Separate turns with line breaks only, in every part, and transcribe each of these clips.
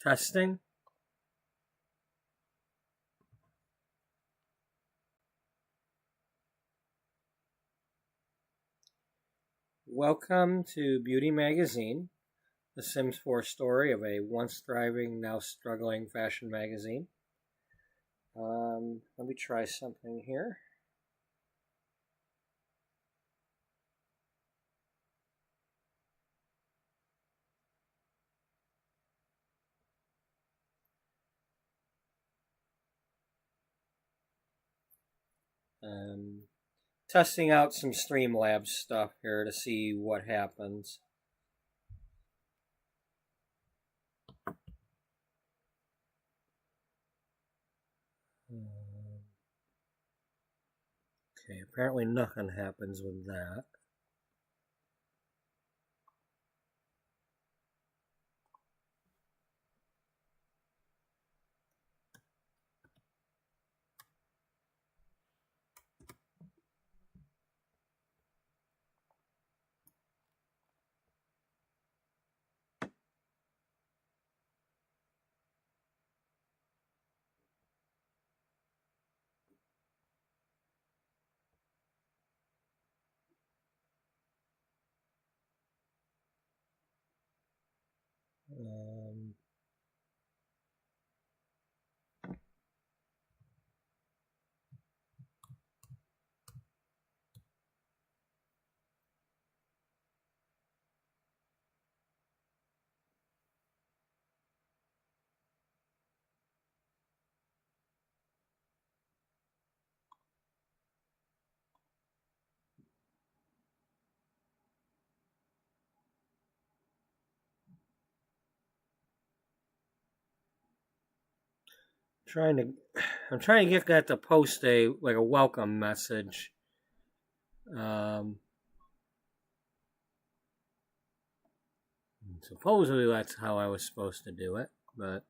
Testing. Welcome to Beauty Magazine, the Sims 4 story of a once thriving, now struggling fashion magazine. Let me try something here. Testing out some Streamlabs stuff here to see what happens. Okay, apparently nothing happens with that. Um, I'm trying to get that to post a welcome message. Supposedly that's how I was supposed to do it, but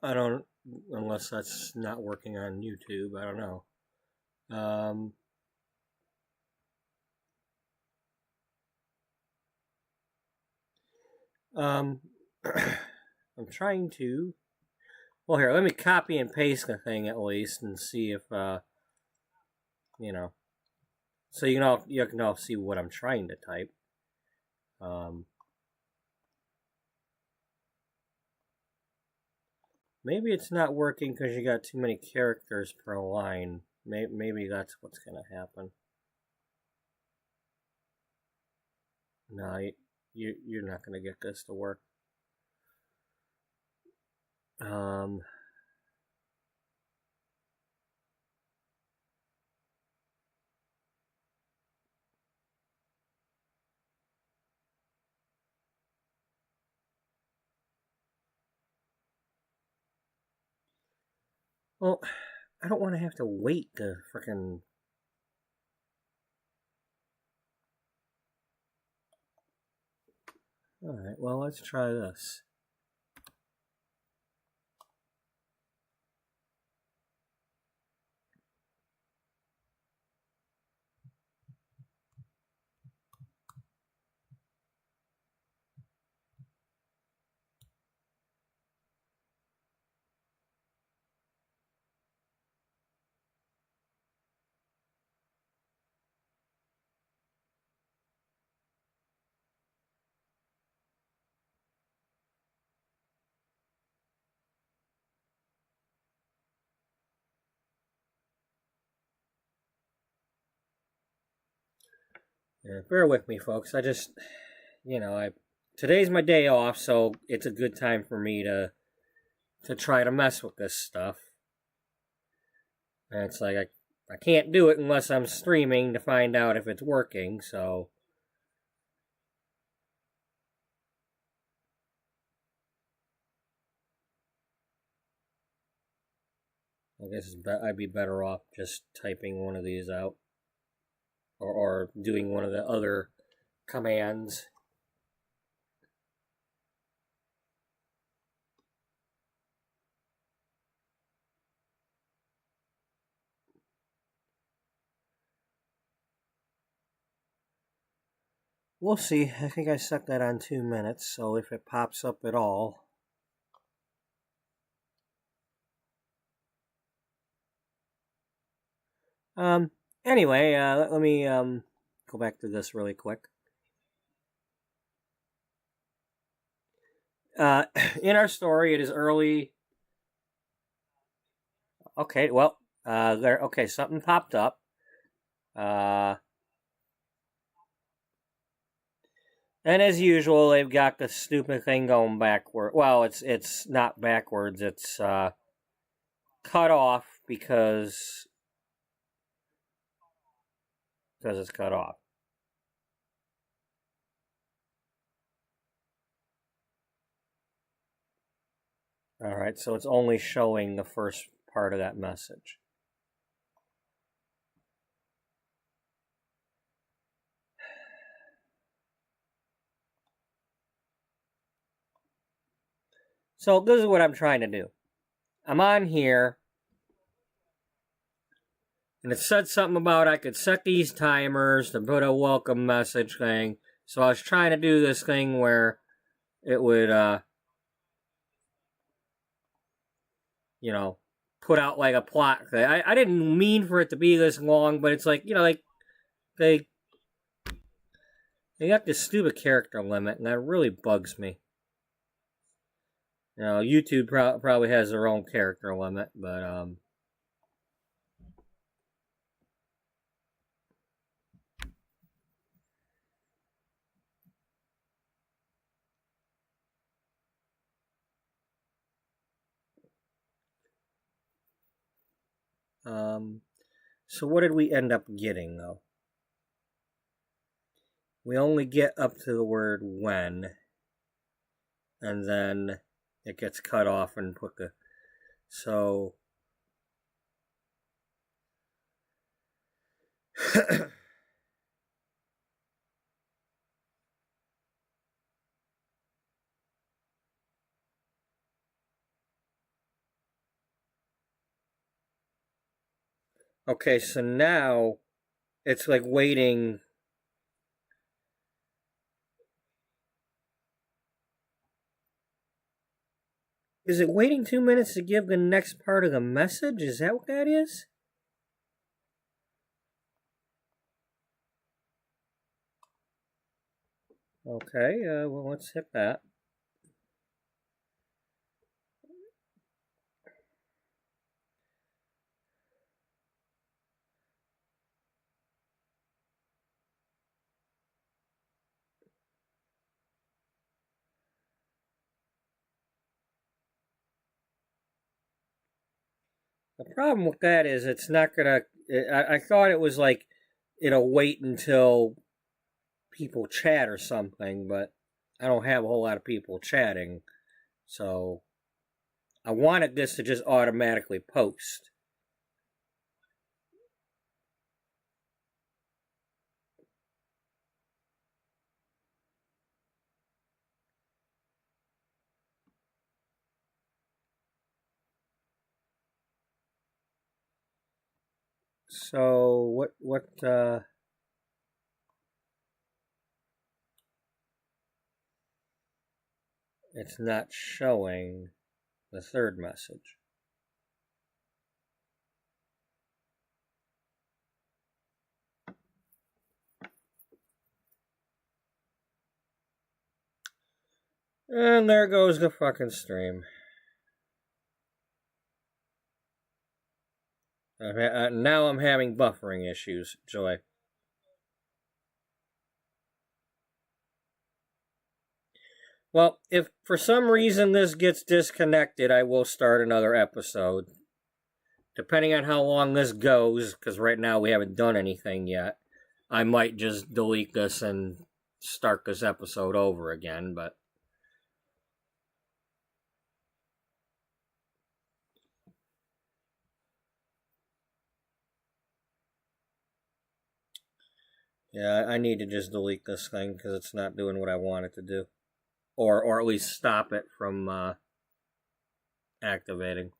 I don't, unless that's not working on YouTube. I don't know. Um, um, I'm trying to. Well, here, let me copy and paste the thing at least and see if you know, so you can all see what I'm trying to type. Um, Maybe it's not working because you got too many characters per line. Maybe that's what's gonna happen. No, you're not gonna get this to work. Um, well, I don't want to have to wait to frickin'. Alright, well, let's try this. Yeah, bear with me, folks. I just, today's my day off, so it's a good time for me to try to mess with this stuff. And it's like I can't do it unless I'm streaming to find out if it's working, so I guess I'd be better off just typing one of these out. Or doing one of the other commands. We'll see. I think I set that on 2 minutes, so if it pops up at all. Anyway, let me go back to this really quick. In our story, it is early. Okay, well, okay, something popped up. And as usual, they've got the stupid thing going backward. Well, it's not backwards. It's cut off because it's cut off. All right, so it's only showing the first part of that message. So this is what I'm trying to do. I'm on here, and it said something about I could set these timers to put a welcome message thing. So I was trying to do this thing where it would, put out like a plot thing. I didn't mean for it to be this long, but it's like, like they got this stupid character limit, and that really bugs me. YouTube probably has their own character limit, but so what did we end up getting, though? We only get up to the word when, and then it gets cut off and put the... So... Okay, so now it's like waiting. Is it waiting 2 minutes to give the next part of the message? Is that what that is? Okay, well, let's hit that. The problem with that is it's not gonna. I thought it was like it'll wait until people chat or something, but I don't have a whole lot of people chatting, so I wanted this to just automatically post. So what it's not showing the third message. And there goes the fucking stream. Now I'm having buffering issues, Joy. Well, if for some reason this gets disconnected, I will start another episode. Depending on how long this goes, because right now we haven't done anything yet, I might just delete this and start this episode over again, but... Yeah, I need to just delete this thing because it's not doing what I want it to do. Or at least stop it from activating.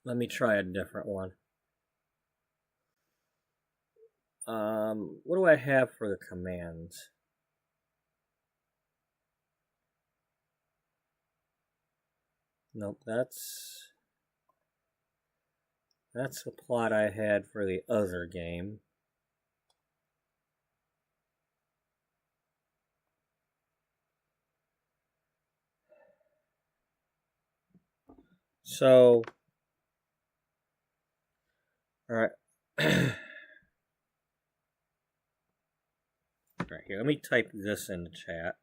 Let me try a different one. What do I have for the commands? Nope, that's the plot I had for the other game. So, alright. Right here, let me type this in the chat.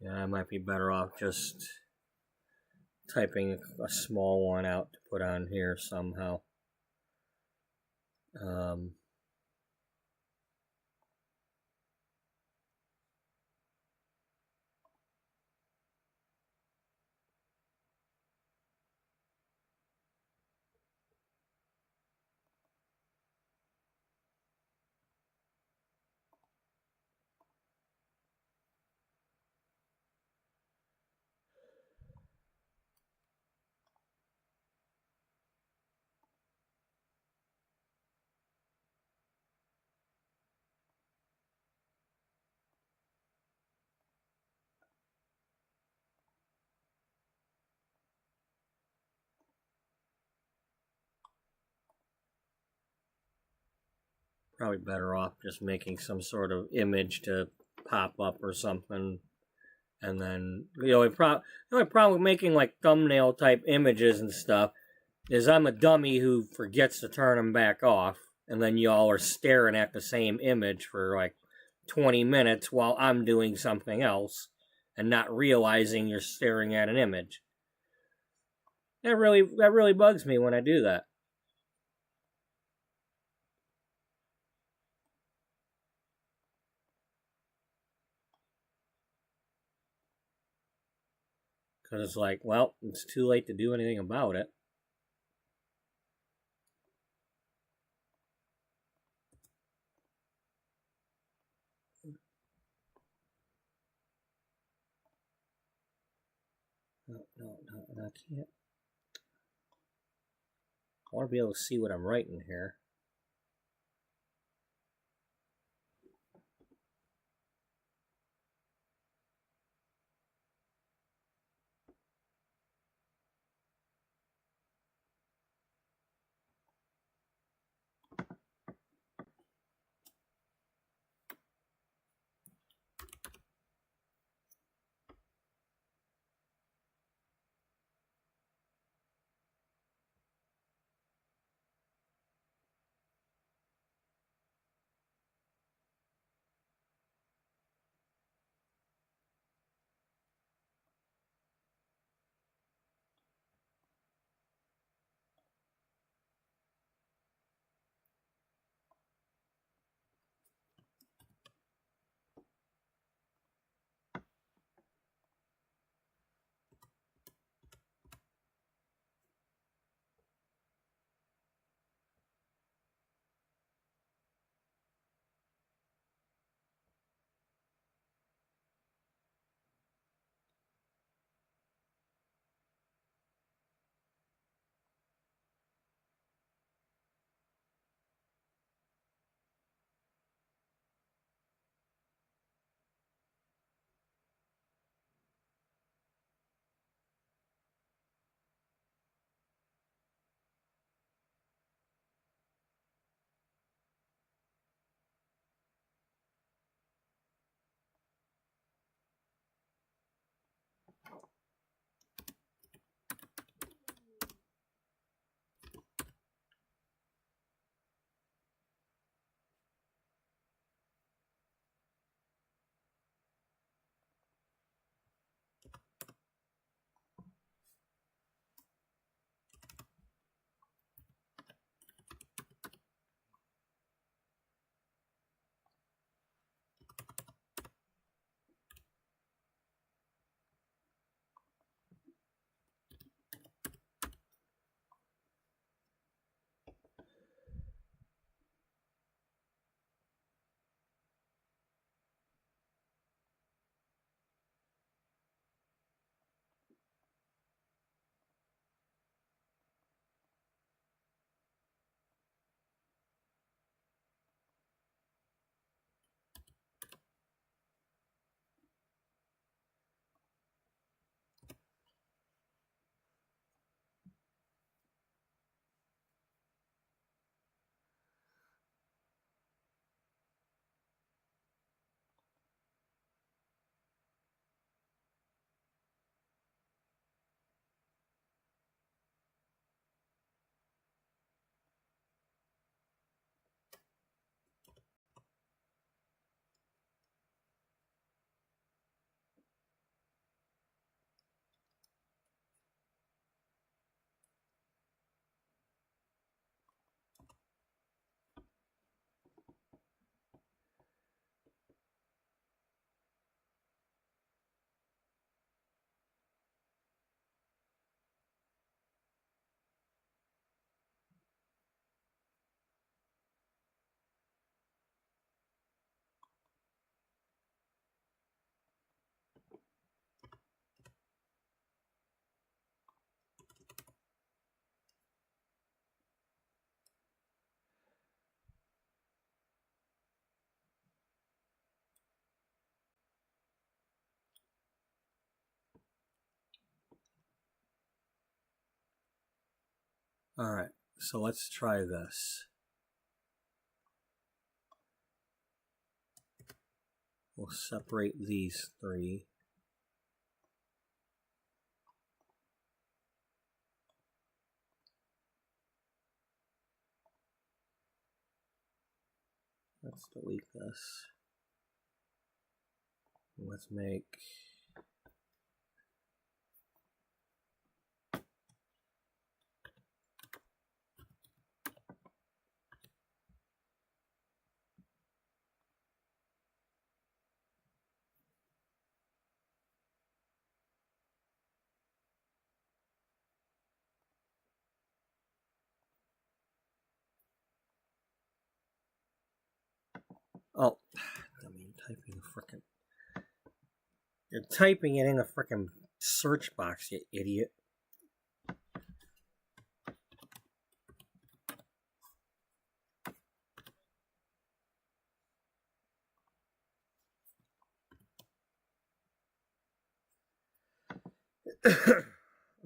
Yeah, I might be better off just typing a small one out to put on here somehow. Probably better off just making some sort of image to pop up or something. And then, the only problem with making like thumbnail type images and stuff is I'm a dummy who forgets to turn them back off. And then y'all are staring at the same image for like 20 minutes while I'm doing something else and not realizing you're staring at an image. That really bugs me when I do that. Because it's like, well, it's too late to do anything about it. No, I can't. I want to be able to see what I'm writing here. Alright, so let's try this. We'll separate these three. Let's delete this. Let's make oh, I mean, typing the frickin'. You're typing it in the frickin' search box, you idiot.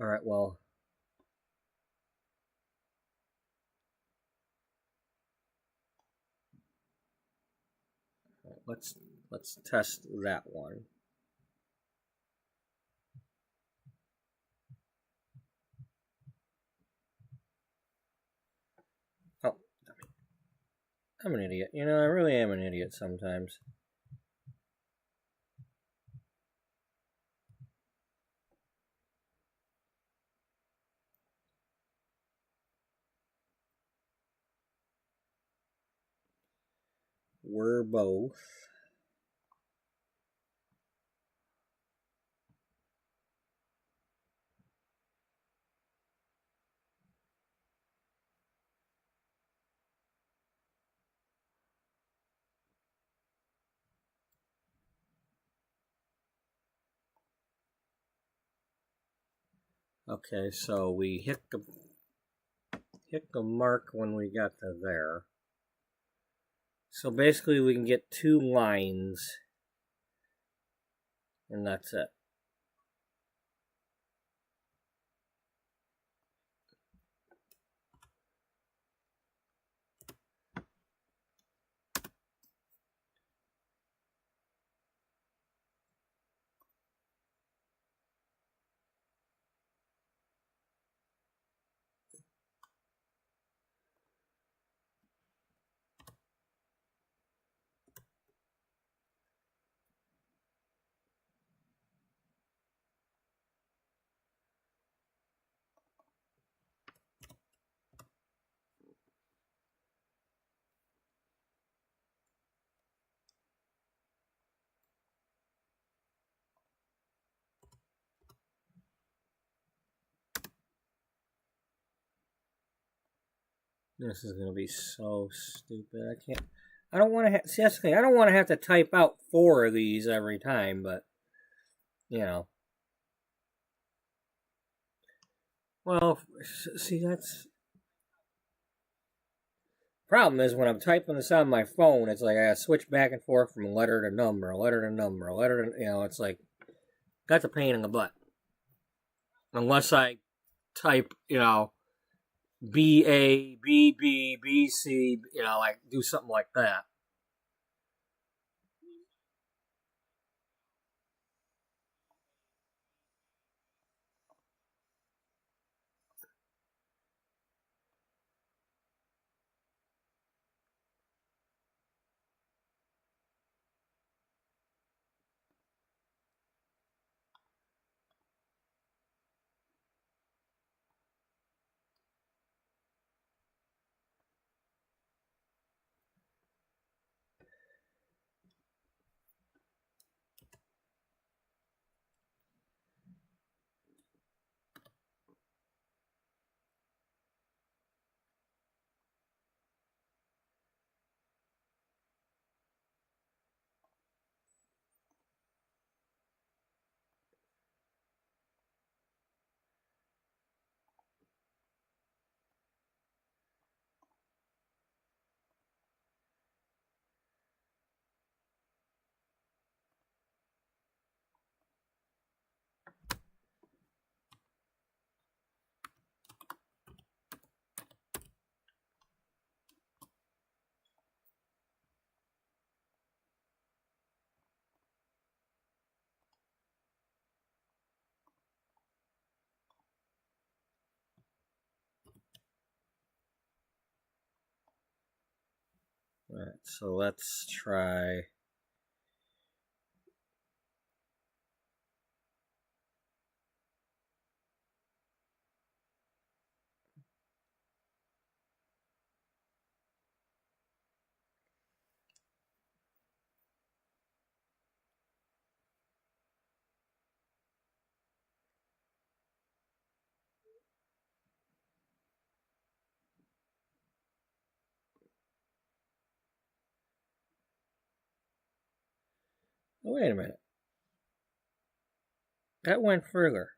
Alright, well. Let's test that one. Oh, I'm an idiot. You know, I really am an idiot sometimes. We're both. Okay, so we hit the mark when we got to there. So basically we can get 2 lines, and that's it. This is going to be so stupid. I don't want to see, that's the thing. I don't want to have to type out 4 of these every time, but, you know. Well, see, that's... Problem is, when I'm typing this on my phone, it's like I gotta switch back and forth from letter to number, letter to number, letter to... You know, it's like... That's a pain in the butt. Unless I type, you know, BA, BB, BC, you know, like, do something like that. Alright, so let's try. Oh, wait a minute. That went further.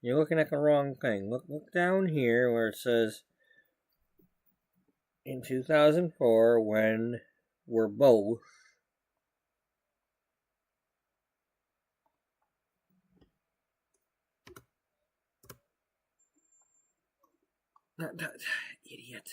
You're looking at the wrong thing. Look down here where it says in 2004 when we're both. Idiot.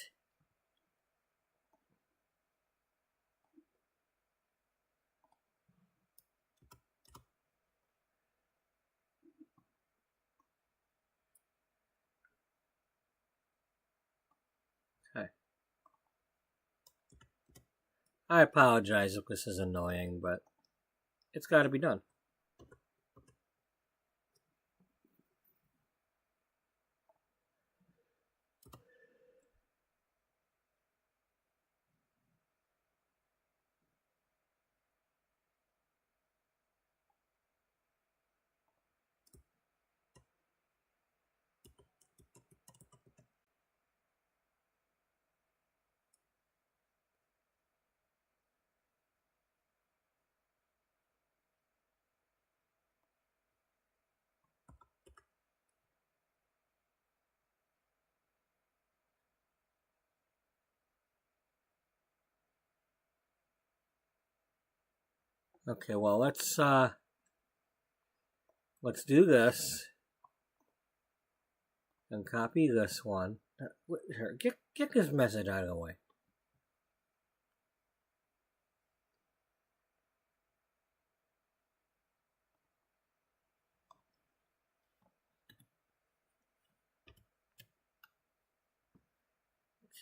Okay. I apologize if this is annoying, but it's got to be done. Okay, well let's do this and copy this one. Here, get this message out of the way.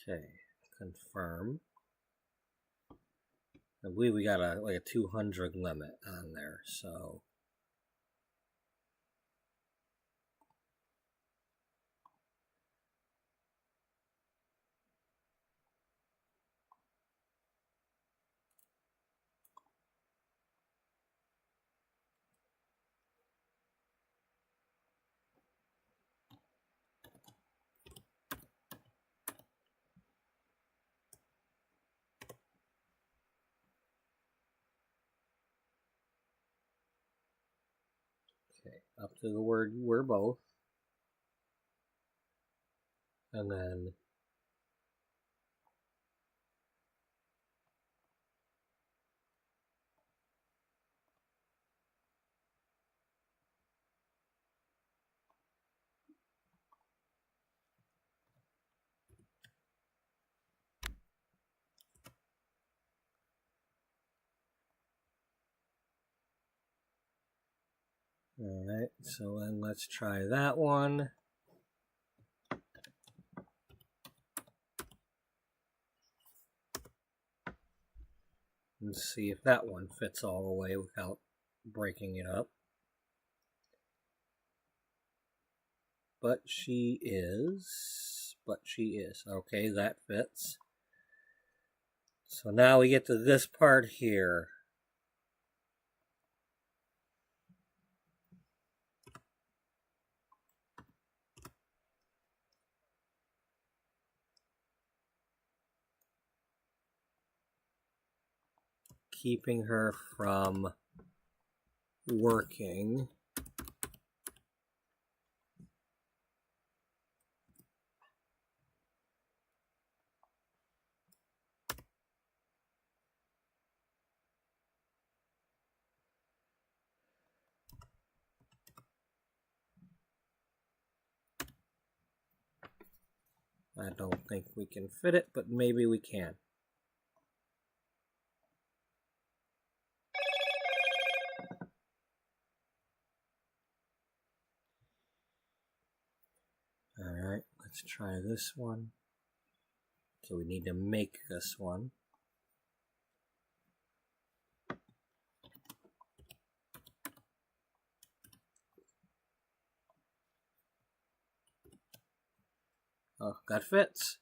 Okay, confirm. I believe we got like a 200 limit on there, so. Okay, up to the word we're both. And then alright, so then let's try that one. And see if that one fits all the way without breaking it up. But she is. Okay, that fits. So now we get to this part here. Keeping her from working. I don't think we can fit it, but maybe we can. Alright, let's try this one. So we need to make this one. Oh, that fits.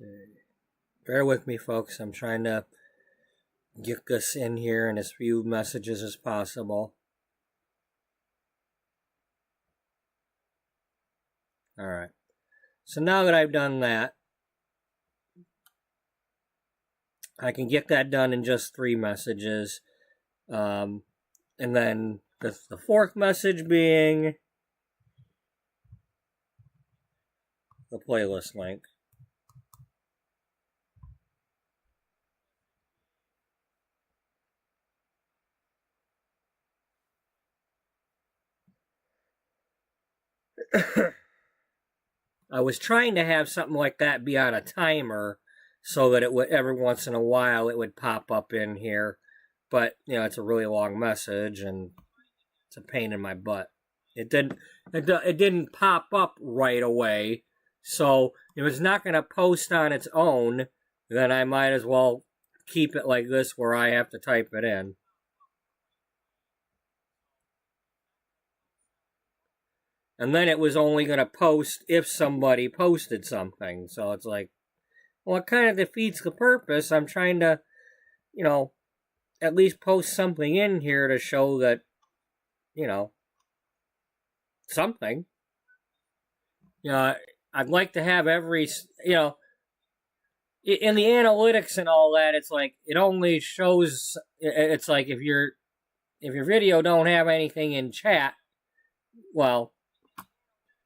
Okay. Bear with me, folks. I'm trying to get this in here in as few messages as possible. Alright. So now that I've done that, I can get that done in just 3 messages. And then the 4th message being the playlist link. I was trying to have something like that be on a timer so that it would, every once in a while, it would pop up in here. But, you know, it's a really long message and it's a pain in my butt. It didn't pop up right away. So if it's not going to post on its own, then I might as well keep it like this where I have to type it in. And then it was only going to post if somebody posted something. So it's like, well, it kind of defeats the purpose. I'm trying to, you know, at least post something in here to show that, you know, something. You know, I'd like to have every, you know, in the analytics and all that, it's like, it only shows, it's like if your video don't have anything in chat, well,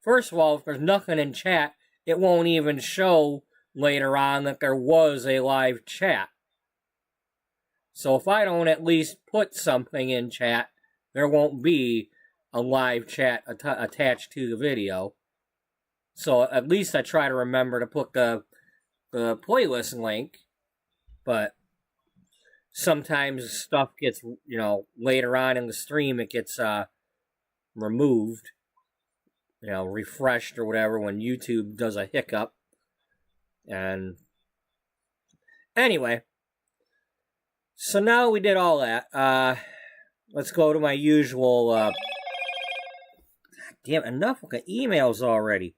first of all, if there's nothing in chat, it won't even show later on that there was a live chat. So if I don't at least put something in chat, there won't be a live chat attached to the video. So at least I try to remember to put the playlist link, but sometimes stuff gets, you know, later on in the stream it gets removed, you know, refreshed or whatever when YouTube does a hiccup. And anyway, so now we did all that. Let's go to my usual. God damn, enough with the emails already.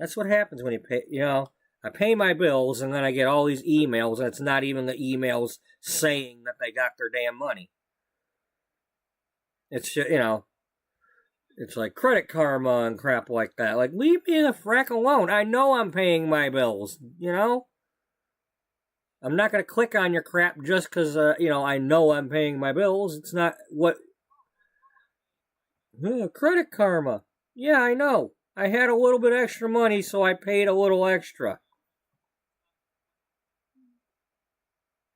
That's what happens when you pay. You know, I pay my bills, and then I get all these emails, and it's not even the emails saying that they got their damn money. It's just, it's like Credit Karma and crap like that. Like, leave me the frack alone. I know I'm paying my bills, I'm not going to click on your crap just because, I know I'm paying my bills. It's not what... Credit Karma. Yeah, I know. I had a little bit extra money, so I paid a little extra.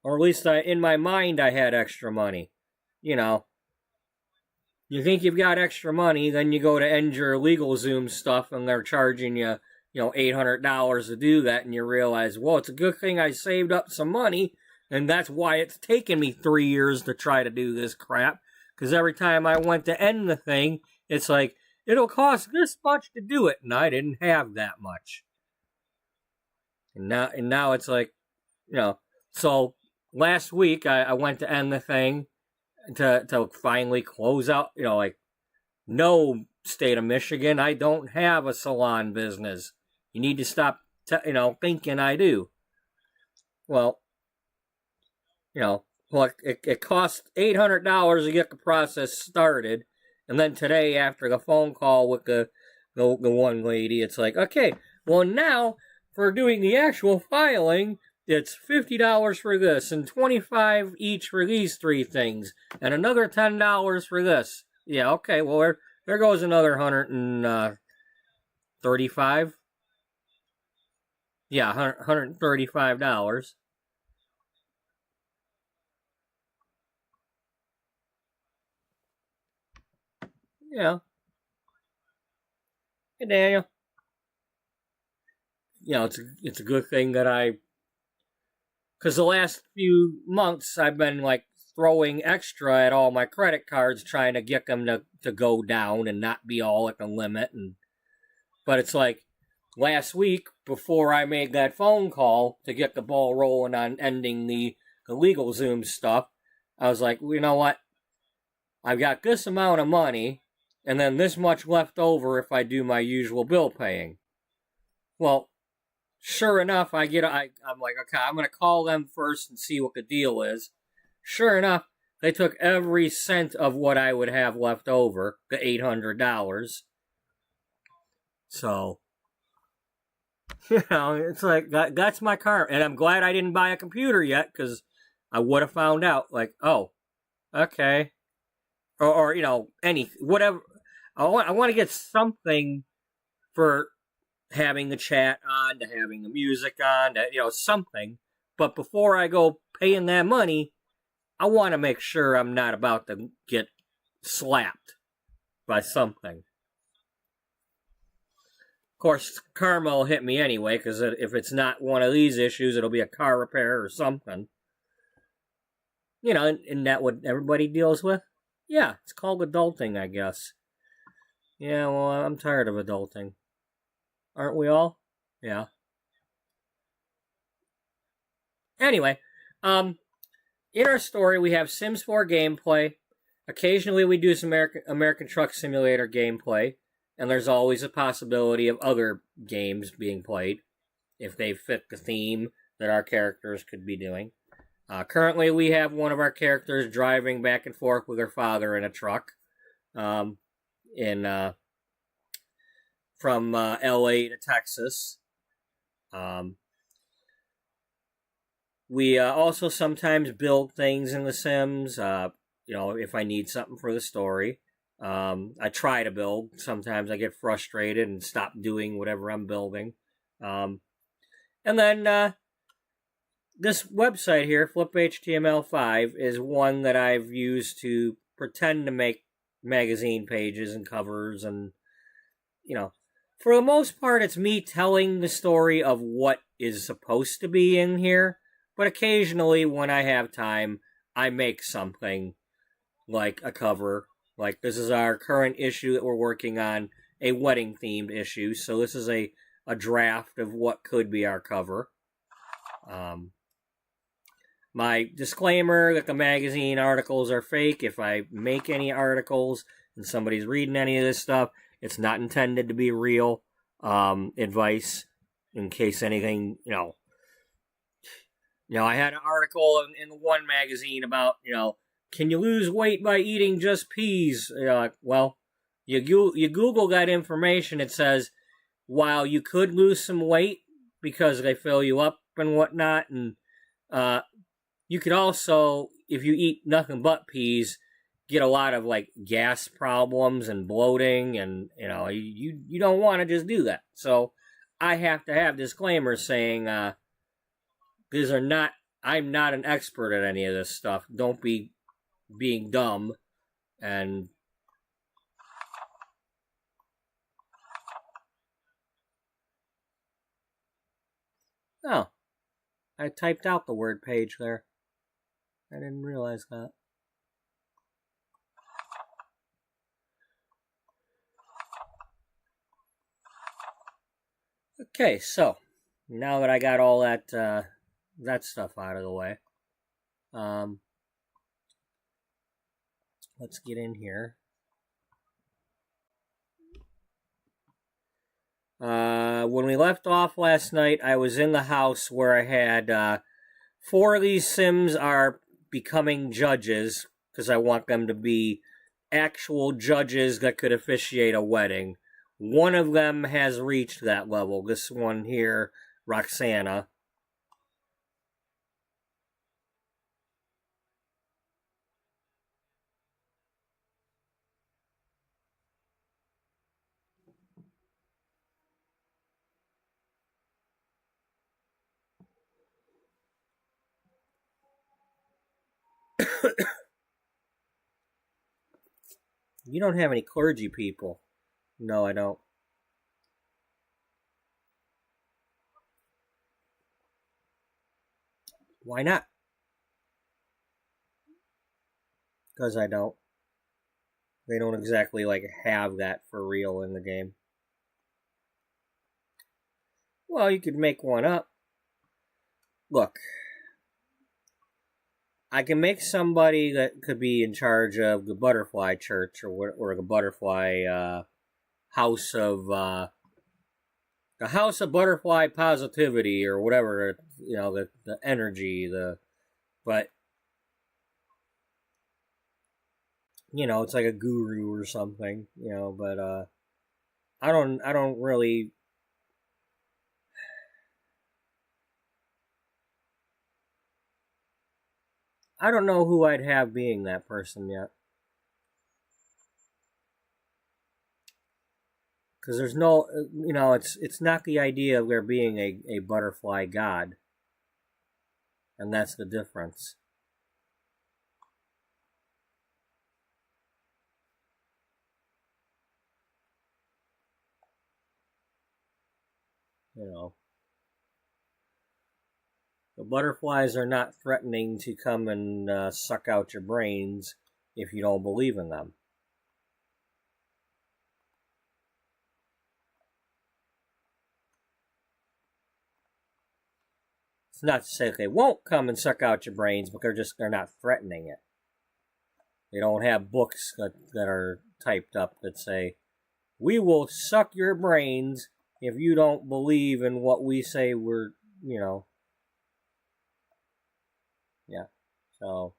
Or at least in my mind I had extra money. You think you've got extra money, then you go to end your LegalZoom stuff and they're charging you, $800 to do that, and you realize, well, it's a good thing I saved up some money, and that's why it's taken me 3 years to try to do this crap, because every time I went to end the thing, it's like, it'll cost this much to do it, and I didn't have that much. And now it's like, so last week I went to end the thing to finally close out, no, state of Michigan, I don't have a salon business. You need to stop, thinking I do. Well, it cost $800 to get the process started. And then today, after the phone call with the one lady, it's like, okay, well, now for doing the actual filing, it's $50 for this and $25 each for these 3 things and another $10 for this. Yeah, okay, well, there goes another $135. Yeah, $135. Yeah. Hey, Daniel. It's a good thing that because the last few months I've been like throwing extra at all my credit cards, trying to get them to go down and not be all at the limit. But it's like last week, before I made that phone call to get the ball rolling on ending the LegalZoom stuff, I was like, well, you know what? I've got this amount of money, and then this much left over if I do my usual bill paying. Well, sure enough, I'm like, okay, I'm going to call them first and see what the deal is. Sure enough, they took every cent of what I would have left over, the $800. So, it's like, that's my car. And I'm glad I didn't buy a computer yet, because I would have found out, like, oh, okay. Or whatever. I want to get something for having the chat on, to having the music on, to, something. But before I go paying that money, I want to make sure I'm not about to get slapped by something. Of course, karma will hit me anyway, because if it's not one of these issues, it'll be a car repair or something. Isn't that what everybody deals with? Yeah, it's called adulting, I guess. Yeah, well, I'm tired of adulting. Aren't we all? Yeah. Anyway, in our story, we have Sims 4 gameplay. Occasionally, we do some American Truck Simulator gameplay. And there's always a possibility of other games being played, if they fit the theme that our characters could be doing. Currently, we have one of our characters driving back and forth with her father in a truck, from LA to Texas. We also sometimes build things in The Sims, if I need something for the story. I try to build. Sometimes I get frustrated and stop doing whatever I'm building. And then this website here, fliphtml5, is one that I've used to pretend to make magazine pages and covers, and for the most part it's me telling the story of what is supposed to be in here, but occasionally when I have time I make something like a cover. Like, this is our current issue that we're working on, a wedding-themed issue. So this is a draft of what could be our cover. My disclaimer that the magazine articles are fake. If I make any articles and somebody's reading any of this stuff, it's not intended to be real advice. in case anything, I had an article in one magazine about, can you lose weight by eating just peas? Well, you Google that information. It says, while you could lose some weight because they fill you up and whatnot, and you could also, if you eat nothing but peas, get a lot of like gas problems and bloating, and you don't want to just do that. So I have to have disclaimers saying these are not. I'm not an expert at any of this stuff. Don't be being dumb and. Oh, I typed out the word page there. I didn't realize that. Okay, so now that I got all that stuff out of the way, let's get in here. When we left off last night, I was in the house where I had 4 of these Sims are becoming judges because I want them to be actual judges that could officiate a wedding. One of them has reached that level. This one here, Roxana. You don't have any clergy people. No, I don't. Why not? Because I don't. They don't exactly have that for real in the game. Well, you could make one up. Look, I can make somebody that could be in charge of the Butterfly Church or the Butterfly House of the House of Butterfly Positivity or whatever, the energy, but it's like a guru or something, but I don't really. I don't know who I'd have being that person yet. Because there's no, it's not the idea of there being a butterfly god. And that's the difference. The butterflies are not threatening to come and suck out your brains if you don't believe in them. It's not to say that they won't come and suck out your brains, but they're not threatening it. They don't have books that are typed up that say, we will suck your brains if you don't believe in what we say we're, Yeah. So.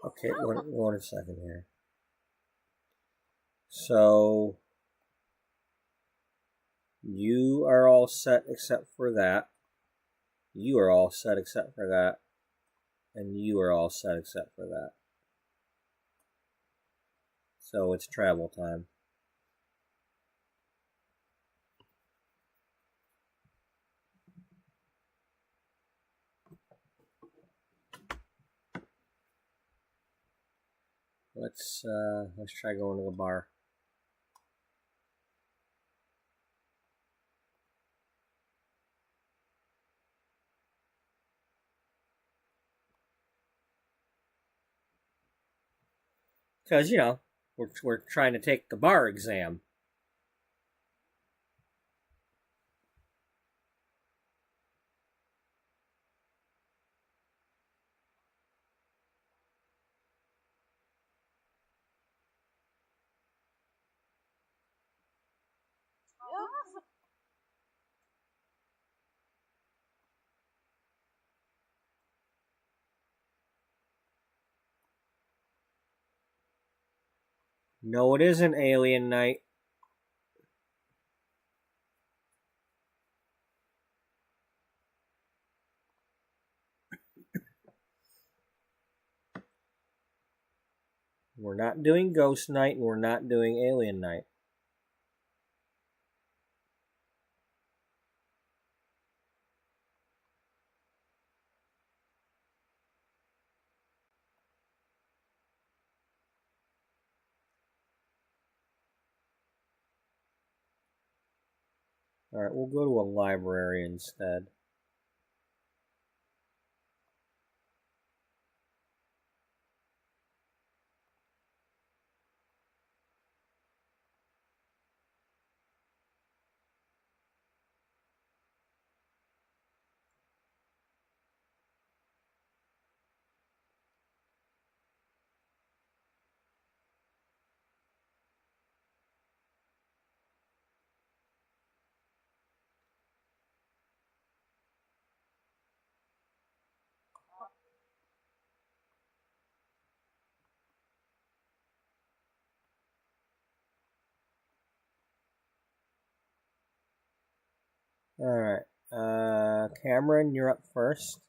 Okay, one second here. So you are all set except for that. You are all set except for that. And you are all set except for that. So it's travel time. Let's try going to the bar. Because, you know, we're trying to take the bar exam. No, it isn't Alien Night. We're not doing Ghost Night, and we're not doing Alien Night. Alright, we'll go to a library instead. Alright, Cameron, you're up first.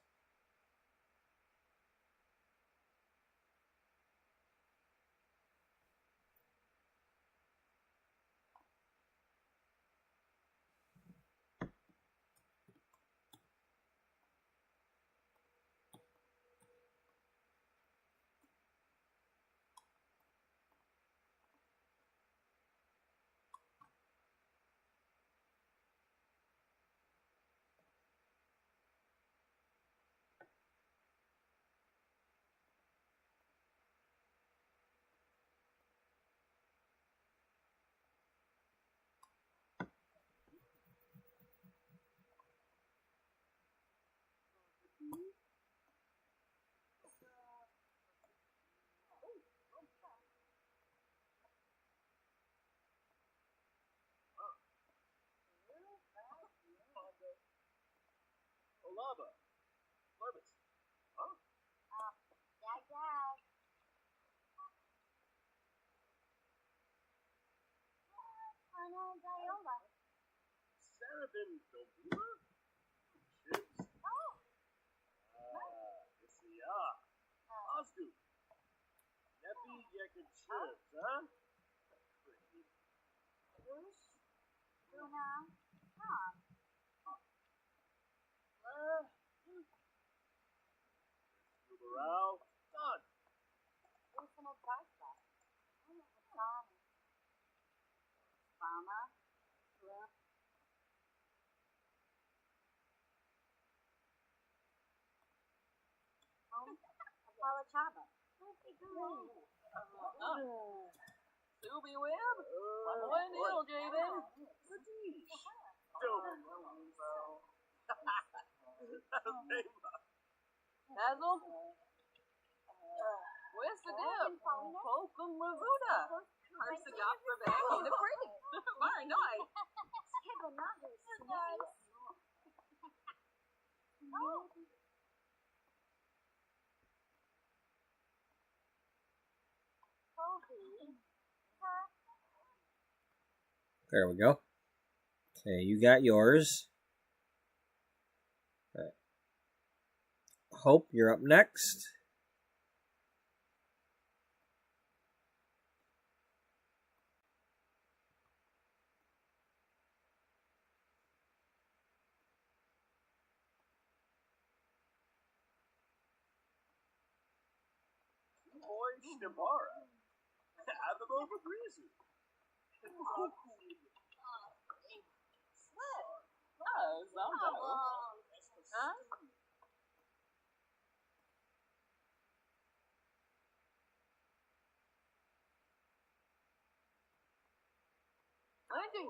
Lubba. Lubbas. Huh?
Dad. Viola.
Sarabin Dobula? Chips?
Oh.
It's the Osgood. Neppy Yekin Chips, huh? Pretty.
Bruce. Luna. Tom.
Uberau. Done.
Personal pasta. Tom. Mama. Apollo Chaba.
Subi Web? One deal, Javen. Basil? Where's the dip? Pokum Lavuda. Harsagot for back in the creek. Very nice.
Nice.
There we go. Okay, you got yours. Right. Hope, you're up next.
Boy, Shnabara. Have them over greasy.
Oh, Zombo. Huh? Lindy.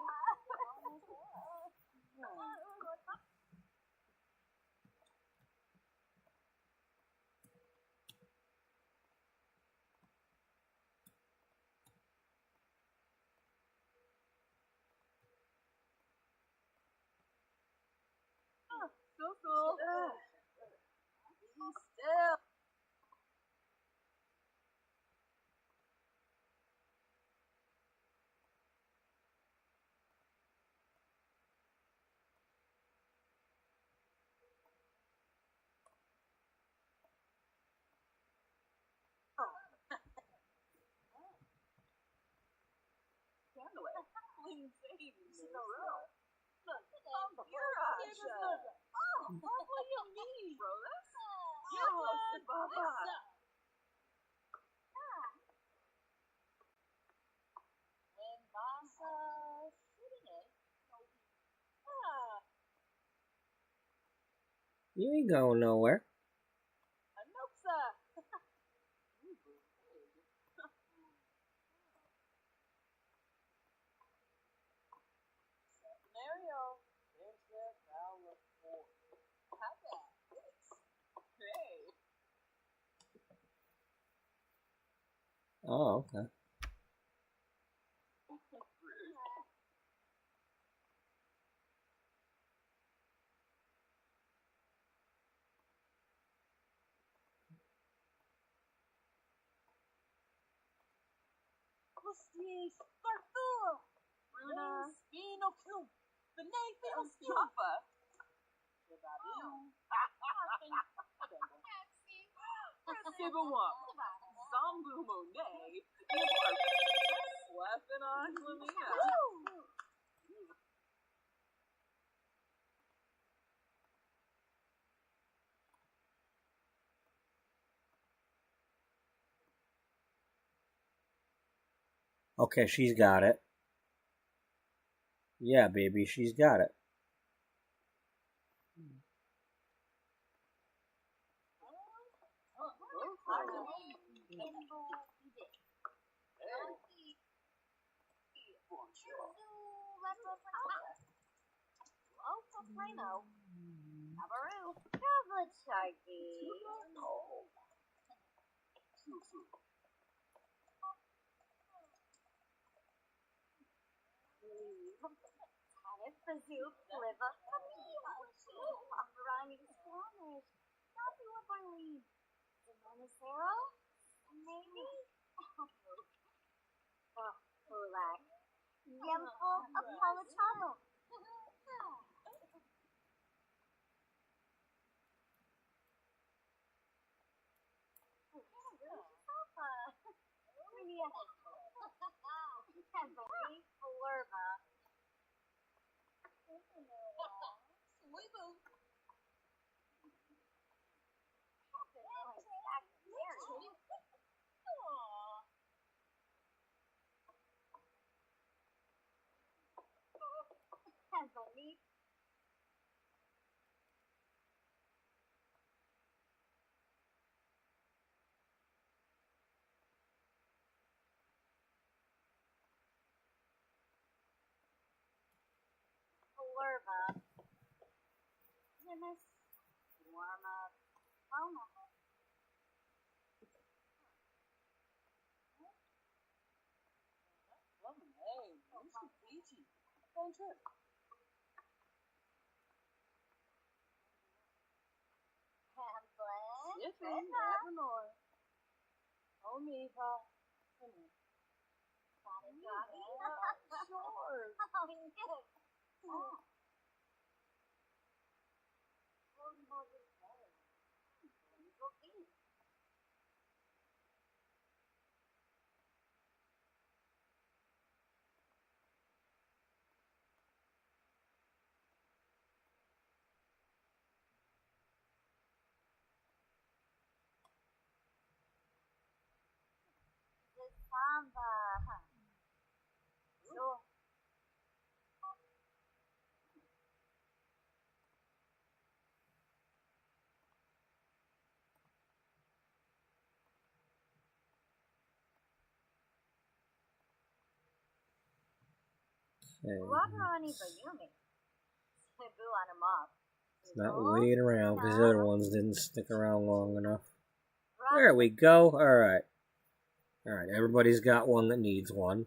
So cool. Be still. Clean savings in a row. What do you mean, bro? That's Baba.
When Vasa sitting it.
You ain't going nowhere.
Anoxa. Scenario. Princess Outlook 4. How about this? Hey.
Oh, okay.
Bruna. Spino Q. The name feels Jaffa. Sibawa. Zambu Monet. Slapping on Lamina.
Okay, she's got it. Yeah, baby, she's got it.
Plano. Abaru. Tablet Sharky. Tanif Bazoo Liver. Paparani finish. Happy with my lead. Monocero? Maybe? Oh, Kulak. Yemful of Palachamo. Flurba. Heavily. Flurba. Zimus. Warm up. Homa.
Hey, Mr. Peachy. Fun trip.
Hamblin.
Sipping, Evermore. Oh, me, Pa. Come here.
Got it, Johnny.
Sure.
Oh, Nick. Oh. The samba. Sure.
Okay.
Wadrani Bayumi. Cebu on a mob.
It's not waiting around because the other ones didn't stick around long enough. There we go. Alright. Alright, everybody's got one that needs one.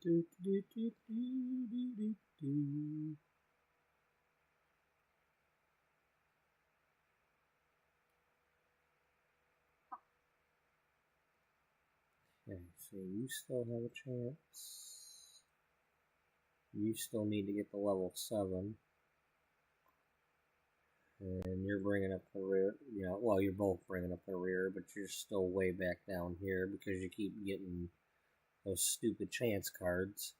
Do, do, do, do, do, do, do. Okay, so you still have a chance. You still need to get to level 7. And you're bringing up the rear. Yeah, well, you're both bringing up the rear, but you're still way back down here because you keep getting those stupid chance cards.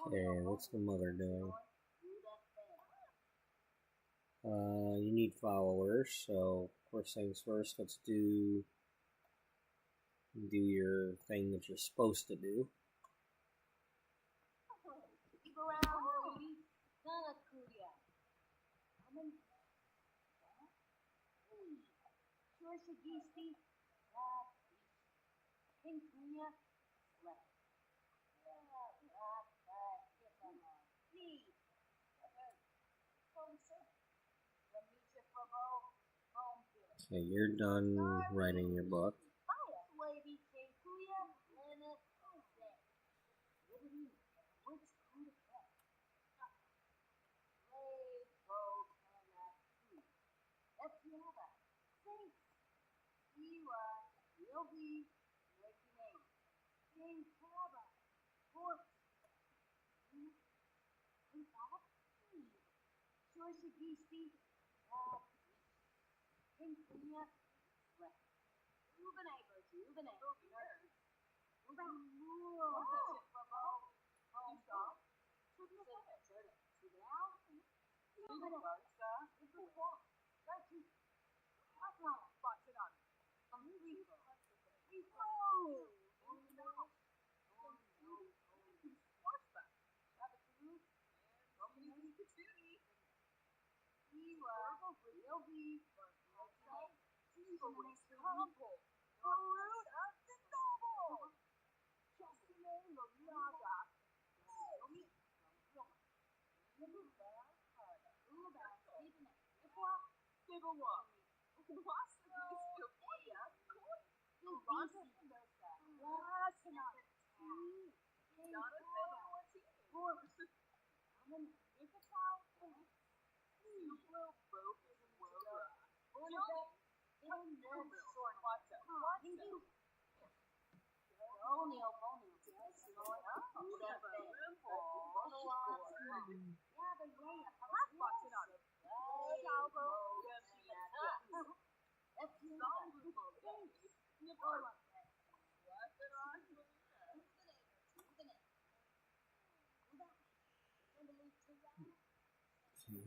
Okay, what's the mother doing? You need followers, so first things first, let's do your thing that you're supposed to do. Okay, you're done writing your book.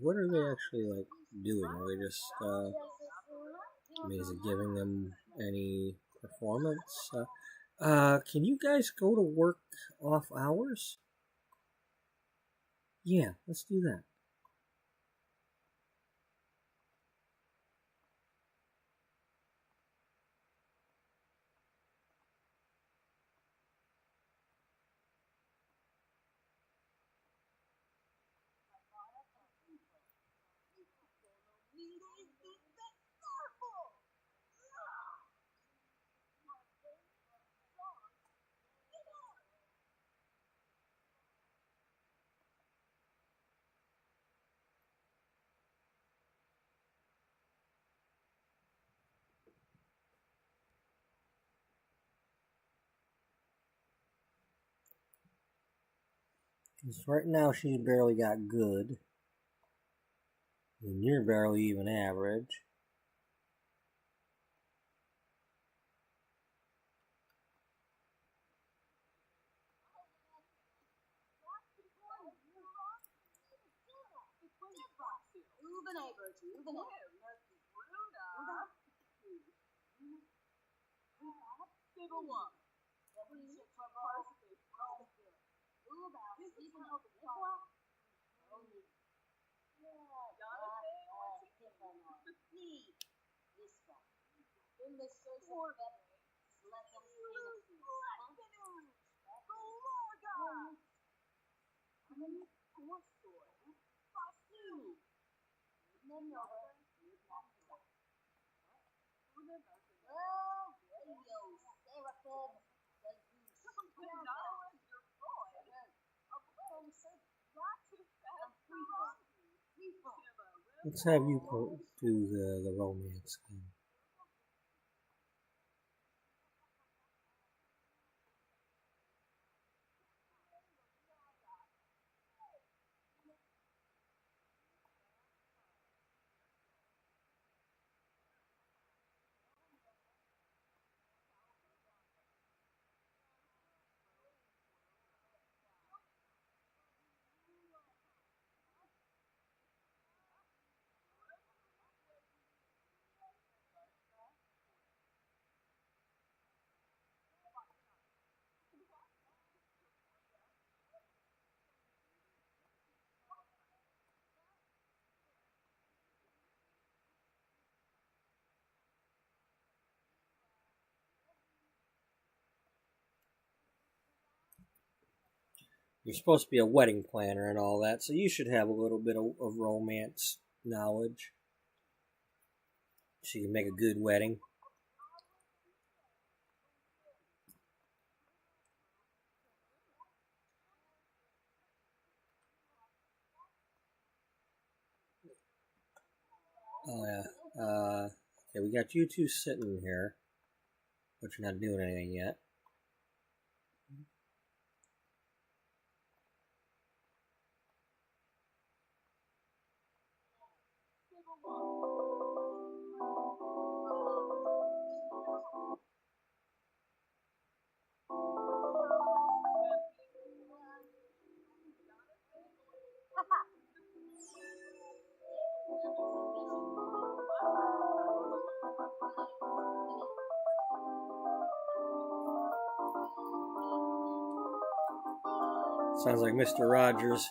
What are they actually like doing? Are they just I mean, is it giving them any performance? Can you guys go to work off hours? Yeah, let's do that. Because right now she's barely got good. And you're barely even average. Let's have you do the romance thing. You're supposed to be a wedding planner and all that, so you should have a little bit of romance knowledge. So you can make a good wedding. Oh yeah. Okay, we got you two sitting here, but you're not doing anything yet. Sounds like Mr. Rogers.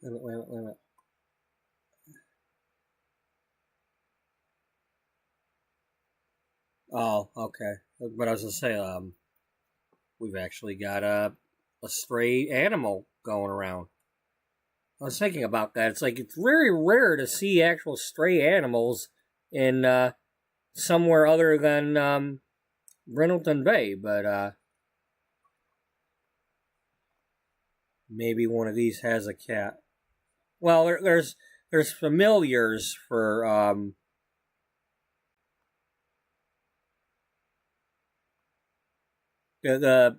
Wait a minute. Oh, okay. But I was gonna say, we've actually got a stray animal going around. I was thinking about that. It's like it's very rare to see actual stray animals in somewhere other than Brindleton Bay, but maybe one of these has a cat. Well, there's familiars for the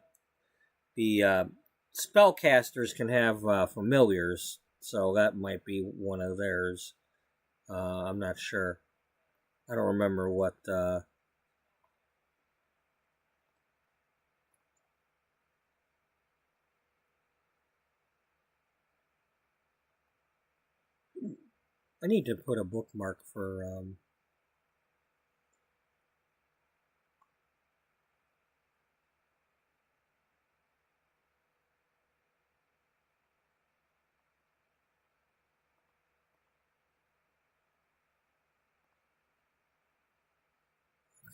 spellcasters can have familiars, so that might be one of theirs. I'm not sure. I don't remember what. I need to put a bookmark for.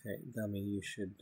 Okay, dummy, you should.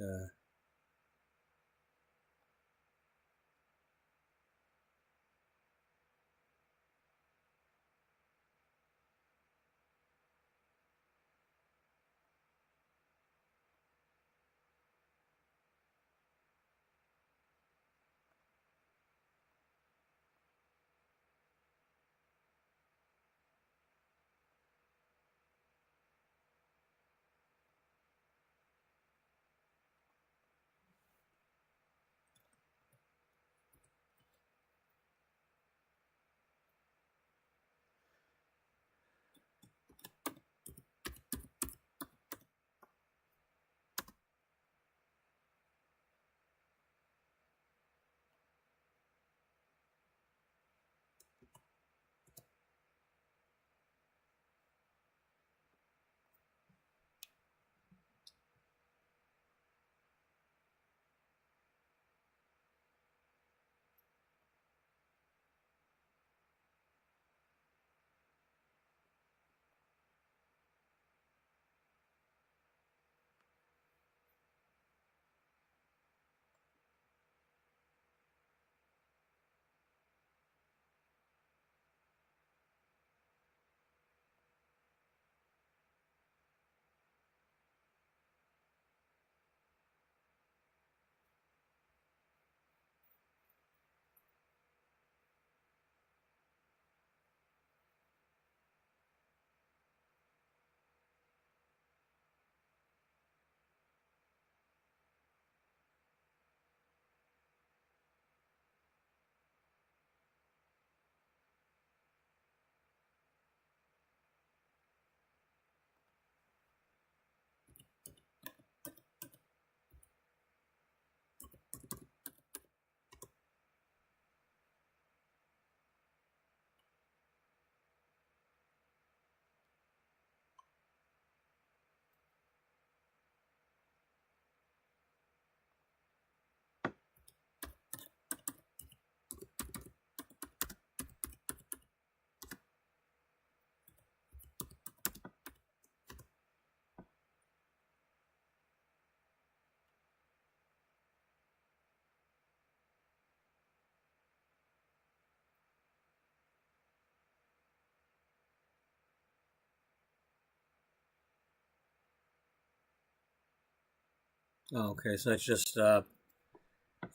Oh, okay, so it's just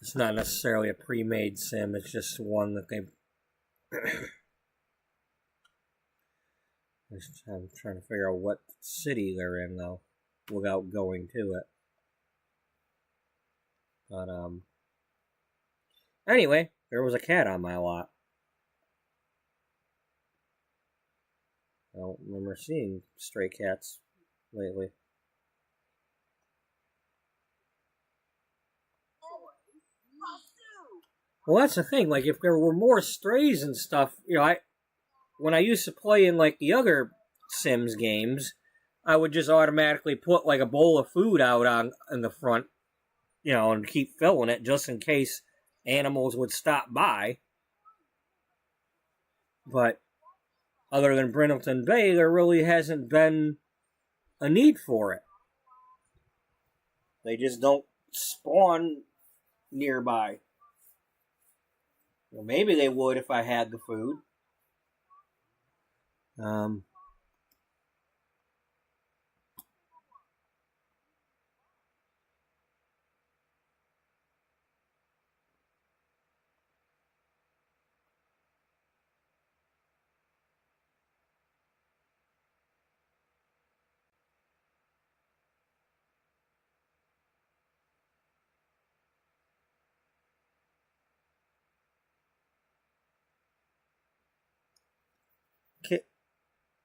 it's not necessarily a pre-made sim. It's just one that they. I'm trying to figure out what city they're in though, without going to it. But anyway, there was a cat on my lot. I don't remember seeing stray cats lately. Well, that's the thing. Like, if there were more strays and stuff, when I used to play in like the other Sims games, I would just automatically put like a bowl of food out on in the front, and keep filling it just in case animals would stop by. But other than Brindleton Bay, there really hasn't been a need for it. They just don't spawn nearby. Well, maybe they would if I had the food.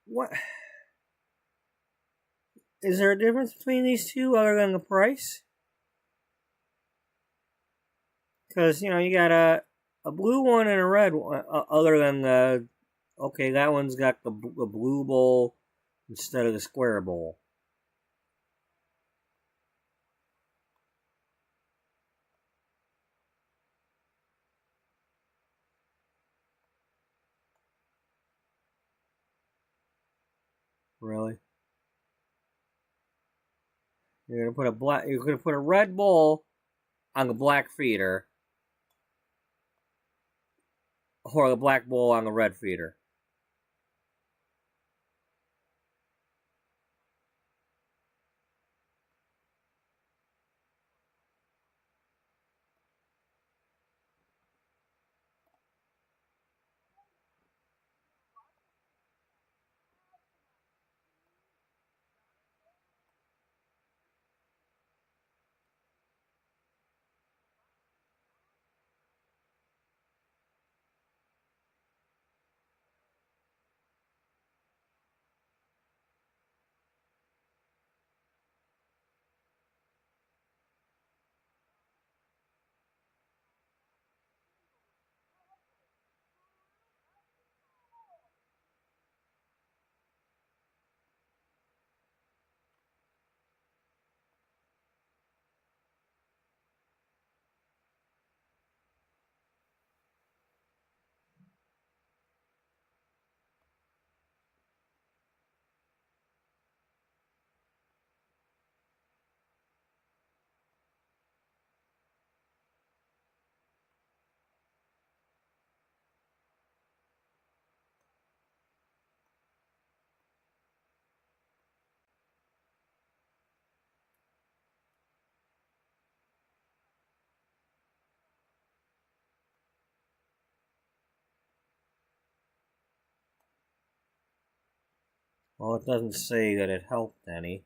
What? Is there a difference between these two other than the price? Because, you got a blue one and a red one, other than the... Okay, that one's got the blue bowl instead of the square bowl. Really? You're gonna put a red bowl on the black feeder, or the black bowl on the red feeder. Well, it doesn't say that it helped any.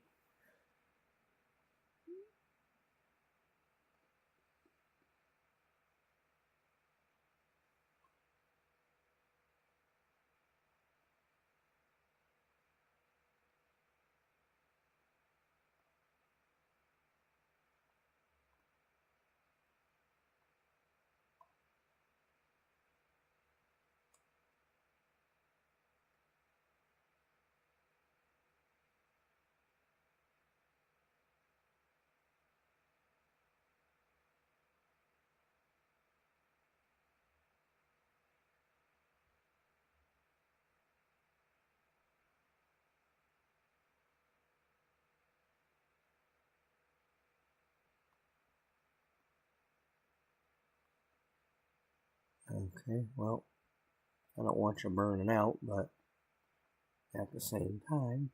Okay, well, I don't want you burning out, but at the same time...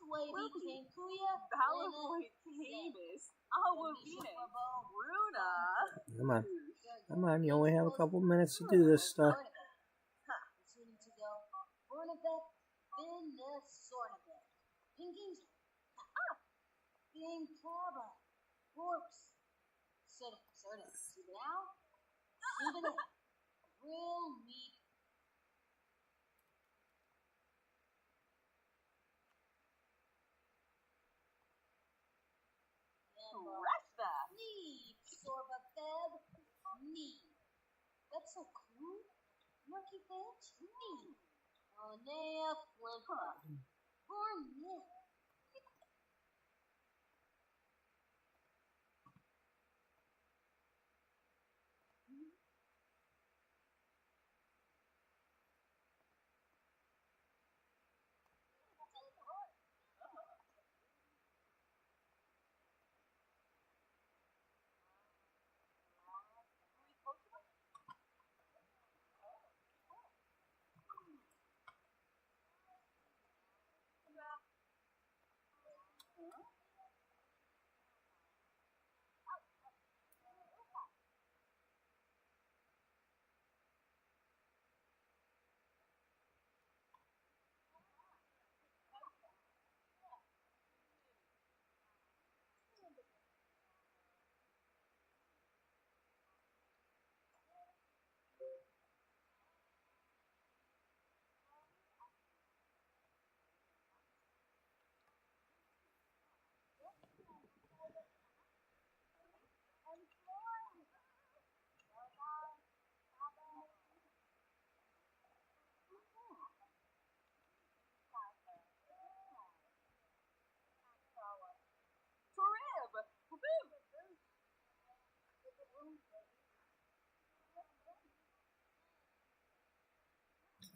Slavy Kankuya, Balavoid Tamus, Awavine, Runa.
Come on. Come on, you only have a couple minutes to do this stuff.
Real meat.
Resta.
Need sorba fed. Need. That's so cool. Lucky bitch. Need. Onea flipbook. Born yeah.
Torib.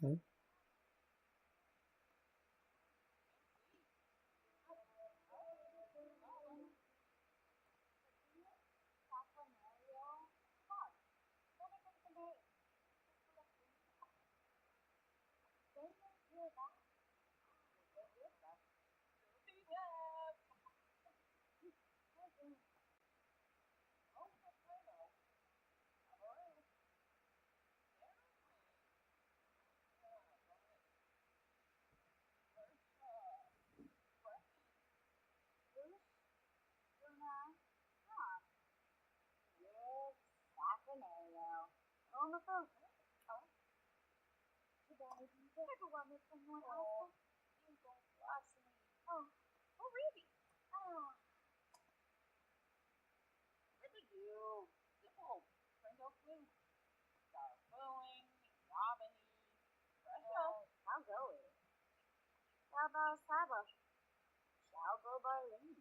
Woo.
Okay.
Oh, really? Ribbit you. Simple. Pringle flu. Bowing. Robiny. Fresho.
I'll go with. Saba Saba. Shall go Barlin.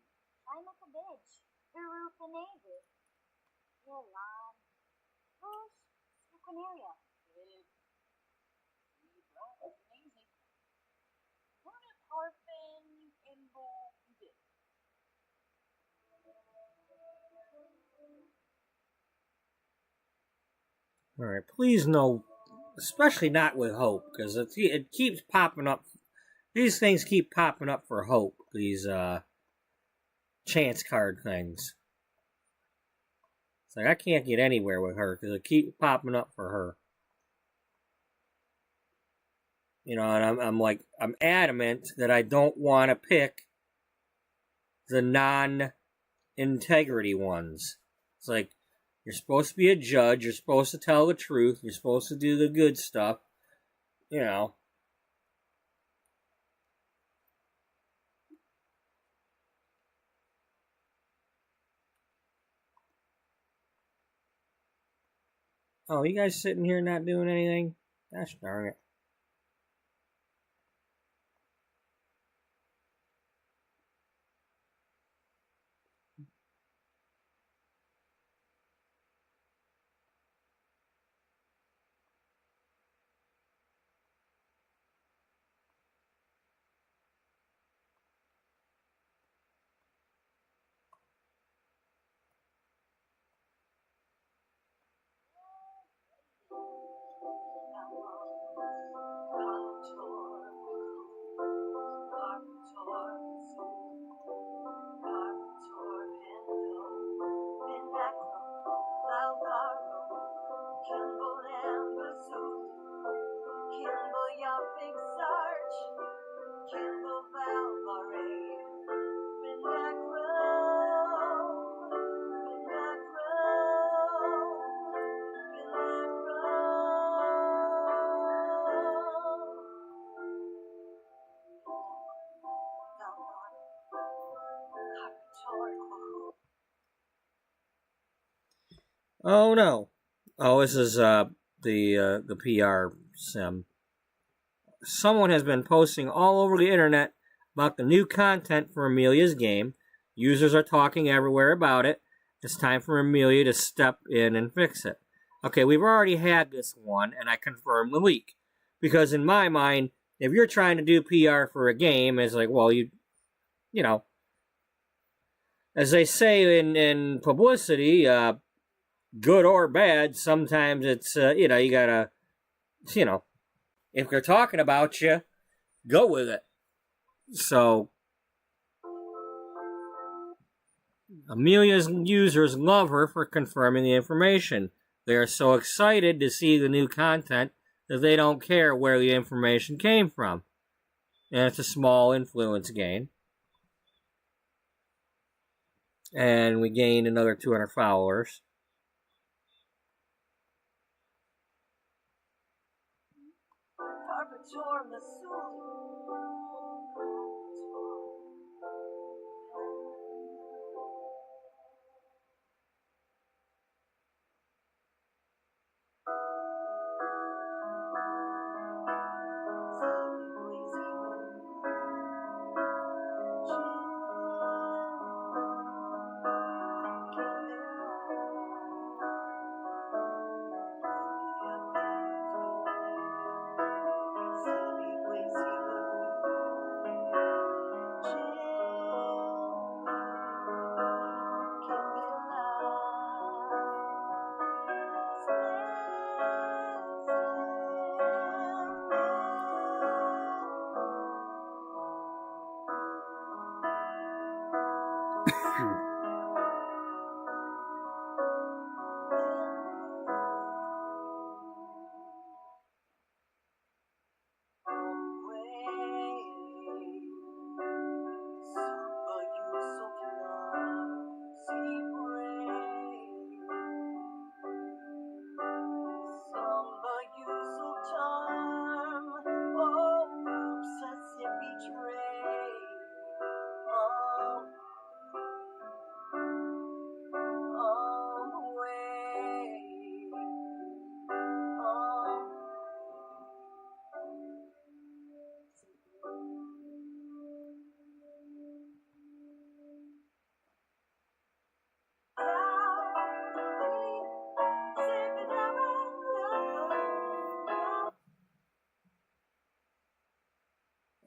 I'm a bitch. Uru Canavy. Milan. Bush. Sucanaria.
Good. Well, that's amazing. Hornet Parfin. Imble. Dip.
All right, please no, especially not with Hope, because it keeps popping up. These things keep popping up for Hope. These chance card things. It's like I can't get anywhere with her because it keeps popping up for her. You know, and I'm adamant that I don't want to pick the non-integrity ones. It's like, you're supposed to be a judge, you're supposed to tell the truth, you're supposed to do the good stuff, you know. Oh, you guys sitting here not doing anything? Gosh darn it. Oh no. Oh, this is the PR sim. Someone has been posting all over the internet about the new content for Amelia's game. Users are talking everywhere about it. It's time for Amelia to step in and fix it. Okay, we've already had this one, and I confirmed the leak. Because in my mind, if you're trying to do PR for a game, it's like, well, you know, as they say in publicity, good or bad, sometimes it's, you gotta, if they're talking about you, go with it. So, Amelia's users love her for confirming the information. They are so excited to see the new content that they don't care where the information came from. And it's a small influence gain. And we gained another 200 followers.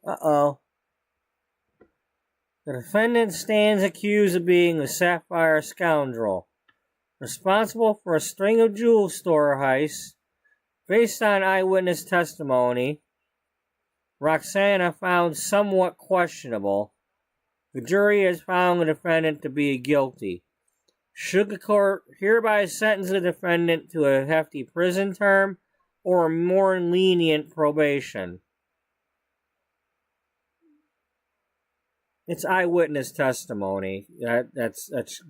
Uh-oh. The defendant stands accused of being the Sapphire Scoundrel, responsible for a string of jewel store heists. Based on eyewitness testimony, Roxana found somewhat questionable. The jury has found the defendant to be guilty. Should the court hereby sentence the defendant to a hefty prison term or a more lenient probation? It's eyewitness testimony. That's it's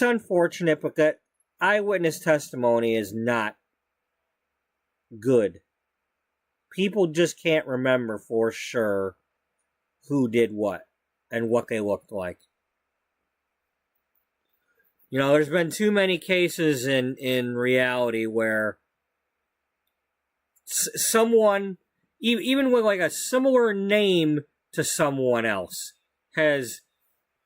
unfortunate, but that eyewitness testimony is not good. People just can't remember for sure. who did what and what they looked like. You know, there's been too many cases in reality where someone, even with like a similar name to someone else, has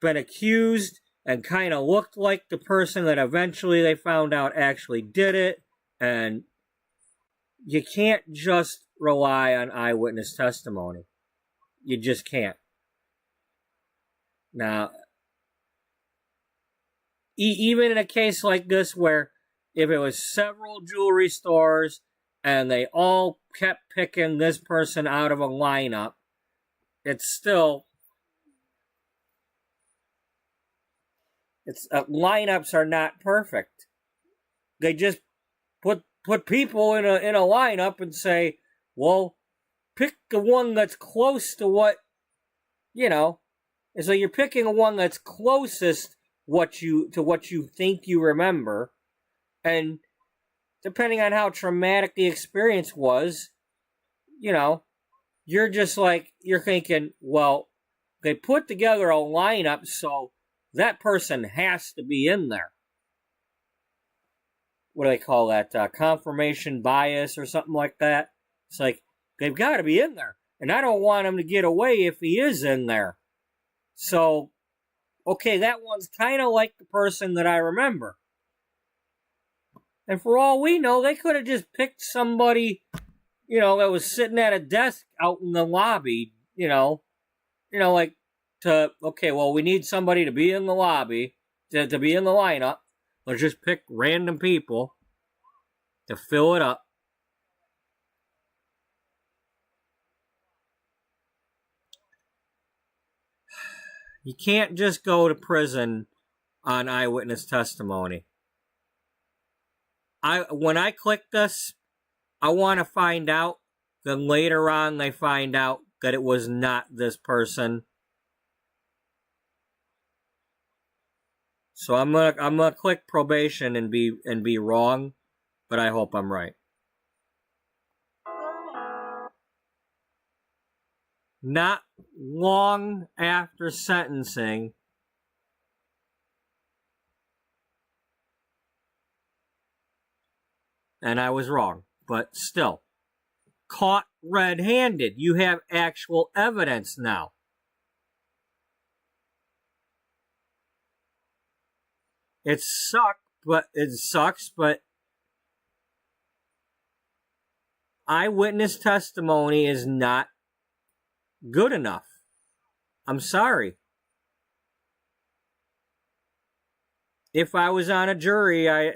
been accused and kind of looked like the person that eventually they found out actually did it. And you can't just rely on eyewitness testimony. You just can't. Now, even in a case like this where if it was several jewelry stores and they all kept picking this person out of a lineup, it's still... lineups are not perfect. They just put people in a lineup and say, well, pick the one that's close to what, you know. And so you're picking one that's closest to what you think you remember. And depending on how traumatic the experience was, you know, you're just like, you're thinking, well, they put together a lineup, so that person has to be in there. What do they call that? Confirmation bias or something like that. It's like, they've got to be in there. And I don't want him to get away if he is in there. So, okay, that one's kind of like the person that I remember. And for all we know, they could have just picked somebody, you know, that was sitting at a desk out in the lobby, you know, like, okay, well, we need somebody to be in the lobby, to be in the lineup. Let's just pick random people to fill it up. You can't just go to prison on eyewitness testimony. When I click this, I want to find out. Then later on, they find out that it was not this person. So I'm gonna click probation and be wrong, but I hope I'm right. Not long after sentencing, and I was wrong, but still, caught red-handed. You have actual evidence now. It sucks, but eyewitness testimony is not good enough. I'm sorry. If I was on a jury, I'd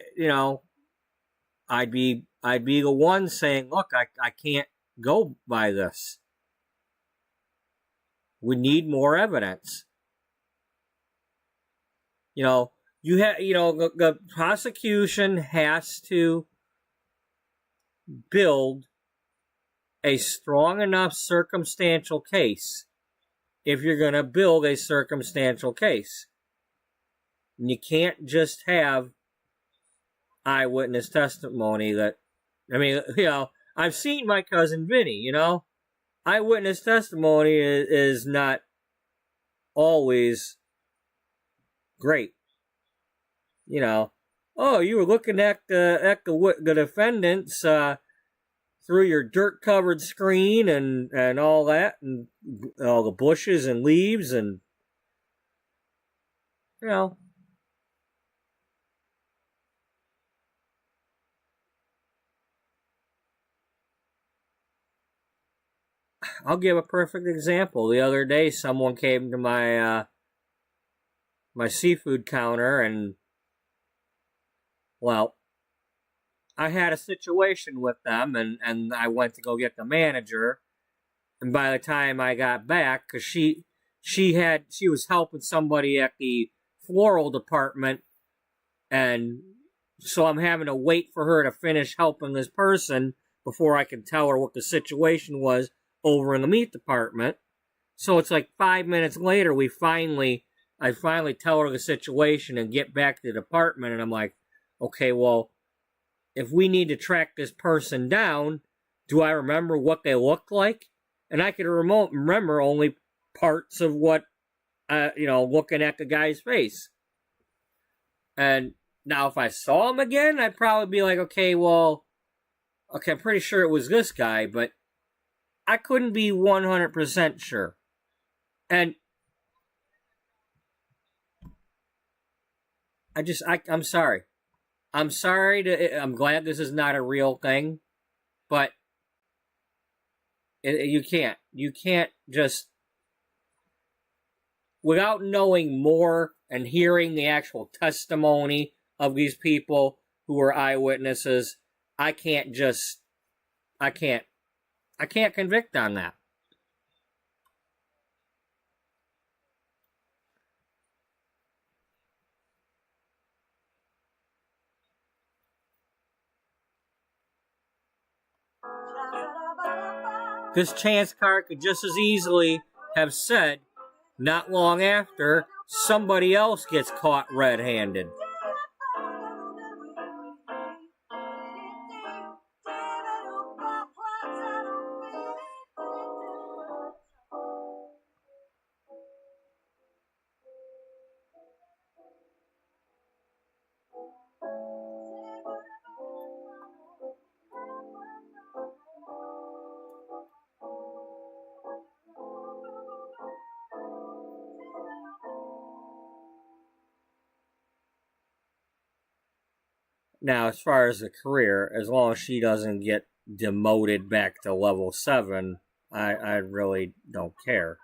be the one saying, look, I can't go by this. We need more evidence. You know, the prosecution has to build a strong enough circumstantial case if you're going to build a circumstantial case. And you can't just have eyewitness testimony I've seen my cousin Vinny, eyewitness testimony is not always great. Oh, you were looking at the defendants through your dirt-covered screen and all that, and all the bushes and leaves, and I'll give a perfect example. The other day, someone came to my my seafood counter, and I had a situation with them, and I went to go get the manager, and by the time I got back, because she was helping somebody at the floral department, and so I'm having to wait for her to finish helping this person before I can tell her what the situation was over in the meat department. So it's like 5 minutes later, I finally tell her the situation and get back to the department, and I'm like, okay, well, if we need to track this person down, do I remember what they looked like? And I could remember only parts of what, looking at the guy's face. And now if I saw him again, I'd probably be like, okay, I'm pretty sure it was this guy, but I couldn't be 100% sure. And I'm sorry. I'm glad this is not a real thing, but you can't just, without knowing more and hearing the actual testimony of these people who were eyewitnesses, I can't convict on that. This chance card could just as easily have said, not long after, somebody else gets caught red-handed. Now, as far as the career, as long as she doesn't get demoted back to level 7, I really don't care.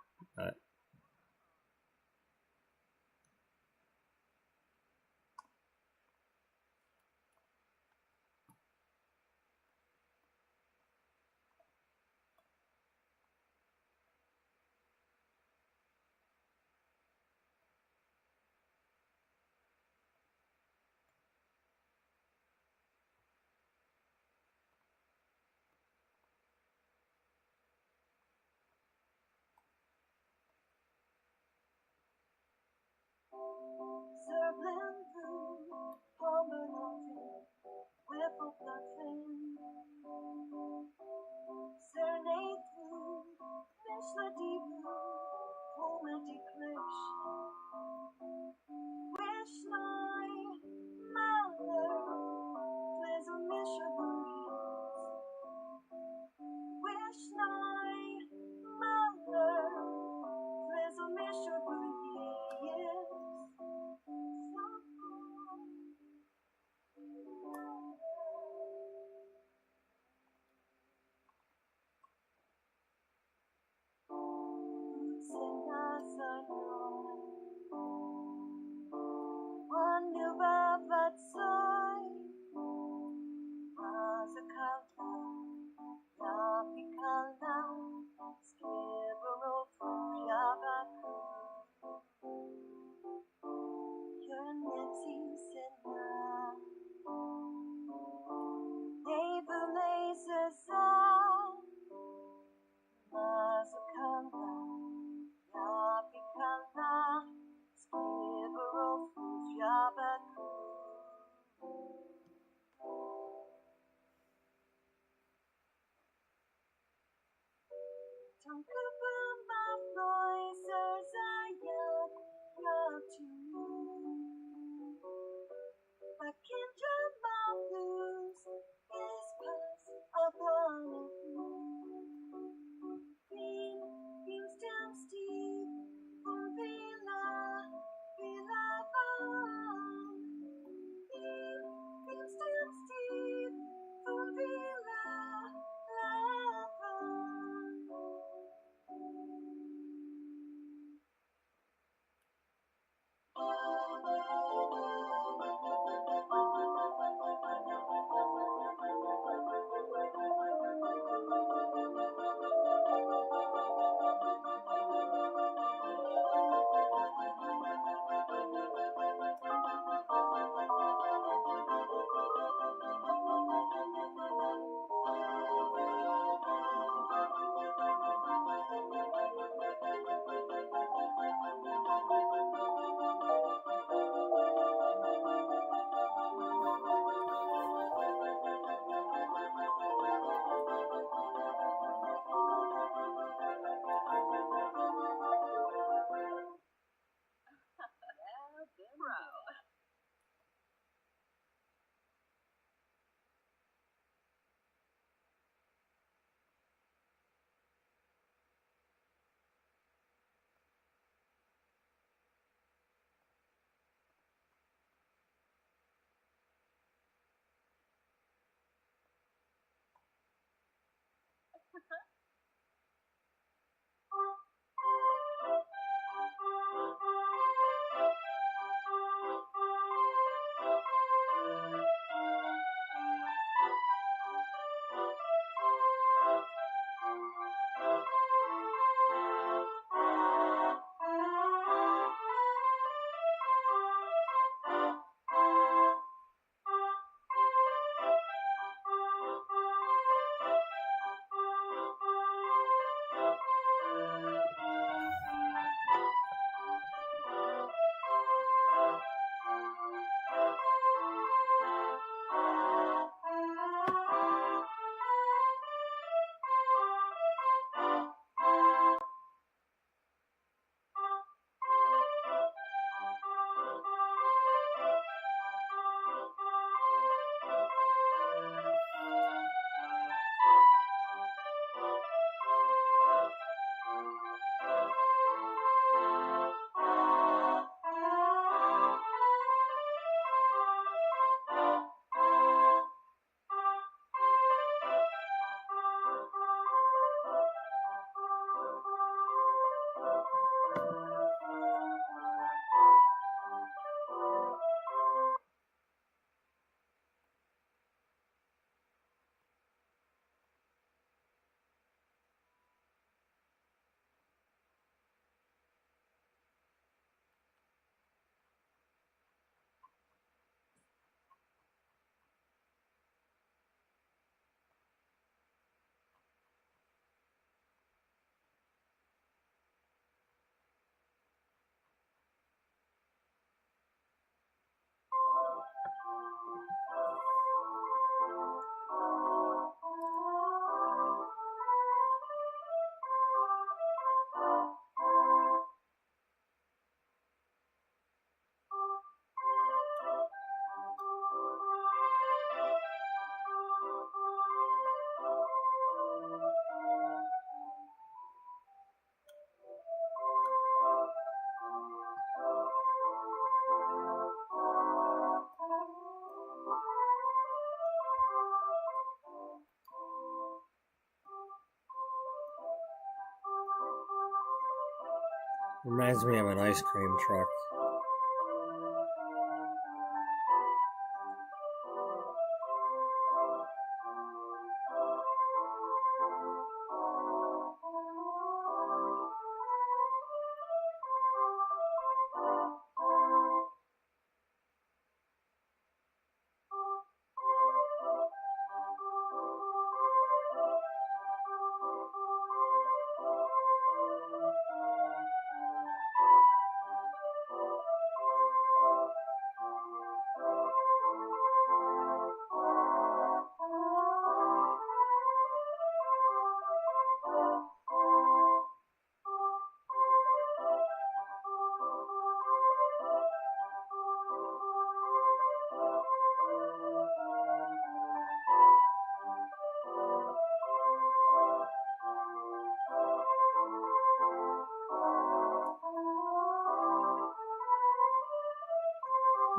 Reminds me of an ice cream truck.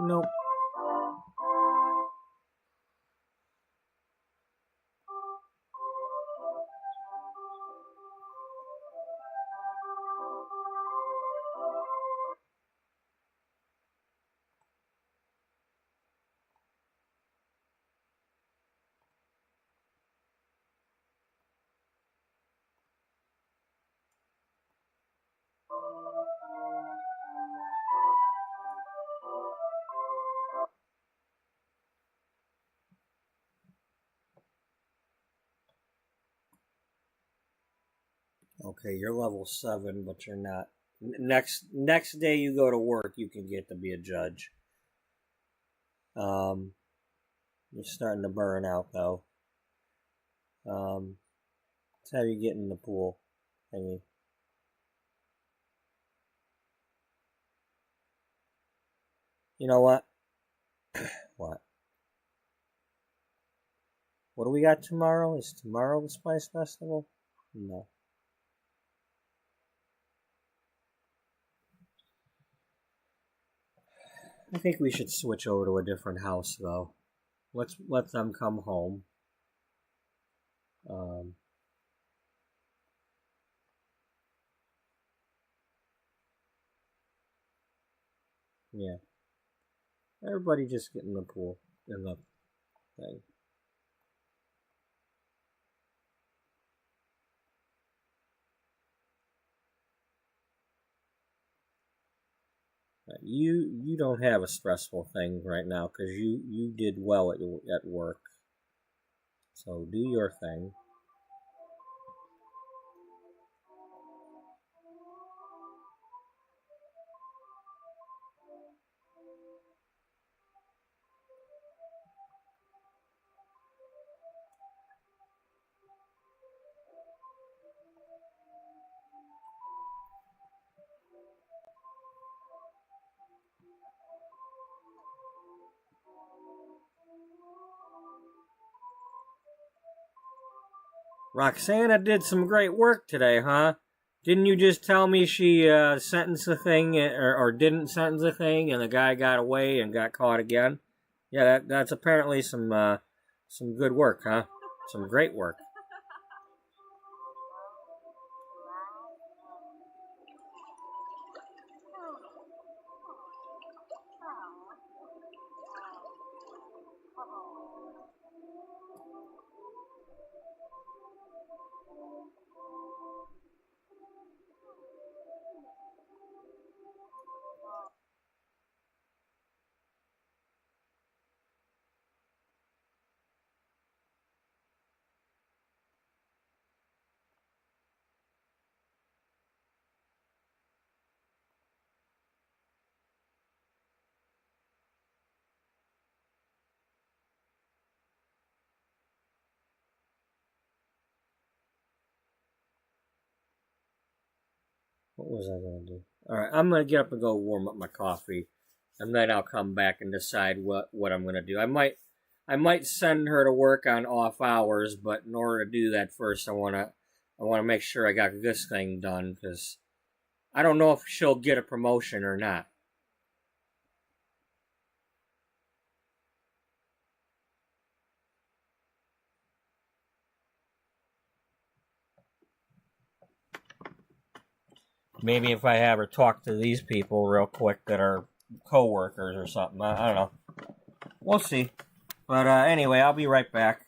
Nope. Okay, you're level 7, but you're not. Next day you go to work, you can get to be a judge. You're starting to burn out though. Let's have you get in the pool thingy. You know what? What? What do we got tomorrow? Is tomorrow the Spice Festival? No. I think we should switch over to a different house though. Let's let them come home. Yeah. Everybody just get in the pool. In the thing. You don't have a stressful thing right now because you did well at work. So do your thing. Roxana did some great work today, huh? Didn't you just tell me she sentenced the thing or didn't sentence the thing and the guy got away and got caught again? Yeah, that's apparently some good work, huh? Some great work. What was I going to do? Alright, I'm going to get up and go warm up my coffee. And then I'll come back and decide what I'm going to do. I might send her to work on off hours, but in order to do that first, I want to make sure I got this thing done, because I don't know if she'll get a promotion or not. Maybe if I have her talk to these people real quick that are co-workers or something. I don't know. We'll see. But anyway, I'll be right back.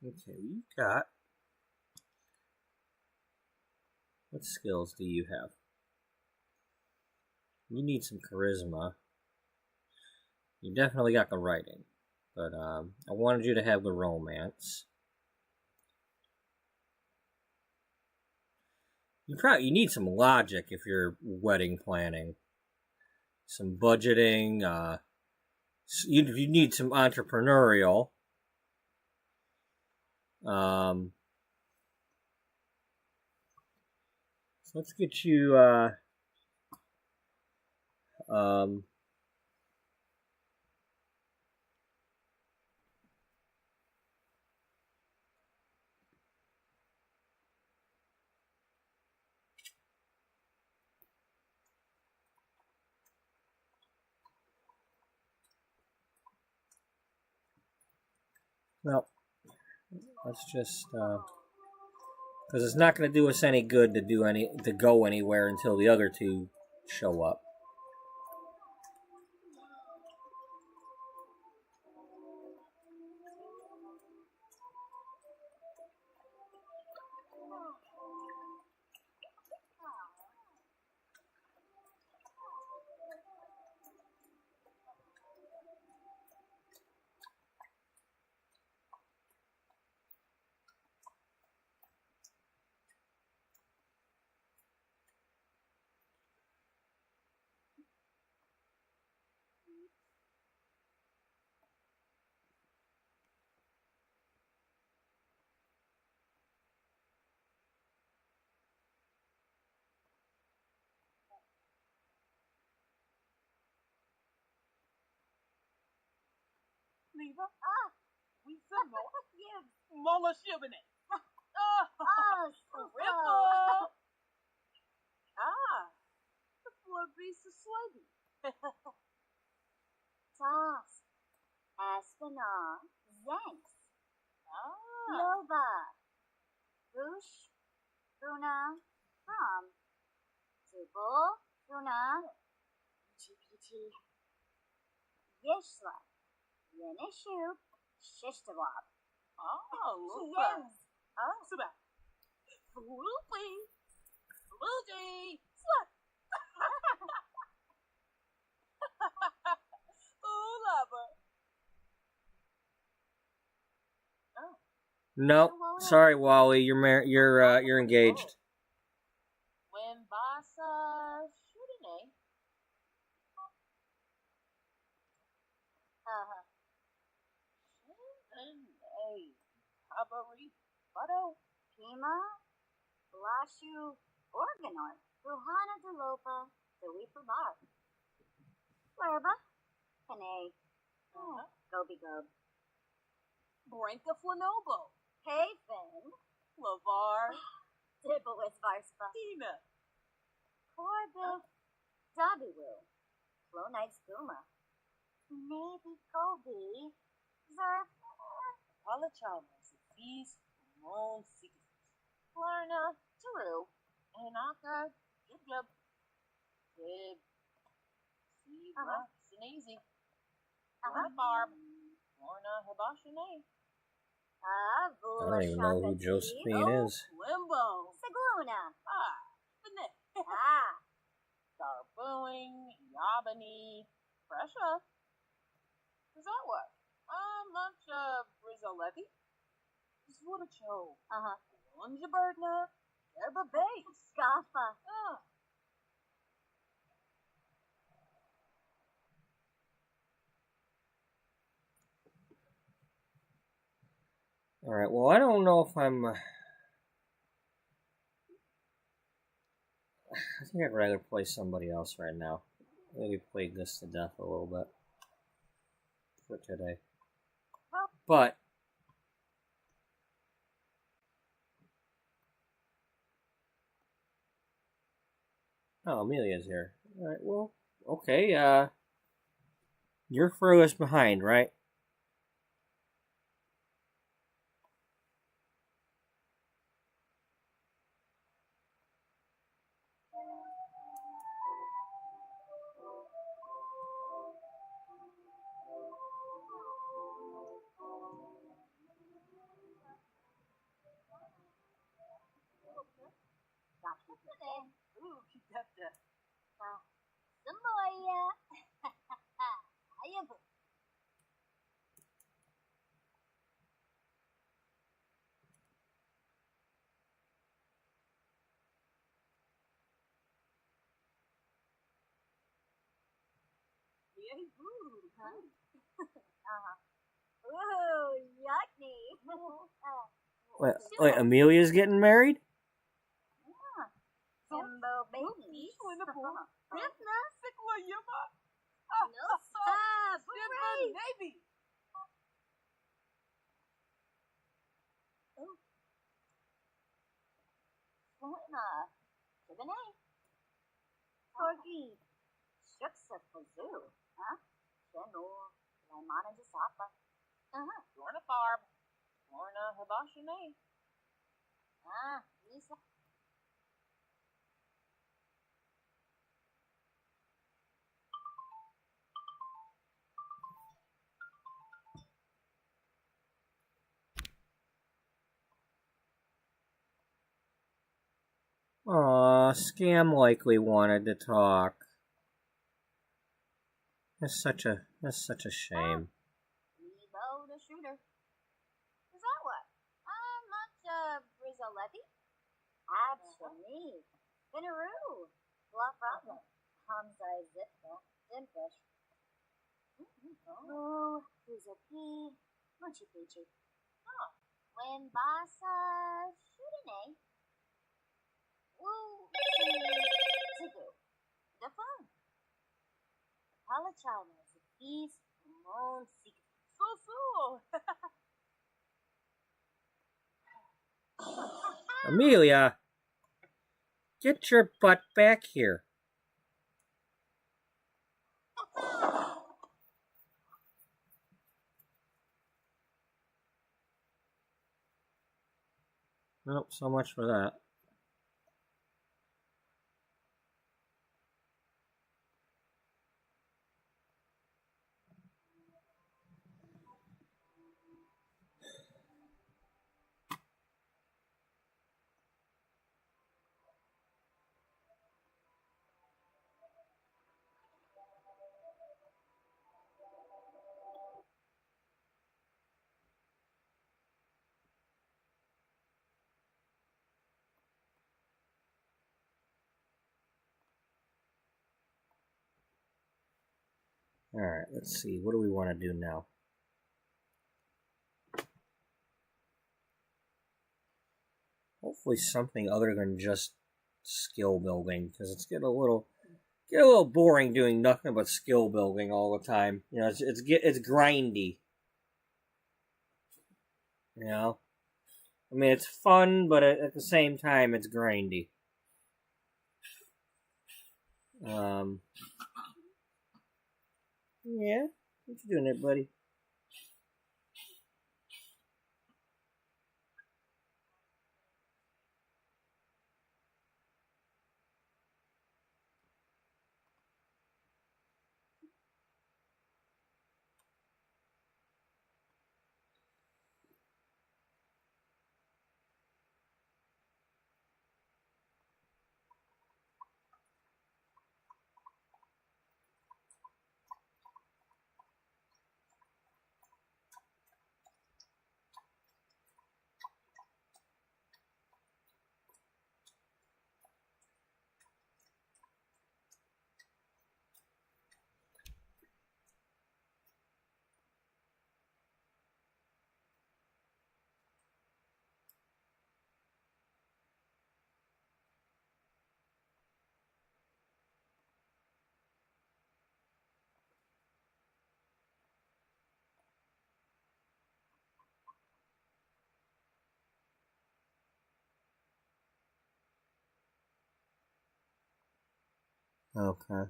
Okay, you got. What skills do you have? You need some charisma. You definitely got the writing, but I wanted you to have the romance. You need some logic if you're wedding planning. Some budgeting. You need some entrepreneurial. So let's get you. Well, let's just because it's not going to do us any good to go anywhere until the other two show up.
Neva? We said Mola Shibane. Ripple. The floor beast is sluggy.
Tas. Aspinall. Zanks. Nova. Rush. Runa. Prom. Tupel. Runa. GPT. Yishla. Yenishu. Shishtawab.
Lupa. Suba. Floopy. Floopy. Slut. Ooh, lover.
No, sorry, Wally. You're engaged.
When Basa Shudine. Shudine. Habari. Bado.
Pima. Blashu. Organor. Ruhana Delopa. Deweeper Bar. Lerba. Kane. Gobi Gob.
Brinka Flanobo.
Hey, Finn.
Lavar.
Dibblewith Varspa.
Tina.
Corbin. Dabiwu. Flow Night Skuma. Maybe Gobi. Zerf.
Palachalmas. Fees. Ramon Seekers. Klarna. Taru. Anaka. Jib Jib. Dib. Sibra. Sinazi. Barb. Lorna Habashane.
I don't even know who Josephine is.
Limbo.
Sigluna.
Finette. Darboing. Yabani. Pressure. Is that what? Much Brizalevi. Zwodacho. Lunjabirdna. Erba Bates.
Gaffa.
Alright, well, I don't know if I'm... I think I'd rather play somebody else right now. Maybe play this to death a little bit for today. But... Oh, Amelia's here. Alright, well, okay, you're furthest behind, right?
Yay, boo.
Huh? Ooh, yucky.
Wait, Amelia's getting married?
Jimbo babies.
Fantastic, Layuma.
No stop.
Jimbo baby.
Fortna. Jibine. Corgi. Shucks of kazoo. Huh? Chenor. Laimana de sapa.
Lorna Farb. Lorna Habashime.
Lisa.
Aw, Scam likely wanted to talk. That's such a shame.
Lebo the shooter. Is that what? Much Brizoletti? Absolutely. Finaroo. Blah problem. Hamza Zipka. Dimfish. Oh, who's a pea? Munchie Peachy. When Basa Shooting. Woo. Tigu. The phone. Palachina is a piece of moon secret.
Amelia, get your butt back here. Nope, so much for that. Alright, let's see. What do we want to do now? Hopefully something other than just skill building, because it's getting a little boring doing nothing but skill building all the time. You know, it's grindy. You know, I mean, it's fun, but at the same time, it's grindy. Yeah, what you doing there, buddy? Okay.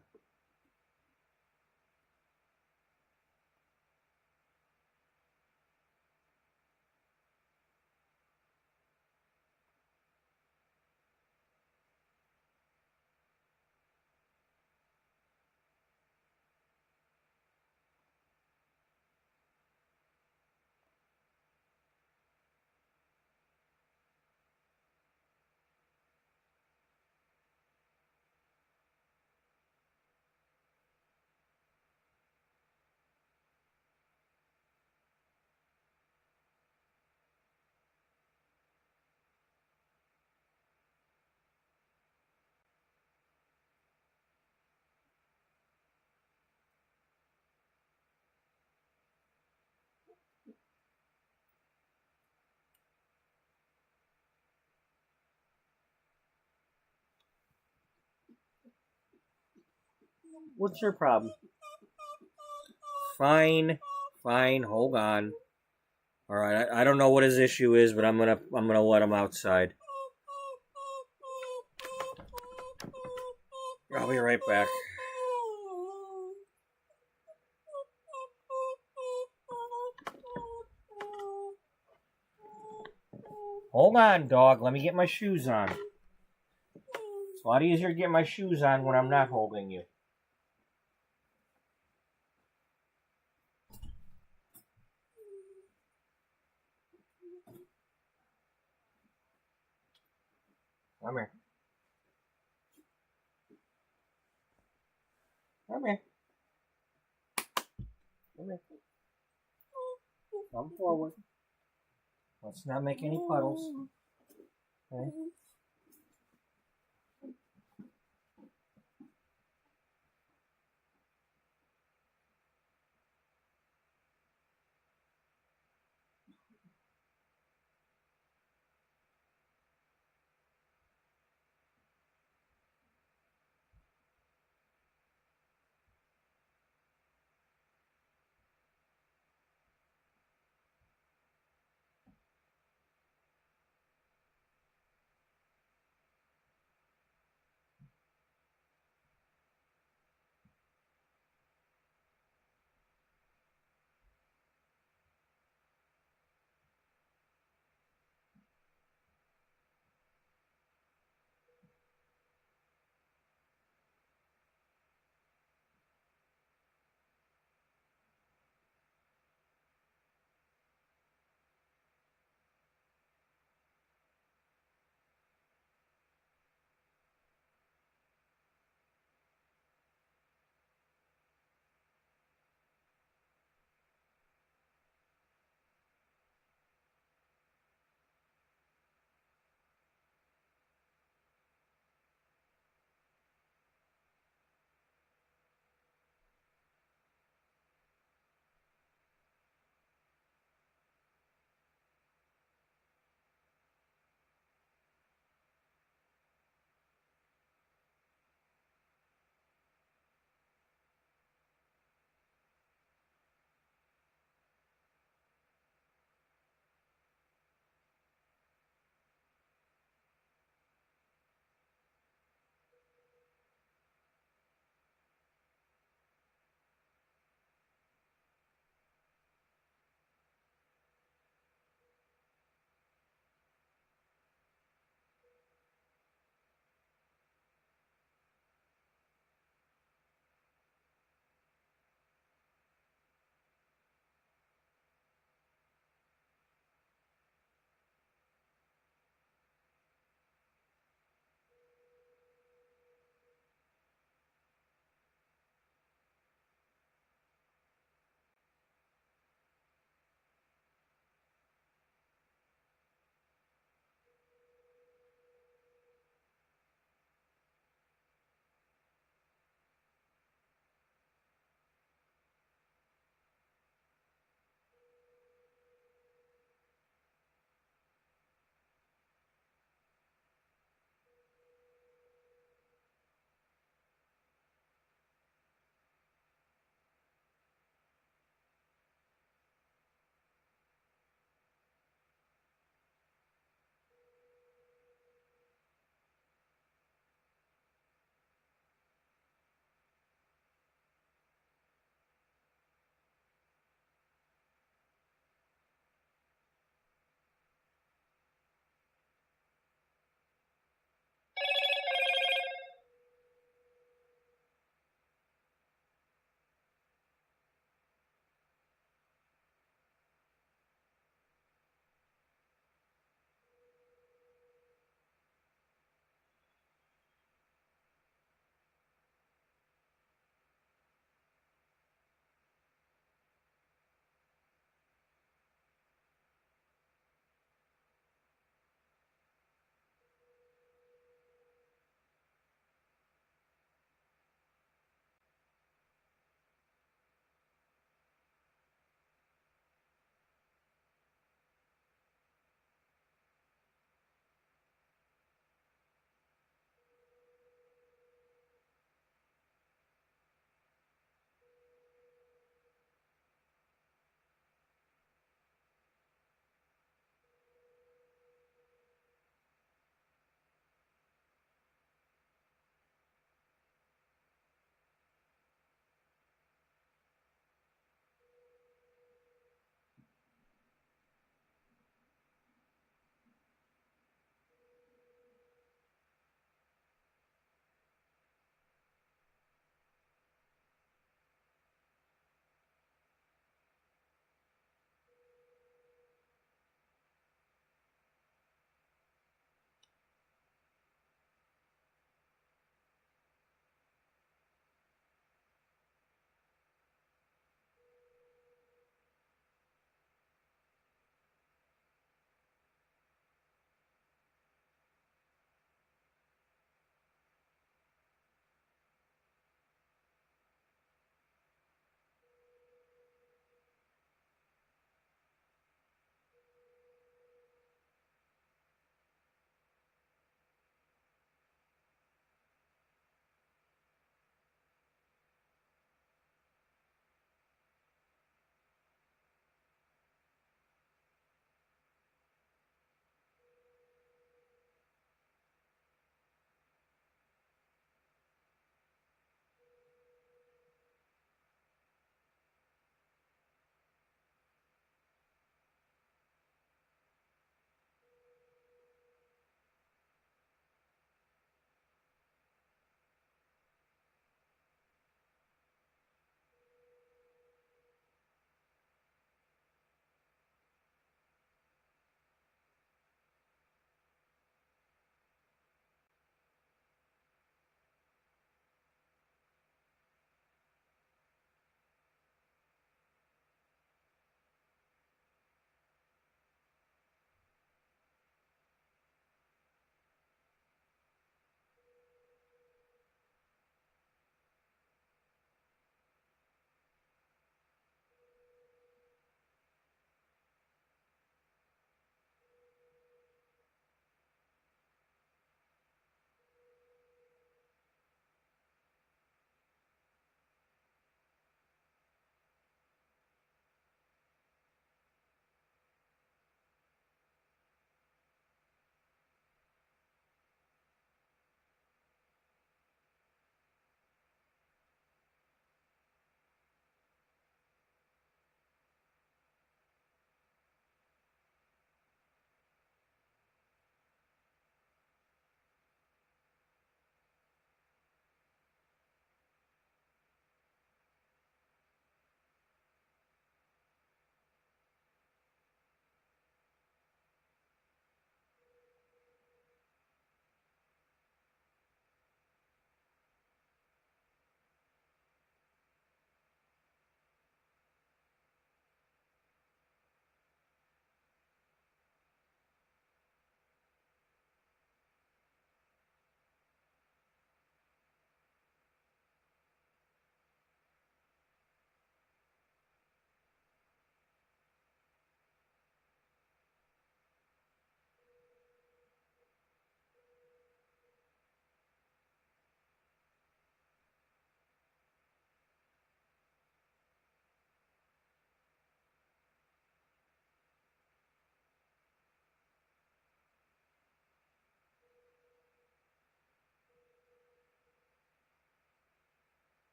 What's your problem? Fine, fine. Hold on. All right. I don't know what his issue is, but I'm gonna let him outside. I'll be right back. Hold on, dog. Let me get my shoes on. It's a lot easier to get my shoes on when I'm not holding you. Come here. Come here. Come here. Come forward. Let's not make any puddles. Okay?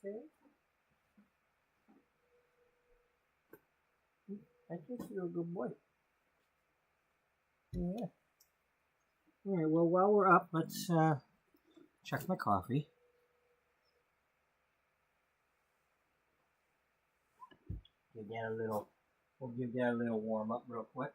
Okay. I think you're a good boy. Yeah. All right. Well, while we're up, let's check my coffee. Give that a little. We'll give that a little warm up real quick.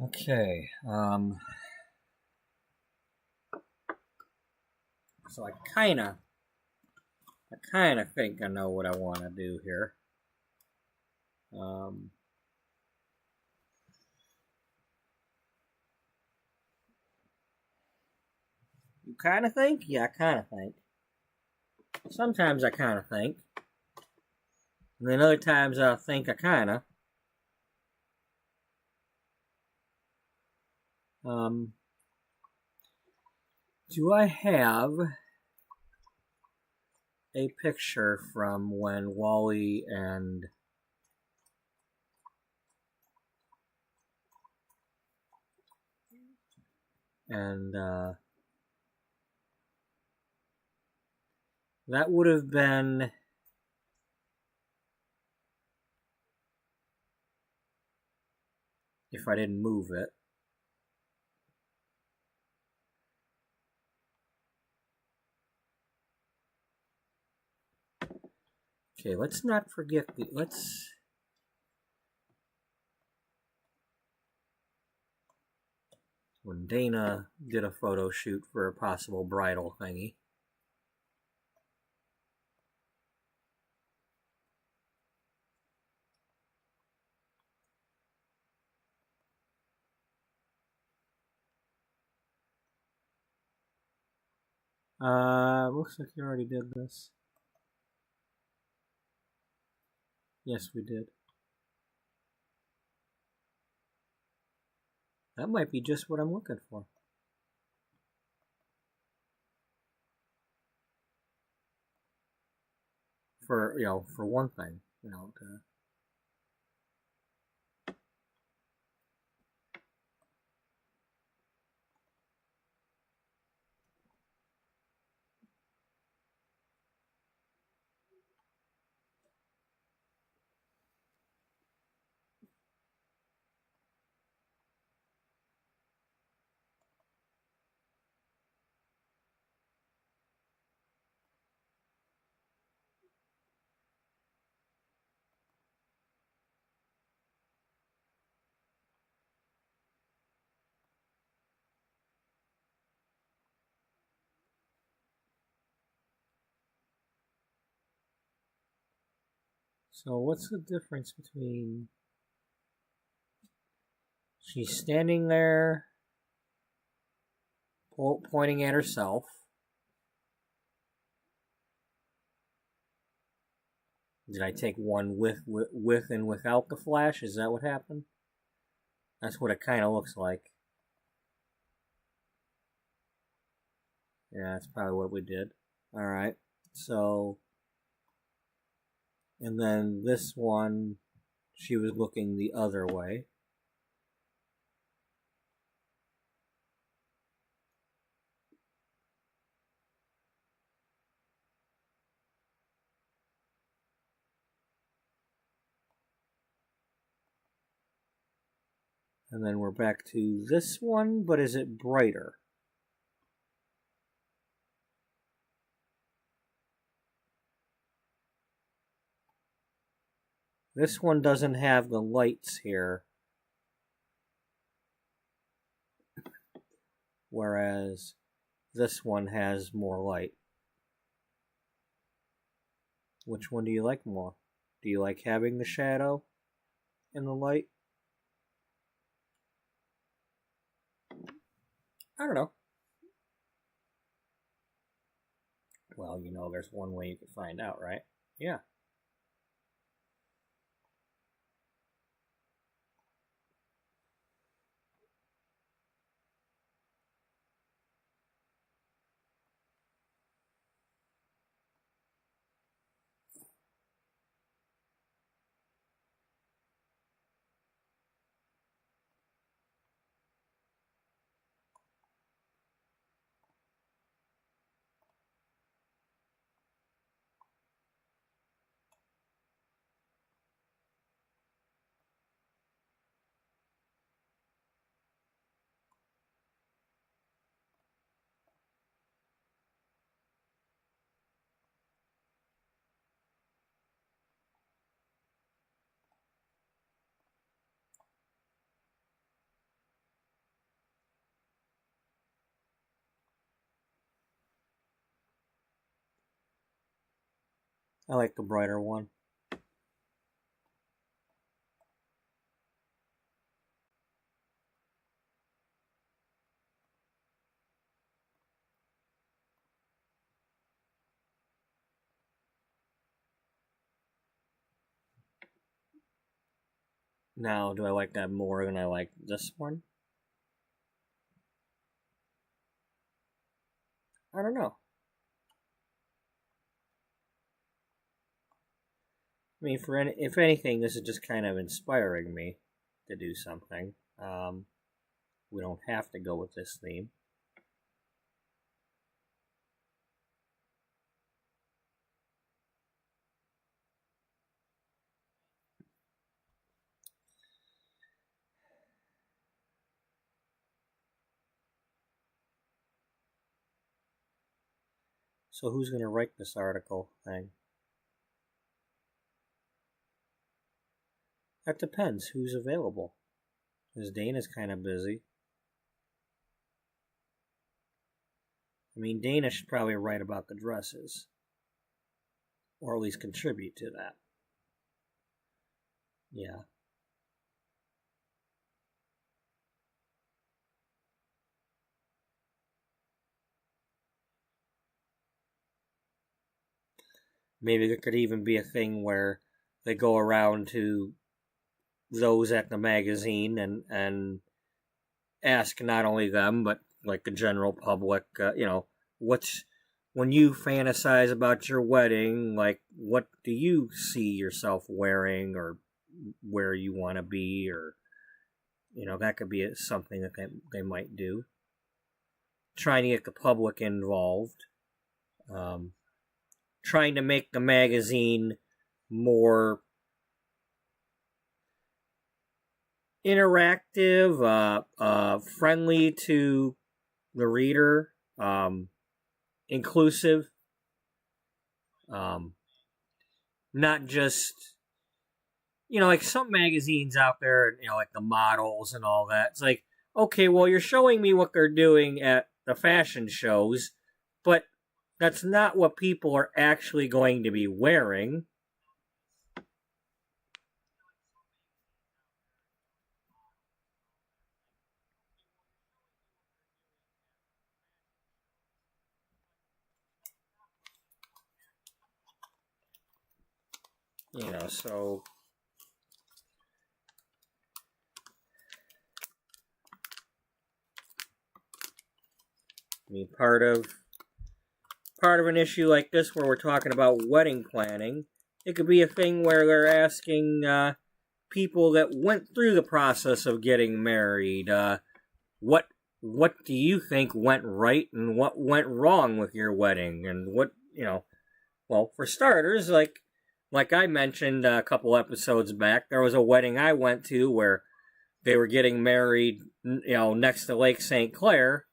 Okay. So I kind of think I know what I want to do here. You kind of think? Yeah, I kind of think. Sometimes I kind of think. And then other times I'll think I kinda. Do I have a picture from when Wally and that would have been if I didn't move it. Okay, let's not forget when Dana did a photo shoot for a possible bridal thingy. Looks like you already did this. Yes, we did. That might be just what I'm looking for. For one thing, So what's the difference between she's standing there pointing at herself, did I take one with and without the flash? Is that what happened? That's what it kind of looks like. Yeah, that's probably what we did. Alright, so and then this one, she was looking the other way. And then we're back to this one, but is it brighter? This one doesn't have the lights here, whereas this one has more light. Which one do you like more? Do you like having the shadow and the light? I don't know. Well, there's one way you can find out, right? Yeah. I like the brighter one. Now, do I like that more than I like this one? I don't know. I mean, if anything, this is just kind of inspiring me to do something. We don't have to go with this theme. So who's going to write this article thing? That depends. Who's available? Because Dana's kind of busy. I mean, Dana should probably write about the dresses. Or at least contribute to that. Yeah. Maybe there could even be a thing where they go around to those at the magazine and ask not only them, but like the general public, what's, when you fantasize about your wedding, like, what do you see yourself wearing, or where you want to be, or, that could be something that they might do. Trying to get the public involved. Trying to make the magazine more interactive, friendly to the reader, inclusive, not just, like some magazines out there, like the models and all that. It's like, okay, well, you're showing me what they're doing at the fashion shows, but that's not what people are actually going to be wearing. So I mean, part of an issue like this, where we're talking about wedding planning, it could be a thing where they're asking people that went through the process of getting married, what do you think went right and what went wrong with your wedding, and what, well, for starters, like I mentioned a couple episodes back, there was a wedding I went to where they were getting married, next to Lake St. Clair.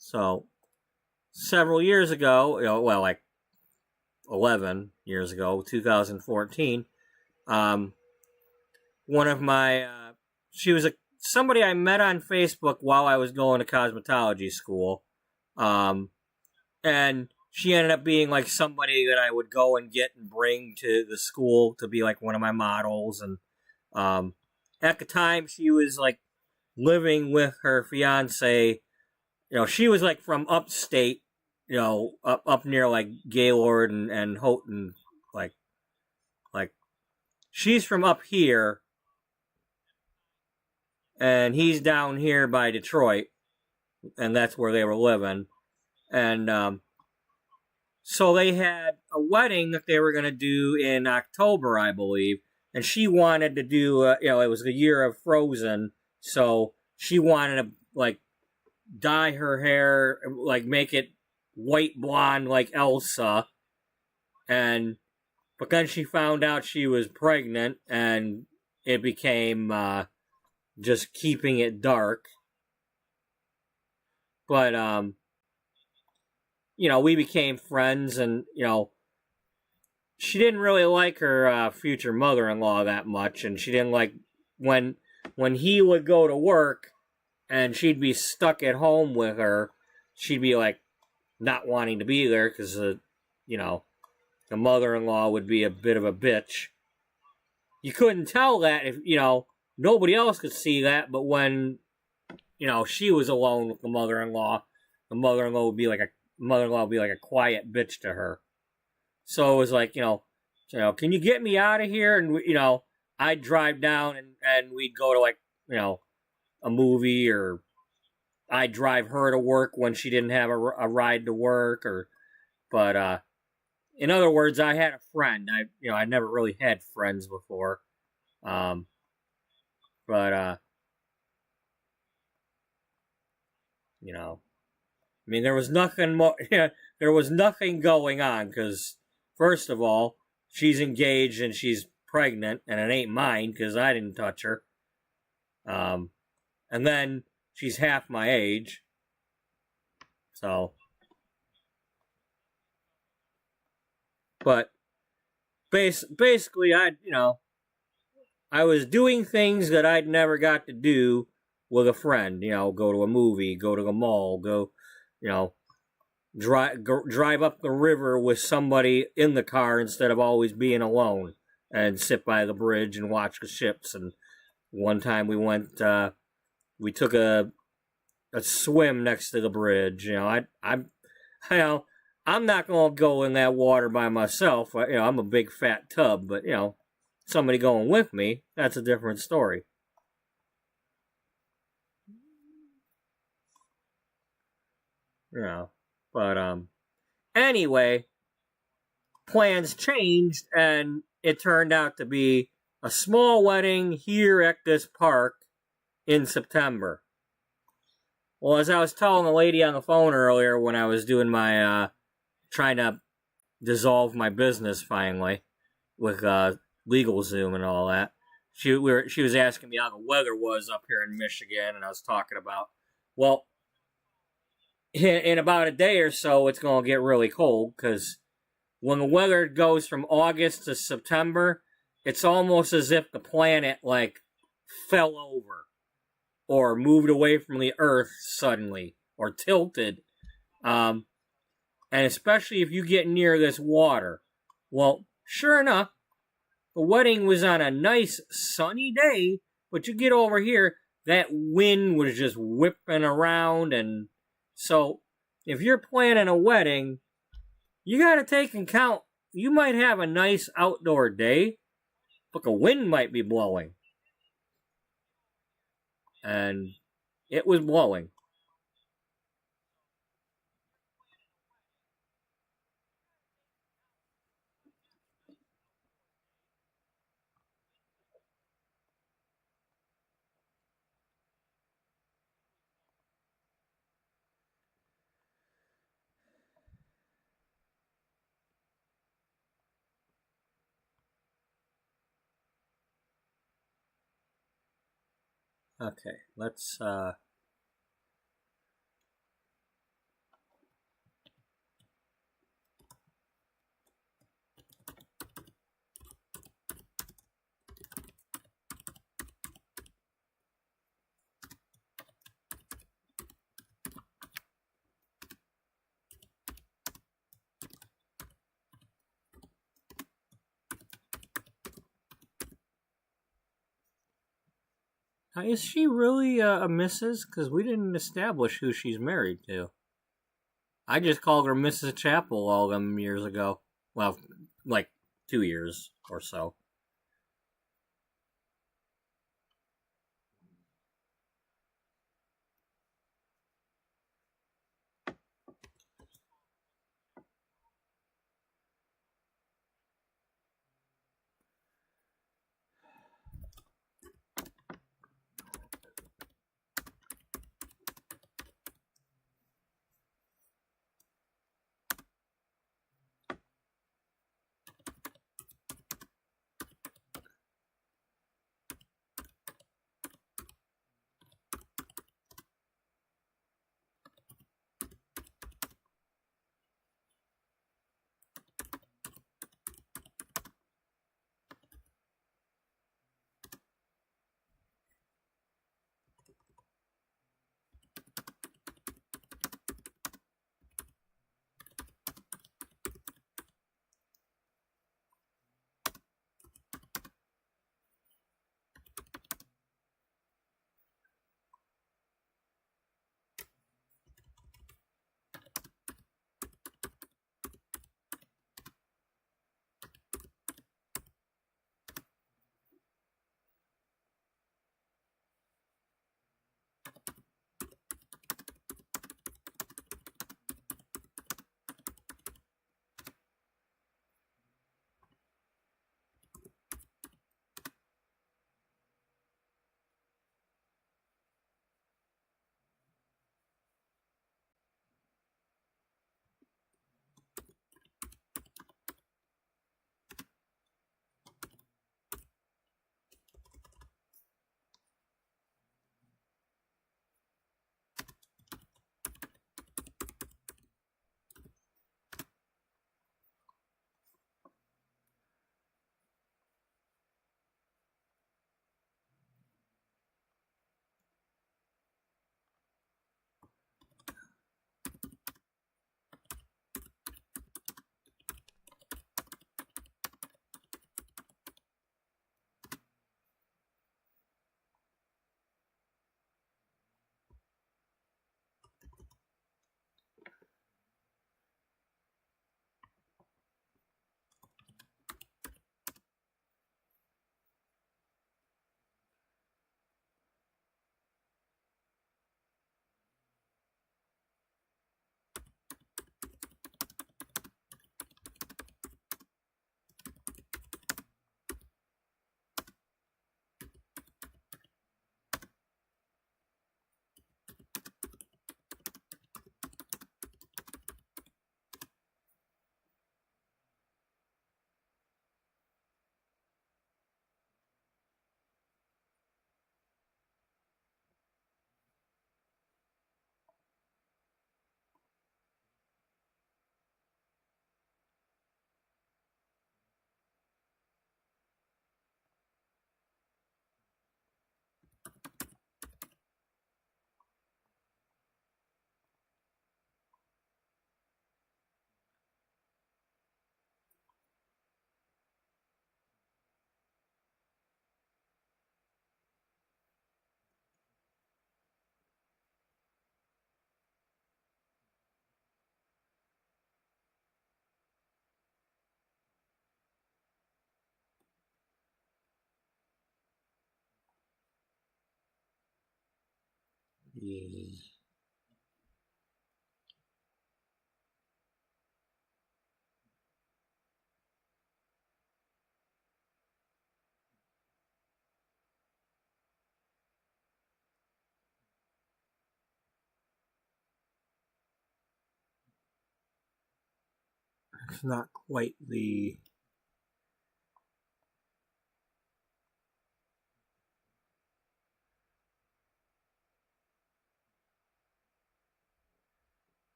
So, several years ago, like 11 years ago, 2014, one of my, she was somebody I met on Facebook while I was going to cosmetology school, and she ended up being like somebody that I would go and get and bring to the school to be like one of my models, and at the time she was like living with her fiance. She was like from upstate, up near like Gaylord and Houghton, like she's from up here, and he's down here by Detroit, and that's where they were living, and so they had a wedding that they were going to do in October, I believe, and she wanted to do, it was the year of Frozen, so she wanted to like dye her hair, like make it white blonde like Elsa, but then she found out she was pregnant, and it became just keeping it dark. But we became friends, and she didn't really like her future mother-in-law that much, and she didn't like when he would go to work and she'd be stuck at home with her. she'd be like not wanting to be there because, you know, the mother-in-law would be a bit of a bitch. You couldn't tell that if, you know, nobody else could see that, but when, you know, she was alone with the mother-in-law would be like a quiet bitch to her. So it was like, you know, can you get me out of here? And, you know, I'd drive down and we'd go to, like, you know, a movie, or I'd drive her to work when she didn't have a ride to work, but in other words, I had a friend. I never really had friends before. But you know, I mean, there was nothing more. There was nothing going on because, first of all, she's engaged and she's pregnant, and it ain't mine because I didn't touch her. And then she's half my age, so. But basically, I was doing things that I'd never got to do with a friend. You know, go to a movie, go to the mall, go, you know, drive up the river with somebody in the car instead of always being alone, and sit by the bridge and watch the ships. And one time we took a swim next to the bridge. You know, I'm not gonna go in that water by myself. You know, I'm a big fat tub, but you know, somebody going with me, that's a different story. You know, but anyway, plans changed, and it turned out to be a small wedding here at this park in September. Well, as I was telling the lady on the phone earlier when I was doing my trying to dissolve my business finally with LegalZoom and all that. She was asking me how the weather was up here in Michigan, and I was talking about, well, in about a day or so, it's going to get really cold, because when the weather goes from August to September, it's almost as if the planet, like, fell over or moved away from the Earth suddenly or tilted. And especially if you get near this water. Well, sure enough, the wedding was on a nice sunny day, but you get over here, that wind was just whipping around, and so if you're planning a wedding, you gotta take into account, you might have a nice outdoor day, but the wind might be blowing. And it was blowing. Okay, let's is she really a Mrs.? Because we didn't establish who she's married to. I just called her Mrs. Chapel all them years ago. Well, like 2 years or so. Yeah. It's not quite the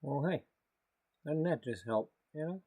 Well, hey, doesn't that just help, you know?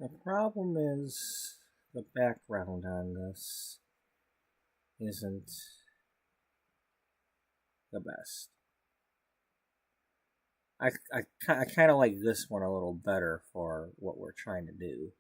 The problem is the background on this isn't the best. I kind of like this one a little better for what we're trying to do.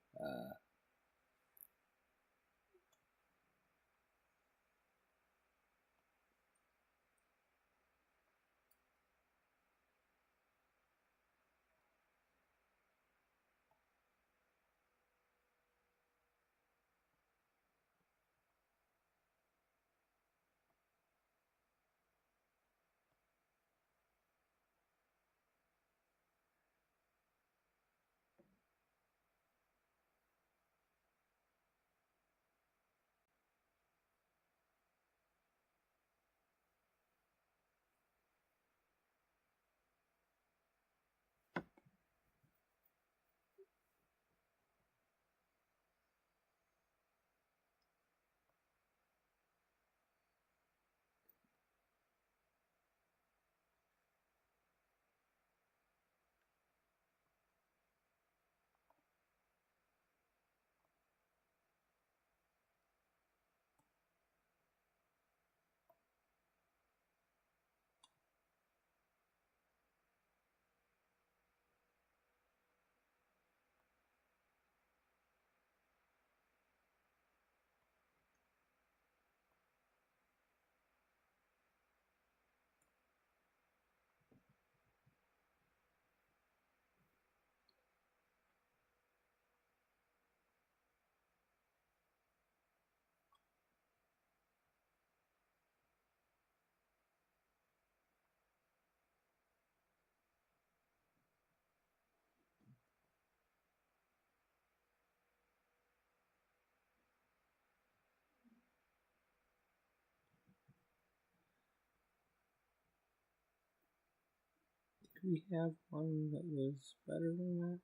Do we have one that was better than that?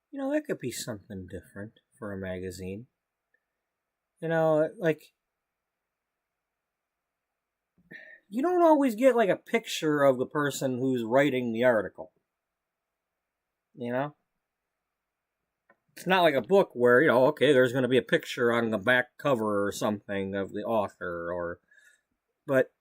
You know, that could be something different for a magazine. You know, like, you don't always get like a picture of the person who's writing the article. You know? It's not like a book where, you know, okay, there's going to be a picture on the back cover or something of the author, or. But.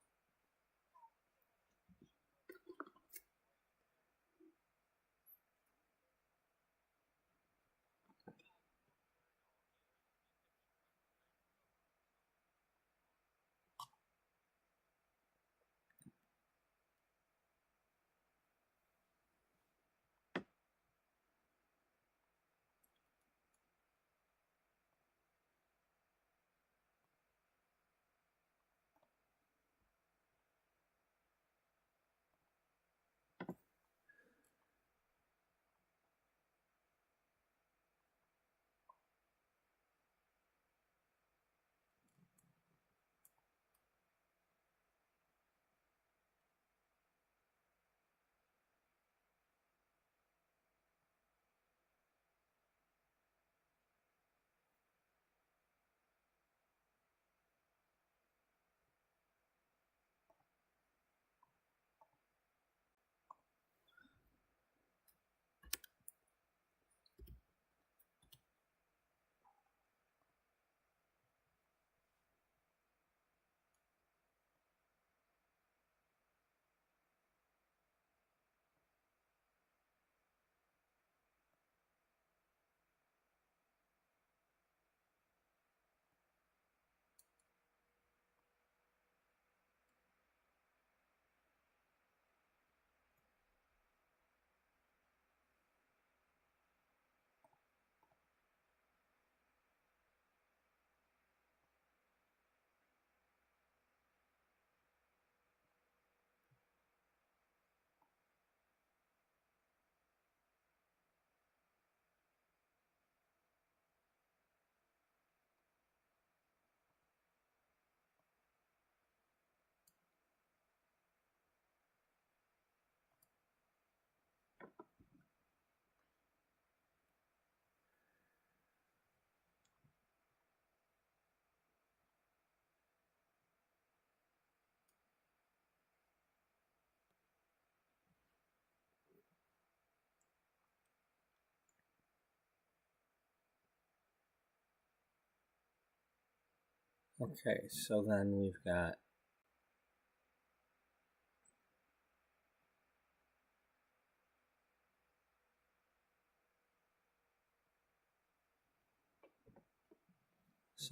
Okay, so then we've got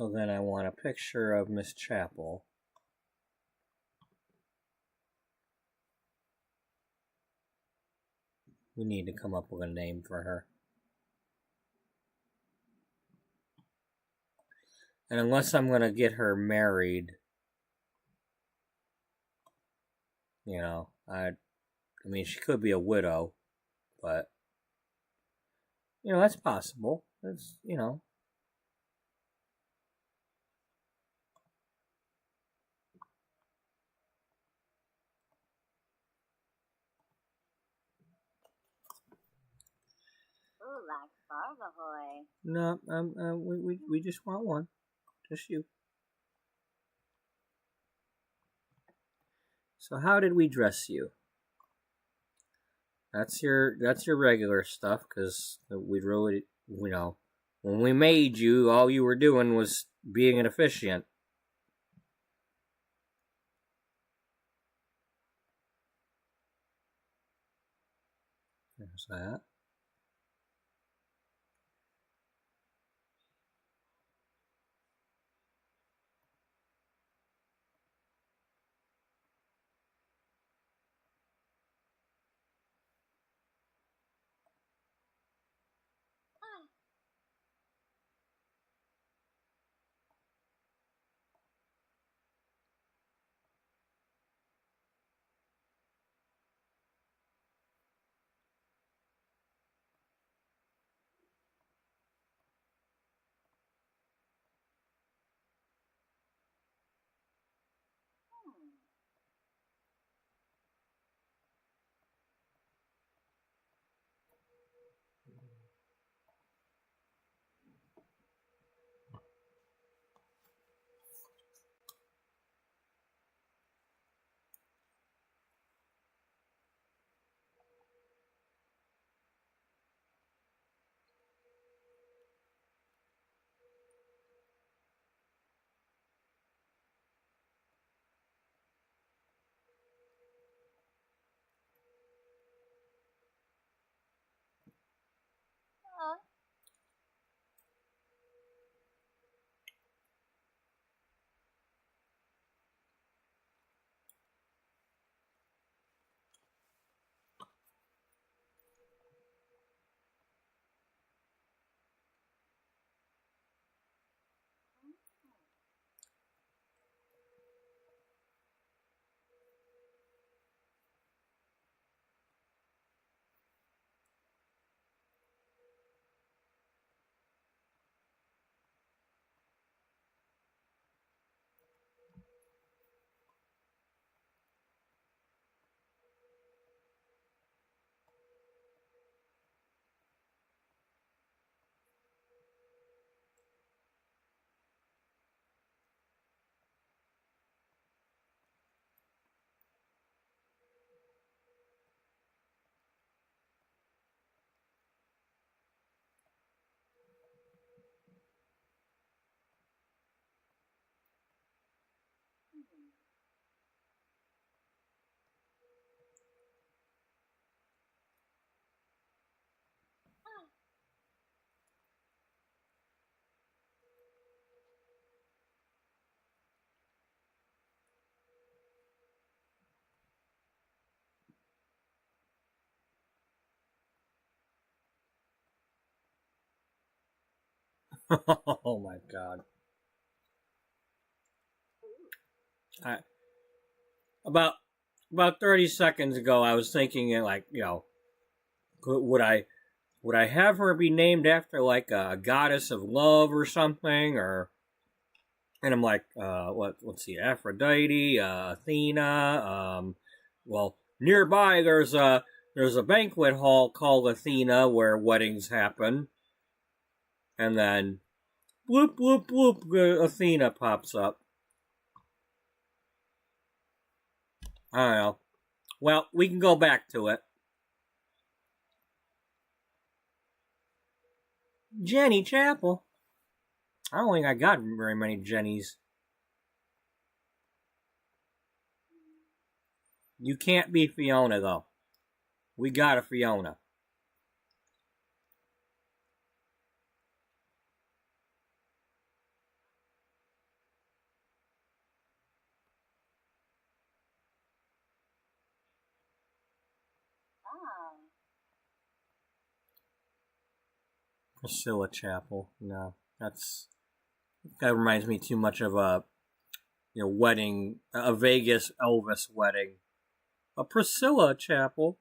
I want a picture of Miss Chapel. We need to come up with a name for her. And unless I'm going to get her married, you know, I mean, she could be a widow, but, you know, that's possible. That's, you know.
Ooh, like Farvahoy.
No, we just want one. Just you. So how did we dress you? That's your regular stuff, because we really, you know, when we made you, all you were doing was being an officiant. There's that. Oh my god. I, about 30 seconds ago, I was thinking, like, you know, would I have her be named after like a goddess of love or something, or? And I'm like, let's see, Aphrodite, Athena. Well, nearby there's a banquet hall called Athena where weddings happen, and then bloop bloop bloop, Athena pops up. I don't know. Well, we can go back to it. Jenny Chapel. I don't think I got very many Jennies. You can't be Fiona, though. We got a Fiona.
Ah.
Priscilla Chapel. No, that reminds me too much of a wedding, a Vegas Elvis wedding. A Priscilla Chapel.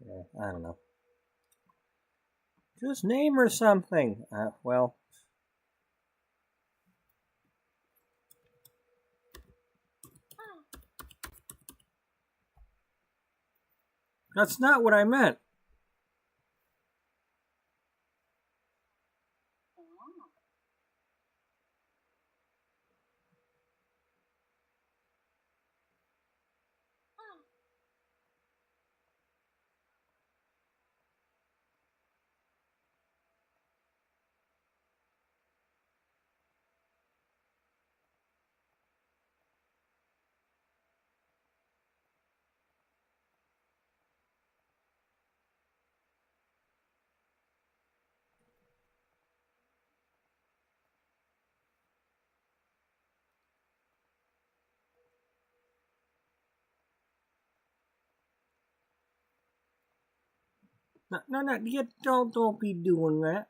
Yeah, I don't know. Just name her something. Well, that's not what I meant. No, you don't be doing that.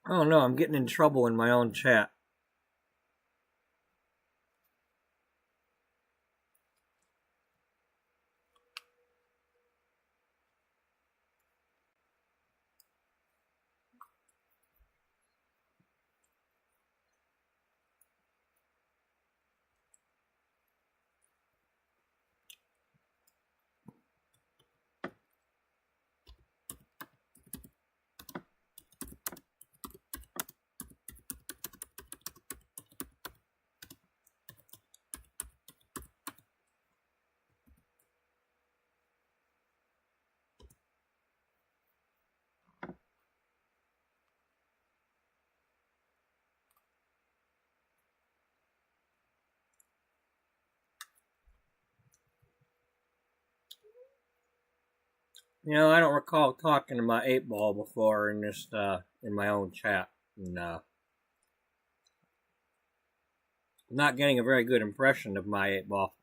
Oh no, I'm getting in trouble in my own chat. You know, I don't recall talking to my 8-ball before in this in my own chat. And I'm not getting a very good impression of my 8-ball.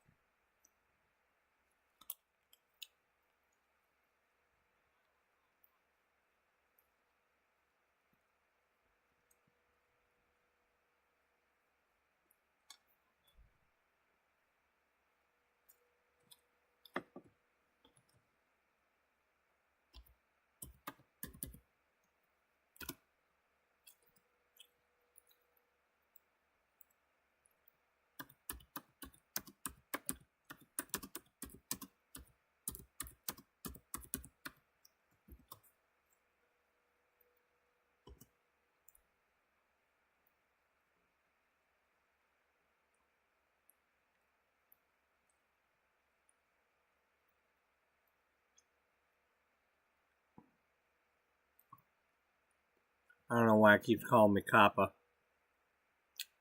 I don't know why it keeps calling me Kappa.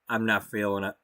I'm not feeling it.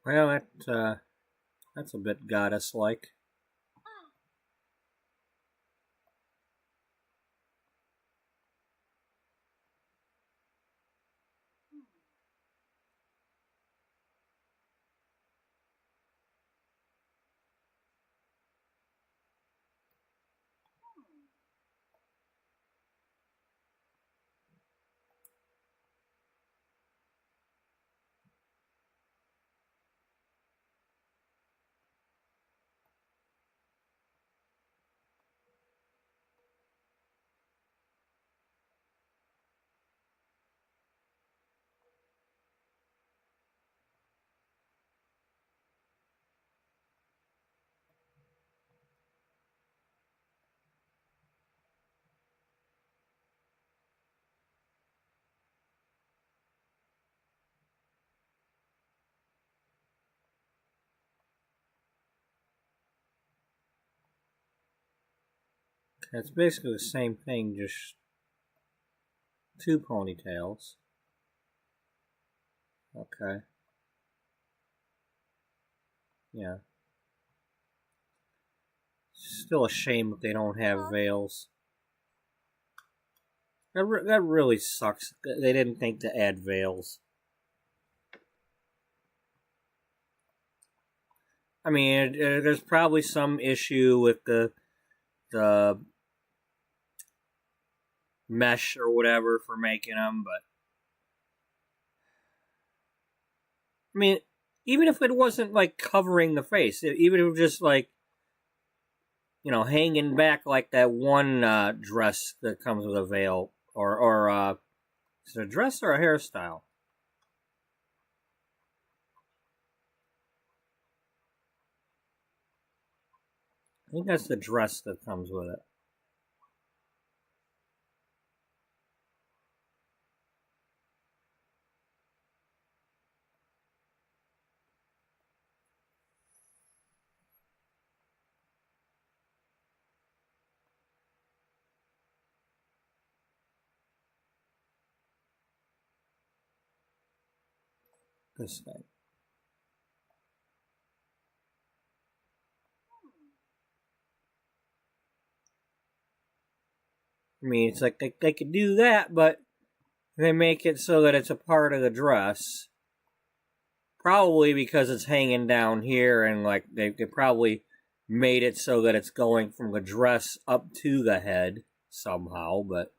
Well, that's a bit goddess-like. It's basically the same thing, just two ponytails. Okay. Yeah. Still a shame that they don't have veils. That really sucks. They didn't think to add veils. I mean, there's probably some issue with the mesh or whatever for making them, but I mean, even if it wasn't like covering the face, even if it was just like, you know, hanging back like that one dress that comes with a veil, or is it a dress or a hairstyle? I think that's the dress that comes with it. This thing. I mean, it's like they could do that, but they make it so that it's a part of the dress. Probably because it's hanging down here, and like they probably made it so that it's going from the dress up to the head somehow, but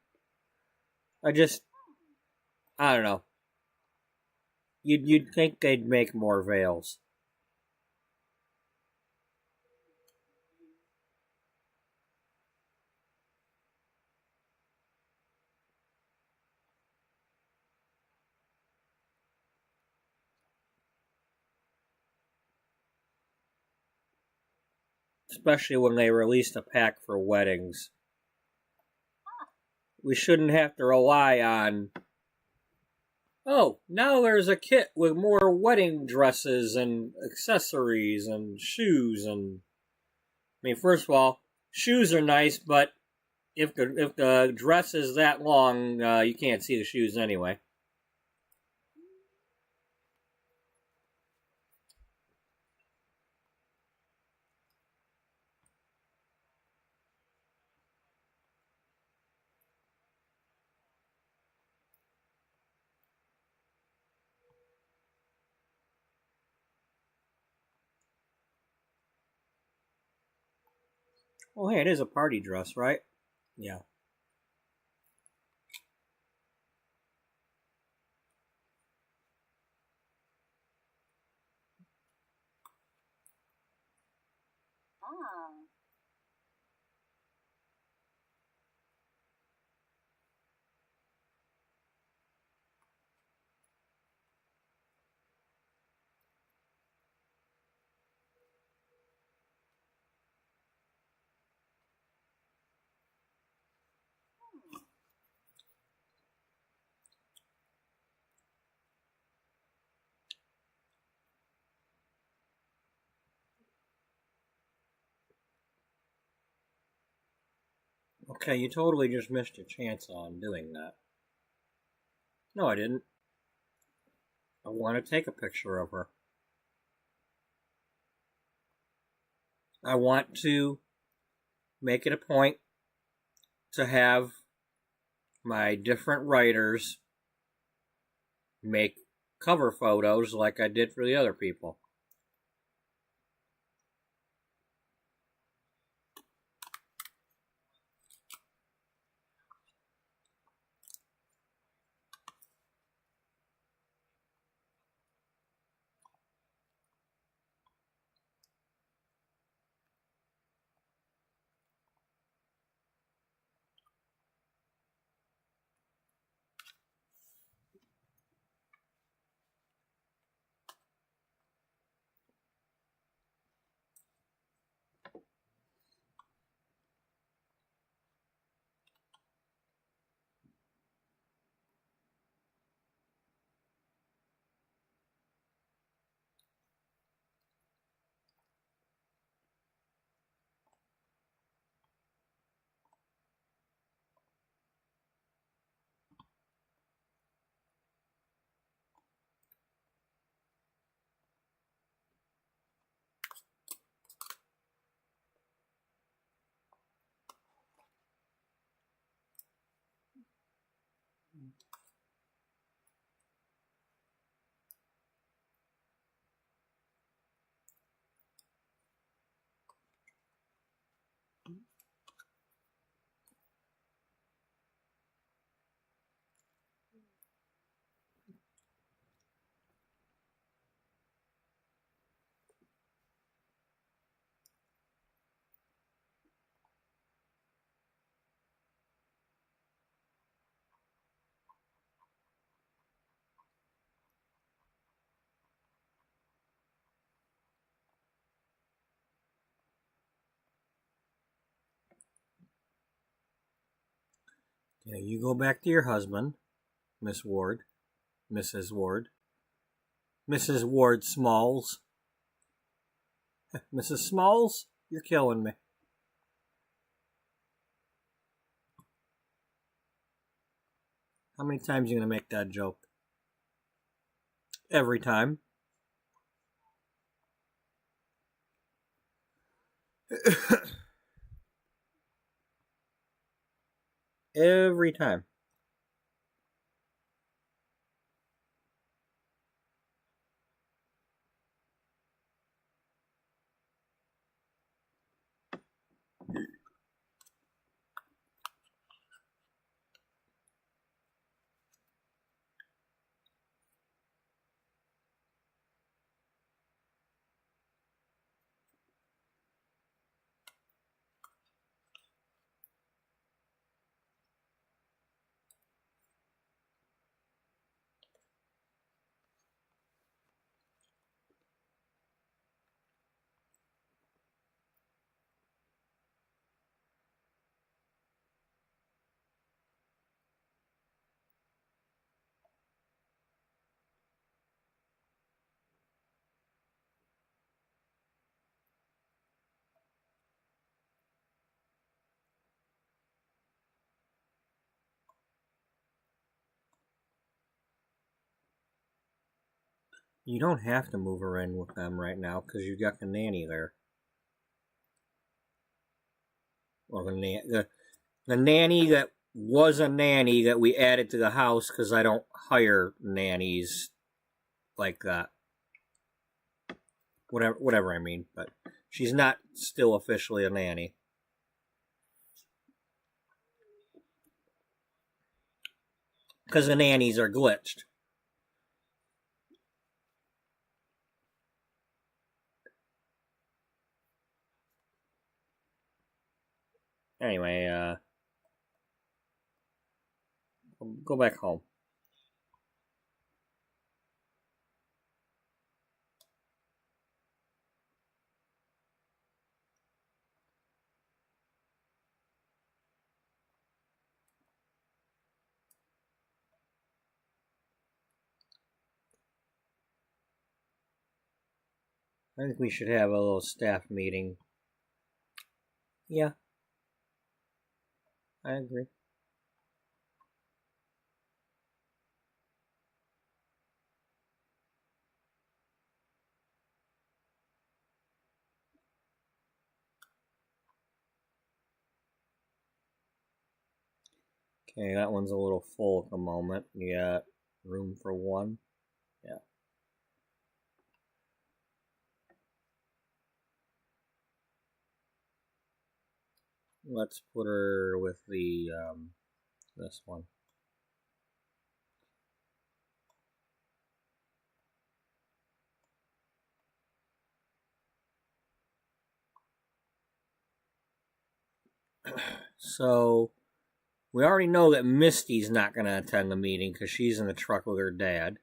I don't know. You'd think they'd make more veils. Especially when they released a pack for weddings. We shouldn't have to rely on, oh, now there's a kit with more wedding dresses and accessories and shoes. And I mean, first of all, shoes are nice, but if the dress is that long, you can't see the shoes anyway. Oh, hey, it is a party dress, right? Yeah.
Ah.
Okay, you totally just missed your chance on doing that. No, I didn't. I want to take a picture of her. I want to make it a point to have my different writers make cover photos like I did for the other people. Yeah, you go back to your husband, Miss Ward, Mrs. Ward, Mrs. Ward Smalls. Mrs. Smalls, you're killing me. How many times are you going to make that joke? Every time. Every time. You don't have to move her in with them right now because you got the nanny there. Or the nanny that was a nanny that we added to the house because I don't hire nannies like that. Whatever I mean, but she's not still officially a nanny. because the nannies are glitched. Anyway, go back home. I think we should have a little staff meeting. Yeah, I agree. Okay, that one's a little full at the moment. You got room for one? Yeah. Let's put her with the, this one. So, we already know that Misty's not going to attend the meeting because she's in the truck with her dad.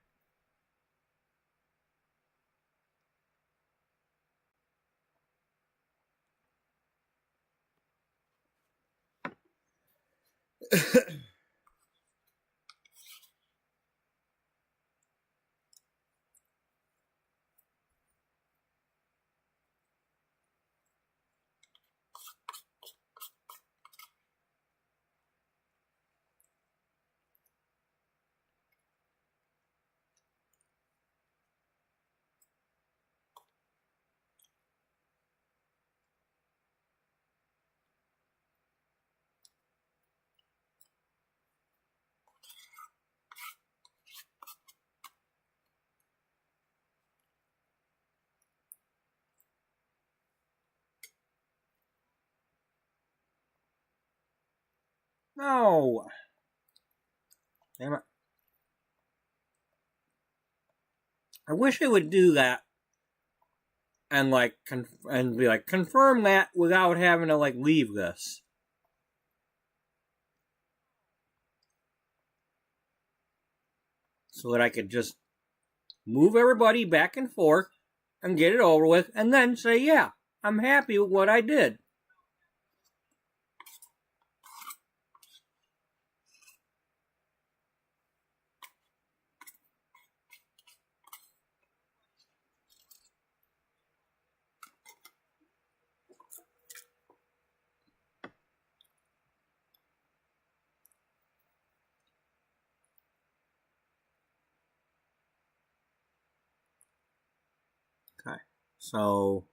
No! Damn it. I wish it would do that and and be like, confirm that without having to leave this. So that I could just move everybody back and forth and get it over with and then say, yeah, I'm happy with what I did. Okay, so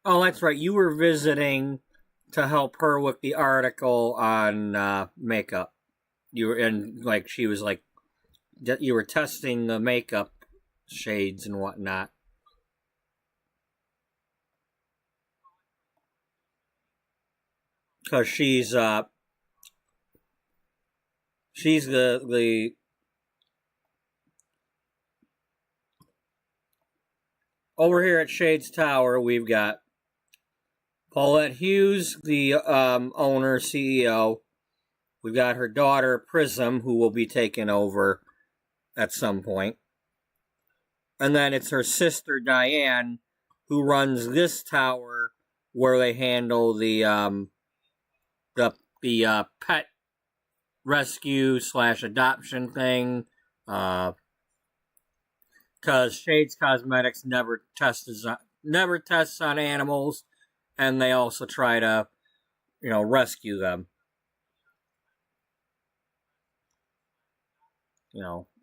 oh, that's right. You were visiting to help her with the article on makeup. You were she was you were testing the makeup shades and whatnot. Because she's she's the over here at Shades Tower. We've got Paulette Hughes, the owner, CEO. We've got her daughter, Prism, who will be taking over at some point. And then it's her sister, Diane, who runs this tower where they handle the pet rescue / adoption thing. Because Shades Cosmetics never tests on animals, and they also try to, rescue them.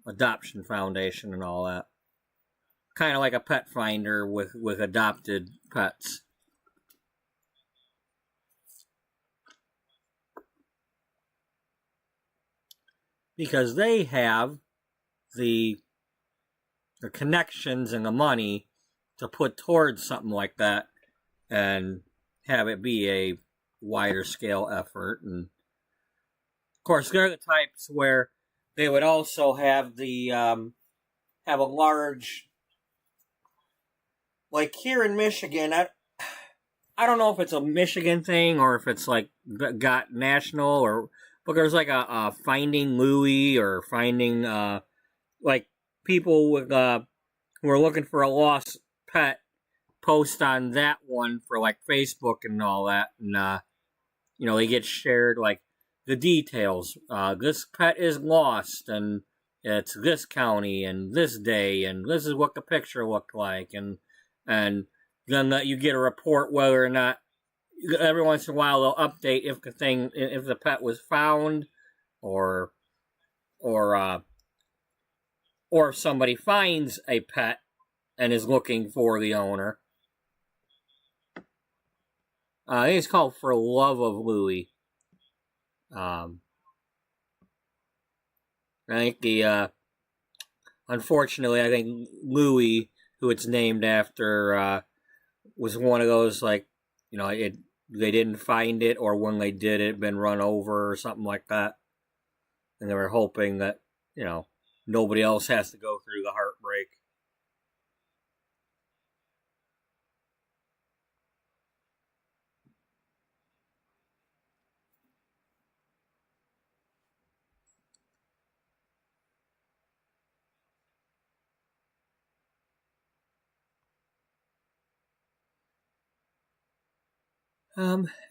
Adoption Foundation and all that. Kind of like a pet finder with adopted pets. Because they have the connections and the money to put towards something like that and have it be a wider scale effort. And of course, they're the types where they would also have the have a large, like here in Michigan. I don't know if it's a Michigan thing or if it's like got national but there's like a Finding Louie or finding like people with who are looking for a lost pet post on that one for like Facebook and all that, and they get shared like the details. This pet is lost, and it's this county and this day, and this is what the picture looked like, and then you get a report whether or not. Every once in a while, they'll update if the pet was found, or if somebody finds a pet and is looking for the owner. I think it's called For Love of Louie. I think unfortunately, I think Louie, who it's named after, was one of those like, they didn't find it, or when they did, it had been run over or something like that, and they were hoping that nobody else has to go through the heartbreak.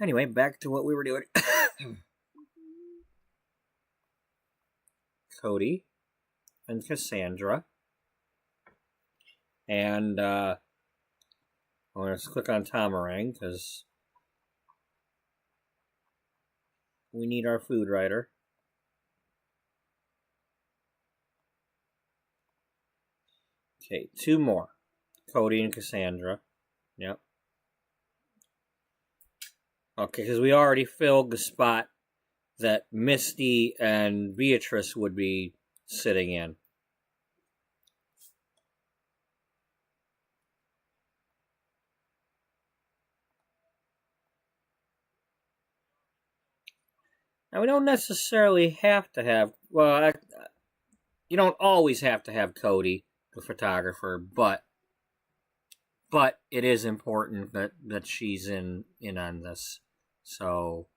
Anyway, back to what we were doing. Cody and Cassandra. And I'm going to click on Tamarang because we need our food writer. Okay, 2 more. Cody and Cassandra. Yep. Okay, because we already filled the spot that Misty and Beatrice would be sitting in. Now, we don't necessarily have to have... Well, you don't always have to have Cody, the photographer, but it is important that she's in on this. So...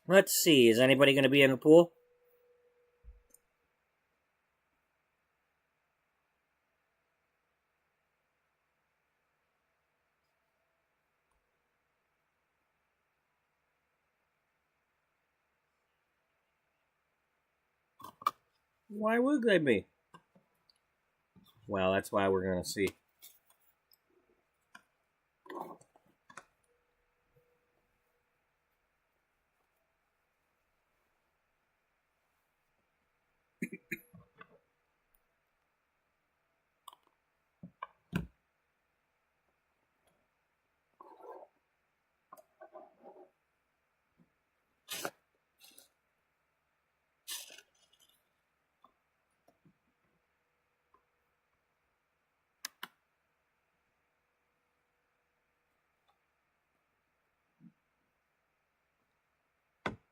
Let's see. Is anybody going to be in the pool? Why would they be? Well, that's why we're going to see.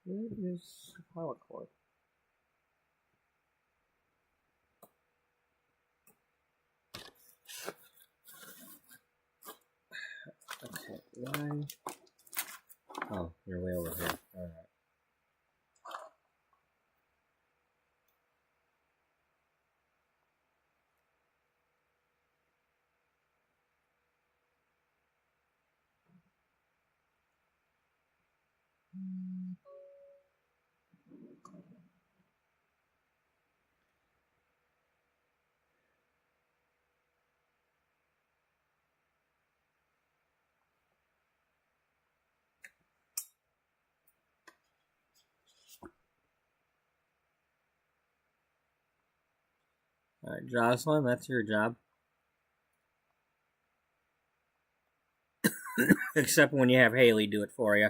Where is the power cord? Okay, why? Oh, you're way over here. Alright. Alright, Jocelyn, that's your job. Except when you have Haley do it for you.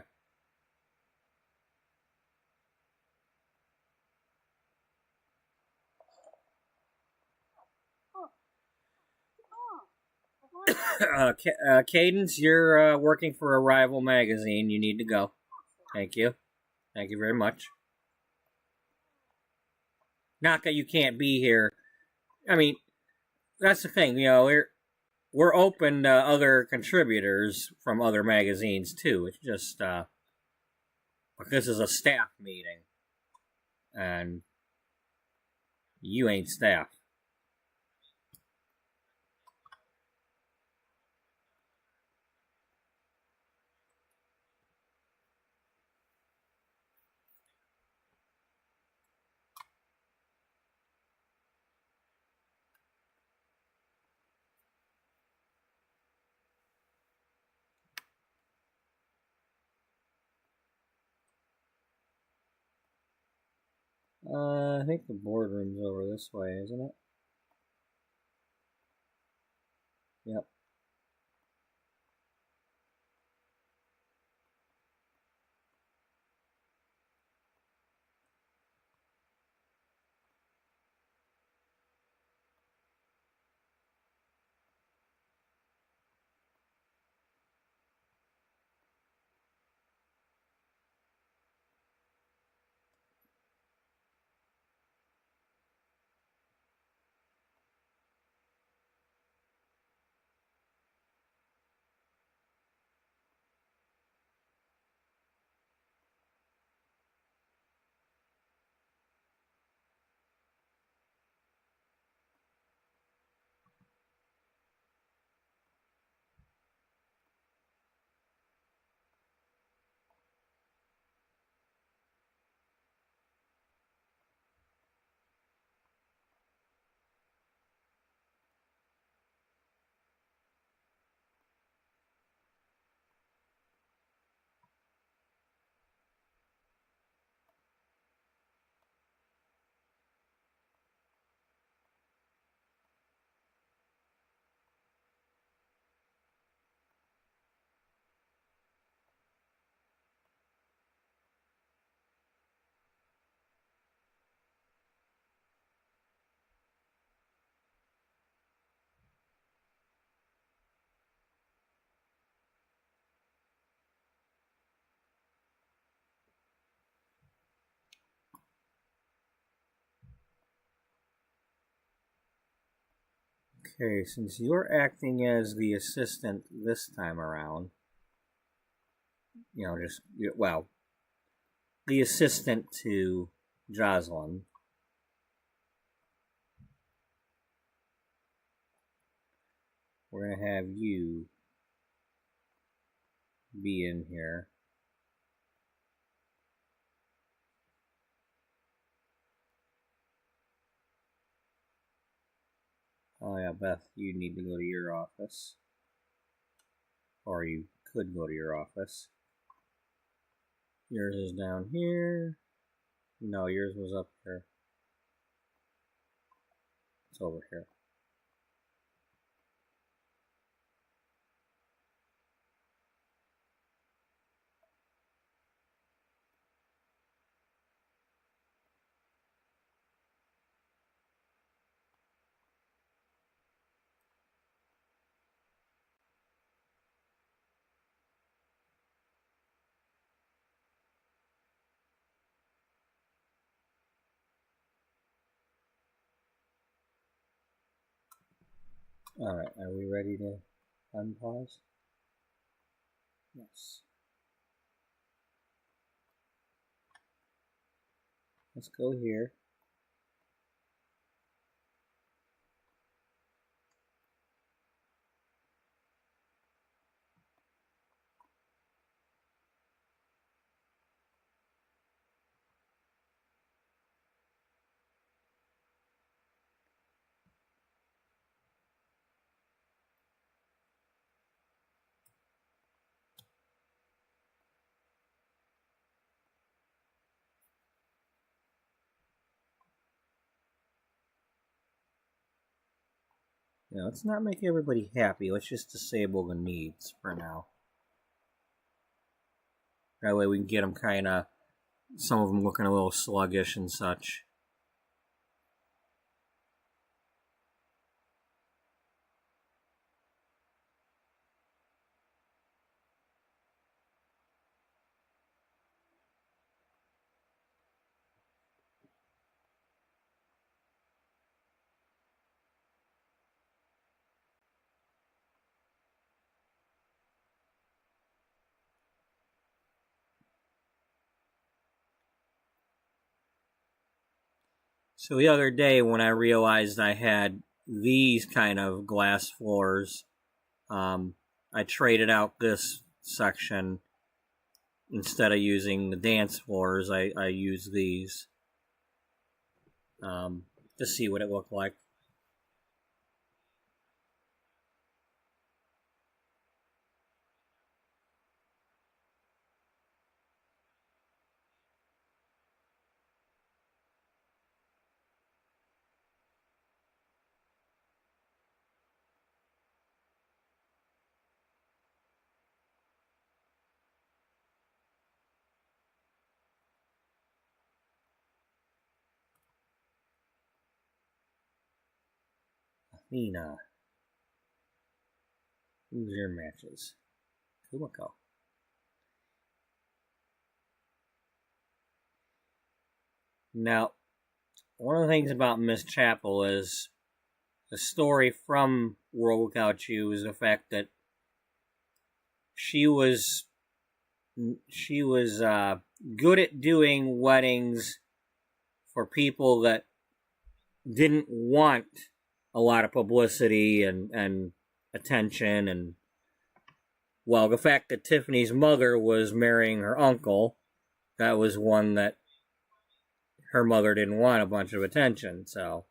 Cadence, you're working for a rival magazine. You need to go. Thank you. Thank you very much. Not that you can't be here. I mean, that's the thing. You know, we're open to other contributors from other magazines too. It's just this is a staff meeting, and you ain't staff. I think the boardroom's over this way, isn't it? Yep. Okay, since you're acting as the assistant this time around, you know, well, the assistant to Jocelyn. We're going to have you be in here. Oh yeah, Beth, you need to go to your office. Or you could go to your office. Yours is down here. No, yours was up here. It's over here. Alright, are we ready to unpause? Yes. Let's go here. Now, let's not make everybody happy. Let's just disable the needs for now. That way we can get them kind of, some of them looking a little sluggish and such. So the other day when I realized I had these kind of glass floors, I traded out this section. Instead of using the dance floors, I use these to see what it looked like. Athena. Who's your matches? Kumiko. Now, one of the things about Miss Chapel is the story from World Without You is the fact that she was good at doing weddings for people that didn't want a lot of publicity and attention, and well, the fact that Tiffany's mother was marrying her uncle, that was one that her mother didn't want a bunch of attention, so.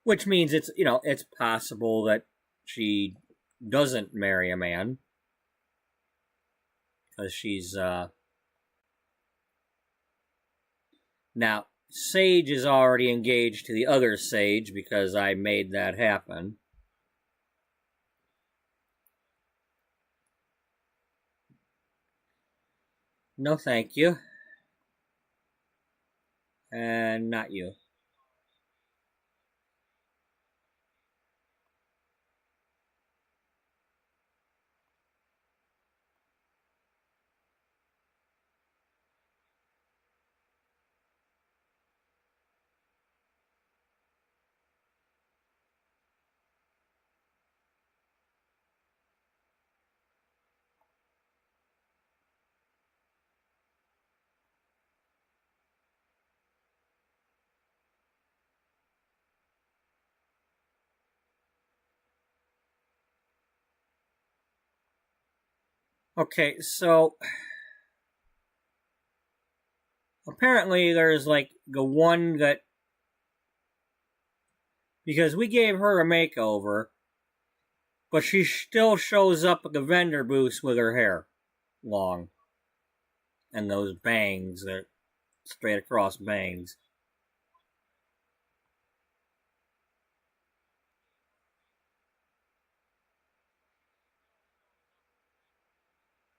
Which means it's, it's possible that she doesn't marry a man. Because she's, Now, Sage is already engaged to the other Sage because I made that happen. No, thank you. And not you. Okay, so apparently there's like the one that, because we gave her a makeover, but she still shows up at the vendor booths with her hair long and those bangs, that straight across bangs.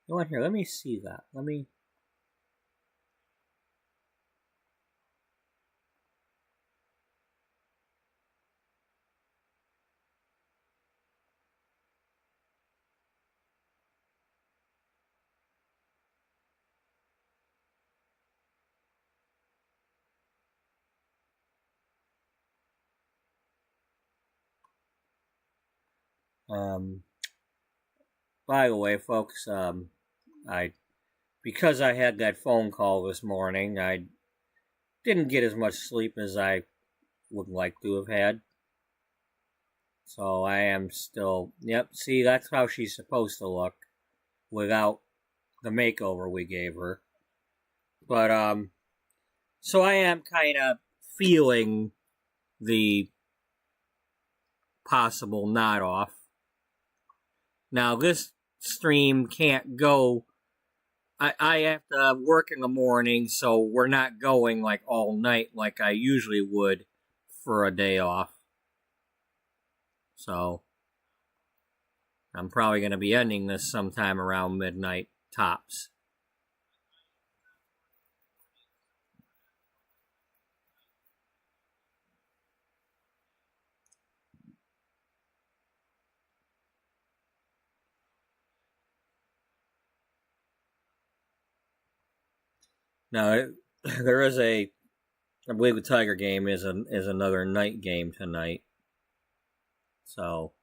You know what? Here, let me see that. Let me. Um, by the way, folks, I because I had that phone call this morning, I didn't get as much sleep as I would like to have had. So I am still. Yep. See, that's how she's supposed to look without the makeover we gave her. But so I am kind of feeling the possible nod off. Now this stream can't go. I have to work in the morning, so we're not going like all night like I usually would for a day off. So I'm probably going to be ending this sometime around midnight tops. Now there is a, I believe the Tiger game is another night game tonight. So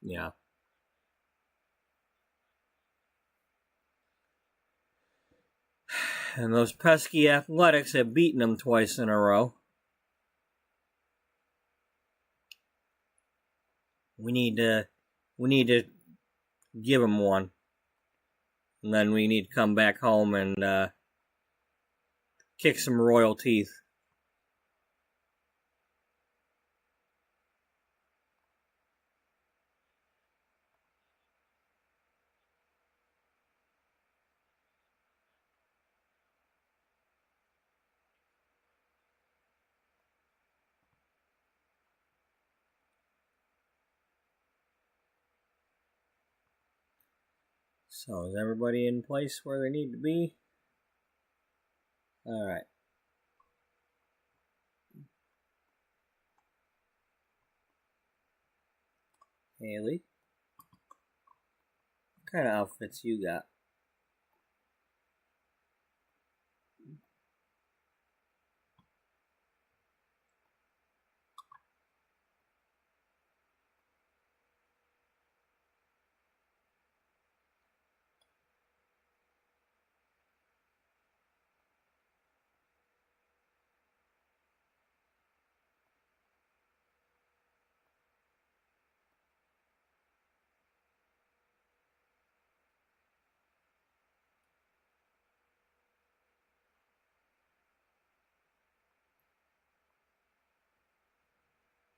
yeah. And those pesky Athletics have beaten them twice in a row. We need to give them one, and then we need to come back home and kick some royal teeth. So is everybody in place where they need to be? All right. Haley, what kind of outfits you got?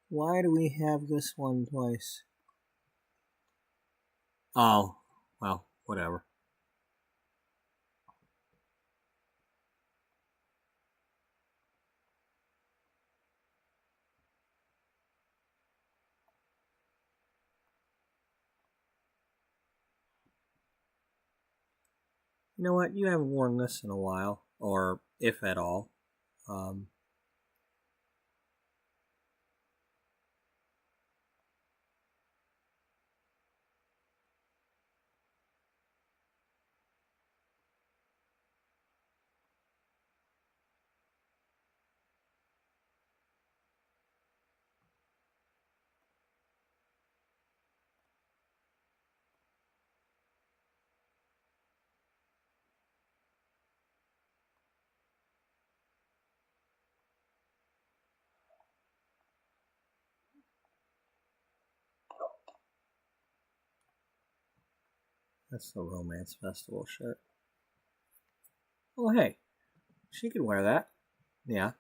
Why do we have this one twice? Oh, well, whatever. You know what? You haven't worn this in a while, or if at all. Um, That's the romance festival shirt. Oh, hey. She could wear that. Yeah.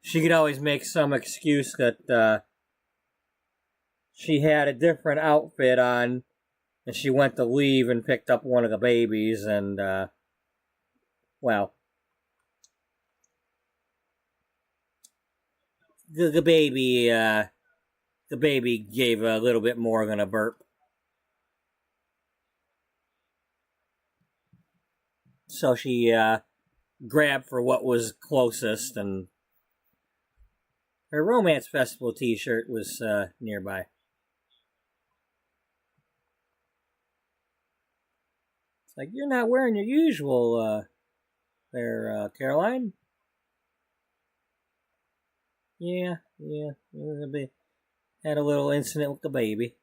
She could always make some excuse that she had a different outfit on and she went to leave and picked up one of the babies and, well, the baby gave a little bit more than a burp. So she grabbed for what was closest, and her romance festival t-shirt was nearby. It's like, you're not wearing your usual there, Caroline. Yeah, had a little incident with the baby.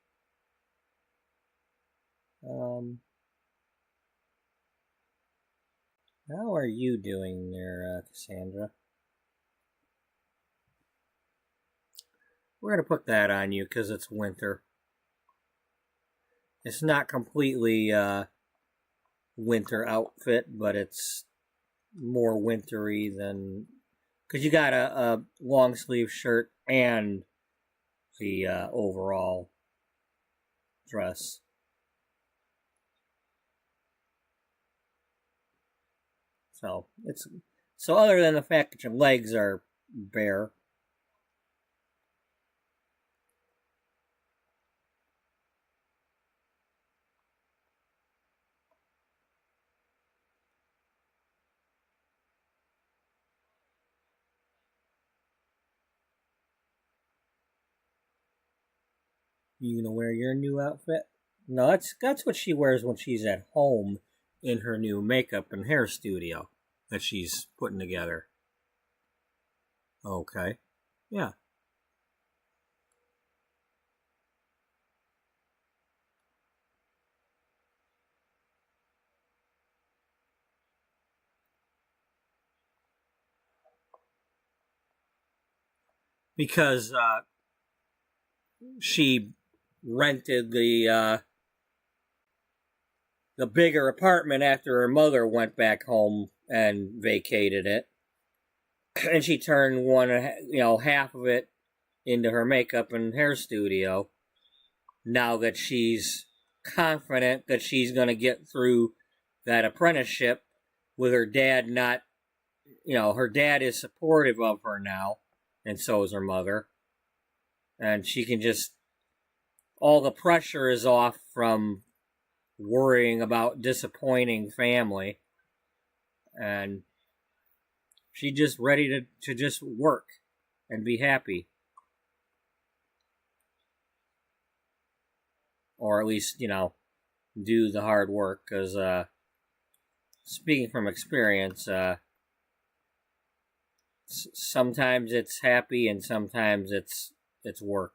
How are you doing there, Cassandra? We're going to put that on you because it's winter. It's not completely winter outfit, but it's more wintry than... Because you got a long sleeve shirt and the overall dress. So other than the fact that your legs are bare. You gonna wear your new outfit? No, that's what she wears when she's at home in her new makeup and hair studio that she's putting together. Okay. Yeah. Because she rented the bigger apartment after her mother went back home and vacated it. And she turned half of it into her makeup and hair studio. Now that she's confident that she's going to get through that apprenticeship with her dad not, her dad is supportive of her now, and so is her mother. And she can just, all the pressure is off from worrying about disappointing family. And she's just ready to just work and be happy. Or at least, do the hard work. Because, speaking from experience, sometimes it's happy and sometimes it's work.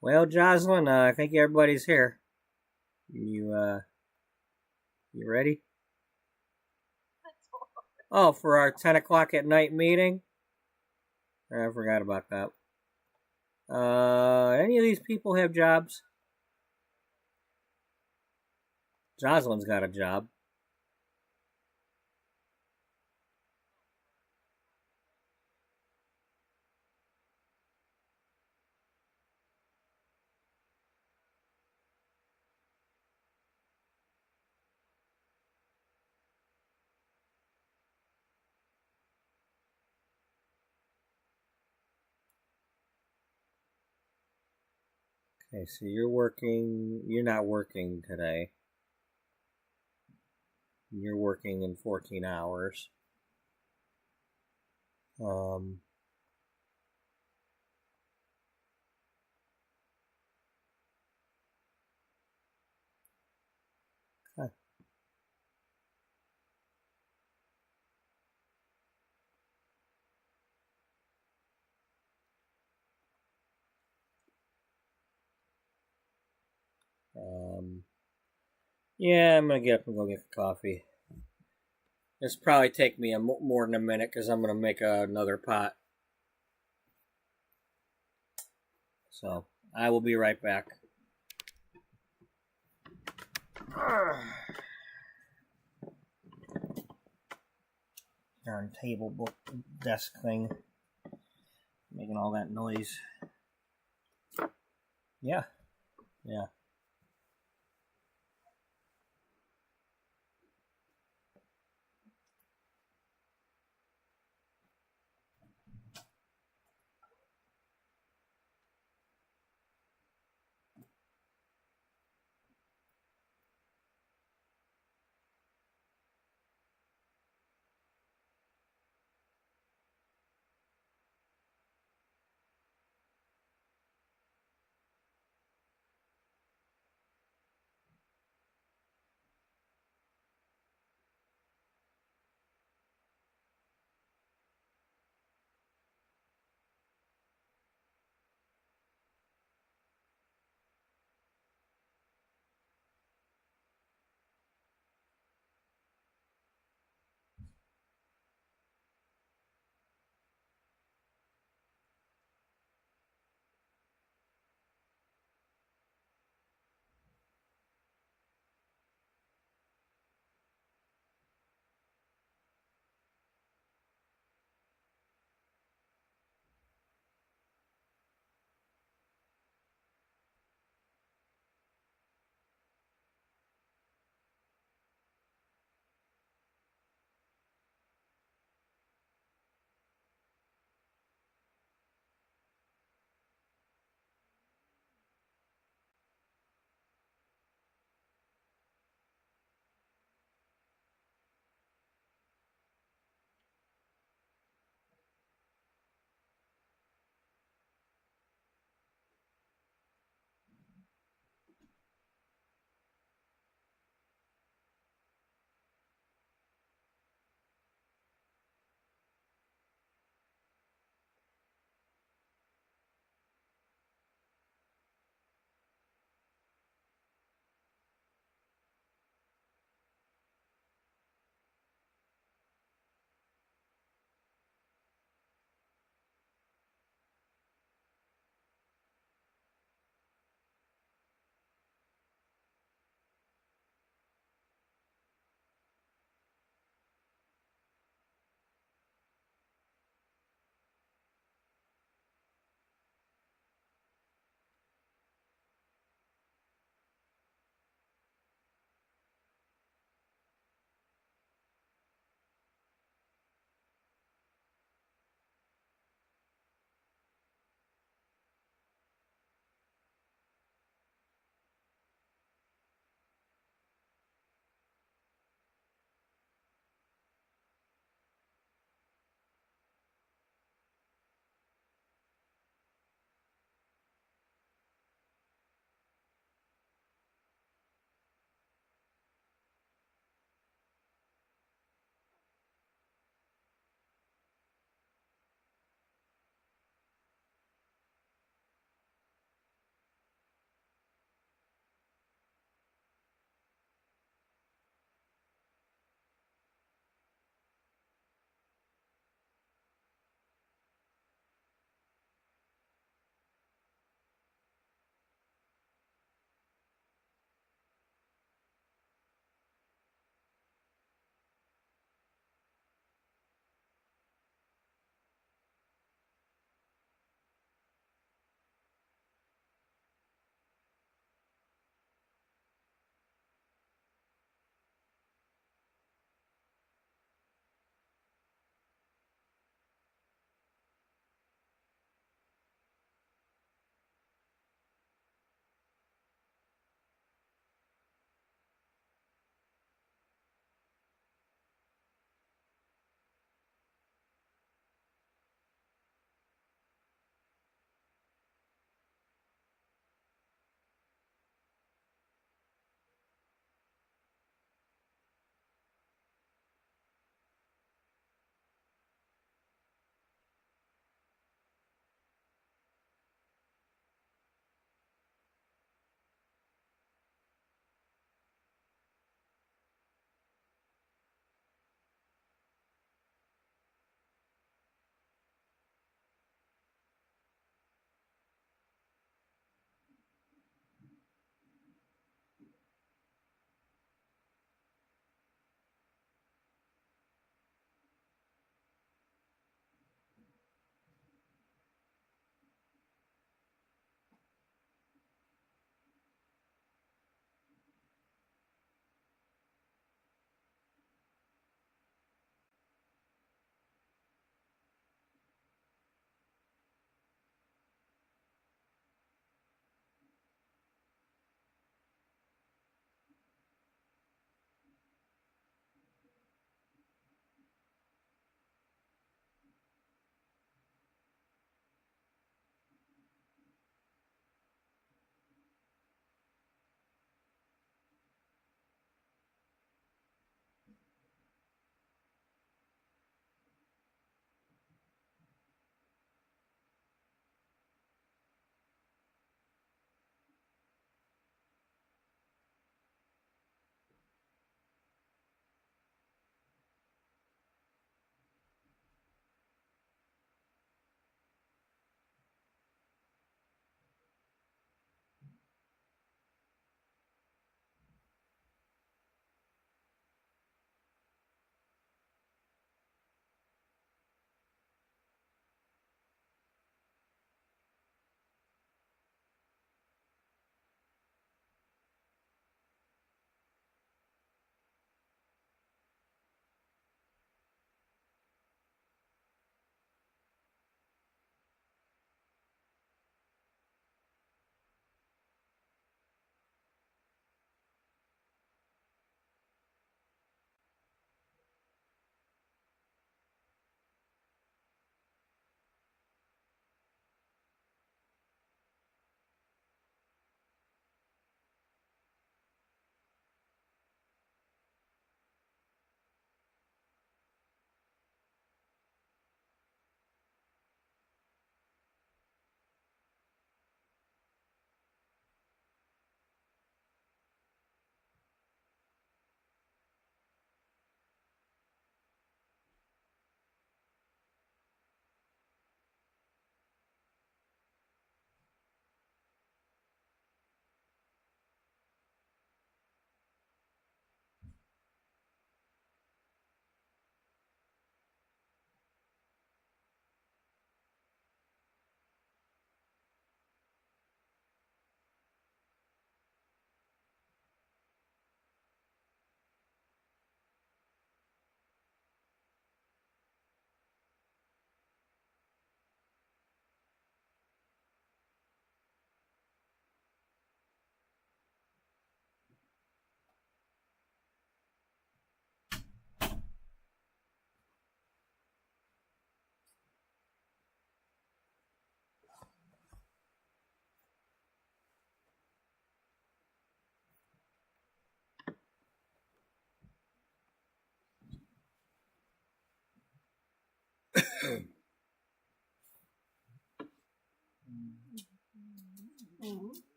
Well, Jocelyn, I think everybody's here. You ready? Oh, for our 10 o'clock at night meeting? I forgot about that. Any of these people have jobs? Jocelyn's got a job. Okay, so you're not working today. You're working in 14 hours. Um, huh. Yeah, I'm gonna get up and go get coffee. This probably take me more than a minute because I'm gonna make another pot. So I will be right back. Darn table book desk thing, making all that noise. Yeah.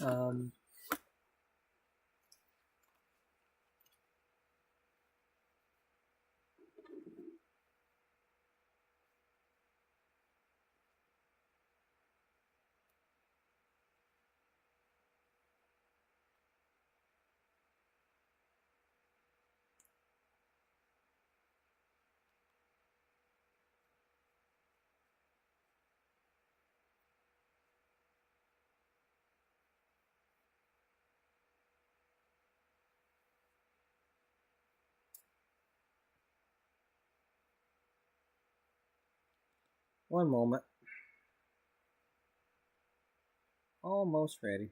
Um, one moment. Almost ready.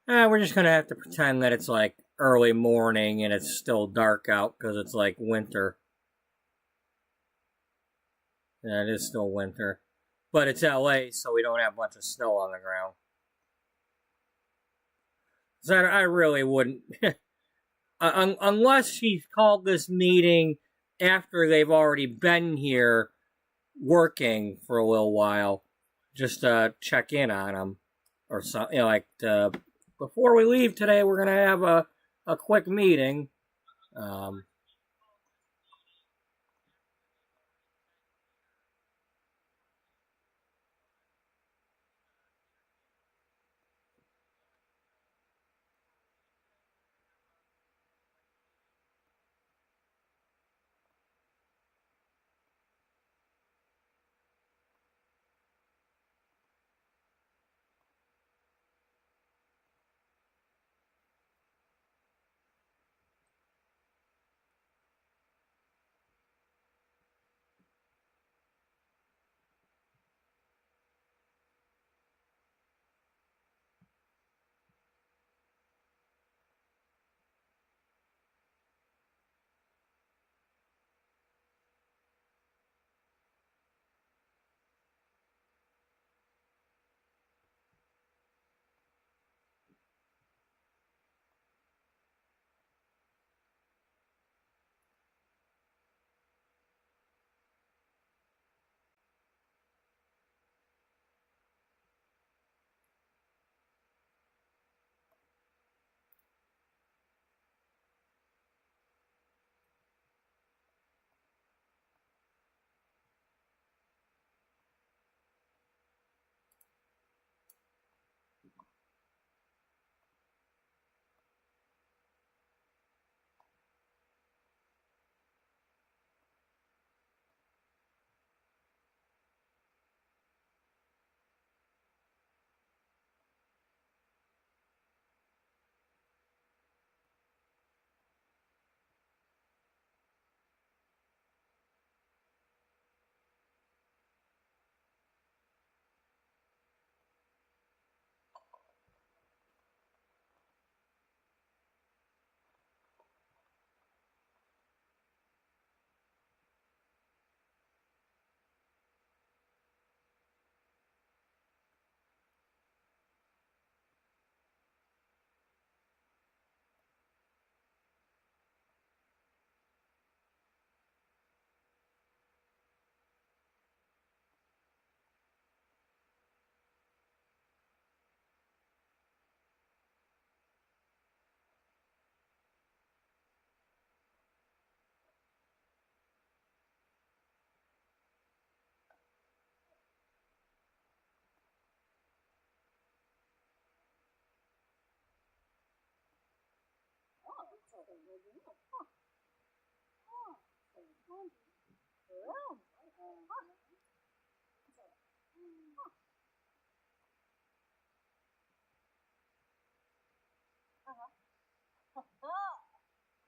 We're just gonna have to pretend that it's like early morning and it's still dark out because it's like winter. Yeah, it is still winter. But it's LA, so we don't have a bunch of snow on the ground. So I really wouldn't. Unless she called this meeting after they've already been here working for a little while, just check in on them or something. Like before we leave today, we're gonna have a quick meeting.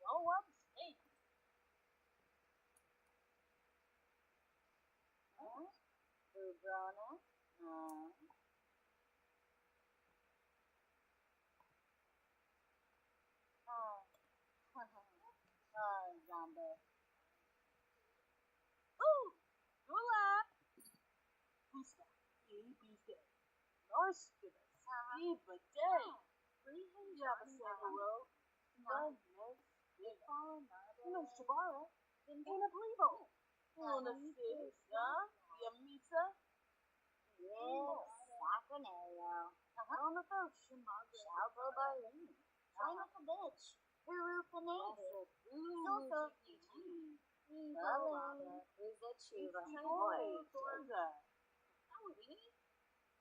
Go upstate.
Ubrona. Zombie.
Ooh, Gula. Busta. Ibiste. Norskibus. Ibade. Javasangaro. Nunnes. No Shabara. Inablivo. Unasisa. Yamisa.
Yes, Sacronario. On the coast. Shalbo Barlini. Train with the bitch. Uru Panavy. Sulfo. Who's a chiva?
Boy. Torza.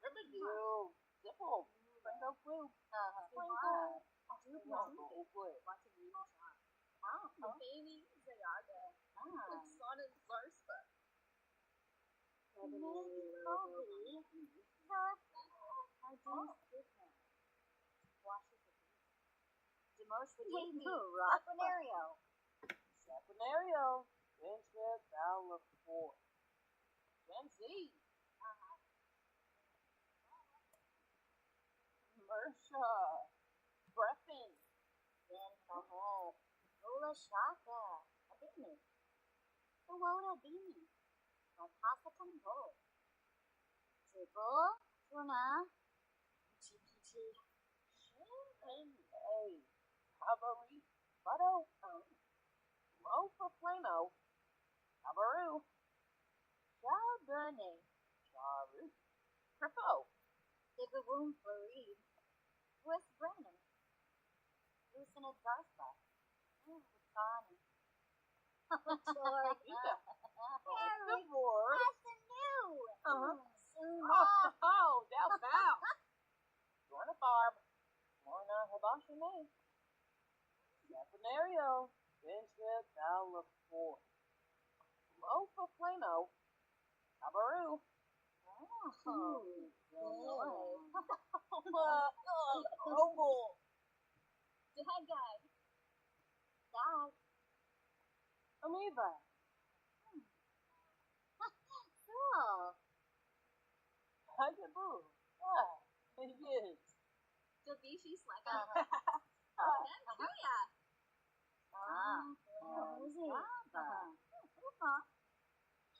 Ribadoo. Zipple. Franco Clue. Sprinkle. Baby Zayaga. Sonnet Zarspa.
Sacronario.
Sacronario. Winship. Valor 4. Gen Z. Mersha. Breffen.
Then Fahed. Ola Shaka. Abini. Ola Bini. Casa Control. Triple. Tuna. GPT.
Hey. Cabaret. Butter. Low for Flamo. Cabaret. Chardonnay. Charu. Crippo.
Digaroon Floride. West Brennan. Lieutenant Garfa. Connie.
Georgia.
Harry.
Divorce.
New.
Oh, down bow. Lorna Barb. Lorna Habashime. Sacronario. Winship. Valor 4. Low for Flamo. Cabaret. Oval. Dagag.
Dad.
Amoeba.
Cool.
Hugaboo. It is. Dabishi Sleka. Kuya.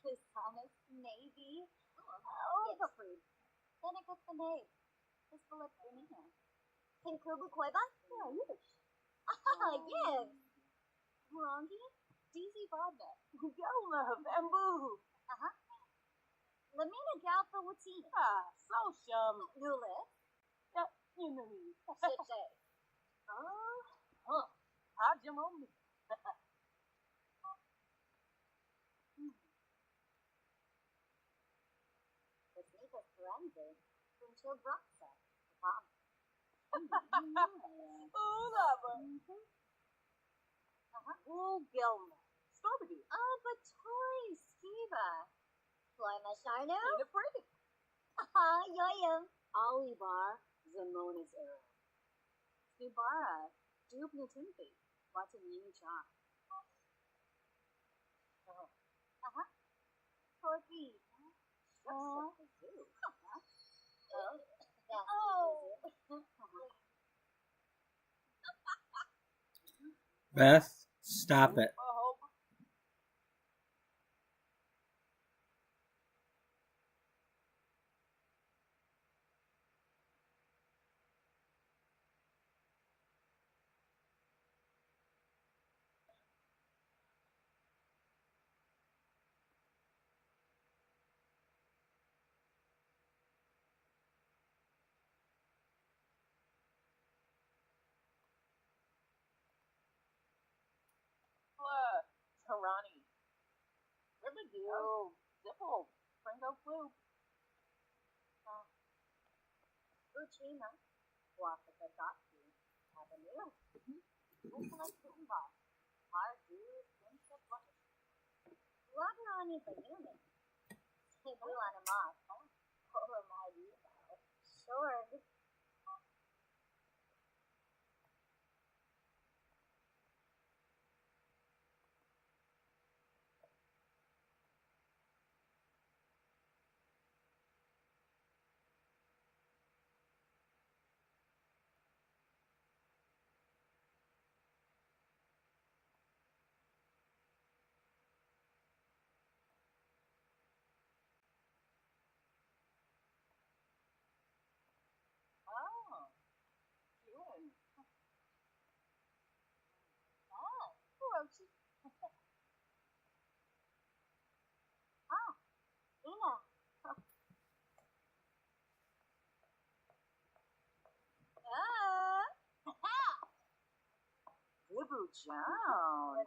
Kisanis Navy. Oh, the fruit. Then I got the name. It's full of Benina. Kinkubu Kweba? Yeah, yes. Yes. Rongi? DZ Vodka.
Yola. Bamboo.
Lamina Galpa Watina.
Sosham.
Nulis.
Unity.
Chiche.
Hajamomi.
Vasnika Ferenzi. From Chilbroxa. Tom.
Ulaba. Wool Gilman. Starbody.
Oh, but Tori Skiva. Floima Sharno.
Tina Pretty.
Yoyum.
Olivar. Zamona's Arrow. Skibara. Dubna Timothy. Watson Ying Cha.
Torquay.
Oh.
Beth, stop it.
Tarani. Ribadoo. Zipple. Franco Clue.
Uchima. Wafaka Dotsu. Avenue. Ukala Tumba. Hardu. Princess Button. Lagarani Bayumi. Hibuana Moss. Pola Sure.
Oh, cute.
Ah, Rochi. Ah, Ina.
Ah, Ibu John.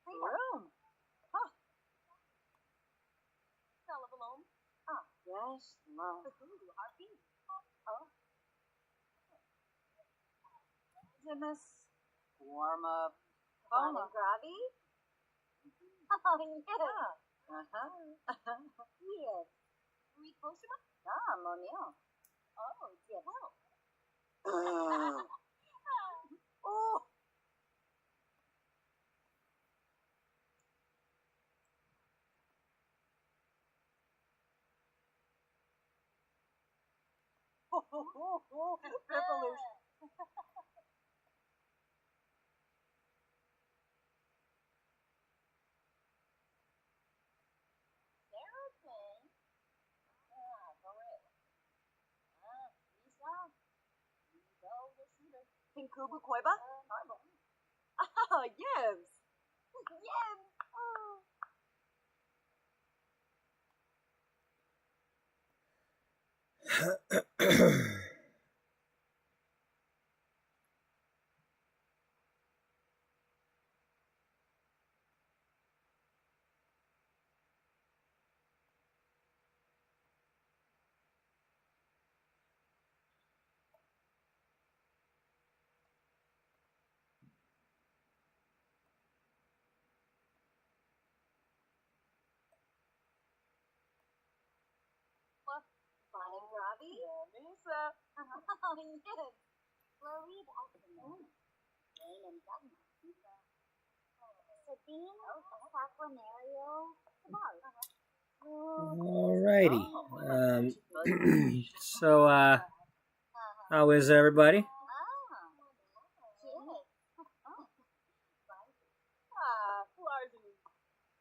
Room. Huh. Telephone. Ah, yes, love. Happy. Oh. Dennis. Warm up.
Fun and grabby? Oh, yeah.
Uh-huh.
Yes.
Read Boshima?
Ah, Monil.
Oh,
Yes.
well.
Oh.
Revolution. Therapy? Ah, correct. Ah, Lisa. Go the shooter. Pinkubu Koiba? Ah, yes.
Yes. Oh. Fun and grabby?
Lisa.
Oh, yes. Floride afternoon. Rain and Dagmar. Sabine, Sacranario, Tabar.
Alrighty. So, how is everybody?
Ah, yes.
Ah, largely.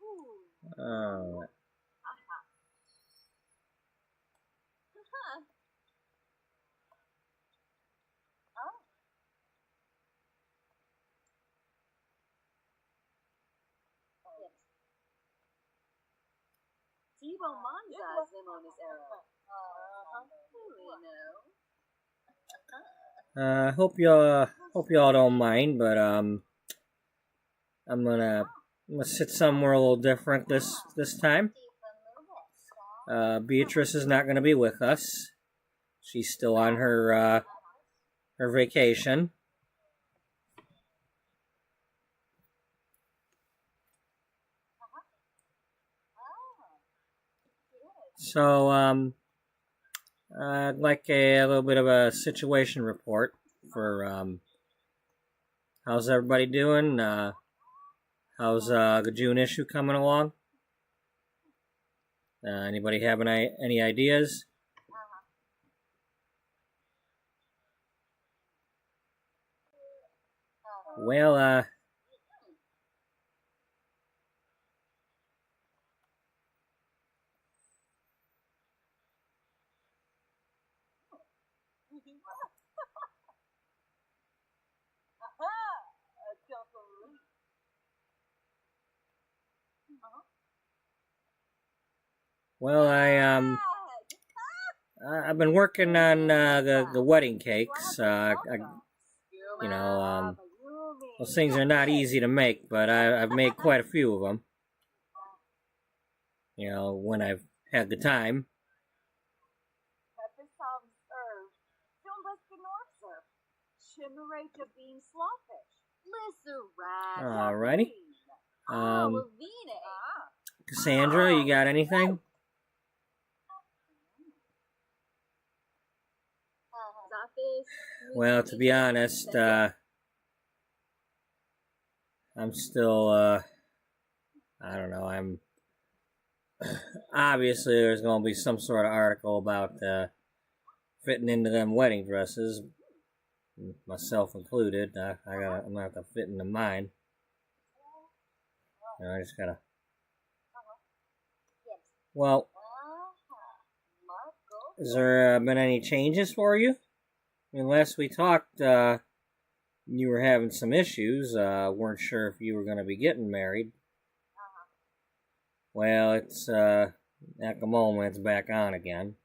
Ooh.
Alright.
Aha. Huh. Oh. Yes. T-Bone Monza Zimonis era. We know.
Hope y'all don't mind, but I'm gonna sit somewhere a little different this time. Beatrice is not gonna be with us. She's still on her vacation. So I'd like a little bit of a situation report for how's everybody doing? How's the June issue coming along? Anybody have any ideas? Well, I've been working on the wedding cakes. Those things are not easy to make, but I've made quite a few of them. When I've had the time. Alrighty. Cassandra, you got anything? Well, to be honest, I'm still, I don't know, I'm, obviously there's going to be some sort of article about, fitting into them wedding dresses, myself included. I'm gonna have to fit into mine. I just gotta, well, has there been any changes for you? I mean, last we talked, you were having some issues, weren't sure if you were going to be getting married. Well, it's, at the moment, it's back on again.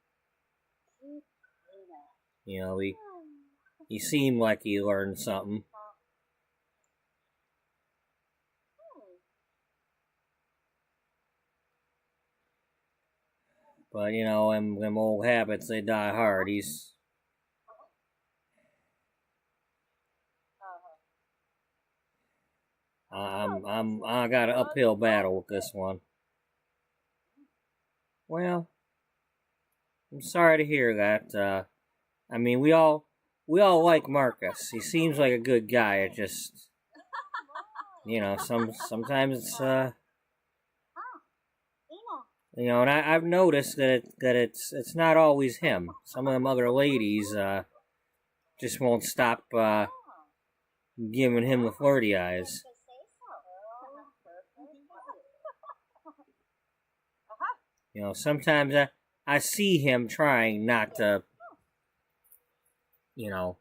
You know, he seemed like he learned something. But, you know, them old habits, they die hard. I got an uphill battle with this one. Well, I'm sorry to hear that. I mean, we all like Marcus. He seems like a good guy. It just, you know, sometimes it's, you know, and I've noticed that it's not always him. Some of them other ladies, just won't stop, giving him the flirty eyes. You know, sometimes I see him trying not to, you know,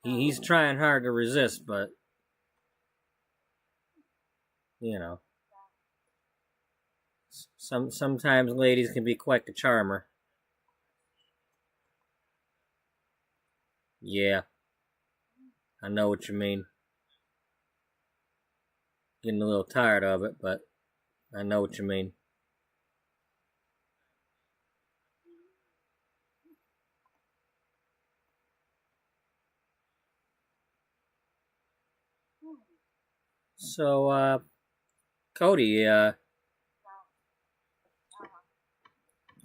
he's trying hard to resist, but, you know, sometimes ladies can be quite the charmer. Yeah, I know what you mean. Getting a little tired of it, but I know what you mean. So, Cody, I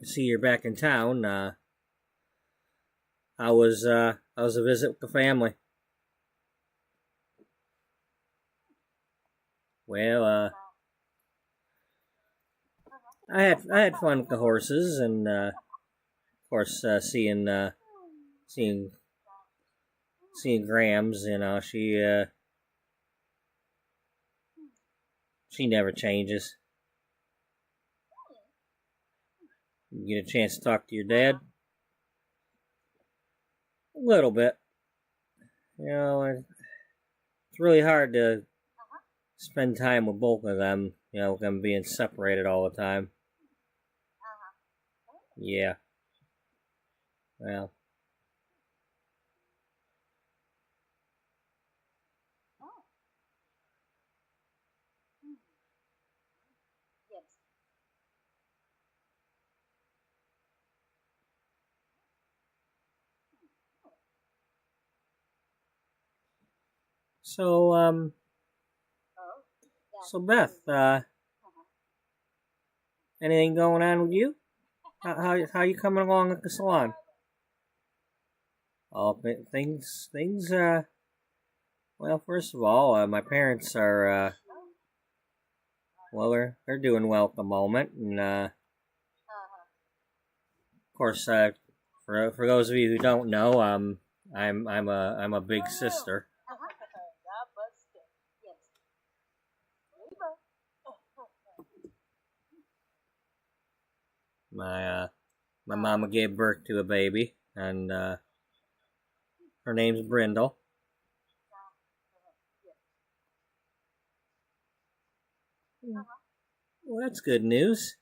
see you're back in town. I was a visit with the family. Well, I had fun with the horses, and of course, seeing Grams. You know, she never changes. You get a chance to talk to your dad? A little bit. You know, it's really hard to spend time with both of them. You know, them being separated all the time. Yeah. Well. So, so Beth, anything going on with you? How you coming along at the salon? Oh, things, well, first of all, my parents are, well, they're doing well at the moment, and, of course, for those of you who don't know, I'm a big sister. My mama gave birth to a baby, and, her name's Brindle. Well, that's good news.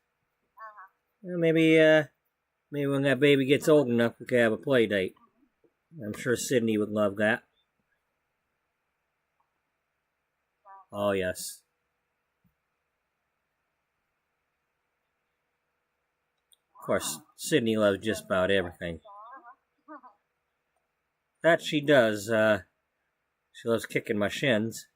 Well, maybe when that baby gets old enough, we could have a play date. I'm sure Sydney would love that. Oh, yes. Of course, Sydney loves just about everything. That she does. She loves kicking my shins.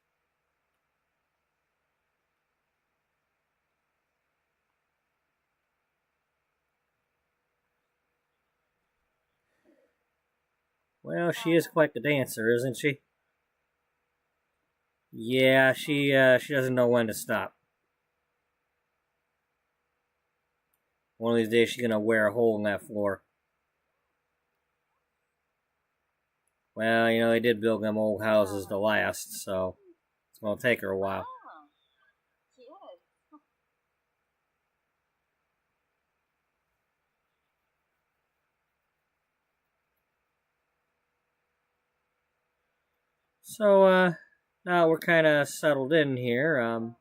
Well, she is quite the dancer, isn't she? Yeah, she doesn't know when to stop. One of these days she's gonna wear a hole in that floor. Well, you know, they did build them old houses to last, so it's gonna take her a while.
Yes.
So, now we're kind of settled in here.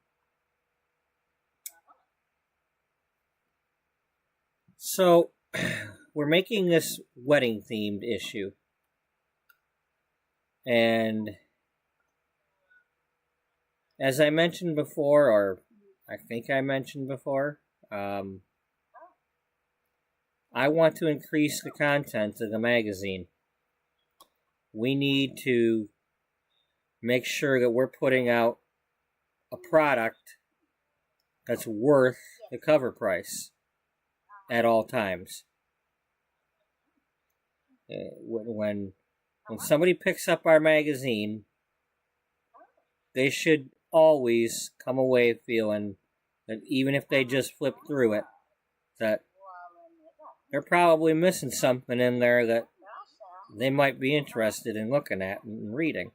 So, we're making this wedding themed issue. And as I mentioned before, or I think I mentioned before, I want to increase the content of the magazine. We need to make sure that we're putting out a product that's worth the cover price at all times. When somebody picks up our magazine, they should always come away feeling that even if they just flip through it, that they're probably missing something in there that they might be interested in looking at and reading.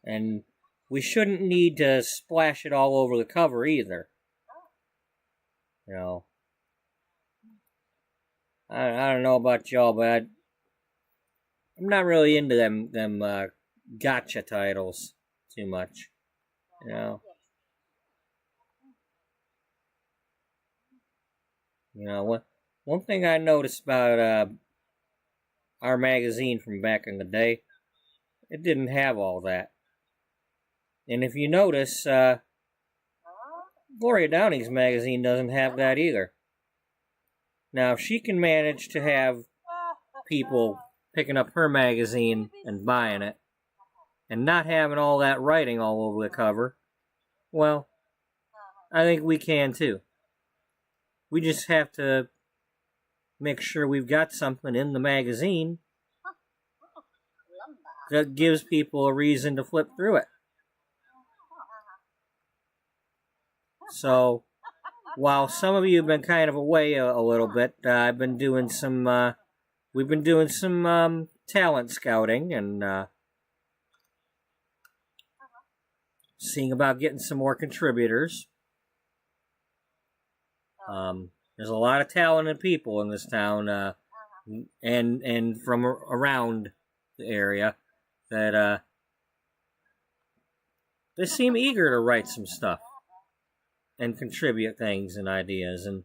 And we shouldn't need to splash it all over the cover either. You know, I don't know about y'all, but I'm not really into them gotcha titles too much. You know. One thing I noticed about our magazine from back in the day, it didn't have all that. And if you notice, Gloria Downing's magazine doesn't have that either. Now, if she can manage to have people picking up her magazine and buying it, and not having all that writing all over the cover, well, I think we can too. We just have to make sure we've got something in the magazine that gives people a reason to flip through it. So, while some of you have been kind of away a little bit, I've been doing some, we've been doing some talent scouting and seeing about getting some more contributors. There's a lot of talented people in this town, and from around the area that they seem eager to write some stuff and contribute things and ideas. And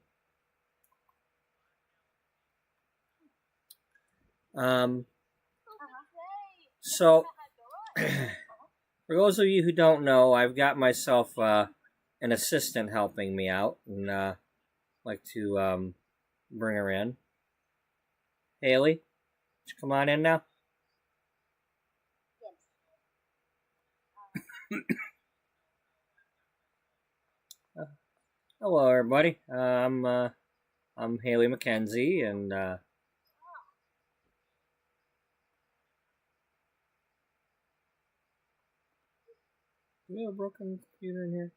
so, for those of you who don't know, I've got myself an assistant helping me out, and I'd like to bring her in. Haley, come on in now. Hello, everybody. I'm Haley McKenzie, and do we have a broken computer in here?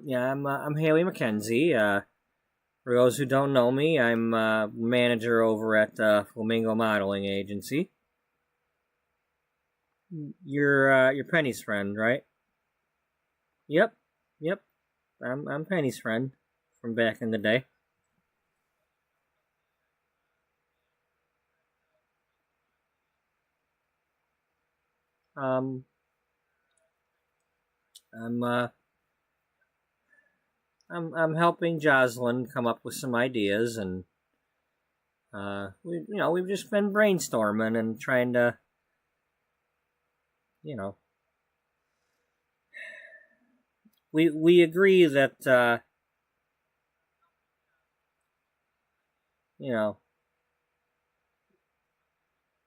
Yeah, I'm Haley McKenzie. For those who don't know me, I'm manager over at Flamingo Modeling Agency. You're Penny's friend, right? Yep. I'm Penny's friend from back in the day. I'm helping Jocelyn come up with some ideas, and we've just been brainstorming and trying to, we agree that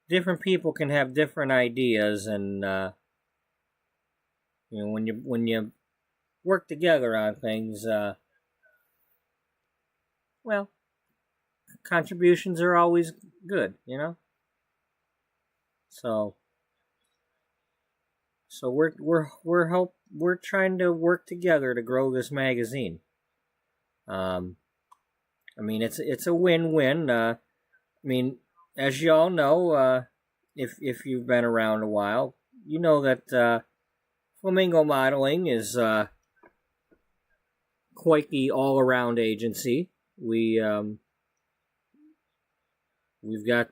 different people can have different ideas, and when you work together on things, contributions are always good, So we're trying to work together to grow this magazine. It's a win-win. As you all know, if you've been around a while, you know that Flamingo Modeling is quite the all-around agency. We've got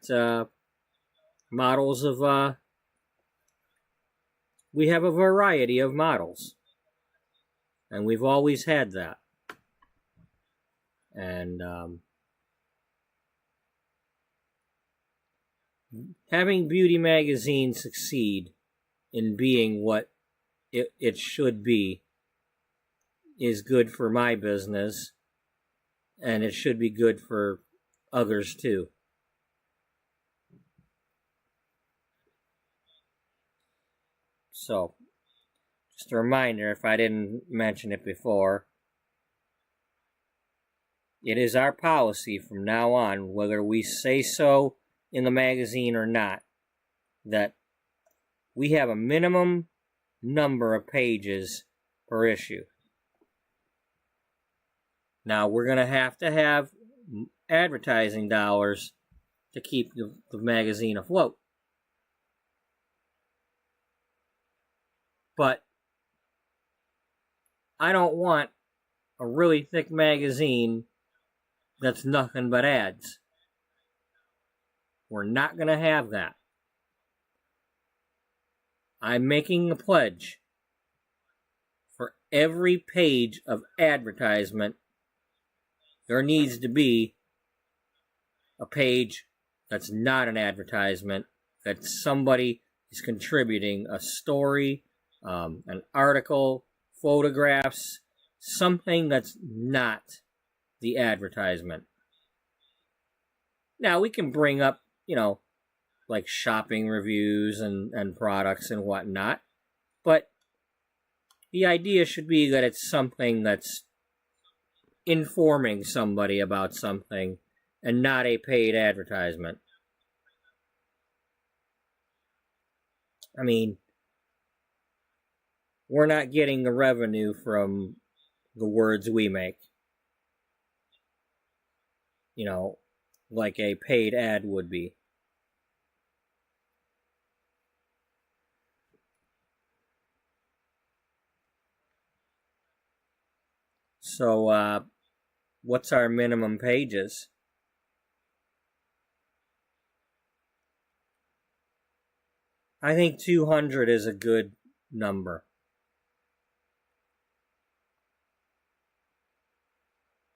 models of we have a variety of models, and we've always had that. And having beauty magazine succeed in being what it should be is good for my business, and it should be good for others too. So, just a reminder, if I didn't mention it before, it is our policy from now on, whether we say so in the magazine or not, that we have a minimum number of pages per issue. Now, we're going to have advertising dollars to keep the magazine afloat. But I don't want a really thick magazine that's nothing but ads. We're not going to have that. I'm making a pledge. For every page of advertisement, there needs to be a page that's not an advertisement, that somebody is contributing a story, an article, photographs, something that's not the advertisement. Now, we can bring up, like shopping reviews and products and whatnot, but the idea should be that it's something that's informing somebody about something and not a paid advertisement. We're not getting the revenue from the words we make. Like a paid ad would be. So, what's our minimum pages? I think 200 is a good number.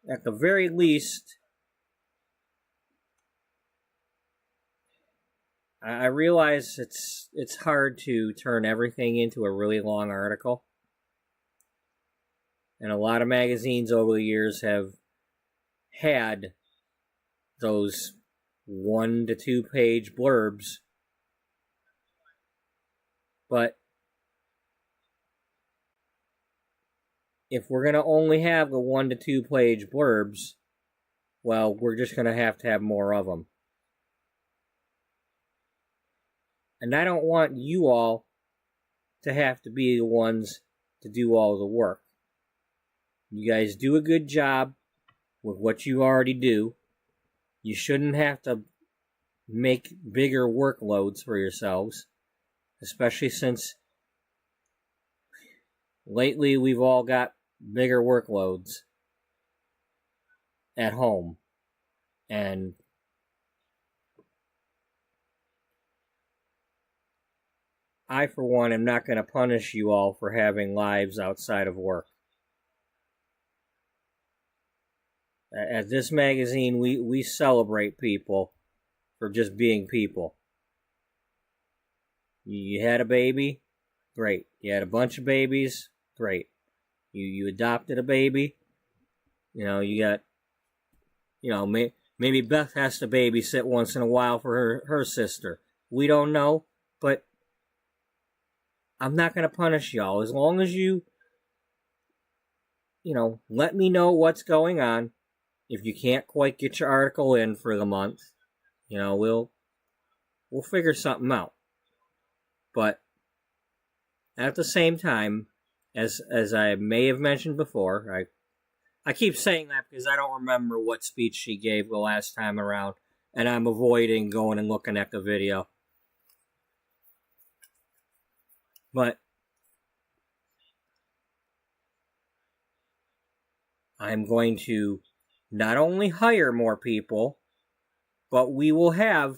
At the very least, I realize it's hard to turn everything into a really long article. And a lot of magazines over the years have had those 1 to 2 page blurbs. But if we're going to only have the 1 to 2 page blurbs, well, we're just going to have more of them. And I don't want you all to have to be the ones to do all the work. You guys do a good job with what you already do. You shouldn't have to make bigger workloads for yourselves, especially since lately we've all got bigger workloads at home. And I, for one, am not going to punish you all for having lives outside of work. At this magazine, we celebrate people for just being people. You had a baby? Great. You had a bunch of babies? Great. You adopted a baby? You know, you got, you know, maybe Beth has to babysit once in a while for her sister. We don't know, but I'm not going to punish y'all. As long as you know, let me know what's going on. If you can't quite get your article in for the month, you know, we'll figure something out. But at the same time, as I may have mentioned before, I keep saying that because I don't remember what speech she gave the last time around, and I'm avoiding going and looking at the video. But I'm going to not only hire more people, but we will have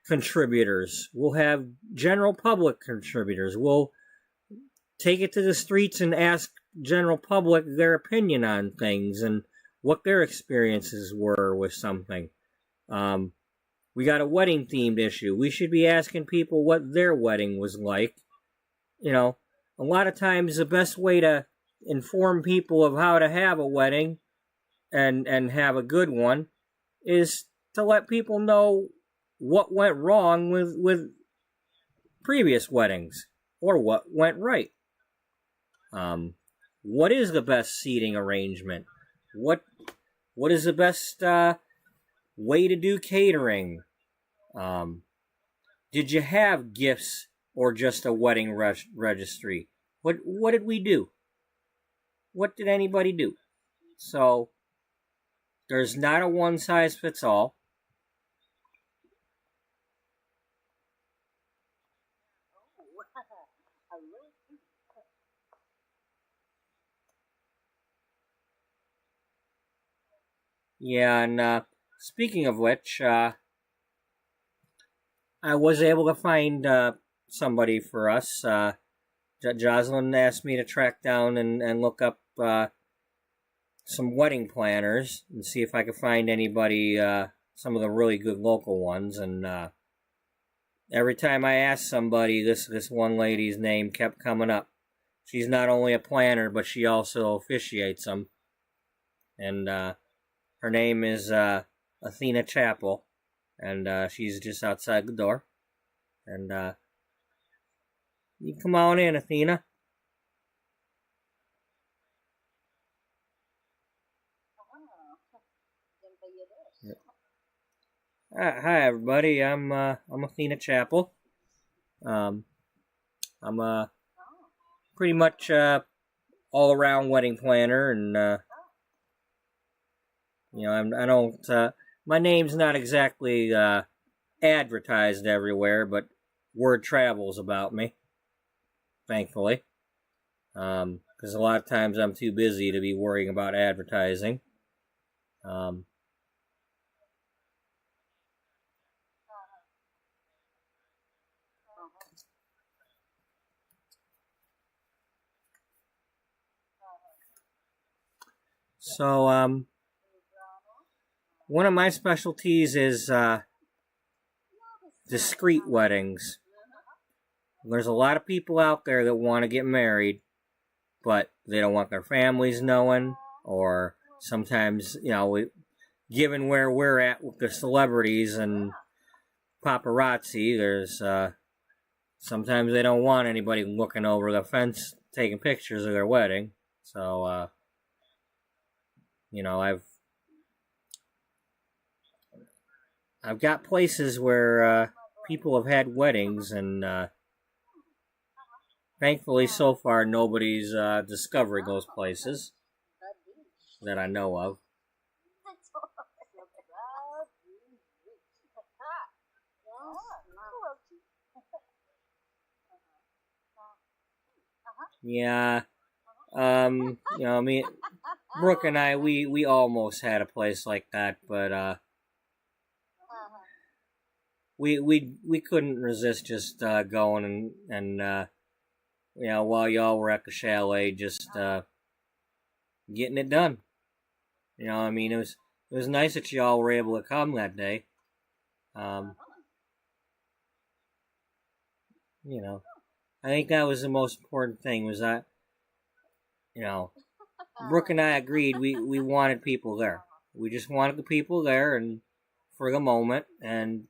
contributors. We'll have general public contributors. We'll take it to the streets and ask general public their opinion on things and what their experiences were with something. We got a wedding themed issue. We should be asking people what their wedding was like. You know, a lot of times the best way to inform people of how to have a wedding and have a good one is to let people know what went wrong with previous weddings or what went right. What is the best seating arrangement? What is the best way to do catering? Did you have gifts or just a wedding registry? What did we do? What did anybody do? So there's not a one-size-fits-all. Yeah, and speaking of which, I was able to find somebody for us. Jocelyn asked me to track down and look up some wedding planners and see if I could find anybody, some of the really good local ones. And every time I asked somebody, this one lady's name kept coming up. She's not only a planner, but she also officiates them. And her name is Athena Chapel, and she's just outside the door. And you come on in, Athena. Hi, everybody. I'm Athena Chapel. I'm a pretty much all-around wedding planner, and you know, I don't. My name's not exactly advertised everywhere, but word travels about me. Thankfully, because a lot of times I'm too busy to be worrying about advertising. So, one of my specialties is discreet weddings. There's a lot of people out there that want to get married, but they don't want their families knowing, or sometimes, you know, given where we're at with the celebrities and paparazzi, there's sometimes they don't want anybody looking over the fence taking pictures of their wedding. So, you know, I've got places where people have had weddings, and Thankfully, so far, nobody's discovering those places that I know of. Yeah, me, Brooke and I, we almost had a place like that, but we couldn't resist just going and while y'all were at the chalet, just getting it done. It was nice that y'all were able to come that day. Um, I think that was the most important thing. Was that Brooke and I agreed we wanted people there. We just wanted the people there and for the moment, and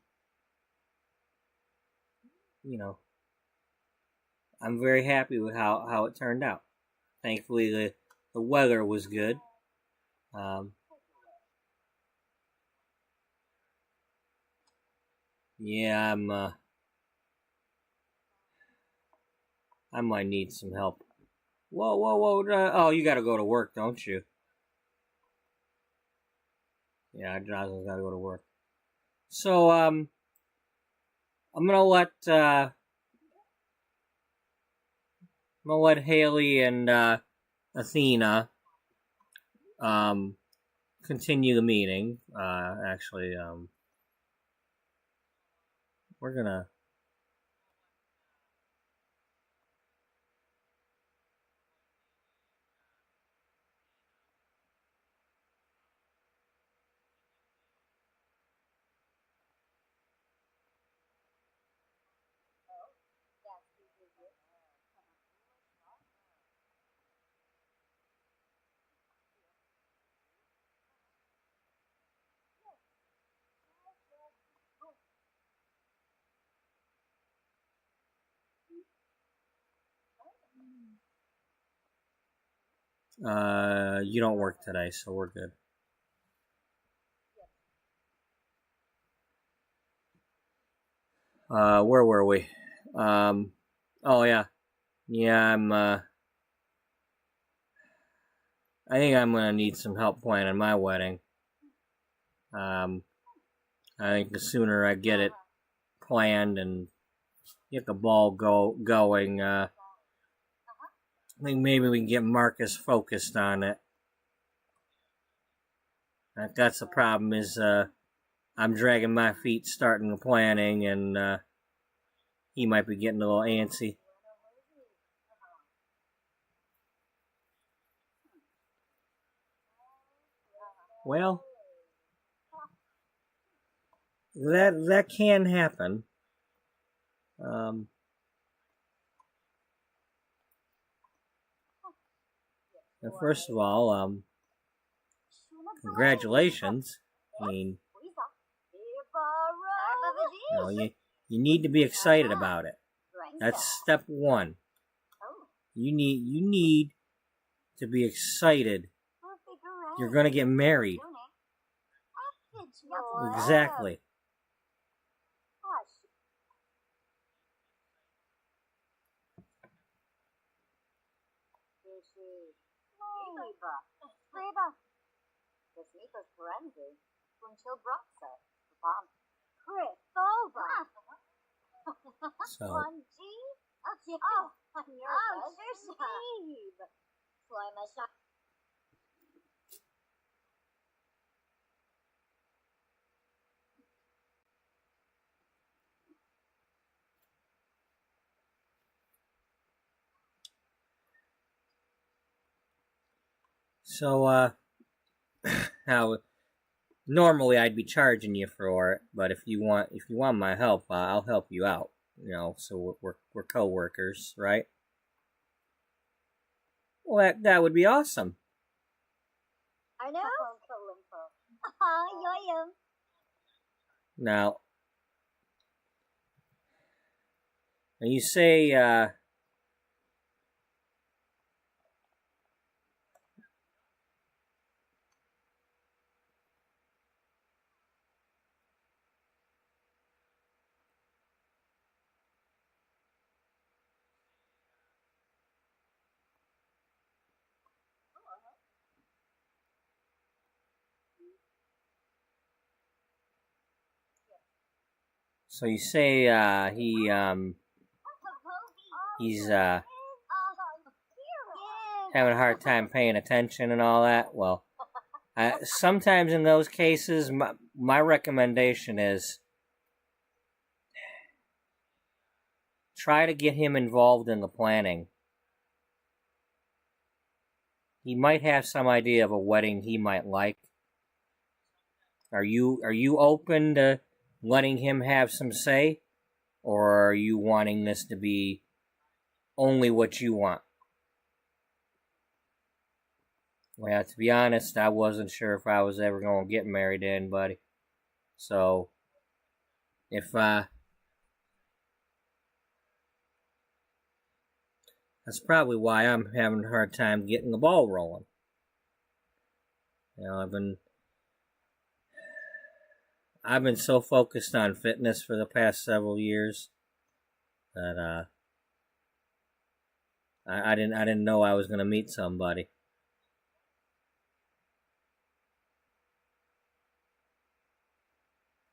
I'm very happy with how it turned out. Thankfully, the weather was good. Um, yeah, I might need some help. Whoa, whoa, whoa! Oh, you got to go to work, don't you? Yeah, Jocelyn's got to go to work. So, I'm gonna let Haley and Athena continue the meeting. Actually, we're gonna. You don't work today, so we're good. Where were we? Oh yeah, yeah. I think I'm gonna need some help planning my wedding. Um, I think the sooner I get it planned and get the ball going, I think maybe we can get Marcus focused on it. That's the problem is I'm dragging my feet starting the planning, and he might be getting a little antsy. Well, that can happen. First of all, congratulations. I mean, you need to be excited about it. That's step one. You need to be excited. You're gonna get married. Exactly. So. So, now normally I'd be charging you for it, but if you want my help, I'll help you out. So we're co-workers, right? Well, that would be awesome.
I know.
Now you say So you say he's having a hard time paying attention and all that. Well, sometimes in those cases, my recommendation is try to get him involved in the planning. He might have some idea of a wedding he might like. Are you open to letting him have some say? Or are you wanting this to be only what you want? Well, to be honest, I wasn't sure if I was ever going to get married to anybody. So, if that's probably why I'm having a hard time getting the ball rolling. You know, I've been so focused on fitness for the past several years that I didn't know I was going to meet somebody.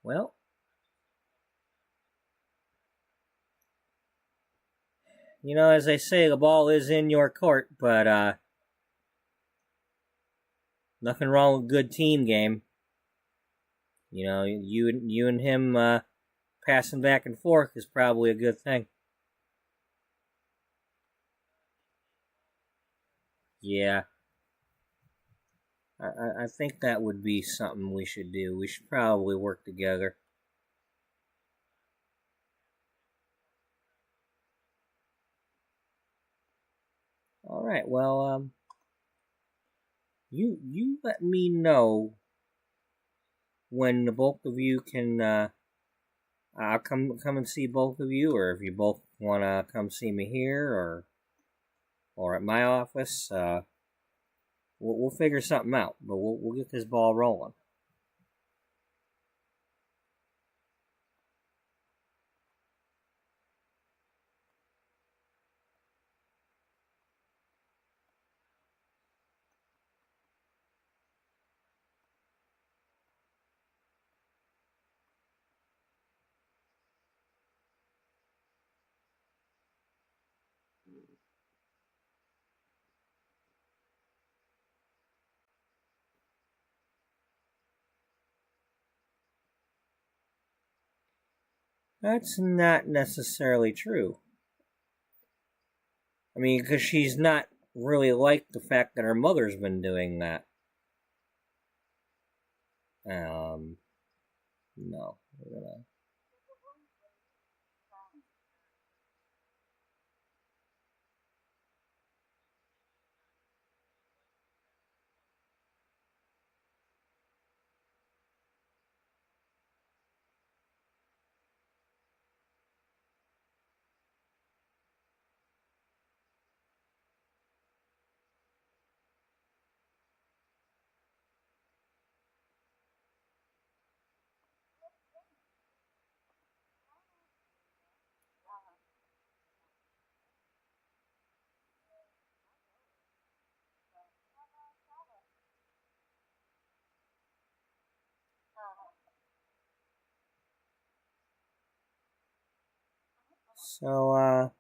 Well, you know, as they say, the ball is in your court, but nothing wrong with a good team game. You know, you and him passing back and forth is probably a good thing. Yeah. I think that would be something we should do. We should probably work together. All right. Well, you let me know when the both of you can. I'll come and see both of you, or if you both want to come see me here, or at my office. We'll figure something out, but we'll get this ball rolling. That's not necessarily true. I mean, because she's not really liked the fact that her mother's been doing that. No. So,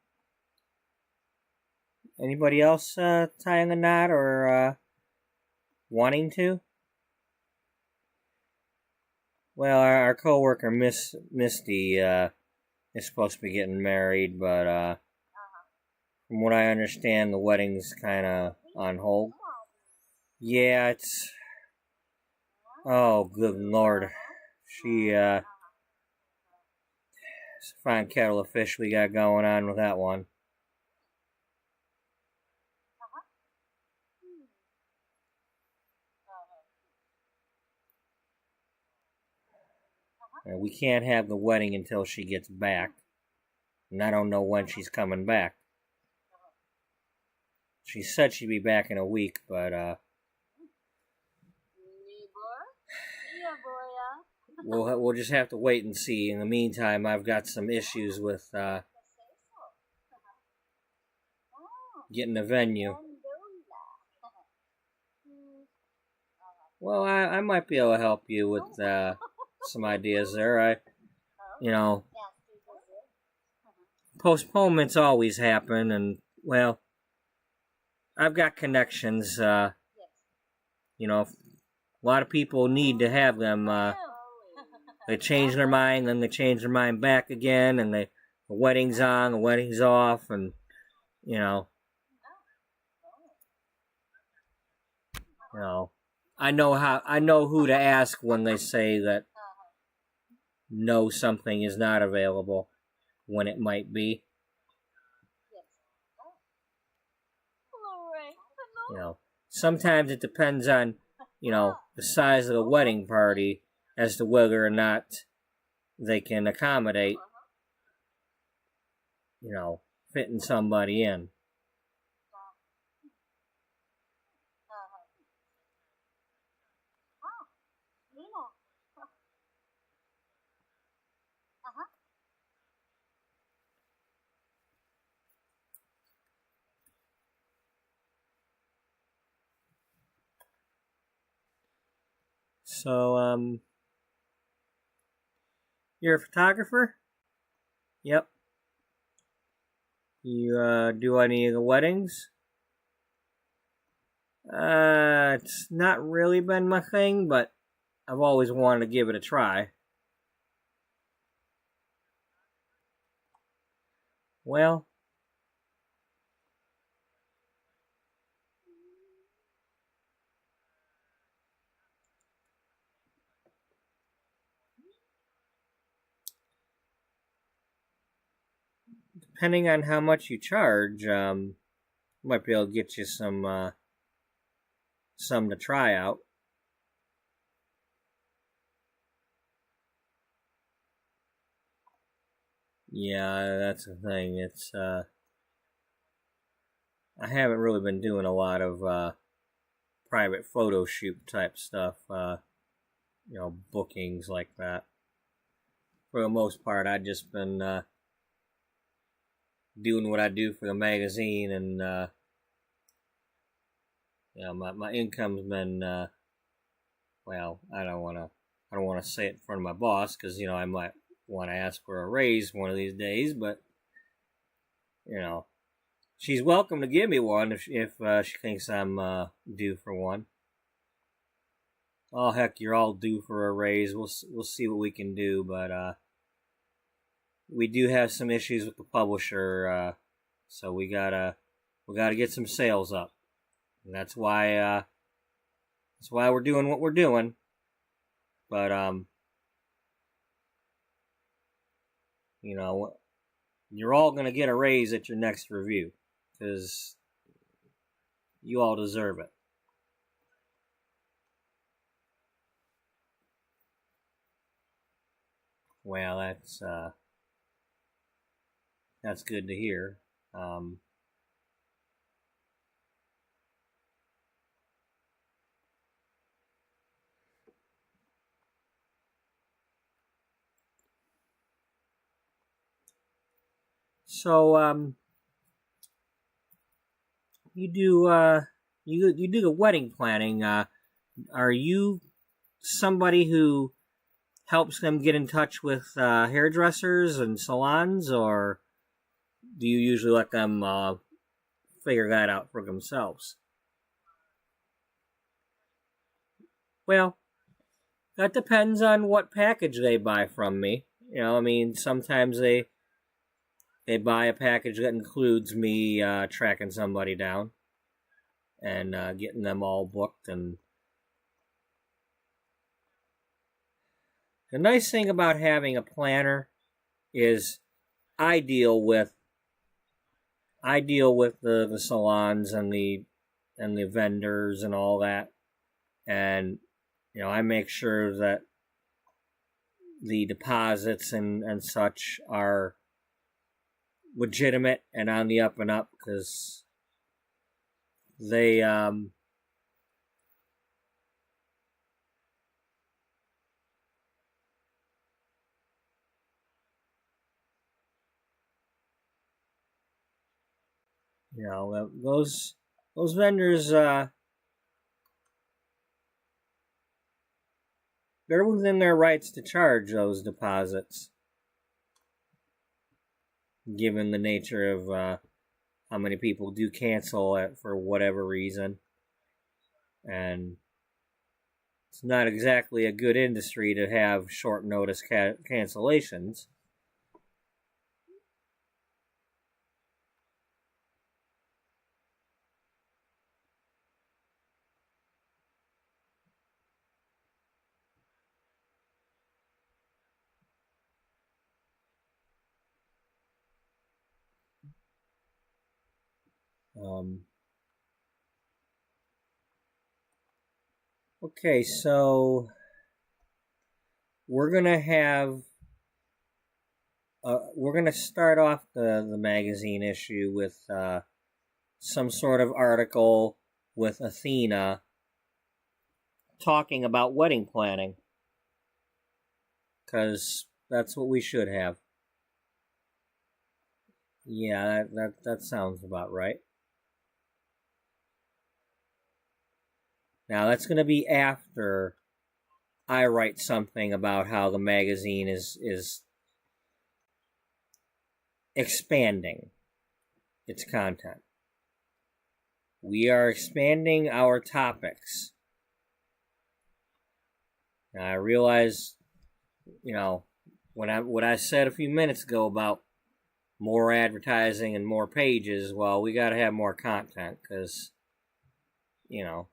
anybody else tying a knot or wanting to? Well, our coworker Misty is supposed to be getting married, but from what I understand, the wedding's kind of on hold. Yeah, it's. Oh, good lord. It's a fine kettle of fish we got going on with that one. We can't have the wedding until she gets back. And I don't know when she's coming back. She said she'd be back in a week, but we'll just have to wait and see. In the meantime, I've got some issues with getting a venue. Well, I might be able to help you with some ideas there. postponements always happen, and, well, I've got connections. You know, a lot of people need to have them. They change their mind, then they change their mind back again, and the wedding's on, the wedding's off, and, you know, I know who to ask when they say that no, something is not available when it might be. You know, sometimes it depends on, you know, the size of the wedding party as to whether or not they can accommodate, you know, fitting somebody in. So, you're a photographer? Yep. You, do any of the weddings? It's not really been my thing, but I've always wanted to give it a try. Well, depending on how much you charge, might be able to get you some to try out. Yeah, that's the thing. It's, I haven't really been doing a lot of, private photo shoot type stuff, you know, bookings like that. For the most part, I've just been, doing what I do for the magazine, and, you know, my income's been, well, I don't want to say it in front of my boss, because, you know, I might want to ask for a raise one of these days, but, you know, she's welcome to give me one if she thinks I'm due for one. Oh heck, you're all due for a raise. We'll see what we can do, but we do have some issues with the publisher, so we gotta get some sales up, and that's why we're doing what we're doing. But you know, you're all gonna get a raise at your next review, because you all deserve it. Well, that's good to hear. So, you do you do the wedding planning. Are you somebody who helps them get in touch with hairdressers and salons, or do you usually let them figure that out for themselves? Well, that depends on what package they buy from me. You know, I mean, sometimes they buy a package that includes me tracking somebody down and getting them all booked. And the nice thing about having a planner is I deal with the salons and the vendors and all that, and you know, I make sure that the deposits and such are legitimate and on the up and up, because they you know, those vendors, they're within their rights to charge those deposits. given the nature of how many people do cancel it for whatever reason. And it's not exactly a good industry to have short notice cancellations. Okay, so we're gonna start off the magazine issue with some sort of article with Athena talking about wedding planning, because that's what we should have. Yeah, that sounds about right. Now that's going to be after I write something about how the magazine is expanding its content. We are expanding our topics. Now I realize, what I said a few minutes ago about more advertising and more pages, well, we got to have more content, because, the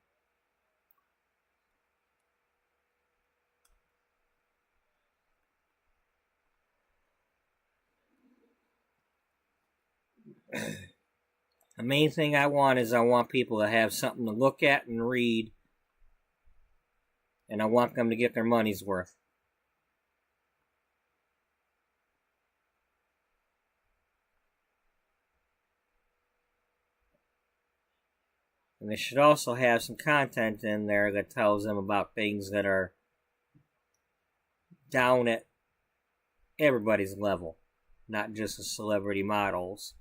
main thing I want people to have something to look at and read, and I want them to get their money's worth. And they should also have some content in there that tells them about things that are down at everybody's level, not just the celebrity models.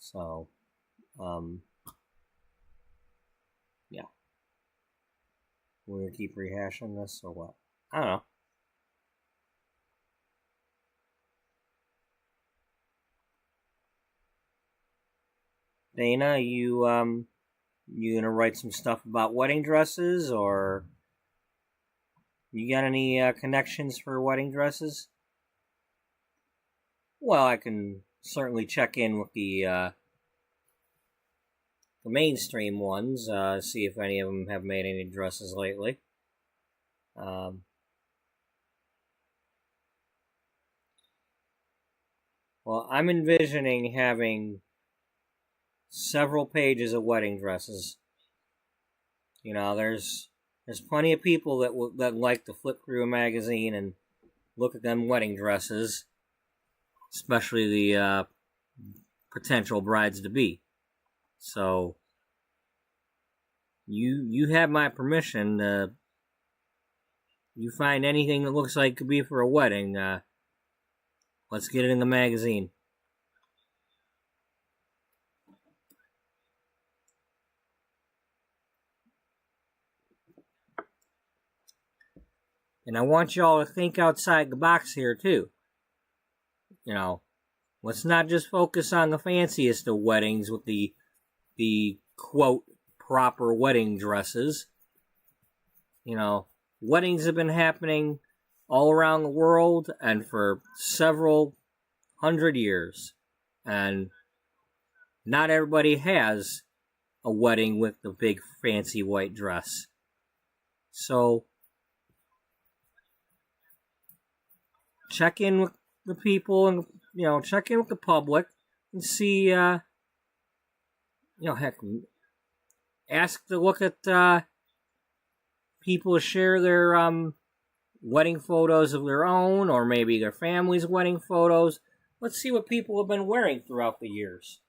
So, yeah. We're going to keep rehashing this or what? I don't know. Dana, you gonna write some stuff about wedding dresses, or you got any connections for wedding dresses? Well, I can certainly check in with the mainstream ones, see if any of them have made any dresses lately. Well, I'm envisioning having several pages of wedding dresses. There's plenty of people that like to flip through a magazine and look at them wedding dresses, especially the potential brides to be. So you have my permission. You find anything that looks like it could be for a wedding, let's get it in the magazine. And I want y'all to think outside the box here, too. Let's not just focus on the fanciest of weddings with the quote, proper wedding dresses. Weddings have been happening all around the world and for several hundred years. And not everybody has a wedding with the big fancy white dress. So check in with the people and, check in with the public and see, heck, ask to look at people to share their wedding photos of their own, or maybe their family's wedding photos. Let's see what people have been wearing throughout the years.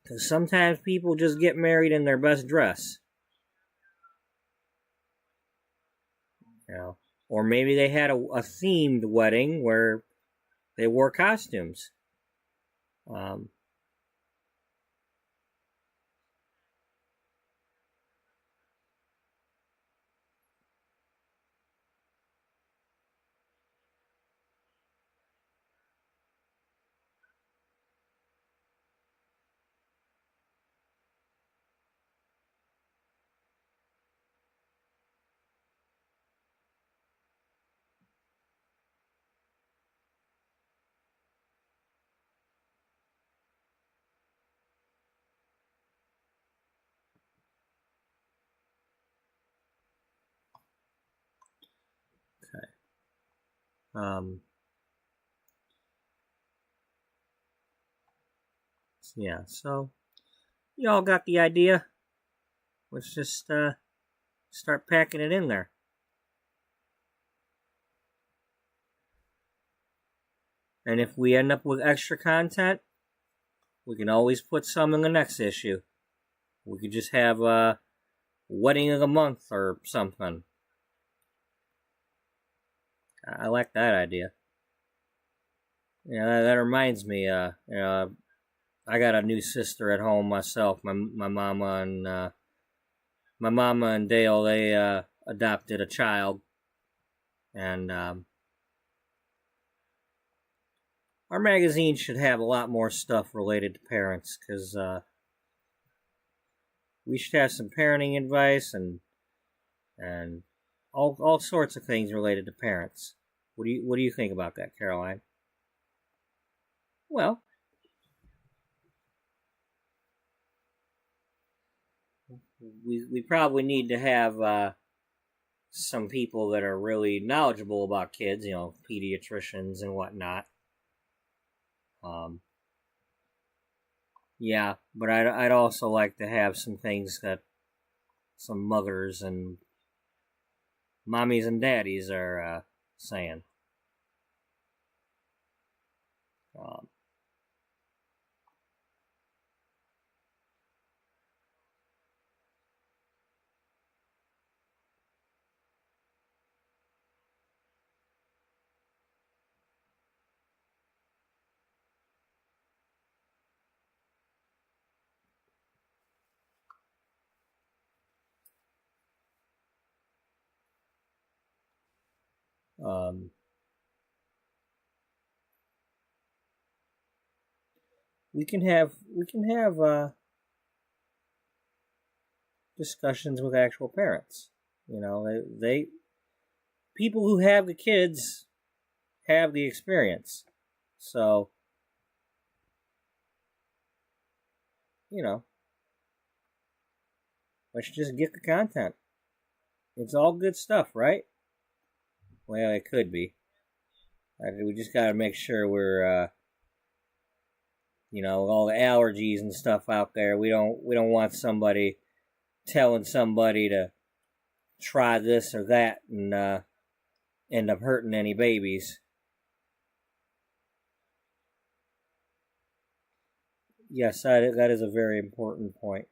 Because sometimes people just get married in their best dress. You know, or maybe they had a themed wedding where they wore costumes. Okay. Yeah, so you all got the idea. Let's just start packing it in there. And if we end up with extra content, we can always put some in the next issue. We could just have a wedding of the month or something. I like that idea. Yeah, that reminds me. You know, I got a new sister at home myself. My mama and Dale, they adopted a child, and our magazine should have a lot more stuff related to parents, because we should have some parenting advice and all sorts of things related to parents. What do you think about that, Caroline? Well, we probably need to have some people that are really knowledgeable about kids, you know, pediatricians and whatnot. Yeah, but I'd also like to have some things that some mothers and mommies and daddies are saying. Um, um, we can have discussions with actual parents. You know, they people who have the kids have the experience. So, you know, let's just get the content. It's all good stuff, right? Well, it could be. We just got to make sure we're, you know, all the allergies and stuff out there. We don't want somebody telling somebody to try this or that and end up hurting any babies. Yes, that is a very important point.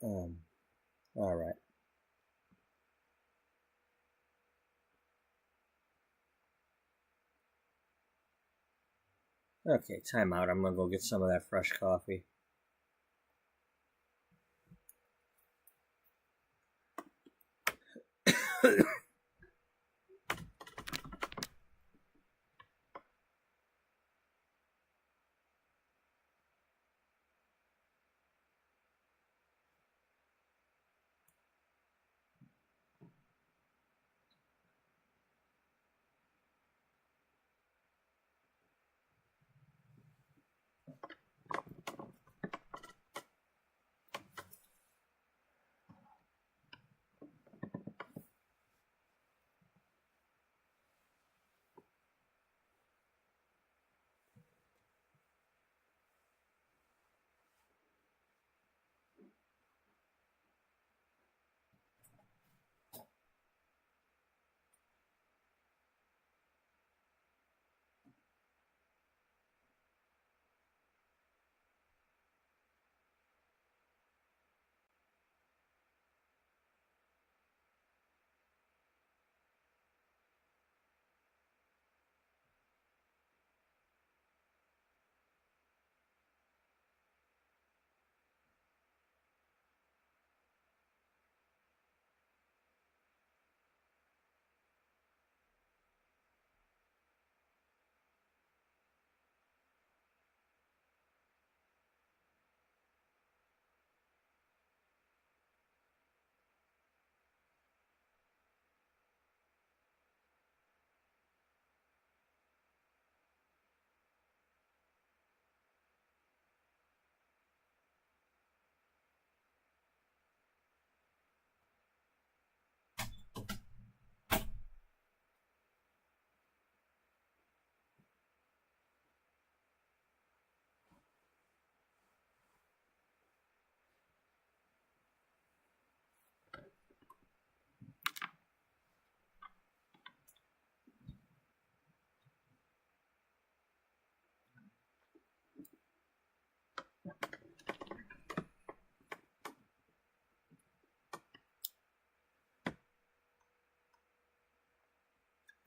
All right. Okay, time out. I'm gonna go get some of that fresh coffee.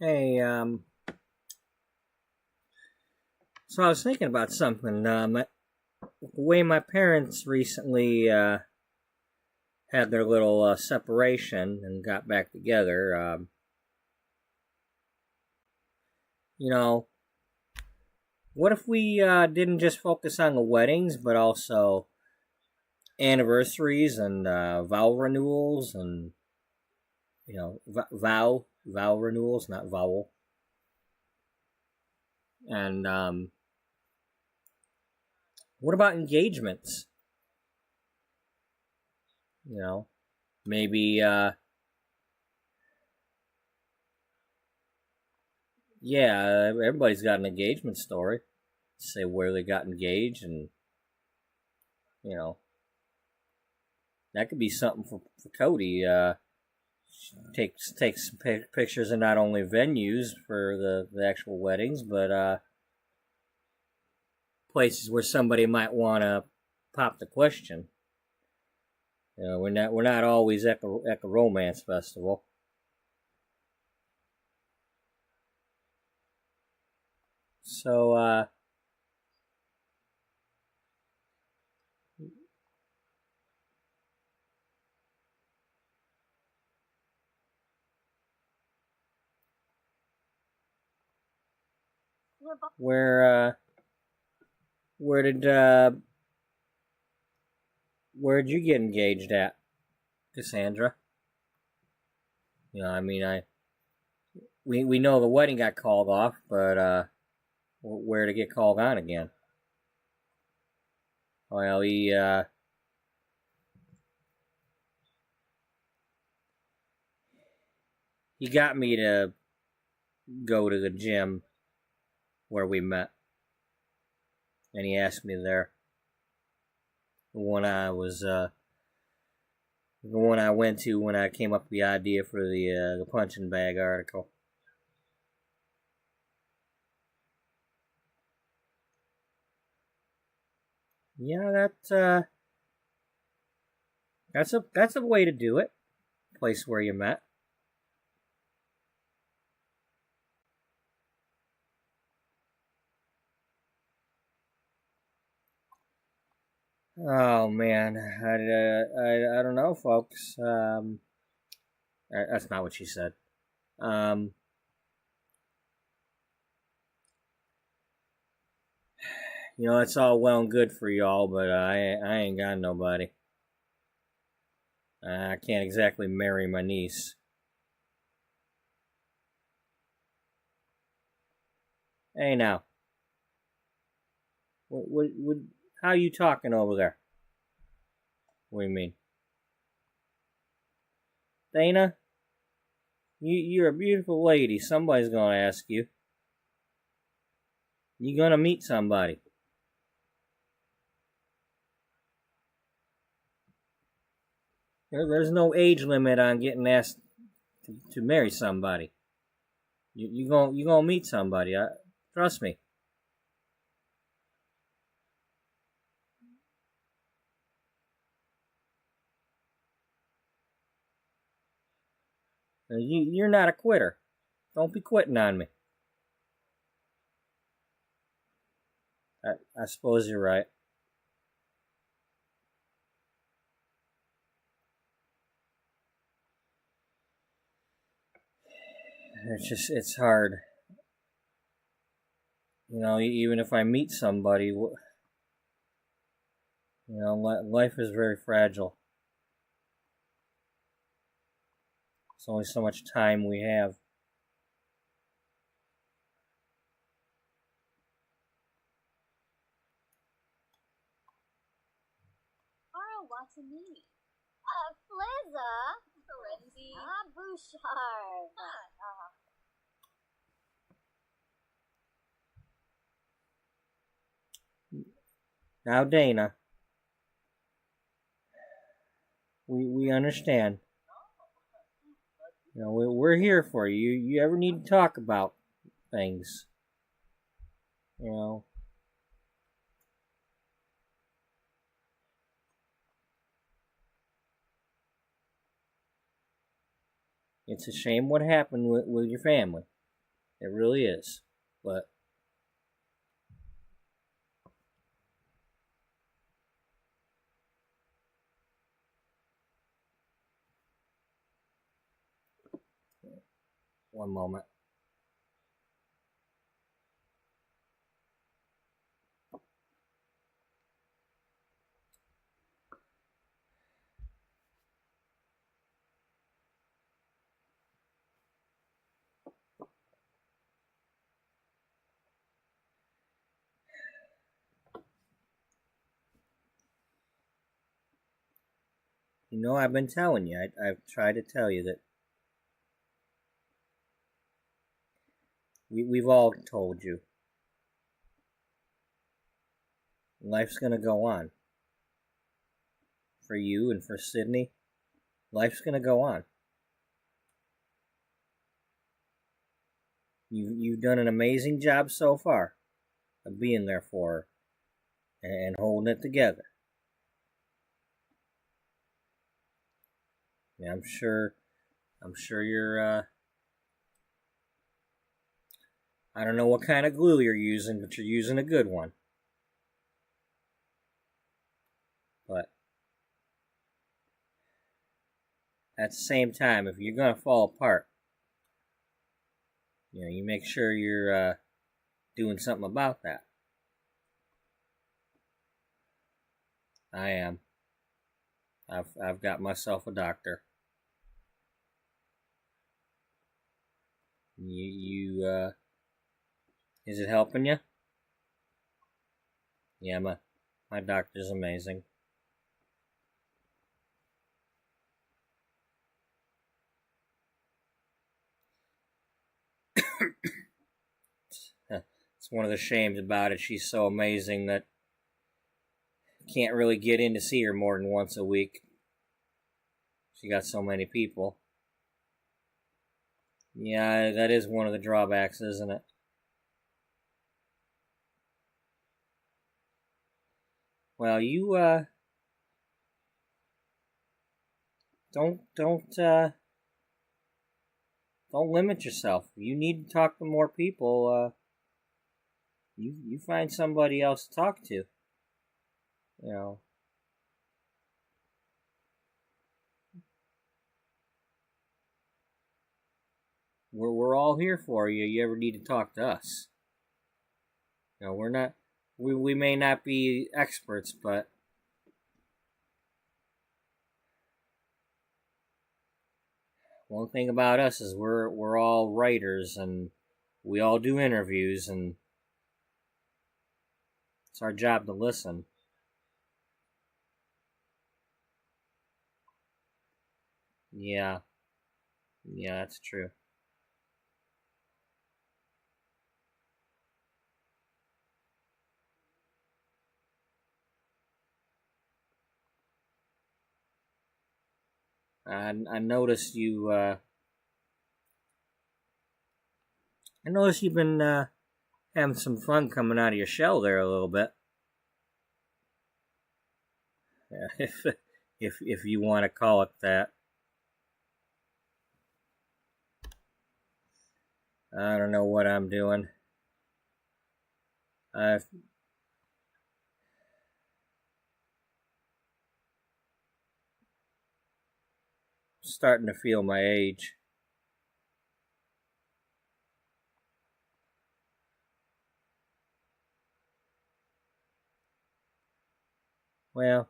Hey, so I was thinking about something. The way my parents recently had their little separation and got back together, you know, what if we didn't just focus on the weddings, but also anniversaries and vow renewals and, you know, vow renewals, not vowel. And what about engagements? You know, maybe yeah, everybody's got an engagement story. Say where they got engaged, and you know, that could be something for Cody. Takes some pictures of not only venues for the actual weddings, but places where somebody might want to pop the question. You know, we're not always at the romance festival. So where where'd you get engaged at, Cassandra? You know, I mean, we know the wedding got called off, but where to get called on again? Well, he got me to go to the gym where we met, and he asked me there. The one I went to when I came up with the idea for the punching bag article. Yeah, that's a way to do it. Place where you met. Oh man, I don't know, folks. That's not what she said. You know, it's all well and good for y'all, but I ain't got nobody. I can't exactly marry my niece. Hey now, what how you talking over there? What do you mean, Dana? You're a beautiful lady. Somebody's gonna ask you. You gonna meet somebody. There's no age limit on getting asked to marry somebody. You gonna meet somebody. Trust me. You're not a quitter. Don't be quitting on me. I suppose you're right. It's hard. You know, even if I meet somebody, you know, life is very fragile. It's only so much time we have.
Watani. Flizza. Ferenzi. Bouchard.
Now, Dana, we understand. You know, we're here for you. You ever need to talk about things, you know. It's a shame what happened with your family. It really is. But one moment. You know, I've been telling you. I've tried to tell you that we've all told you. Life's gonna go on. For you and for Sydney, life's gonna go on. You've done an amazing job so far of being there for her and holding it together. Yeah, I'm sure you're I don't know what kind of glue you're using, but you're using a good one. But at the same time, if you're gonna fall apart, you know, you make sure you're doing something about that. I am. I've got myself a doctor. You is it helping you? Yeah, my doctor's amazing. It's one of the shames about it. She's so amazing that can't really get in to see her more than once a week. She got so many people. Yeah, that is one of the drawbacks, isn't it? Well, you don't limit yourself. You need to talk to more people. You find somebody else to talk to. You know. We're all here for you. You ever need to talk to us? You know, we're not. We may not be experts, but one thing about us is we're all writers and we all do interviews and it's our job to listen. Yeah, yeah, that's true. I noticed you. I noticed you've been having some fun coming out of your shell there a little bit. If you want to call it that. I don't know what I'm doing. I'm starting to feel my age. Well,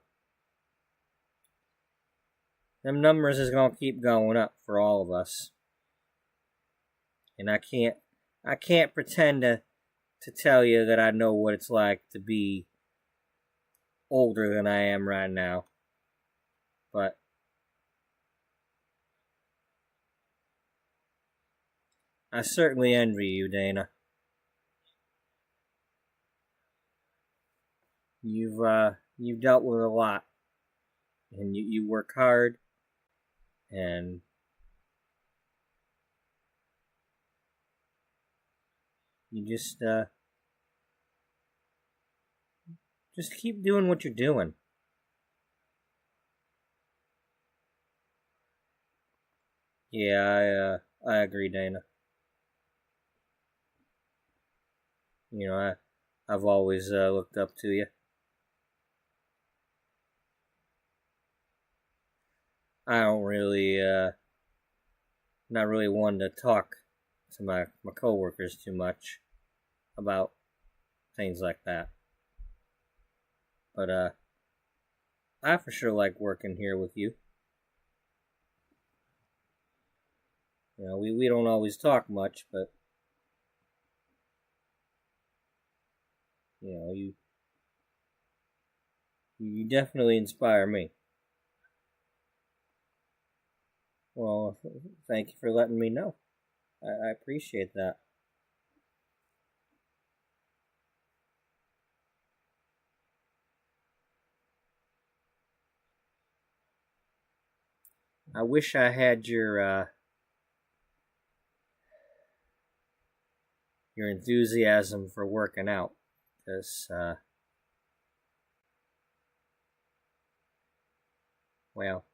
them numbers is gonna keep going up for all of us, and I can't pretend to tell you that I know what it's like to be older than I am right now, but I certainly envy you, Dana. You've dealt with a lot, and you work hard, and you just keep doing what you're doing. Yeah, I agree, Dana. You know, I've always looked up to you. I don't really, not really one to talk to my coworkers too much about things like that. But I for sure like working here with you. You know, we don't always talk much, but you know, you definitely inspire me. Well, thank you for letting me know. I appreciate that. I wish I had your enthusiasm for working out, because well,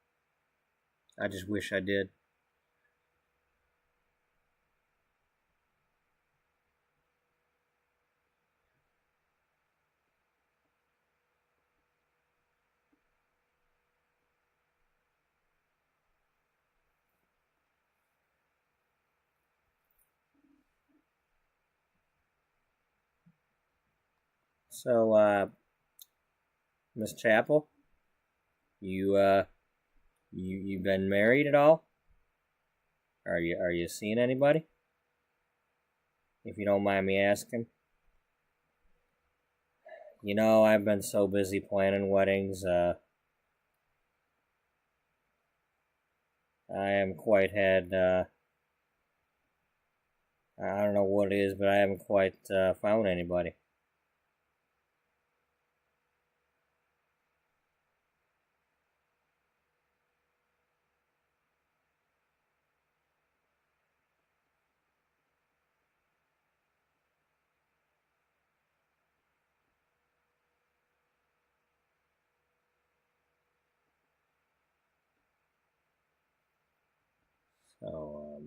I just wish I did. So, Miss Chapel, you been married at all? Are you seeing anybody? If you don't mind me asking. You know, I've been so busy planning weddings. I haven't quite had. I don't know what it is, but I haven't quite found anybody. So,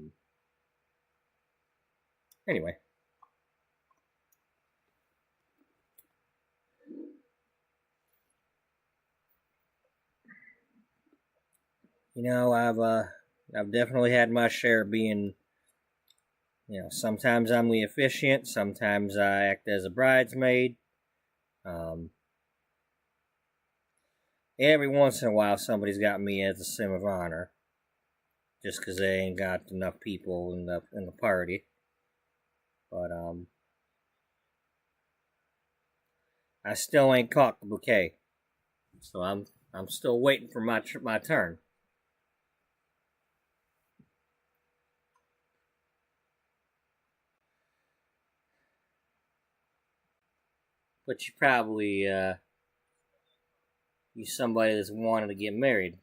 anyway. You know, I've definitely had my share of being, you know, sometimes I'm the officiant, sometimes I act as a bridesmaid. Um, every once in a while, somebody's got me as a sim of honor, just because they ain't got enough people in the party. But I still ain't caught the bouquet, so I'm still waiting for my turn. But you probably you somebody that's wanting to get married,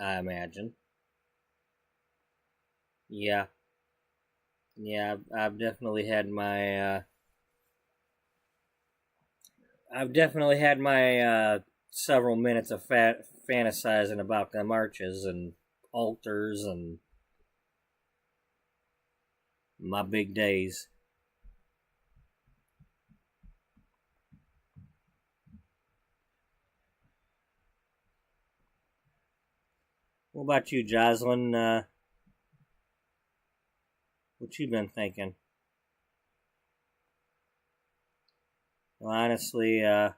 I imagine. Yeah, yeah, I've definitely had my several minutes of fantasizing about them arches and altars and my big days. What about you, Jocelyn? What you been thinking? Well, honestly, yeah,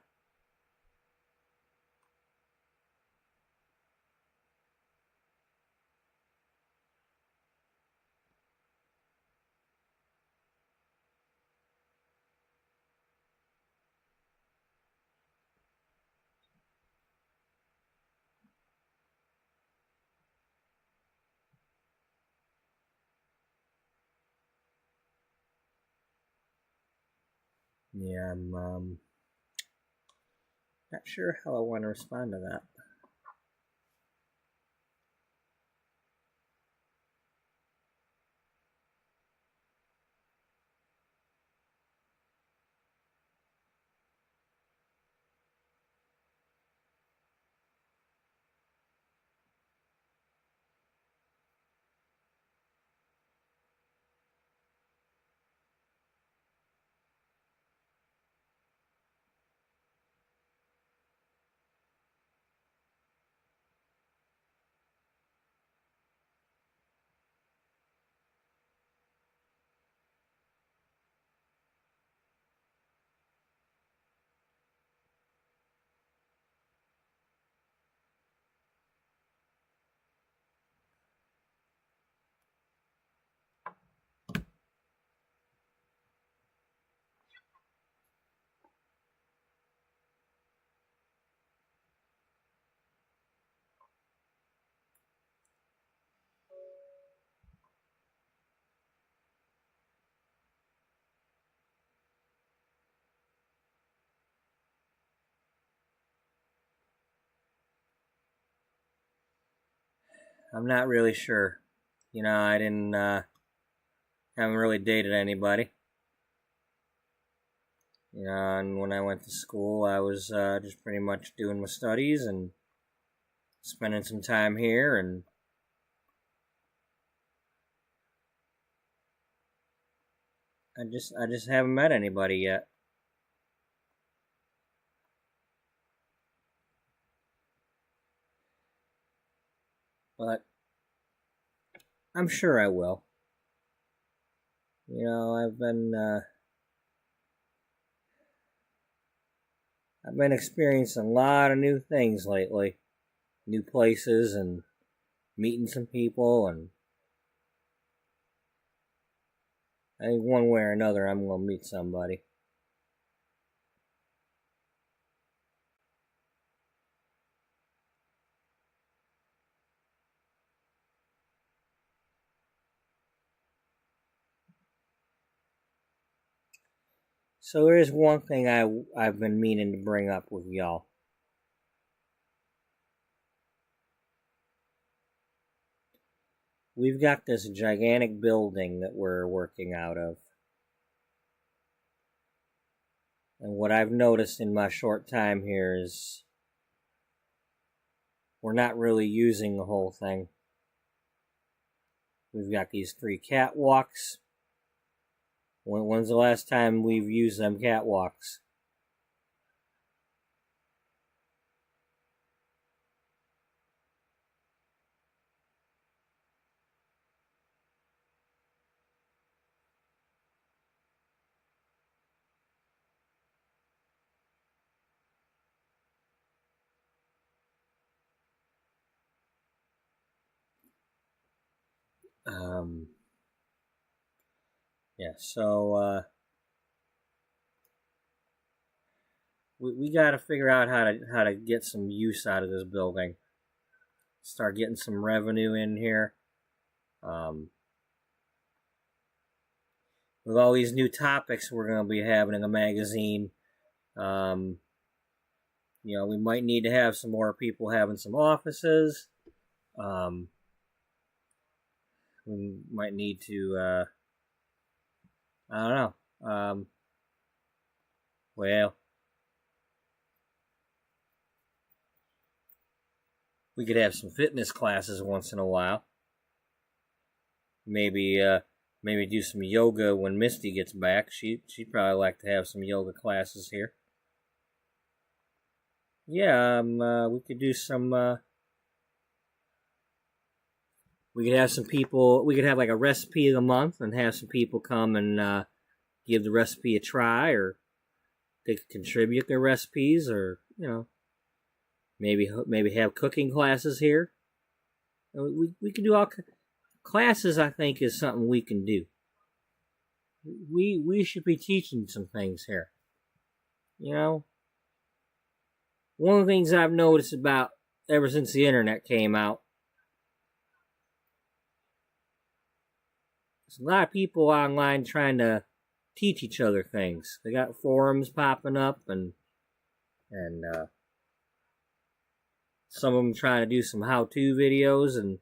I'm not sure how I want to respond to that. I'm not really sure. You know, I didn't, haven't really dated anybody. You know, and when I went to school, I was just pretty much doing my studies and spending some time here, and I just haven't met anybody yet. But I'm sure I will. You know, I've been experiencing a lot of new things lately, new places, and meeting some people, and I think one way or another I'm gonna meet somebody. So there is one thing I've been meaning to bring up with y'all. We've got this gigantic building that we're working out of. And what I've noticed in my short time here is we're not really using the whole thing. We've got these 3 catwalks. When's the last time we've used them catwalks? Yeah, so we got to figure out how to get some use out of this building. Start getting some revenue in here. With all these new topics we're going to be having in the magazine, you know, we might need to have some more people having some offices. We might need to, I don't know. Well, we could have some fitness classes once in a while. Maybe do some yoga when Misty gets back. She'd probably like to have some yoga classes here. Yeah, we could do some. We could have some people. We could have like a recipe of the month, and have some people come and give the recipe a try, or they could contribute their recipes, or you know, maybe have cooking classes here. We could do all classes. I think is something we can do. We should be teaching some things here. You know, one of the things I've noticed about ever since the internet came out, there's a lot of people online trying to teach each other things. They got forums popping up, and some of them trying to do some how-to videos, and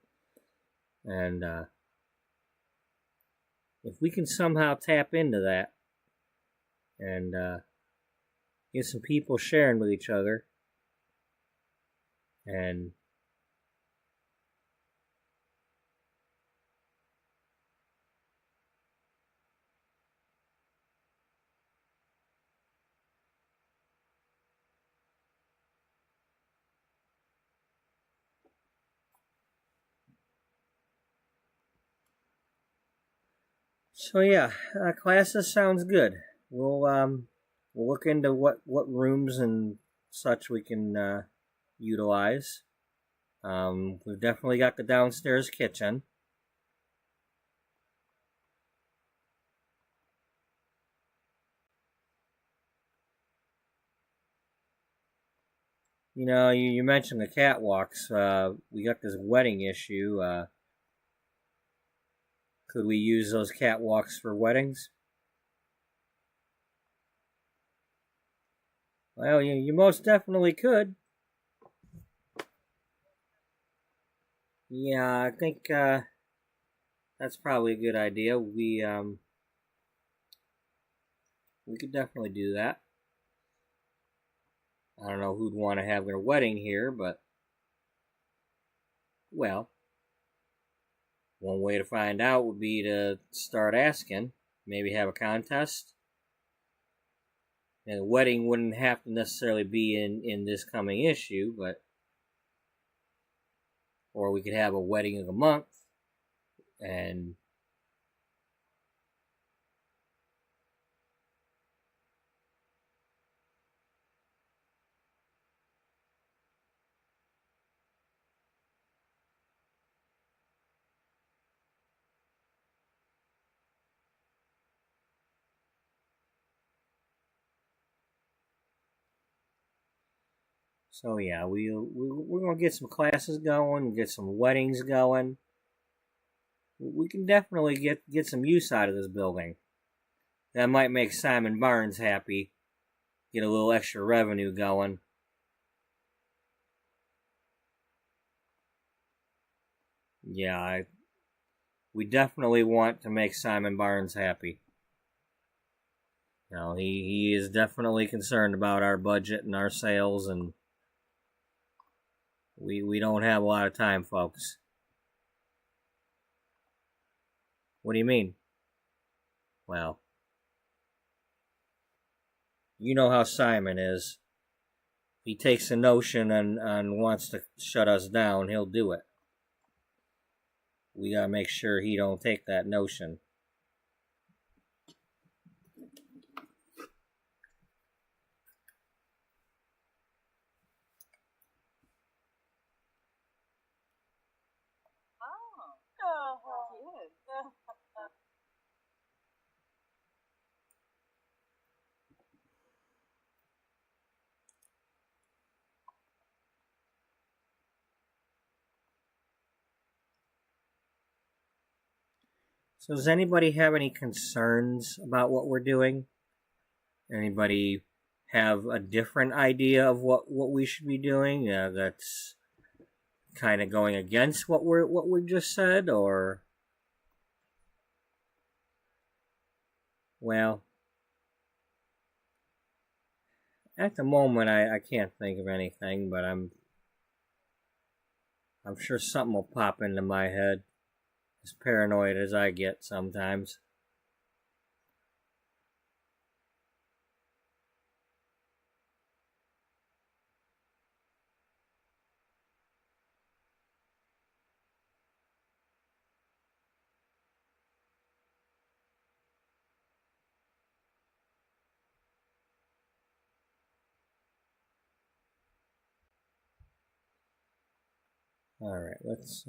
if we can somehow tap into that and get some people sharing with each other, and so yeah, classes sounds good. We'll look into what rooms and such we can utilize. We've definitely got the downstairs kitchen. You know, you mentioned the catwalks. We got this wedding issue. Could we use those catwalks for weddings? Well, you most definitely could. Yeah, I think that's probably a good idea. We could definitely do that. I don't know who'd want to have their wedding here, but well, one way to find out would be to start asking. Maybe have a contest. And the wedding wouldn't have to necessarily be in this coming issue, but or we could have a wedding of the month and so yeah, we're gonna get some classes going, get some weddings going. We can definitely get some use out of this building. That might make Simon Barnes happy. Get a little extra revenue going. Yeah, we definitely want to make Simon Barnes happy. You know, he is definitely concerned about our budget and our sales, and we don't have a lot of time, folks. What do you mean? Well, you know how Simon is. If he takes a notion and wants to shut us down, he'll do it. We gotta make sure he don't take that notion.
Cute.
So does anybody have any concerns about what we're doing? Anybody have a different idea of what we should be doing? That's kind of going against what we just said, or well, at the moment I can't think of anything, but I'm sure something will pop into my head. As paranoid as I get sometimes. All right, let's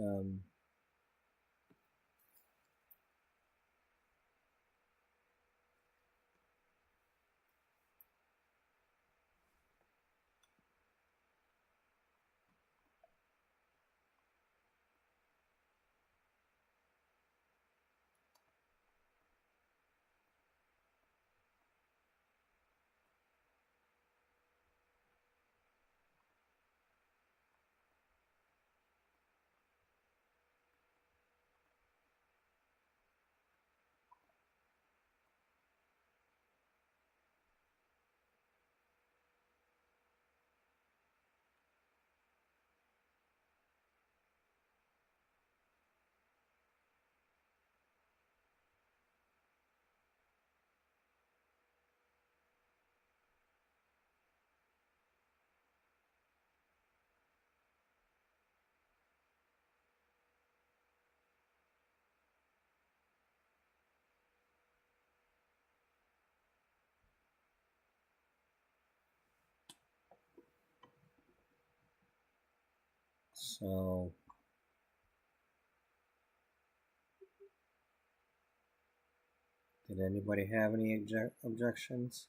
so did anybody have any objections?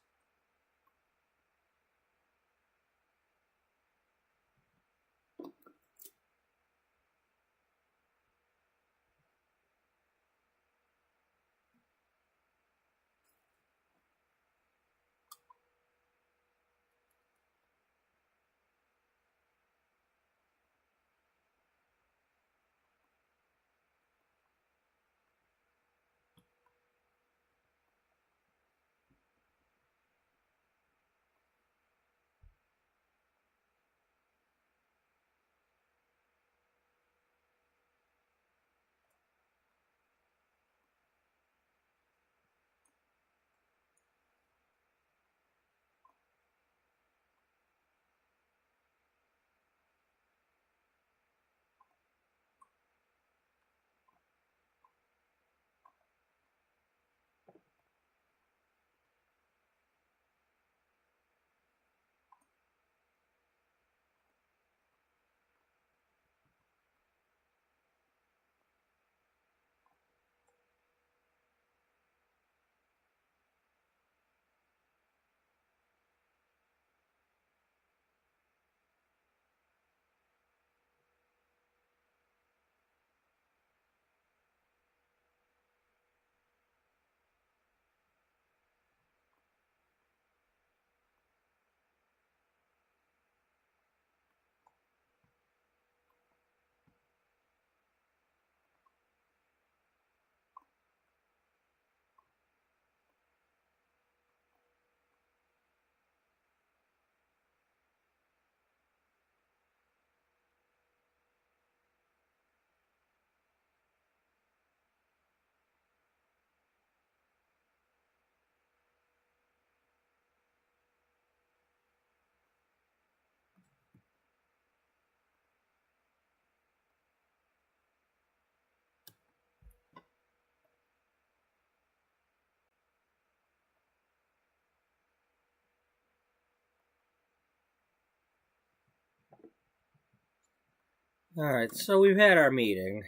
Alright, so we've had our meeting.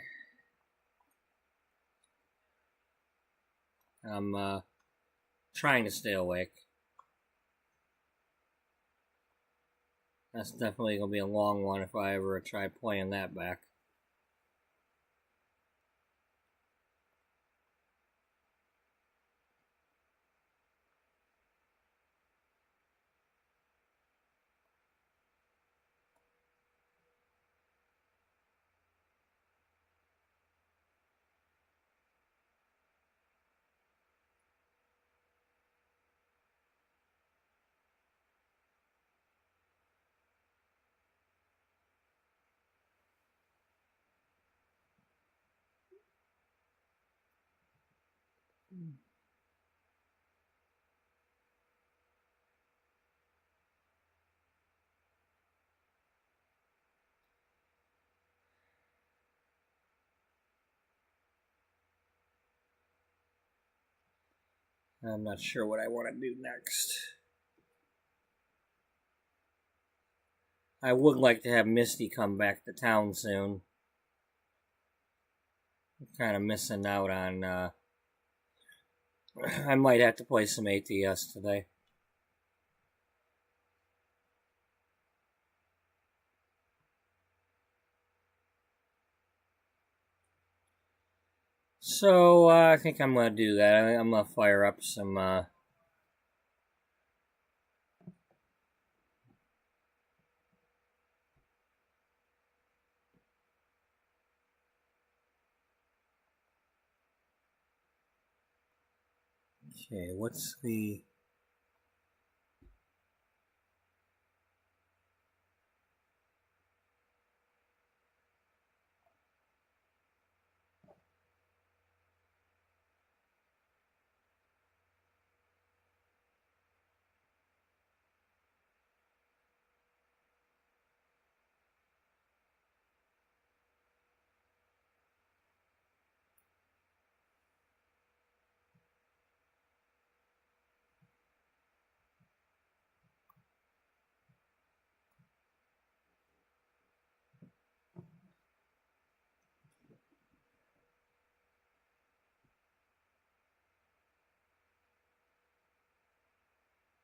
I'm trying to stay awake. That's definitely going to be a long one if I ever try playing that back. I'm not sure what I want to do next. I would like to have Misty come back to town soon. I'm kind of missing out on, I might have to play some ATS today. So, I think I'm going to do that. I'm going to fire up some, okay, what's the...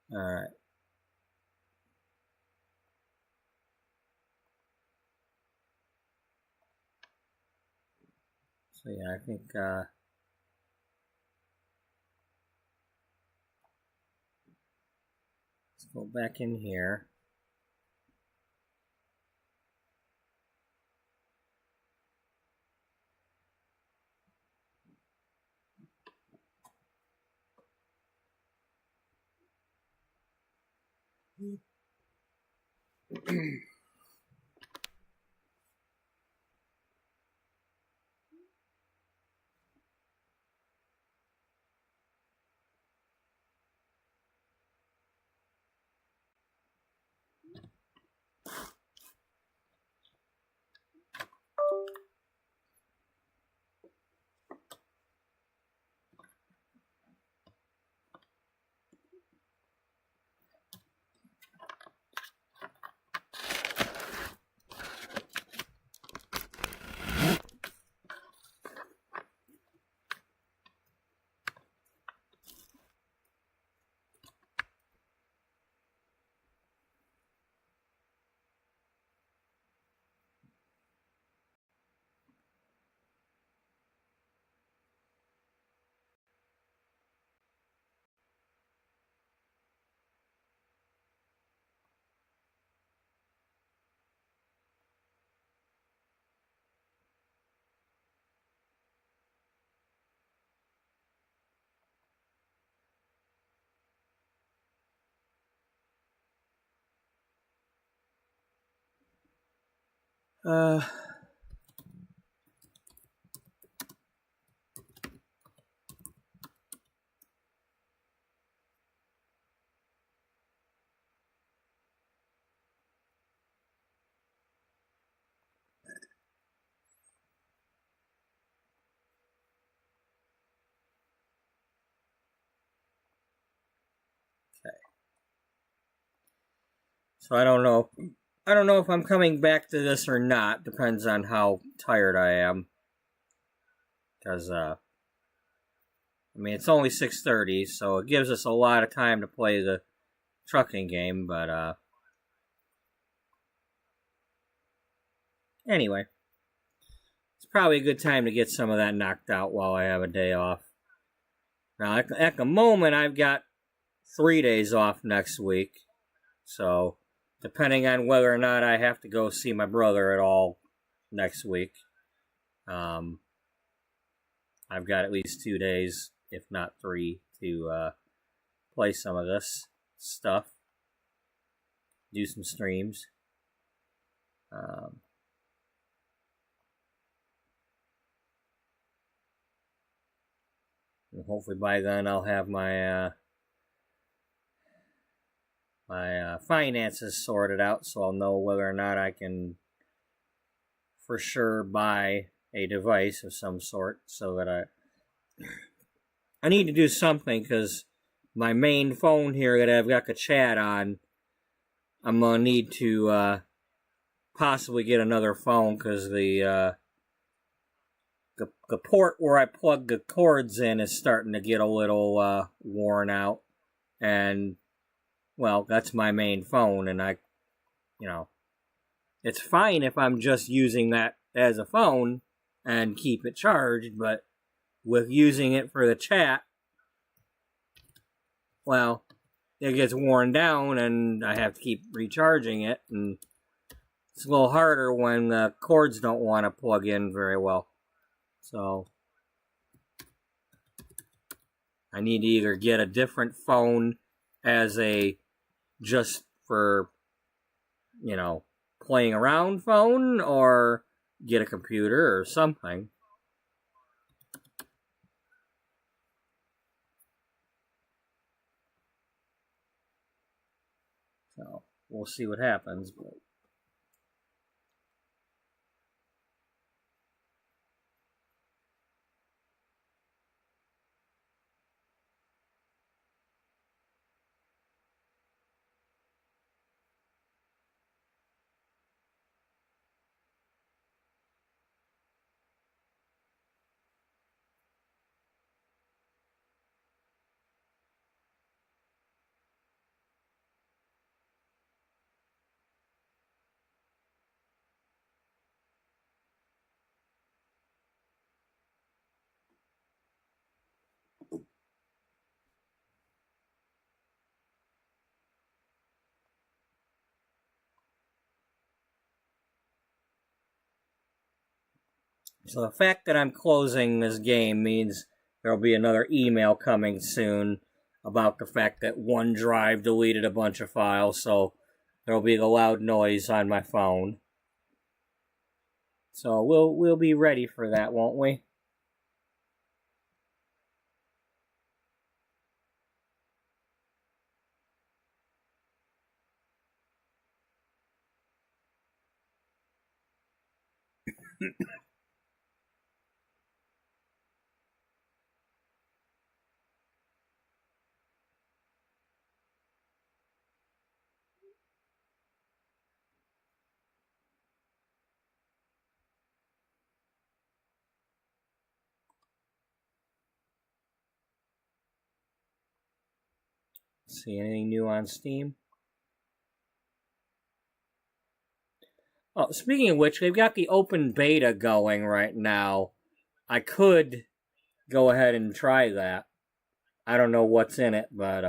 Alright. So yeah, I think, let's go back in here. Uh... So I don't know I don't know if I'm coming back to this or not. Depends on how tired I am. Because, I mean, it's only 6:30, so it gives us a lot of time to play the trucking game, but, anyway. It's probably a good time to get some of that knocked out while I have a day off. Now, at the moment, I've got 3 days off next week. So, depending on whether or not I have to go see my brother at all next week, I've got at least 2 days, if not 3, to play some of this stuff, do some streams. And hopefully by then I'll have my finances sorted out, so I'll know whether or not I can for sure buy a device of some sort, so that I need to do something, because my main phone here that I've got the chat on, I'm gonna need to possibly get another phone, because the port where I plug the cords in is starting to get a little worn out, and well, that's my main phone, and it's fine if I'm just using that as a phone and keep it charged, but with using it for the chat, well, it gets worn down and I have to keep recharging it, and it's a little harder when the cords don't want to plug in very well. So, I need to either get a different phone as a just for, playing around phone, or get a computer or something. So, we'll see what happens. But so the fact that I'm closing this game means there'll be another email coming soon about the fact that OneDrive deleted a bunch of files, so there'll be a loud noise on my phone. So we'll be ready for that, won't we? See anything new on Steam? Oh, speaking of which, they've got the open beta going right now. I could go ahead and try that. I don't know what's in it, but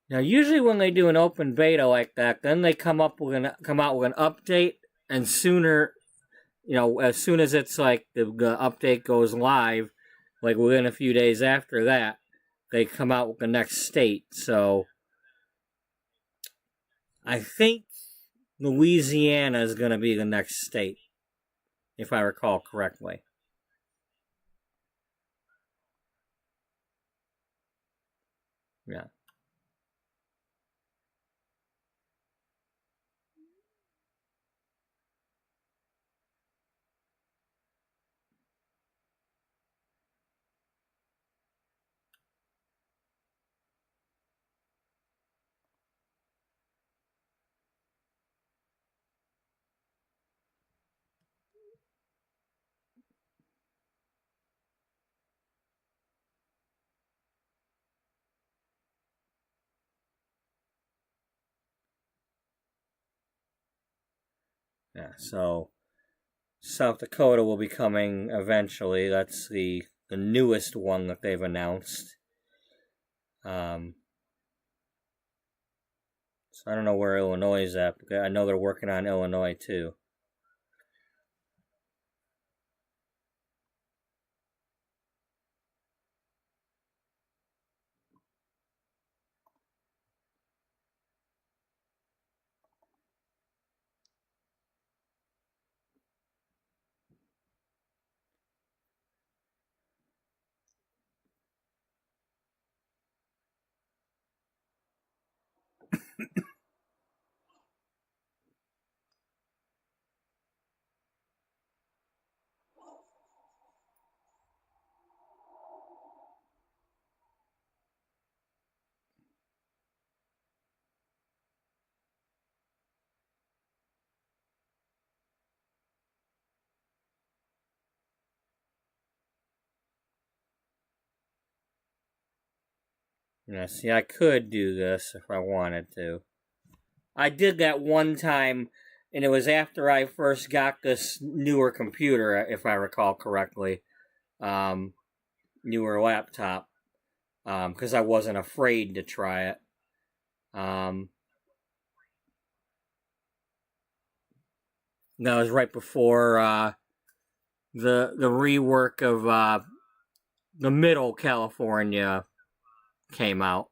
now usually when they do an open beta like that, then they come out with an update, and sooner, as soon as it's like the update goes live, like within a few days after that, they come out with the next state. So I think Louisiana is going to be the next state, if I recall correctly. Yeah. Yeah, so South Dakota will be coming eventually. That's the newest one that they've announced. So I don't know where Illinois is at, but I know they're working on Illinois too. Yeah, see, I could do this if I wanted to. I did that one time, and it was after I first got this newer computer, if I recall correctly. Newer laptop. Because I wasn't afraid to try it. That was right before the rework of the Middle California came out.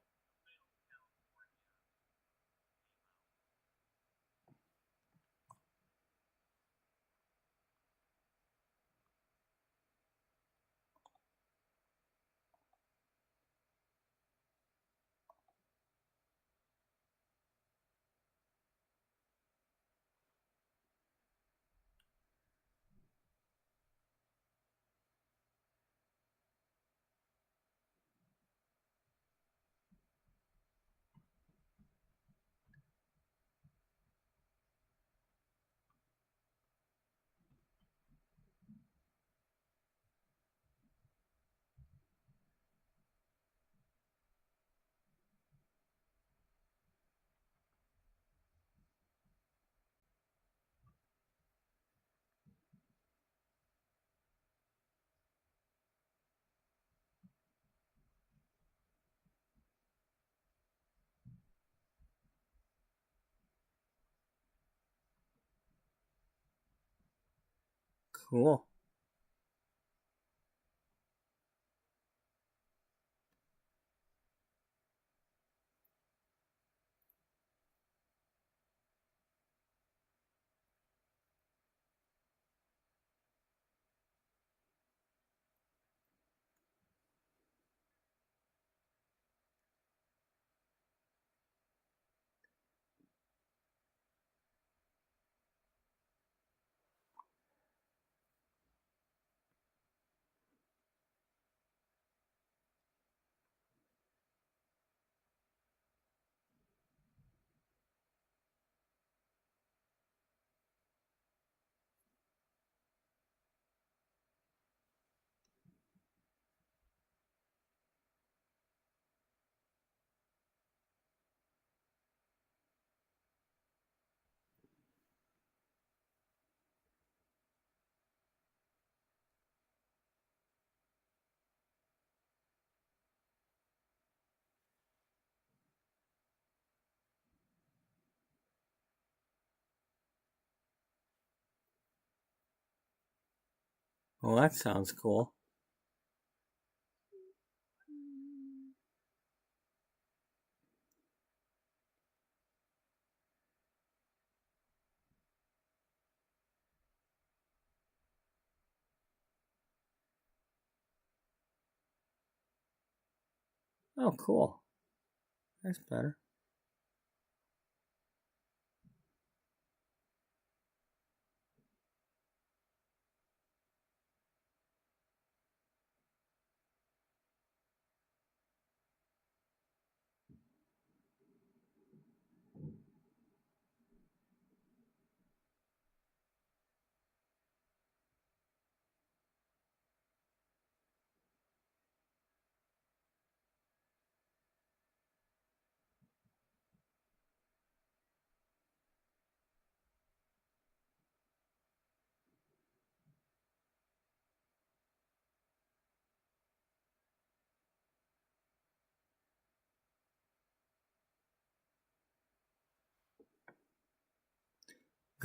Cool. Well, that sounds cool. Oh, cool. That's better.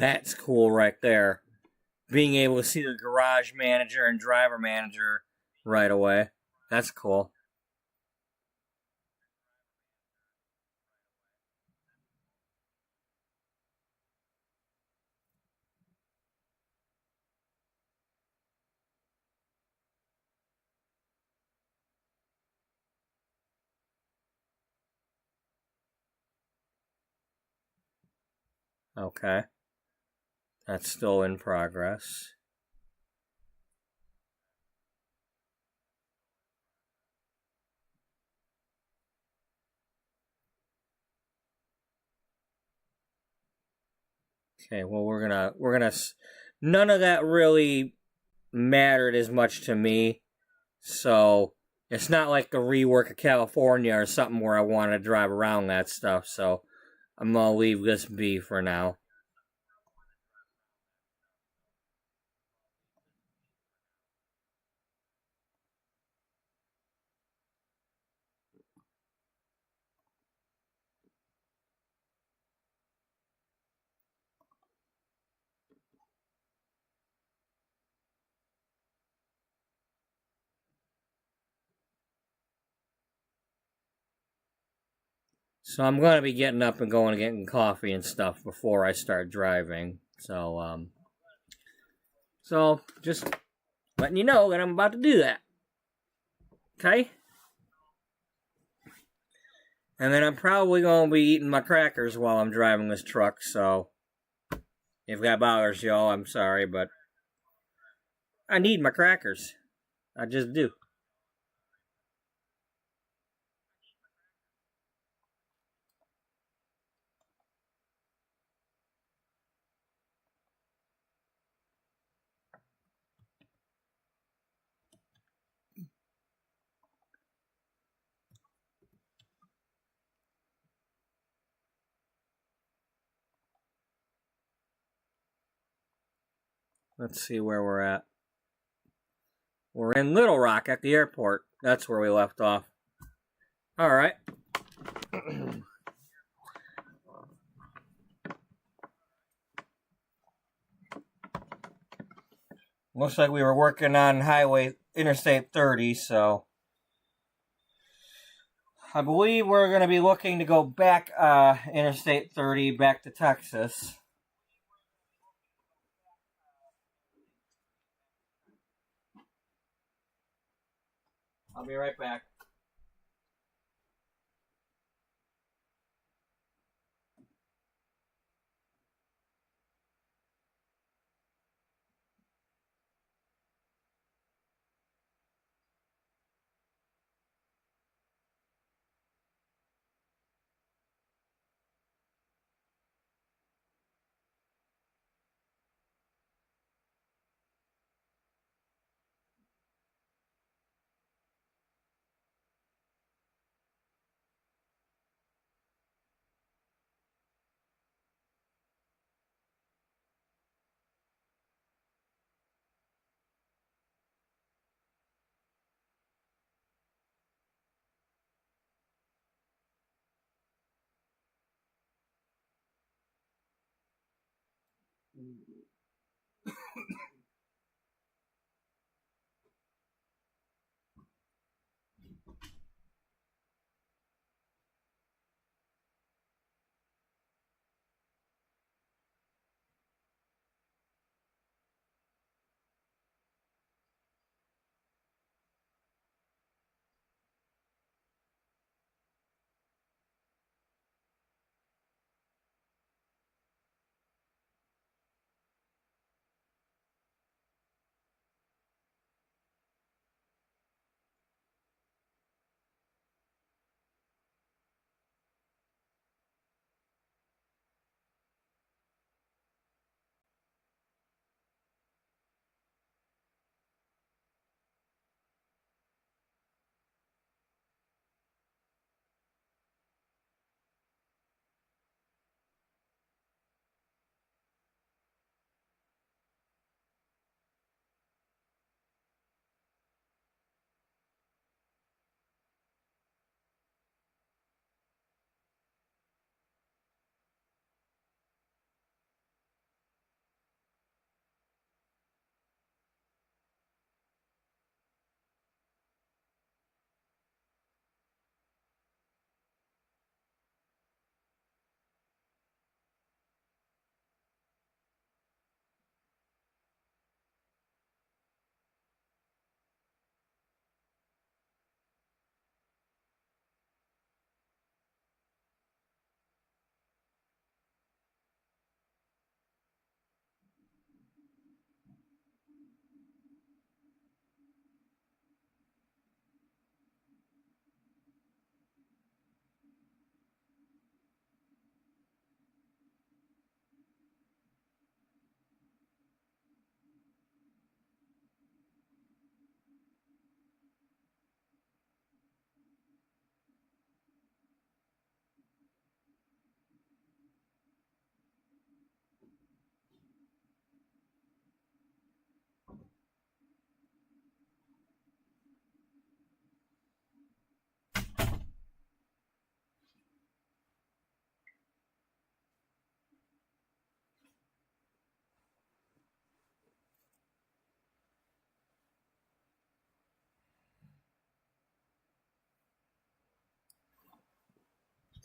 That's cool right there. Being able to see the garage manager and driver manager right away. That's cool. Okay. That's still in progress. Okay, well we're gonna none of that really mattered as much to me. So it's not like the rework of California or something where I want to drive around that stuff. So I'm gonna leave this be for now. So I'm gonna be getting up and going and getting coffee and stuff before I start driving. So just letting you know that I'm about to do that. Okay? And then I'm probably gonna be eating my crackers while I'm driving this truck, so if that bothers y'all, I'm sorry, but I need my crackers. I just do. Let's see where we're at. We're in Little Rock at the airport. That's where we left off. Alright. Looks like we were working on Highway Interstate 30, so I believe we're going to be looking to go back Interstate 30 back to Texas. I'll be right back.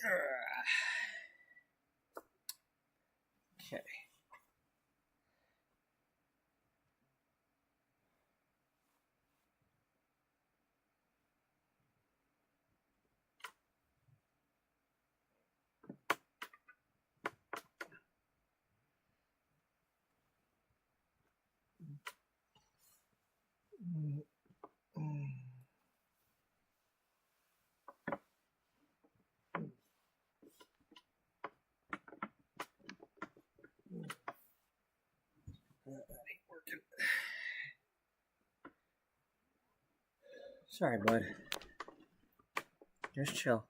Okay. Sorry, bud. Just chill.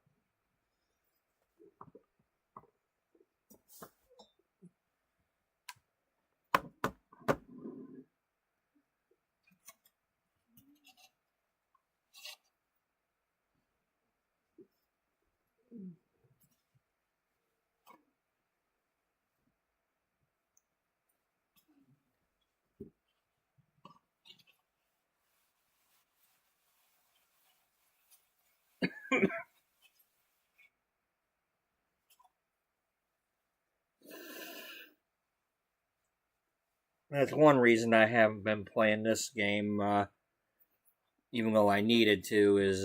That's one reason I haven't been playing this game, even though I needed to, is,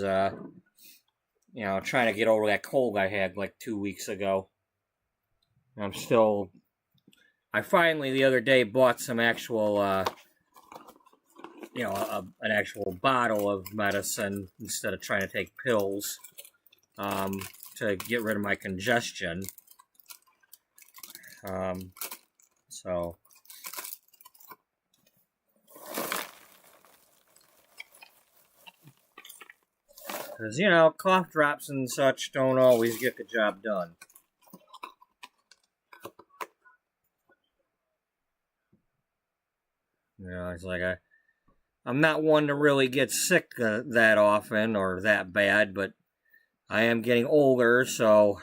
you know, trying to get over that cold I had like 2 weeks ago. I'm still... I finally, the other day, bought some actual, you know, an actual bottle of medicine instead of trying to take pills, to get rid of my congestion. So... Because, you know, cough drops and such don't always get the job done. You know, it's like I'm not one to really get sick that often or that bad, but I am getting older, so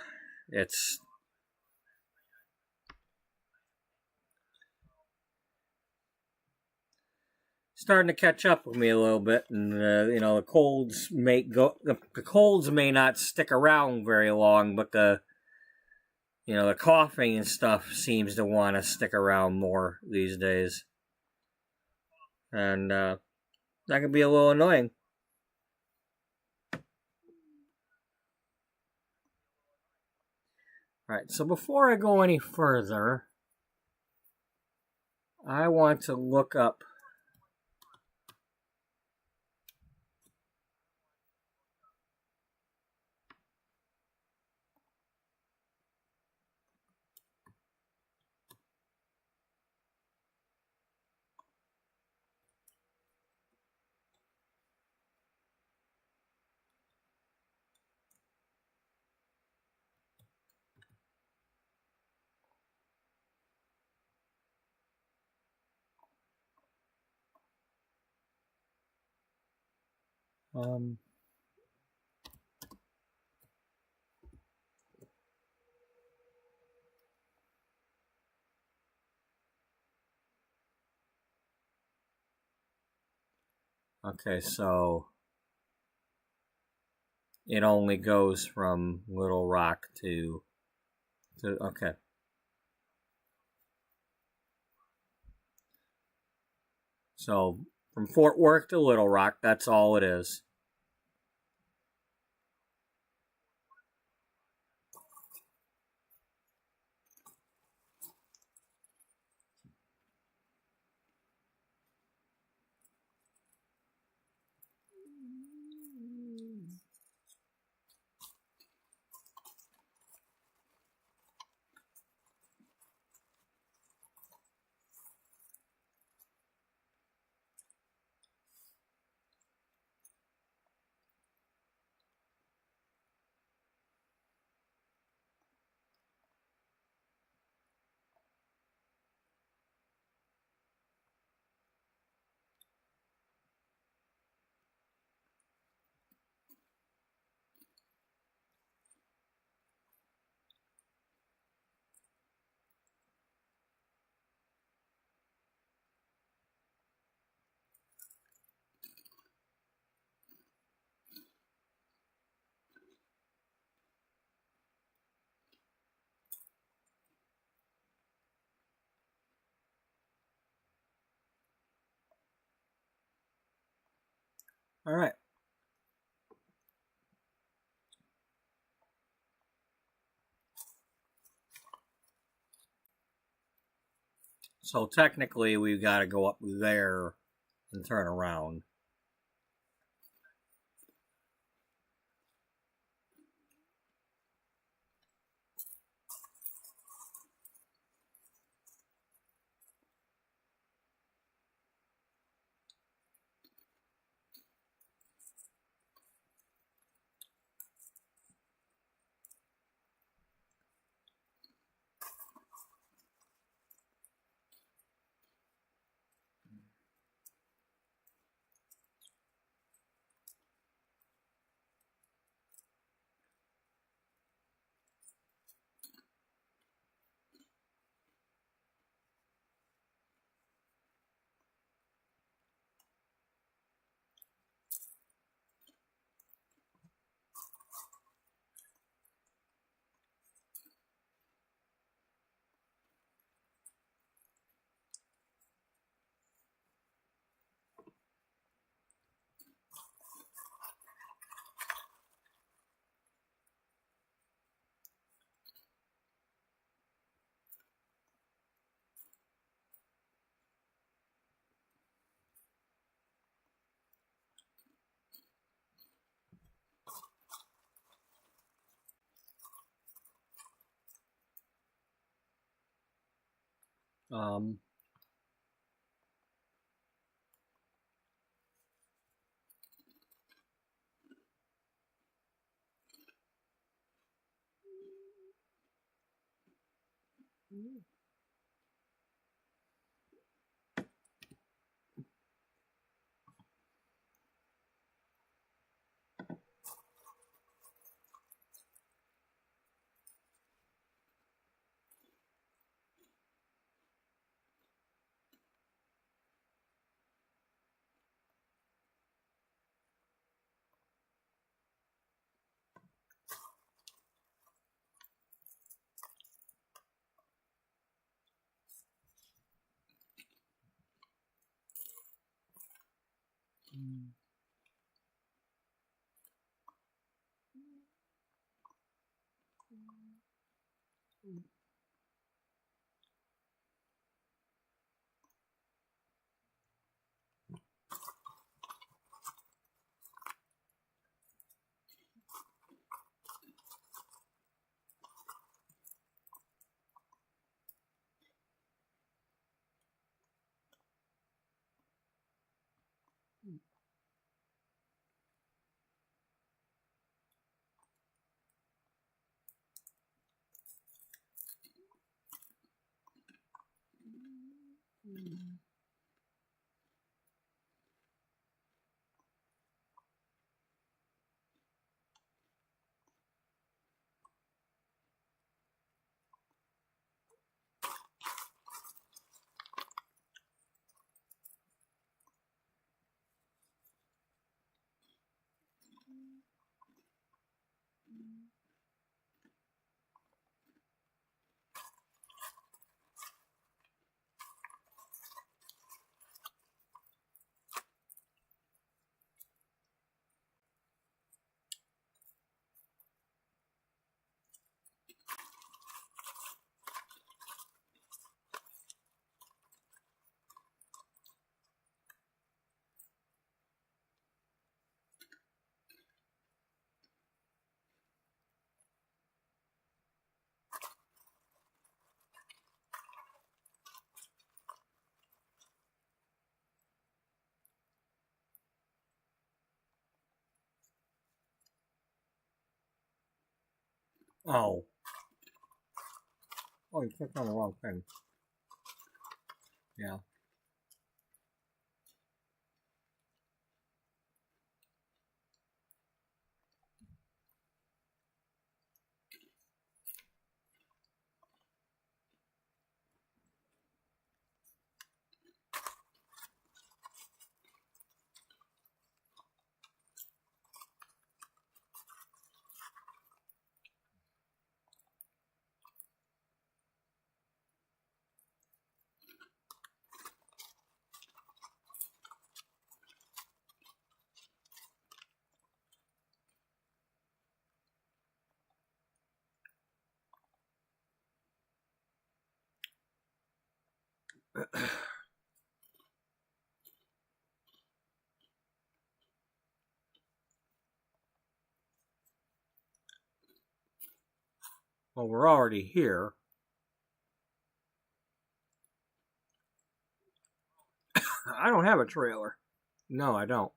it's... starting to catch up with me a little bit, and you know, the colds may not stick around very long, but the coughing and stuff seems to want to stick around more these days, and that can be a little annoying. Alright, so before I go any further, I want to look up okay, so it only goes from Little Rock to okay. So from Fort Worth to Little Rock, that's all it is. All right. So technically, we've got to go up there and turn around. Um, oh. Oh, you clicked on the wrong thing. Yeah. Well, we're already here. I don't have a trailer. No, I don't.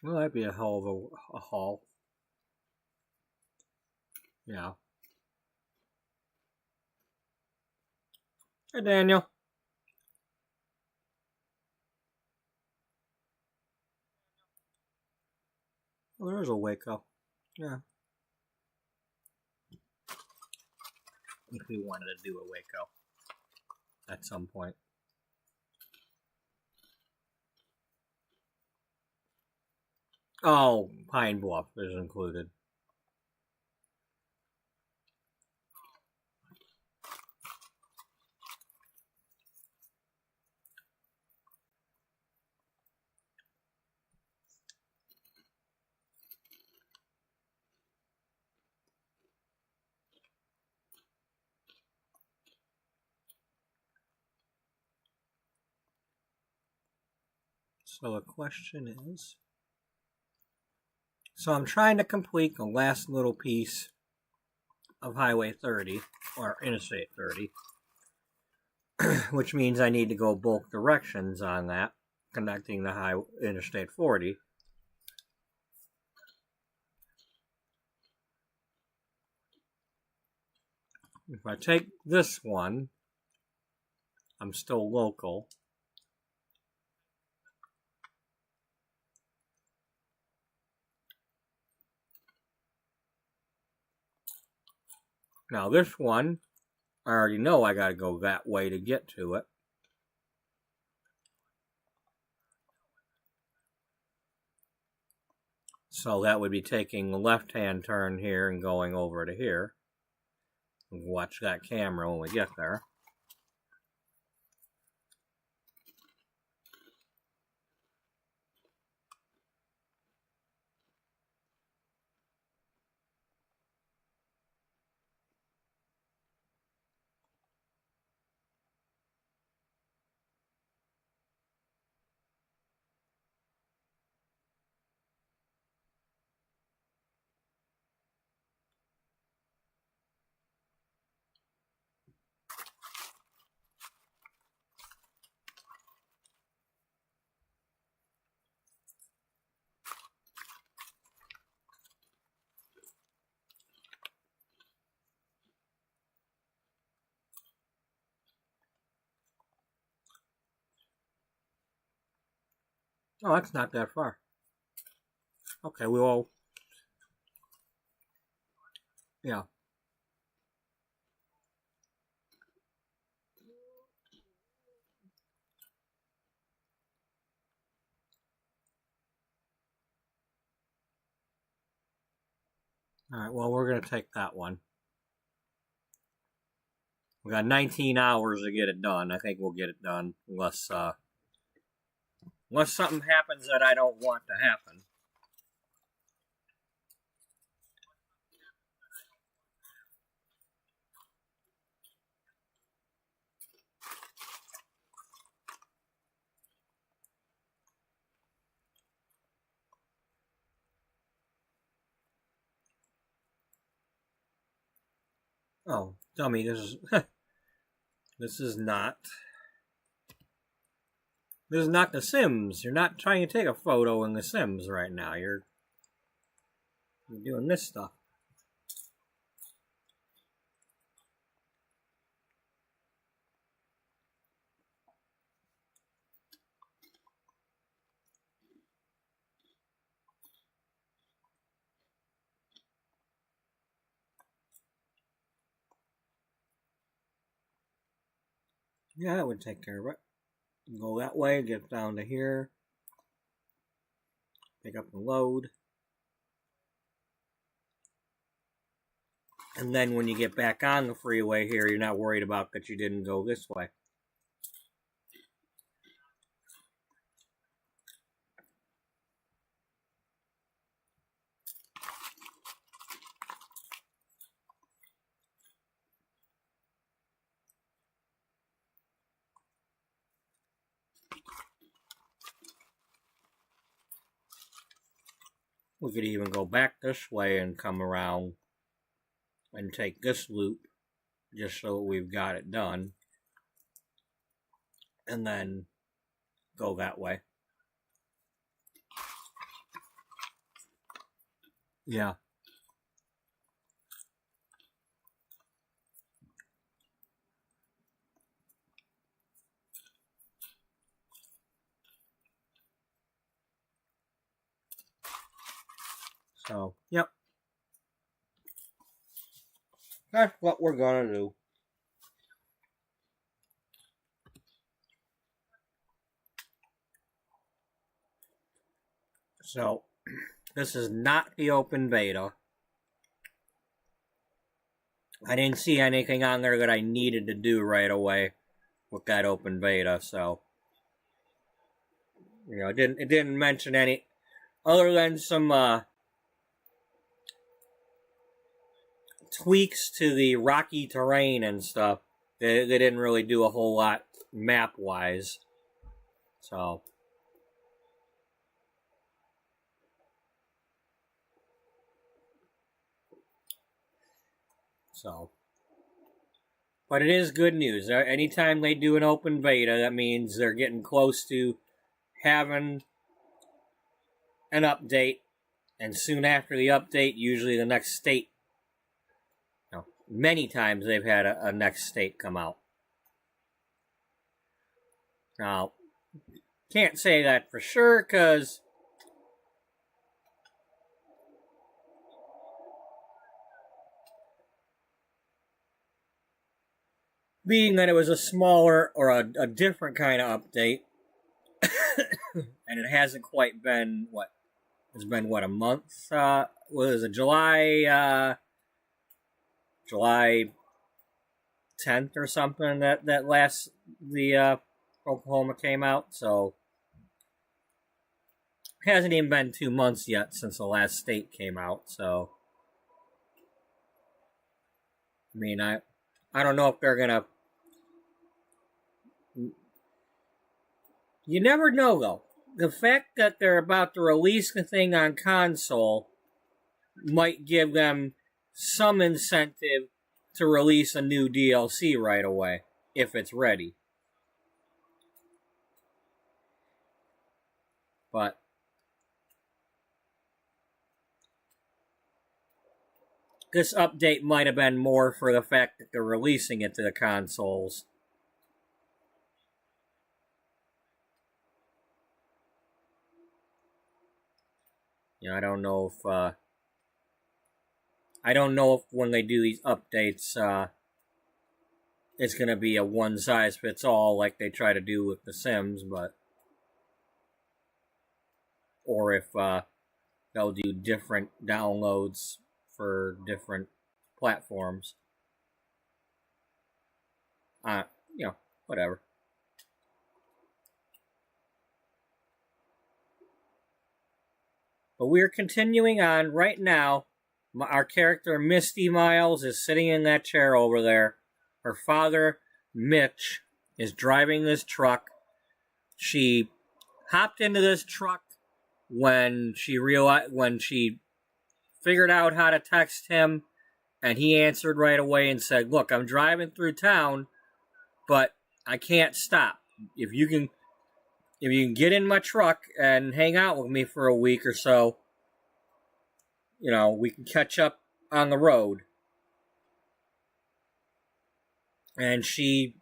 Well, that'd be a hell of a haul. Yeah. Hey, Daniel. Oh, there's a Waco. Yeah. If we wanted to do a Waco at some point. Oh, Pine Bluff is included. So the question is, so I'm trying to complete the last little piece of Highway 30, or Interstate 30, which means I need to go both directions on that, connecting the Interstate 40. If I take this one, I'm still local. Now this one, I already know I gotta go that way to get to it. So that would be taking the left-hand turn here and going over to here. Watch that camera when we get there. Oh, that's not that far. Okay, we all... Yeah. Alright, well, we're going to take that one. We got 19 hours to get it done. I think we'll get it done unless something happens that I don't want to happen. Oh, dummy, this is... This is not The Sims. You're not trying to take a photo in The Sims right now. You're doing this stuff. Yeah, that would take care of it. Go that way, get down to here, pick up the load. And then when you get back on the freeway here, you're not worried about that you didn't go this way. We could even go back this way and come around and take this loop just so we've got it done. And then go that way. Yeah. So, yep. That's what we're gonna do. So, this is not the open beta. I didn't see anything on there that I needed to do right away with that open beta, so you know, it didn't mention any other than some tweaks to the rocky terrain and stuff. They didn't really do a whole lot map wise. So, but it is good news. Anytime they do an open beta, that means they're getting close to having an update, and soon after the update, usually the next state. You know, many times they've had a next state come out. Now, can't say that for sure because being that it was a smaller or a different kind of update, and it hasn't quite been it's been a month? What is it, July 10th or something that the Oklahoma came out, so it hasn't even been 2 months yet since the last state came out, so I mean, I don't know if they're gonna. You never know, though. The fact that they're about to release the thing on console might give them some incentive to release a new DLC right away, if it's ready. But this update might have been more for the fact that they're releasing it to the consoles. You know, I don't know if when they do these updates, it's going to be a one-size-fits-all like they try to do with The Sims, or if they'll do different downloads for different platforms. You know, whatever. But we're continuing on right now. Our character, Misty Miles, is sitting in that chair over there. Her father, Mitch, is driving this truck. She hopped into this truck when she figured out how to text him And he answered right away and said, look, I'm driving through town, but I can't stop. If you can get in my truck and hang out with me for a week or so, you know, we can catch up on the road. And she,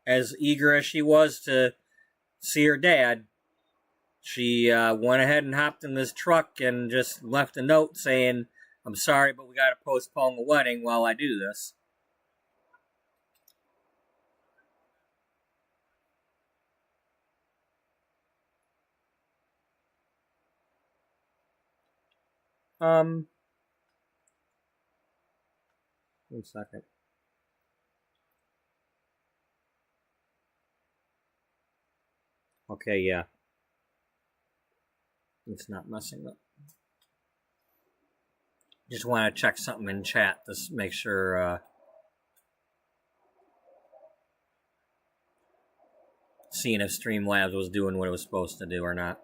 as eager as she was to see her dad, she went ahead and hopped in this truck and just left a note saying, I'm sorry, but we got to postpone the wedding while I do this. One second. Okay, yeah. It's not messing up. Just want to check something in chat to make sure seeing if Streamlabs was doing what it was supposed to do or not.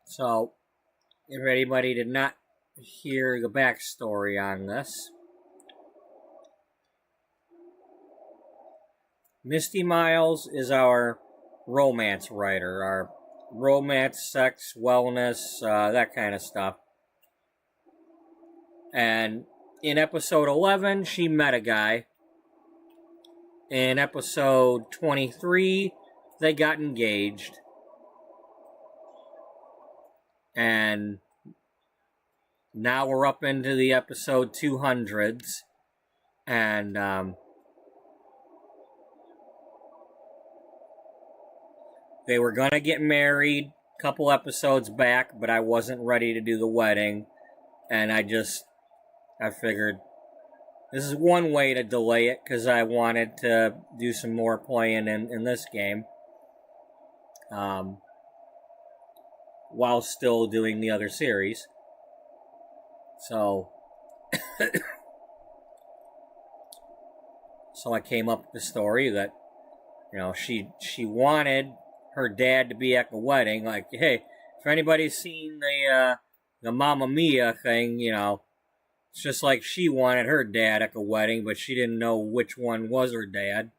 So, if anybody did not hear the backstory on this, Misty Miles is our romance writer, our romance, sex, wellness, that kind of stuff. And in episode 11, she met a guy. In episode 23, they got engaged. And now we're up into the episode 200s. And they were going to get married a couple episodes back, but I wasn't ready to do the wedding. And I figured this is one way to delay it, because I wanted to do some more playing in this game. While still doing the other series. So I came up with the story that, you know, she wanted her dad to be at the wedding. Like, hey, if anybody's seen the Mamma Mia thing, you know, it's just like she wanted her dad at the wedding, but she didn't know which one was her dad.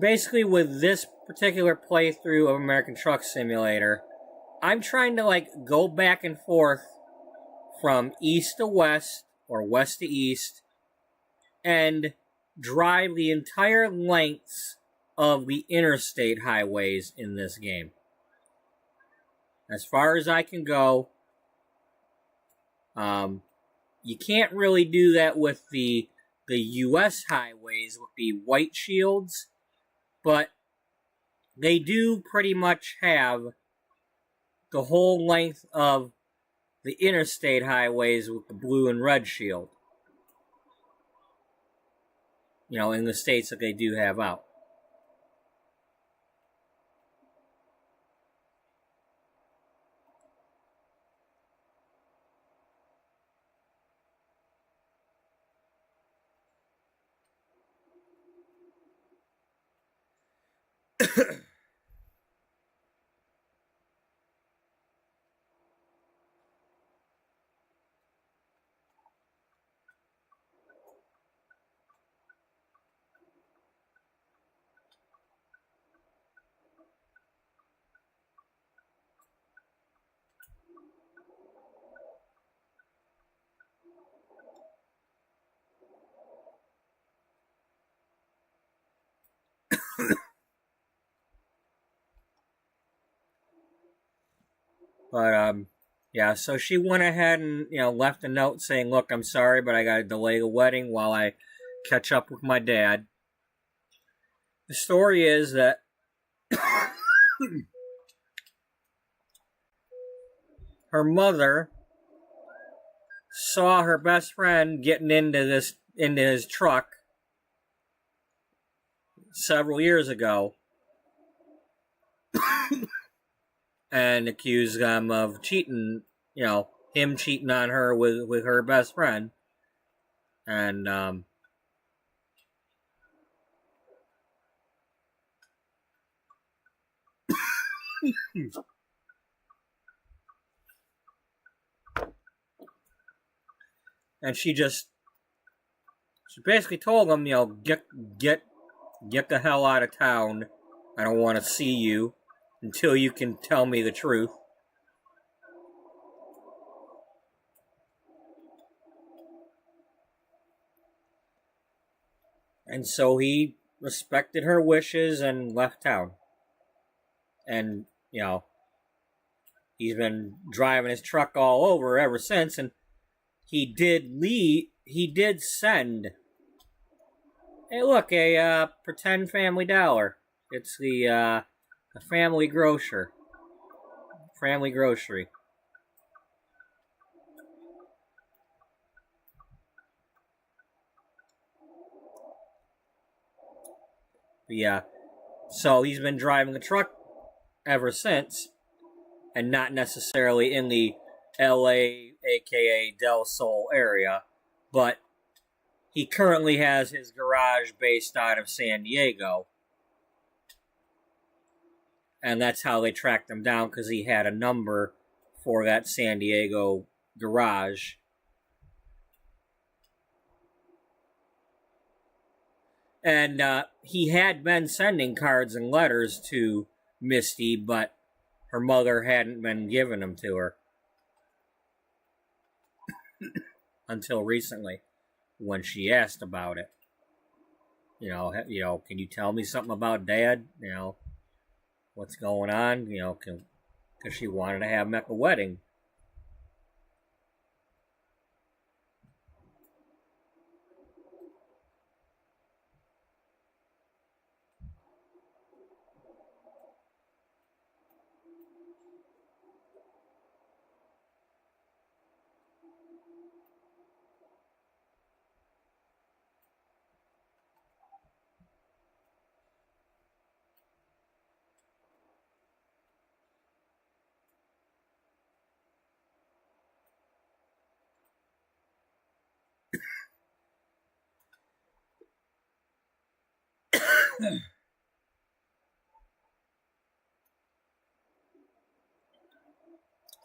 Basically, with this particular playthrough of American Truck Simulator, I'm trying to, like, go back and forth from east to west, or west to east, and drive the entire lengths of the interstate highways in this game. As far as I can go, you can't really do that with the U.S. highways with the white shields, but they do pretty much have the whole length of the interstate highways with the blue and red shield. You know, in the states that they do have out. But, yeah, so she went ahead and, you know, left a note saying, look, I'm sorry, but I gotta delay the wedding while I catch up with my dad. The story is that her mother saw her best friend getting into his truck several years ago and accused them of cheating, you know, him cheating on her with her best friend. And, and she basically told him, you know, get the hell out of town. I don't want to see you until you can tell me the truth. And so he respected her wishes and left town. And, you know, he's been driving his truck all over ever since, and he did send, hey look, a pretend Family Dollar. It's the family grocery. But yeah, so he's been driving the truck ever since, and not necessarily in the LA, aka Del Sol area, but he currently has his garage based out of San Diego. And that's how they tracked him down, because he had a number for that San Diego garage. And he had been sending cards and letters to Misty, but her mother hadn't been giving them to her. Until recently, when she asked about it. You know, can you tell me something about Dad? You know, what's going on? You know, because she wanted to have him at the wedding.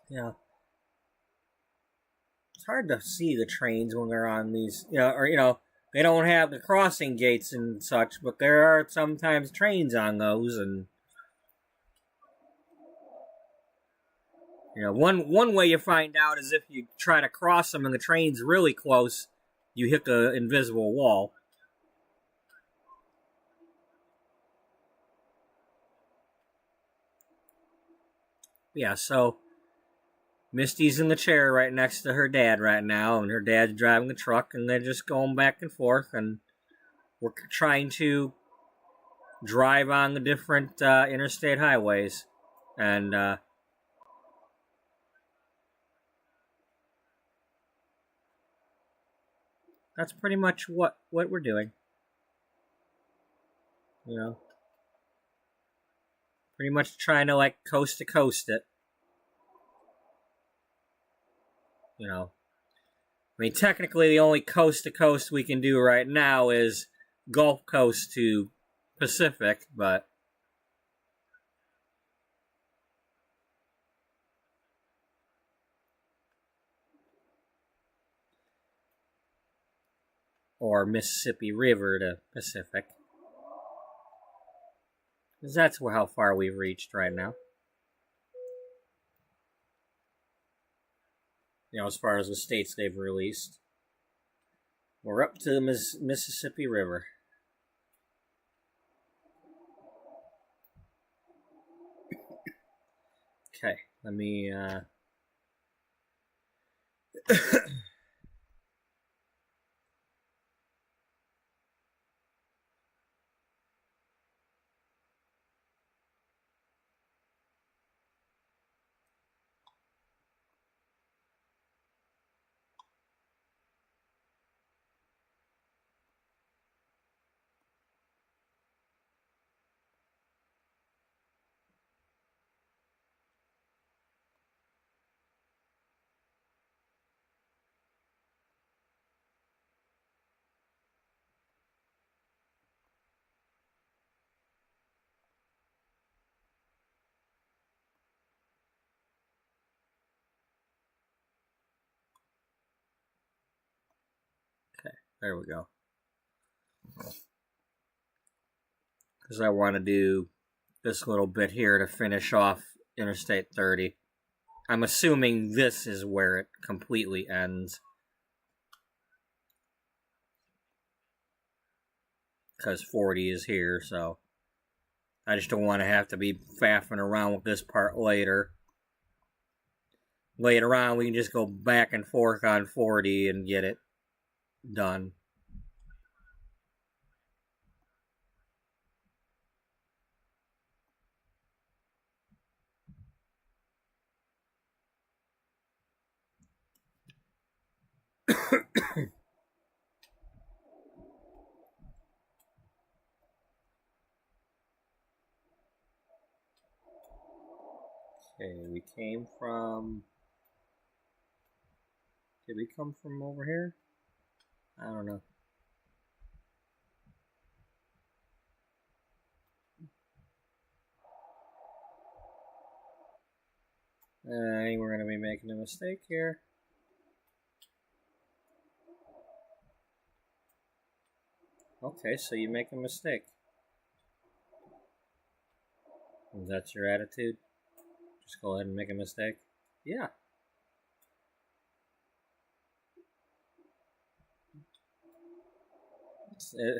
Yeah. It's hard to see the trains when they're on these, you know, or, you know, they don't have the crossing gates and such, but there are sometimes trains on those, and, you know, one way you find out is if you try to cross them and the train's really close, you hit the invisible wall. Yeah, so Misty's in the chair right next to her dad right now, and her dad's driving the truck, and they're just going back and forth, and we're trying to drive on the different interstate highways, and that's pretty much what we're doing. You know, pretty much trying to like coast to coast it. You know, I mean, technically, the only coast to coast we can do right now is Gulf Coast to Pacific, but or Mississippi River to Pacific. Because that's how far we've reached right now. You know, as far as the states they've released. We're up to the Mississippi River. Okay, let me, there we go. Because I want to do this little bit here to finish off Interstate 30. I'm assuming this is where it completely ends. Because 40 is here, so I just don't want to have to be faffing around with this part later. Later on, we can just go back and forth on 40 and get it done. Okay, we came from... Did we come from over here? I don't know. I think we're going to be making a mistake here. Okay, so you make a mistake. Is that your attitude? Just go ahead and make a mistake? Yeah.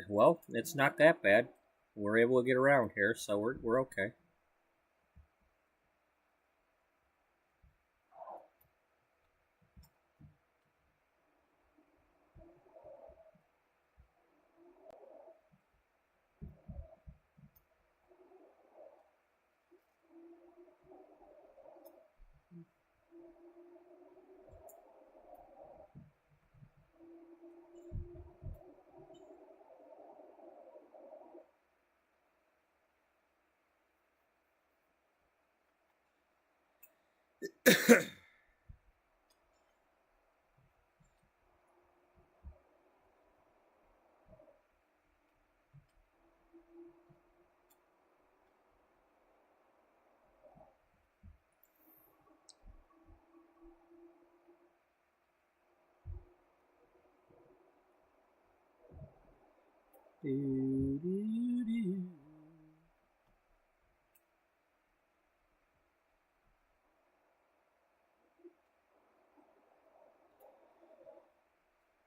Well, it's not that bad. We're able to get around here, so we're okay.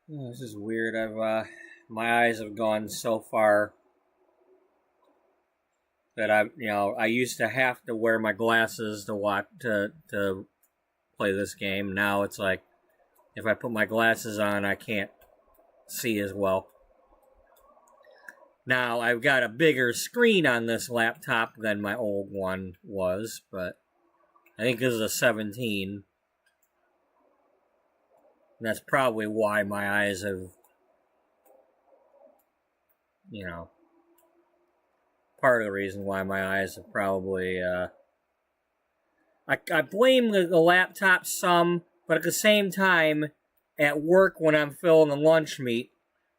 Oh, this is weird. My eyes have gone so far that I used to have to wear my glasses to watch to play this game. Now it's like if I put my glasses on, I can't see as well. Now I've got a bigger screen on this laptop than my old one was, but I think this is a 17. And that's probably why my eyes have, part of the reason why my eyes have probably, I blame the laptop some, but at the same time, at work when I'm filling the lunch meat,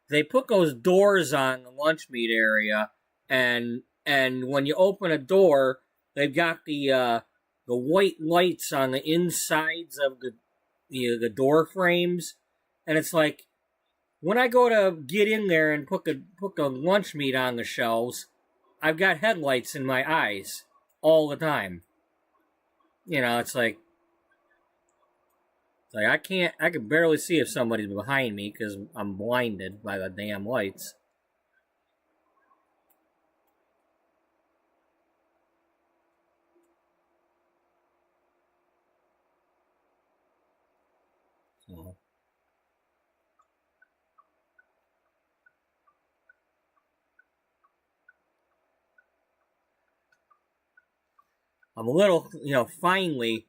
they put those doors on the lunch meat area, and when you open a door, they've got the white lights on the insides of the door frames, and it's like when I go to get in there and put the lunch meat on the shelves, I've got headlights in my eyes all the time. It's like I can barely see if somebody's behind me because I'm blinded by the damn lights. So. I'm a little, finally,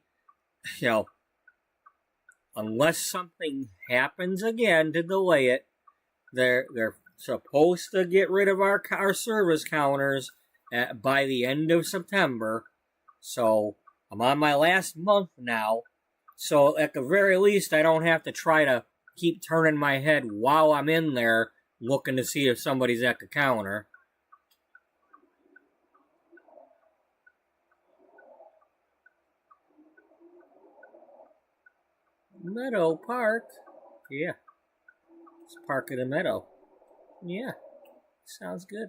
unless something happens again to delay it, they're supposed to get rid of our service counters by the end of September. So I'm on my last month now. So at the very least, I don't have to try to keep turning my head while I'm in there looking to see if somebody's at the counter. Meadow Park? Yeah. Let's park at a meadow. Yeah. Sounds good.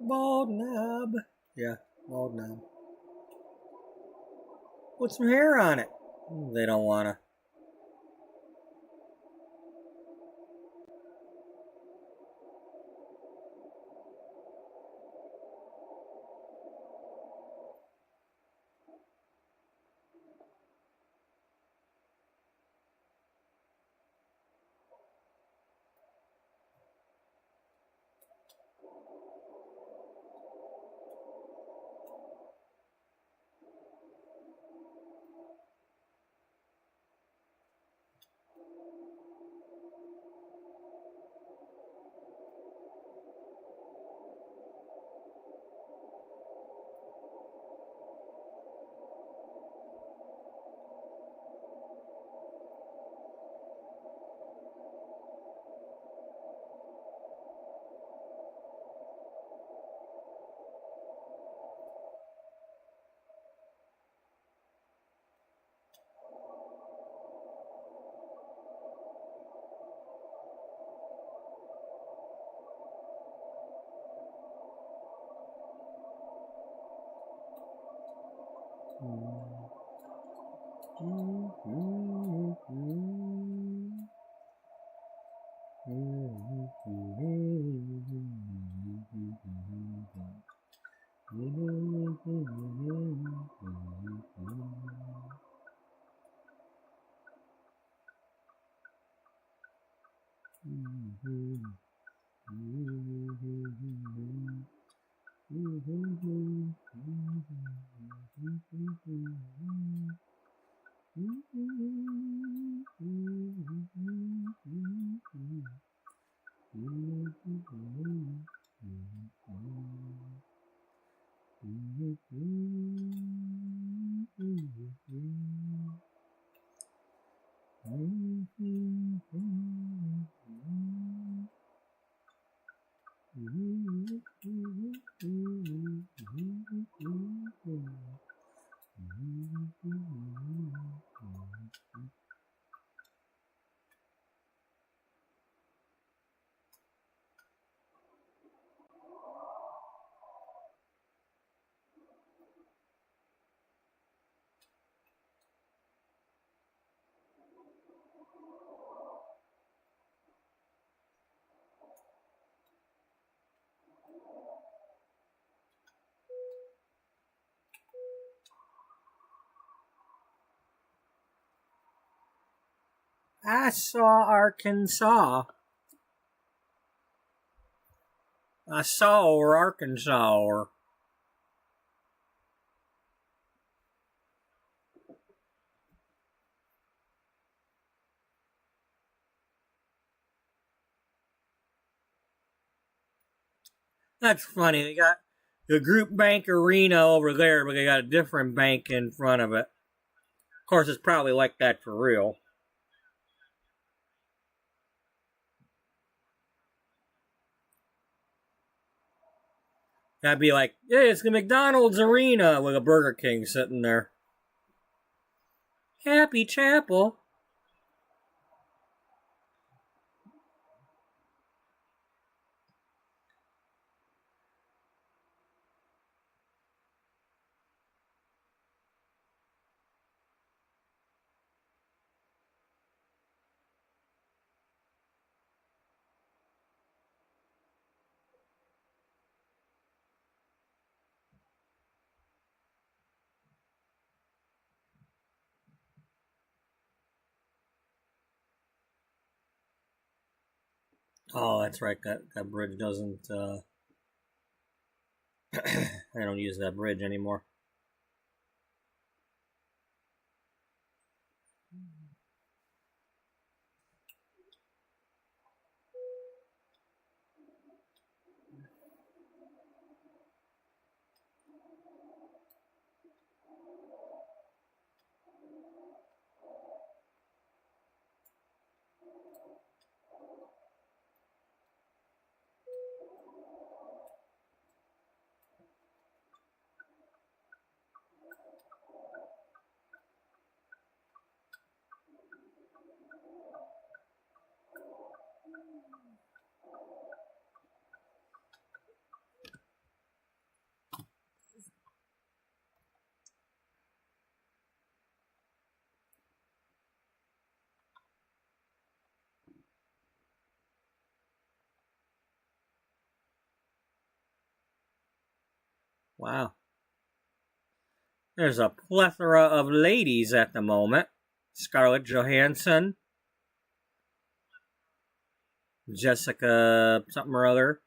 Bald knob. Yeah, bald knob. Put some hair on it. They don't wanna. I saw Arkansas. I saw Arkansas. That's funny. They got the group bank arena over there, but they got a different bank in front of it. Of course, it's probably like that for real. That'd be like, hey, it's the McDonald's arena with a Burger King sitting there. Happy Chapel. Oh, that's right. That bridge doesn't. I don't use that bridge anymore. Wow. There's a plethora of ladies at the moment. Scarlett Johansson, Jessica something or other.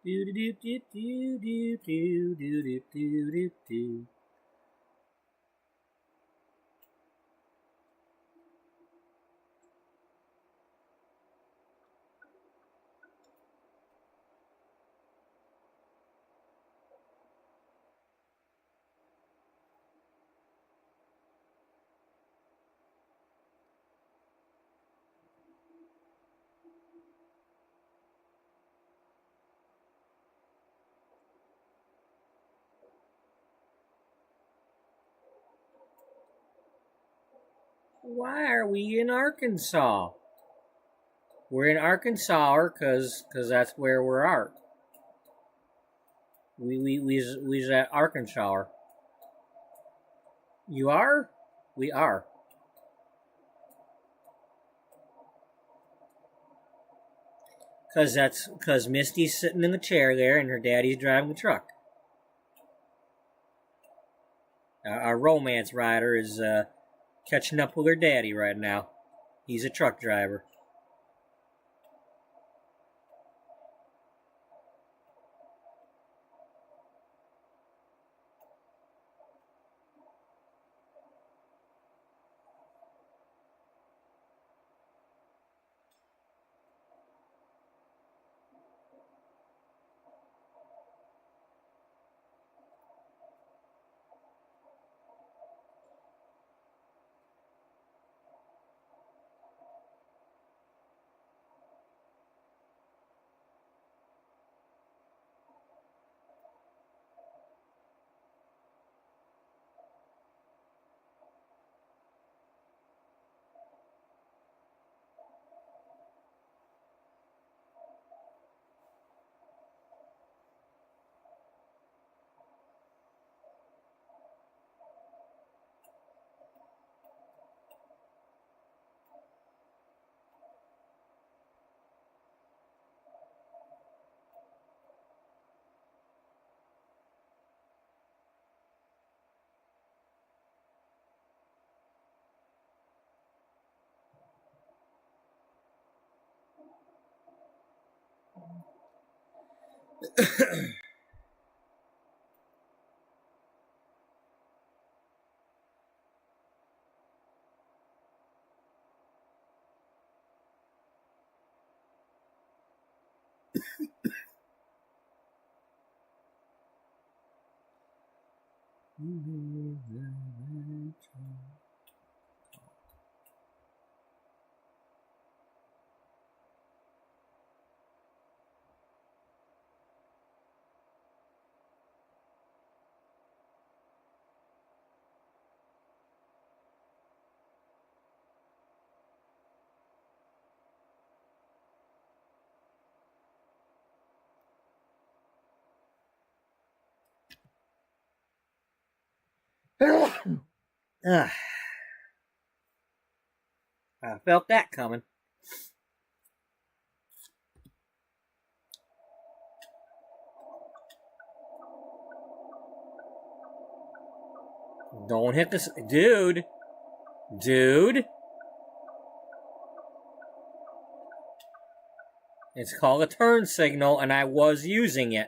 Do do do do do do do do do do do. Why are we in Arkansas? We're in Arkansas because that's where we're at. We's at Arkansas. You are? We are. Cause Misty's sitting in the chair there and her daddy's driving the truck. Our romance rider is catching up with her daddy right now. He's a truck driver. I felt that coming. Don't hit this. Dude. It's called a turn signal, and I was using it.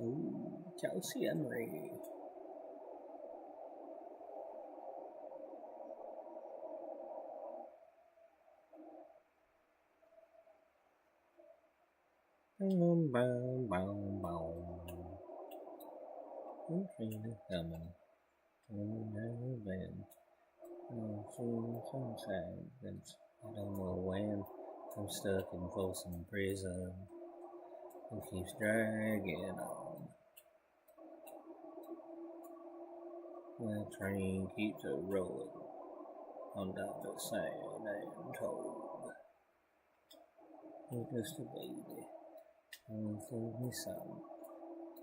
Ooh, Chelsea Emery. Boom, boom, boom, boom. Who's coming? Sunshine, I don't know when. I'm stuck in Folsom Prison. It keeps dragging on. The train keeps a rolling on down the sand and told. You're just a baby. Always love me some.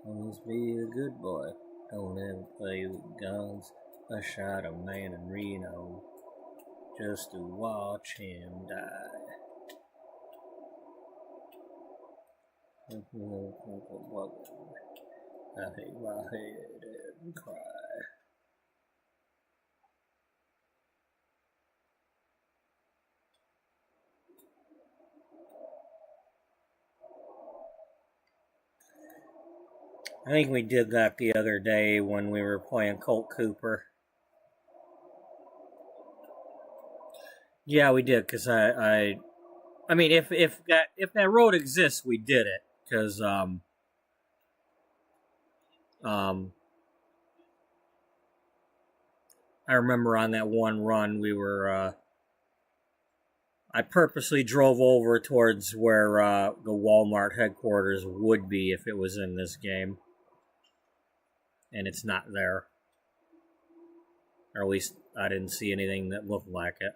Always be a good boy. Don't ever play with guns. I shot a man in Reno just to watch him die. I hate my head and cry. I think we did that the other day when we were playing Colt Cooper. Yeah, we did, because I mean, if that road exists, we did it, because I remember on that one run we were I purposely drove over towards where the Walmart headquarters would be if it was in this game, and it's not there, or at least I didn't see anything that looked like it.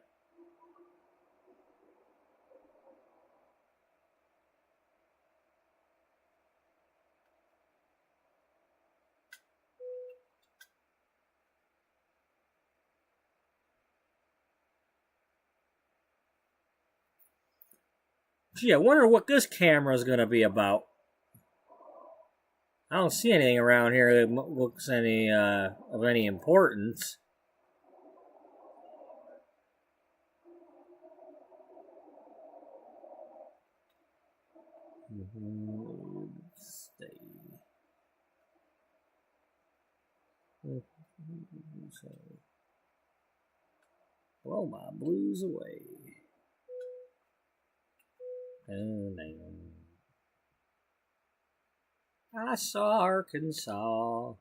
Gee, I wonder what this camera is going to be about. I don't see anything around here that looks any of any importance. Stay. Blow my blues away. I saw Arkansas.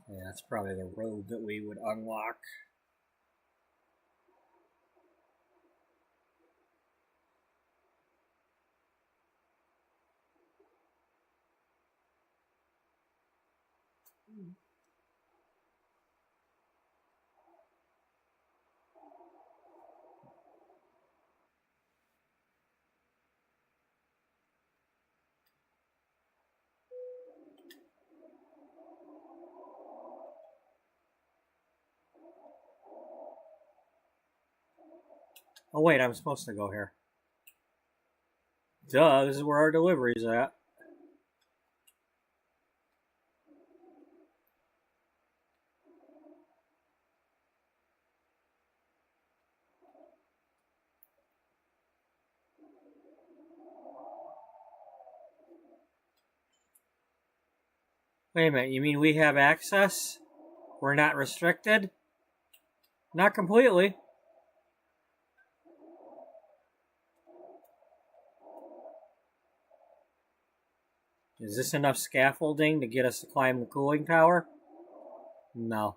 Yeah, that's probably the road that we would unlock. Oh wait, I'm supposed to go here. Duh, this is where our delivery's at. Wait a minute, you mean we have access? We're not restricted? Not completely. Is this enough scaffolding to get us to climb the cooling tower? No.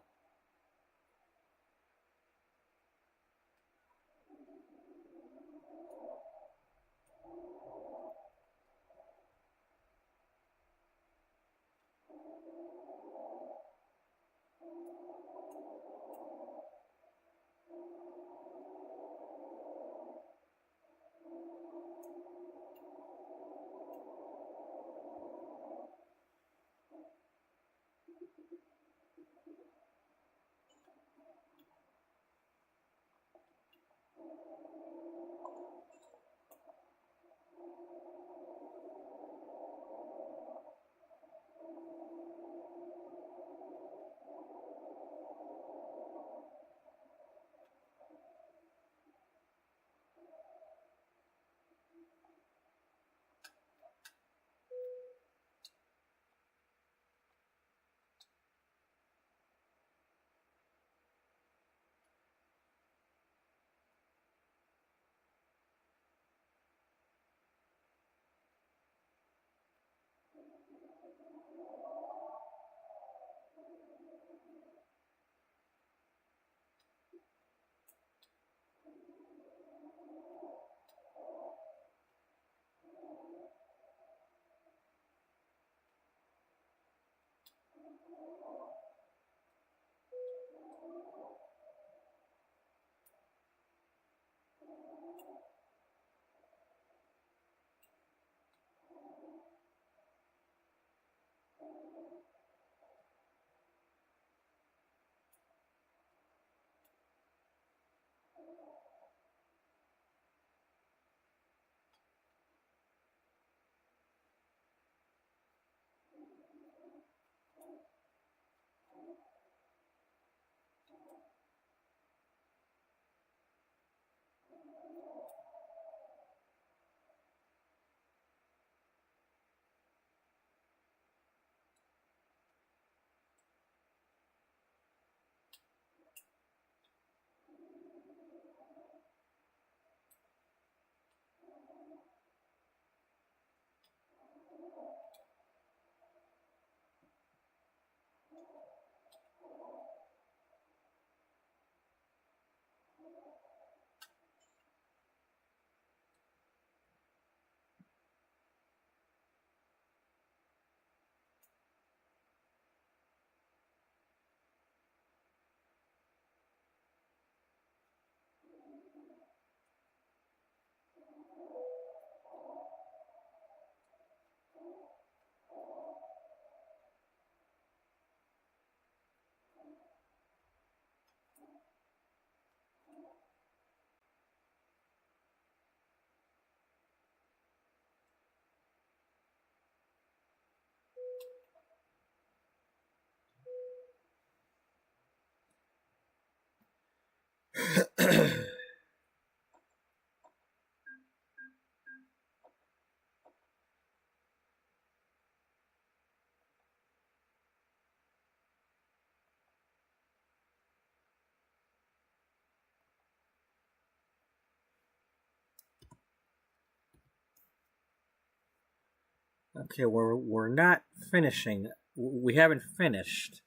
Okay, we're not finishing. We haven't finished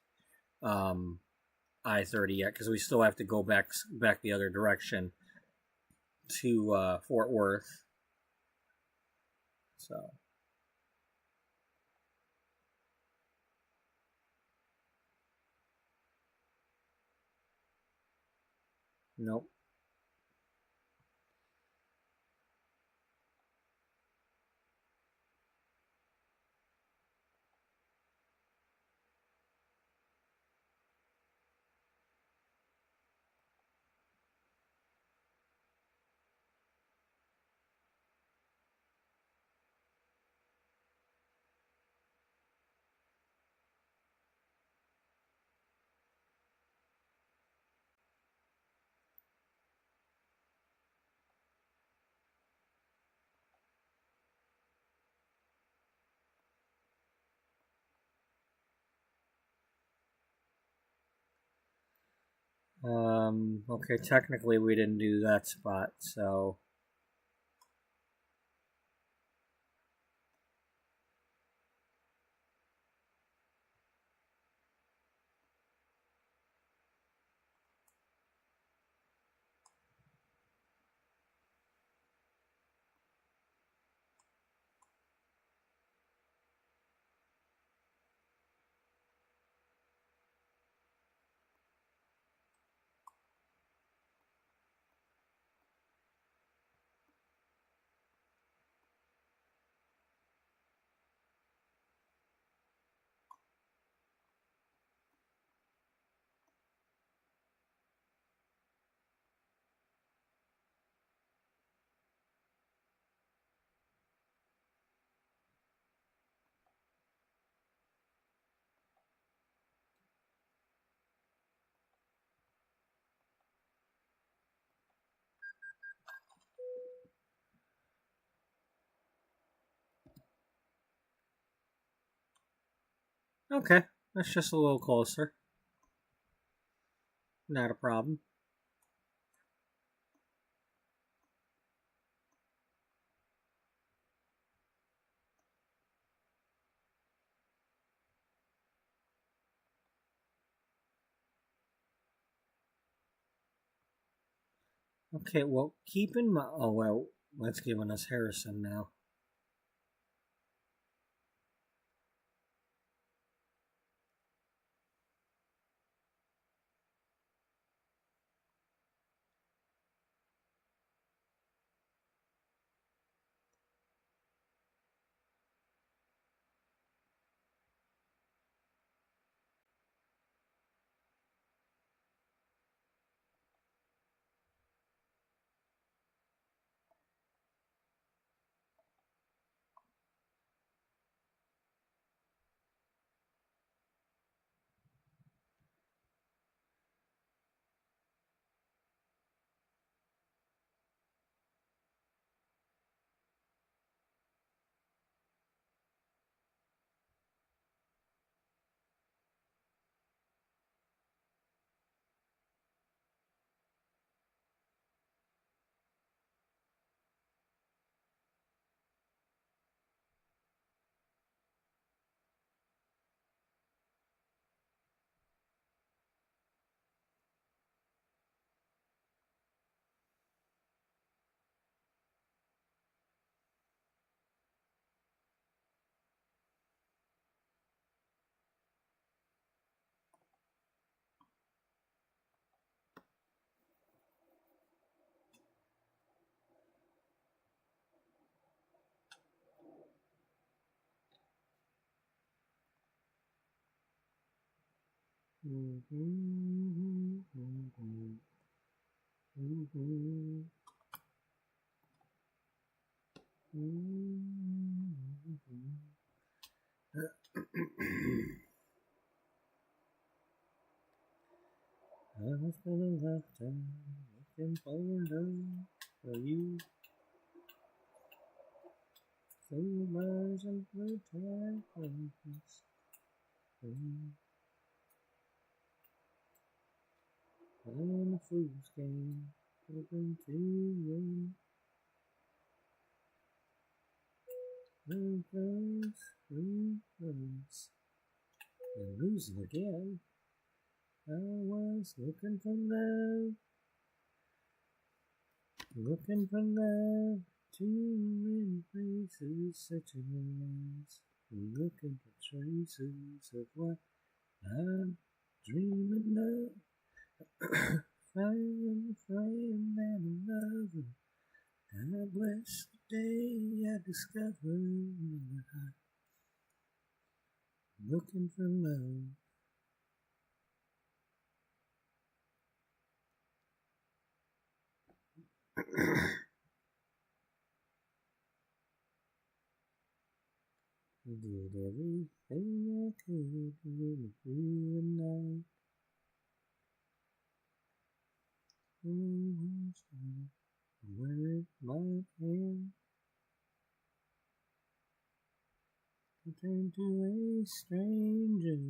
I-30 yet because we still have to go back the other direction to Fort Worth. So nope. Okay, technically we didn't do that spot, so... Okay, that's just a little closer. Not a problem. Okay, well, keep in mind... Oh, well, that's giving us Harrison now. I've been a lifetime looking for love for you. Through bars and blue tide places. And a fool's game, hoping to win. Runs, and losing again. I was looking for love too many places, such as looking for traces of what I'm dreaming of. Finding a friend and another. God bless the day I discovered my heart. Looking for love. I did everything I could to live through the night. Where it might end, I turned to a stranger,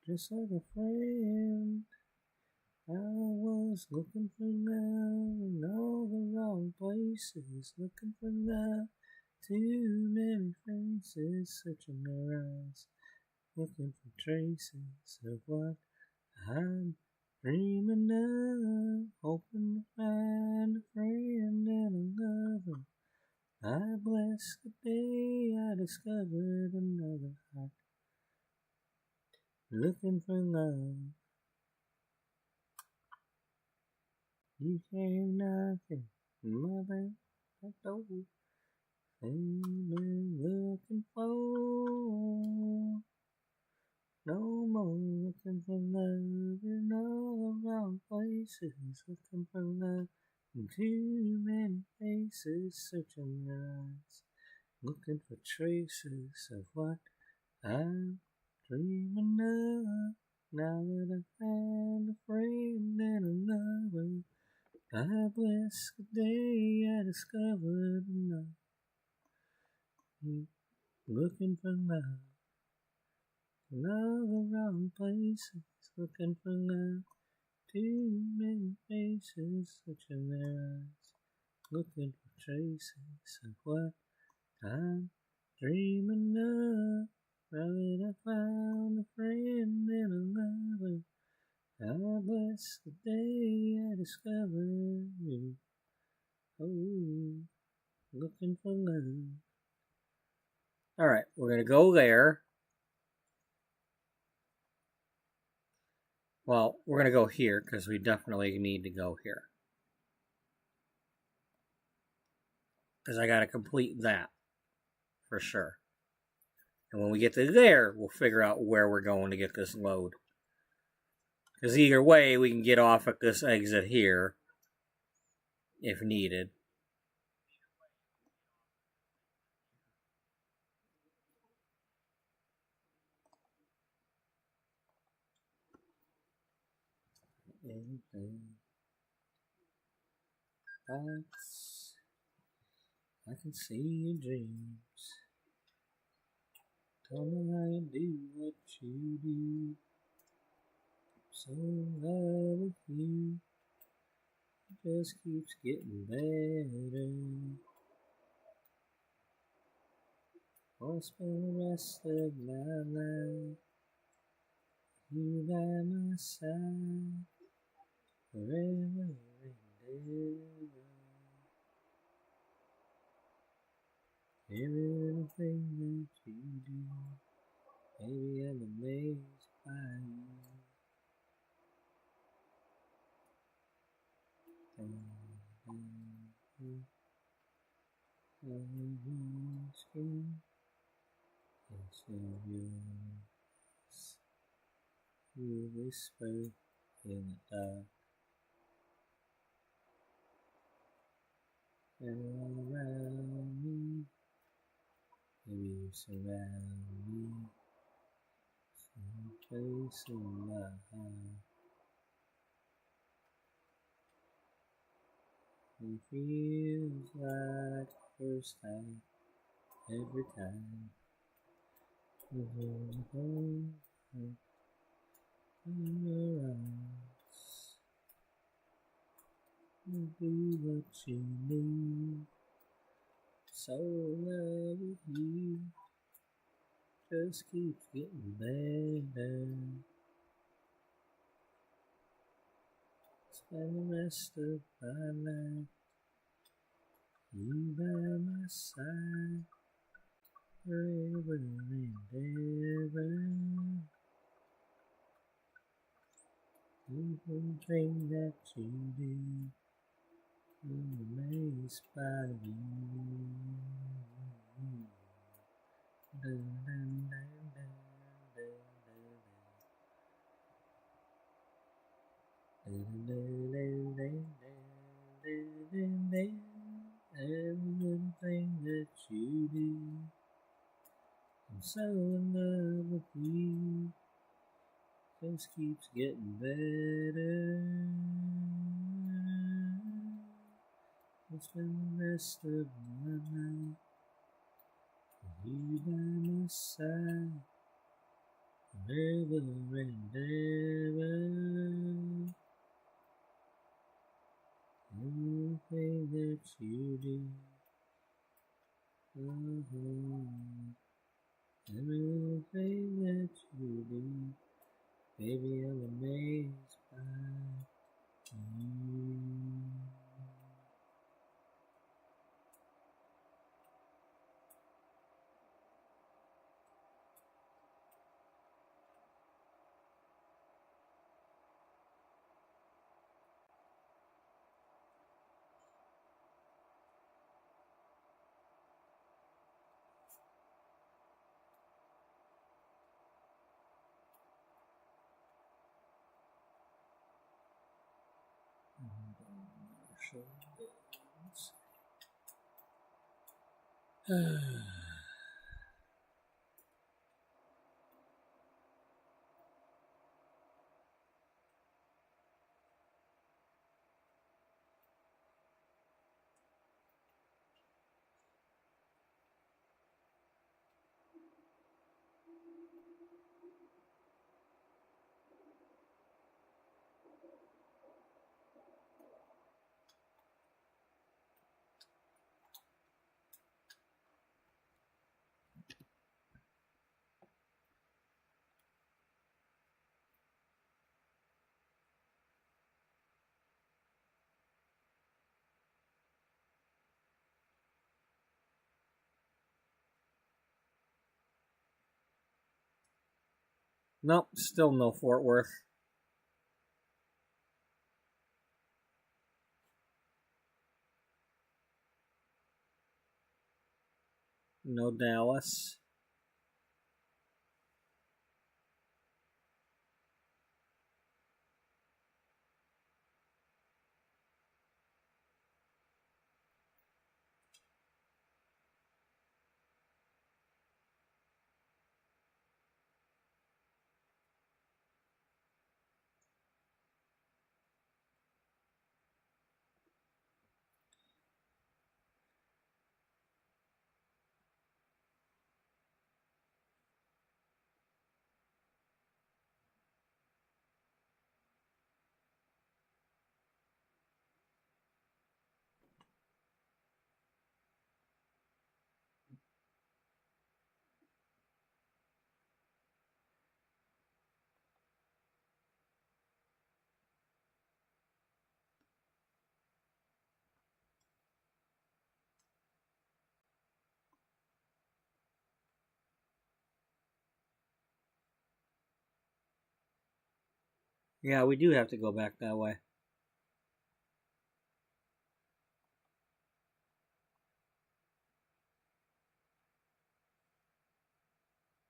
just like a friend. I was looking for love in all the wrong places, looking for love, too many faces searching their eyes, looking for traces of what I'm dreaming of, hoping to find a friend and a lover. I bless the day I discovered another heart, looking for love. You came knocking my back door, been looking for no more, looking for love in all the wrong places, looking for love in too many faces, searching their eyes, looking for traces of what I'm dreaming of. Now that I found a friend and a lover, I bless the day I discovered love. Looking for love in all the wrong places, looking for love, too many faces, searching their eyes, looking for traces of what I'm dreaming of. Now that I found a friend and a lover, I bless the day I discovered you. Oh, looking for love. Alright, we're going to go there. Well, we're going to go here because we definitely need to go here. Because I got to complete that for sure. And when we get to there, we'll figure out where we're going to get this load. Because either way, we can get off at this exit here if needed. I can see your dreams. Tell me how you do what you do. So in love with you. It just keeps getting better. I'll spend the rest of my life you by my side forever and ever. Every little thing that you do, baby, I'm amazed by you. Skin, it's of yours. You whisper in the dark, and all around me, maybe you surround me. Some place in my heart, it feels like the first time, every time. You hold in your arms, you do what you need. So in love with you, just keeps getting better. Spend the rest of my life, you by my side, forever and ever. Everything that you do, I'm amazed by you. Dun, dun, dun, dun, dun, dun, dun, dun, dun, dun, dun. Every little thing that you do, I'm so in love with you. Just keeps getting better. I'll spend the rest of my life with you by my side, forever and ever. Everything that you do. Everything that you do. Baby, I'm amazed by you. Nope, still no Fort Worth. No Dallas. Yeah, we do have to go back that way.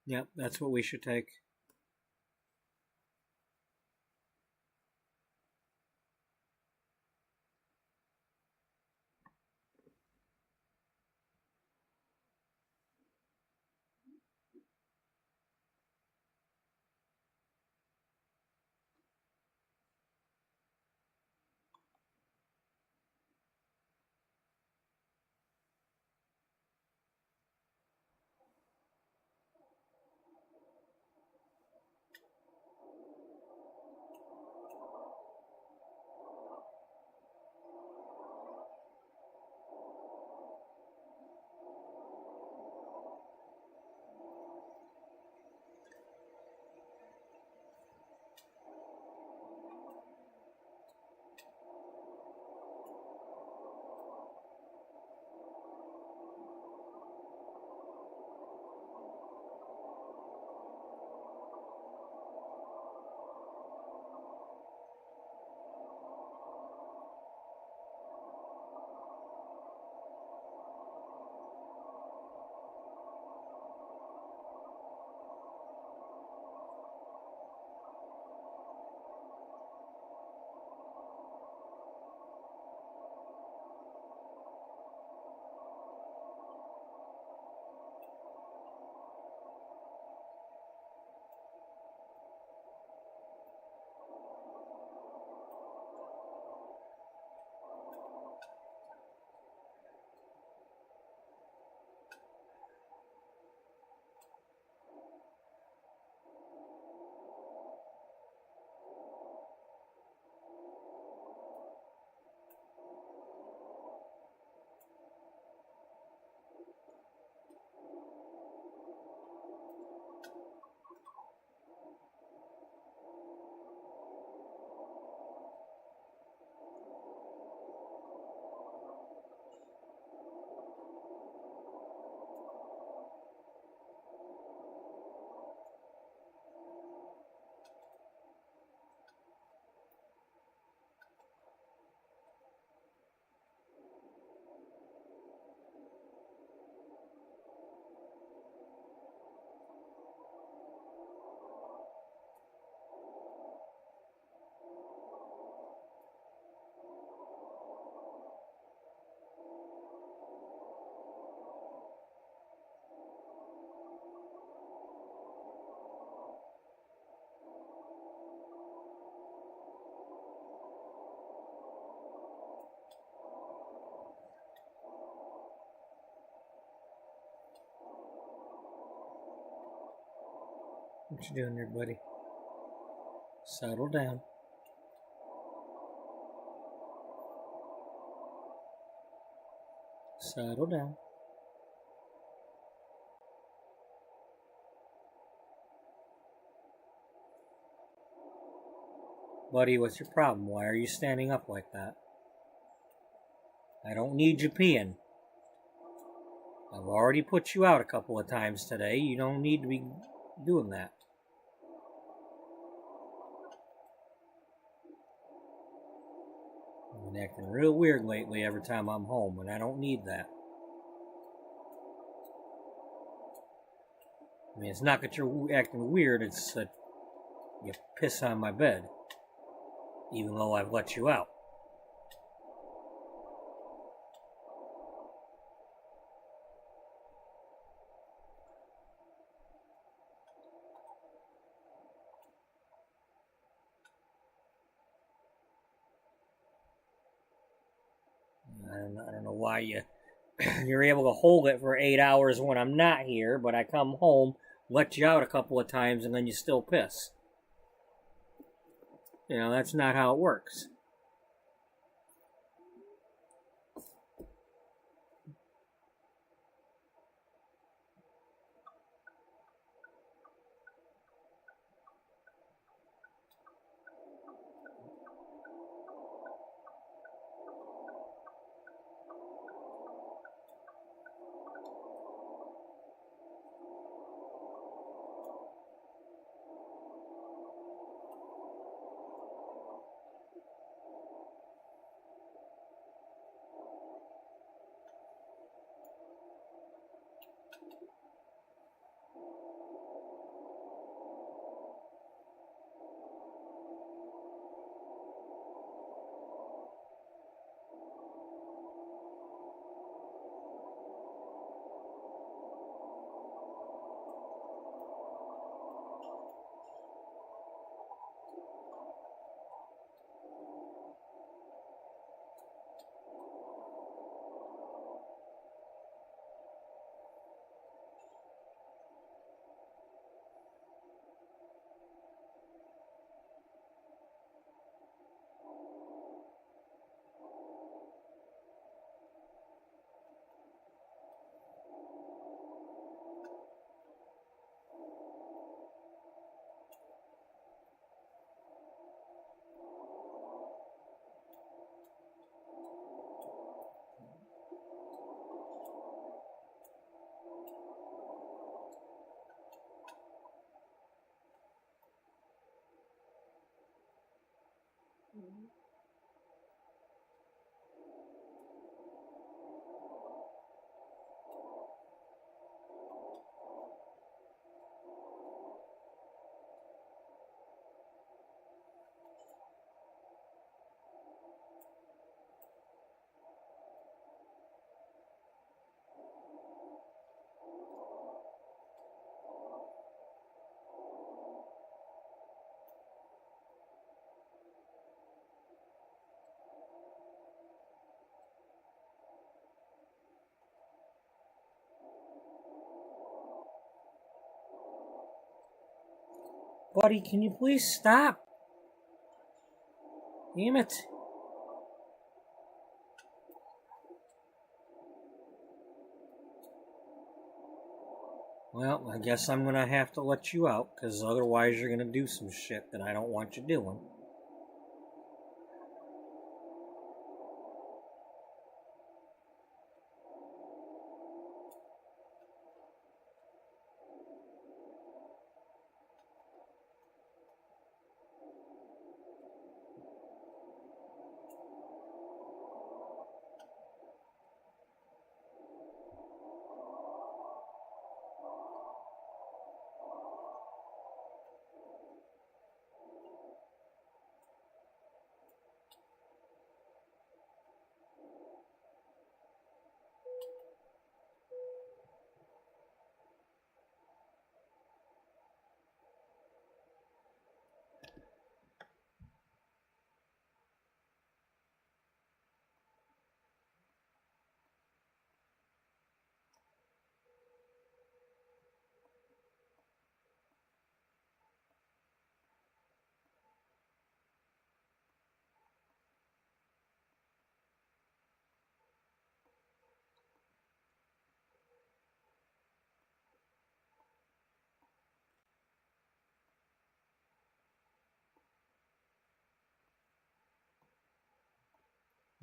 Yep, that's what we should take. What you doing there, buddy? Settle down. Settle down. Buddy, what's your problem? Why are you standing up like that? I don't need you peeing. I've already put you out a couple of times today. You don't need to be doing that. I've been acting real weird lately every time I'm home, and I don't need that. I mean, it's not that you're acting weird, it's that you piss on my bed, even though I've let you out. I don't know why you're able to hold it for 8 hours when I'm not here, but I come home, let you out a couple of times, and then you still piss. You know, that's not how it works. Buddy, can you please stop? Damn it. Well, I guess I'm gonna have to let you out, because otherwise you're gonna do some shit that I don't want you doing.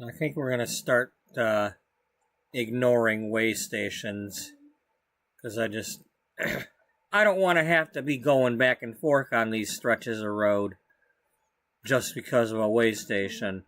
I think we're going to start ignoring way stations. Because I don't want to have to be going back and forth on these stretches of road just because of a way station.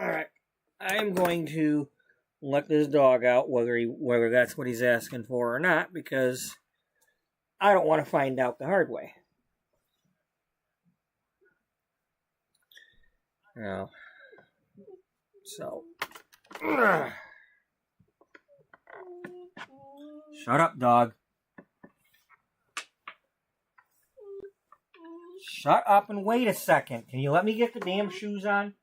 Alright, I'm going to let this dog out, whether that's what he's asking for or not, because I don't want to find out the hard way. Now, so, shut up, dog. Shut up and wait a second. Can you let me get the damn shoes on?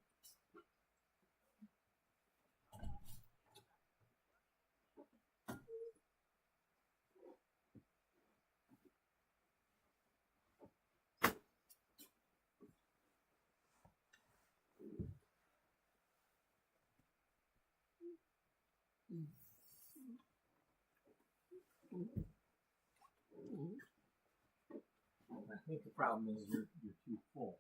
I think the problem is you're too full.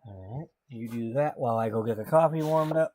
Alright, you do that while I go get the coffee warmed up.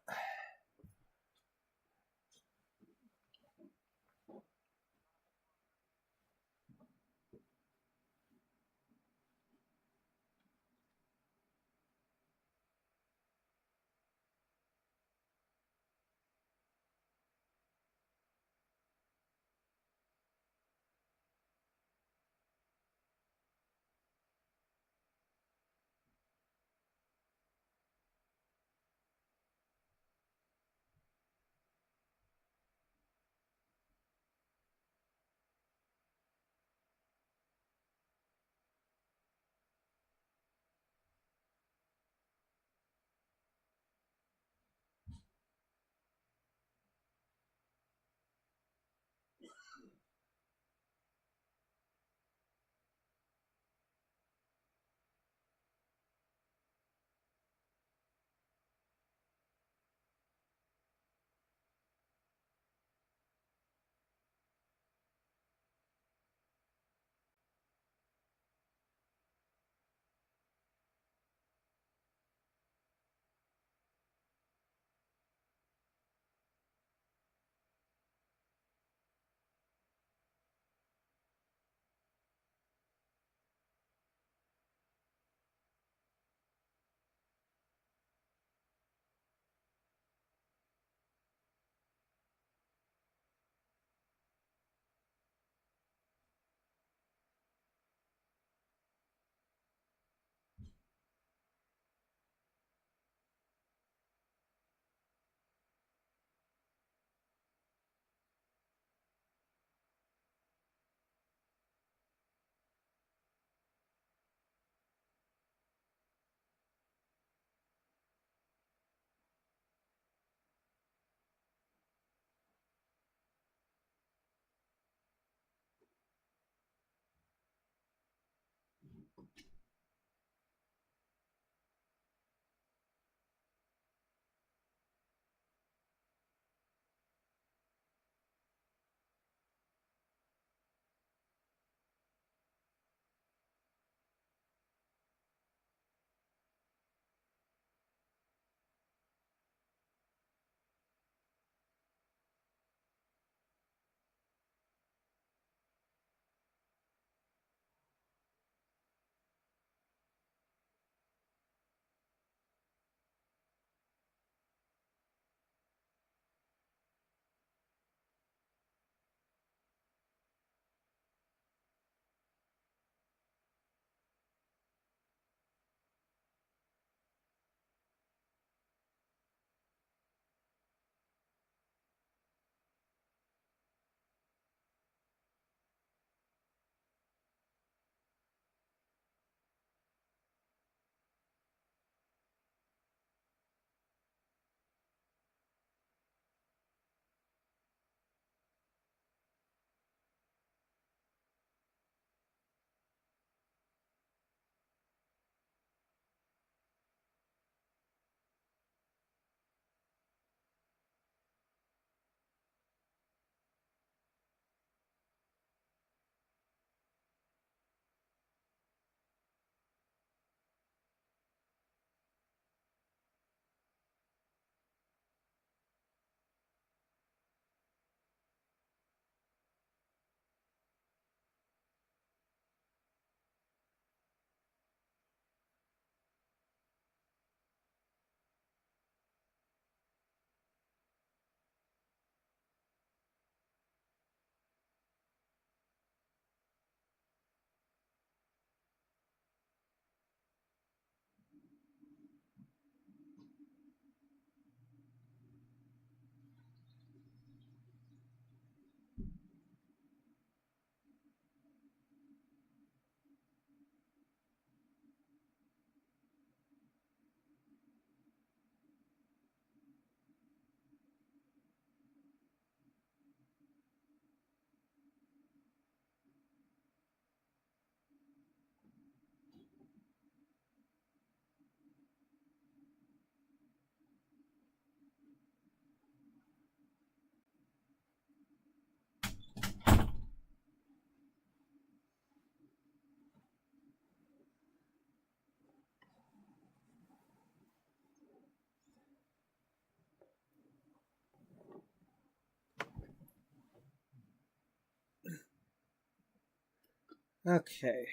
Okay.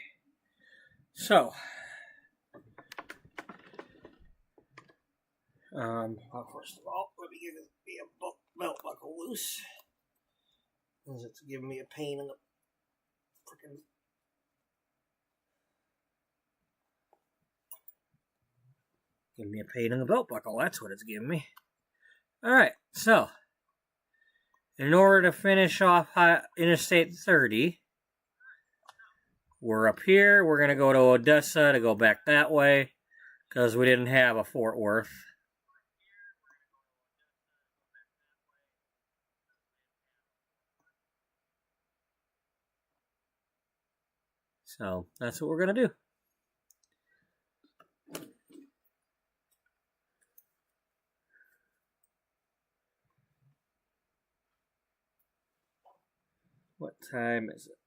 So, well, first of all, let me get this belt buckle loose. Because it's giving me a pain in the freaking... Giving me a pain in the belt buckle, that's what it's giving me. Alright, so, in order to finish off Interstate 30, we're up here, we're going to go to Odessa to go back that way, because we didn't have a Fort Worth. So, that's what we're going to do. What time is it?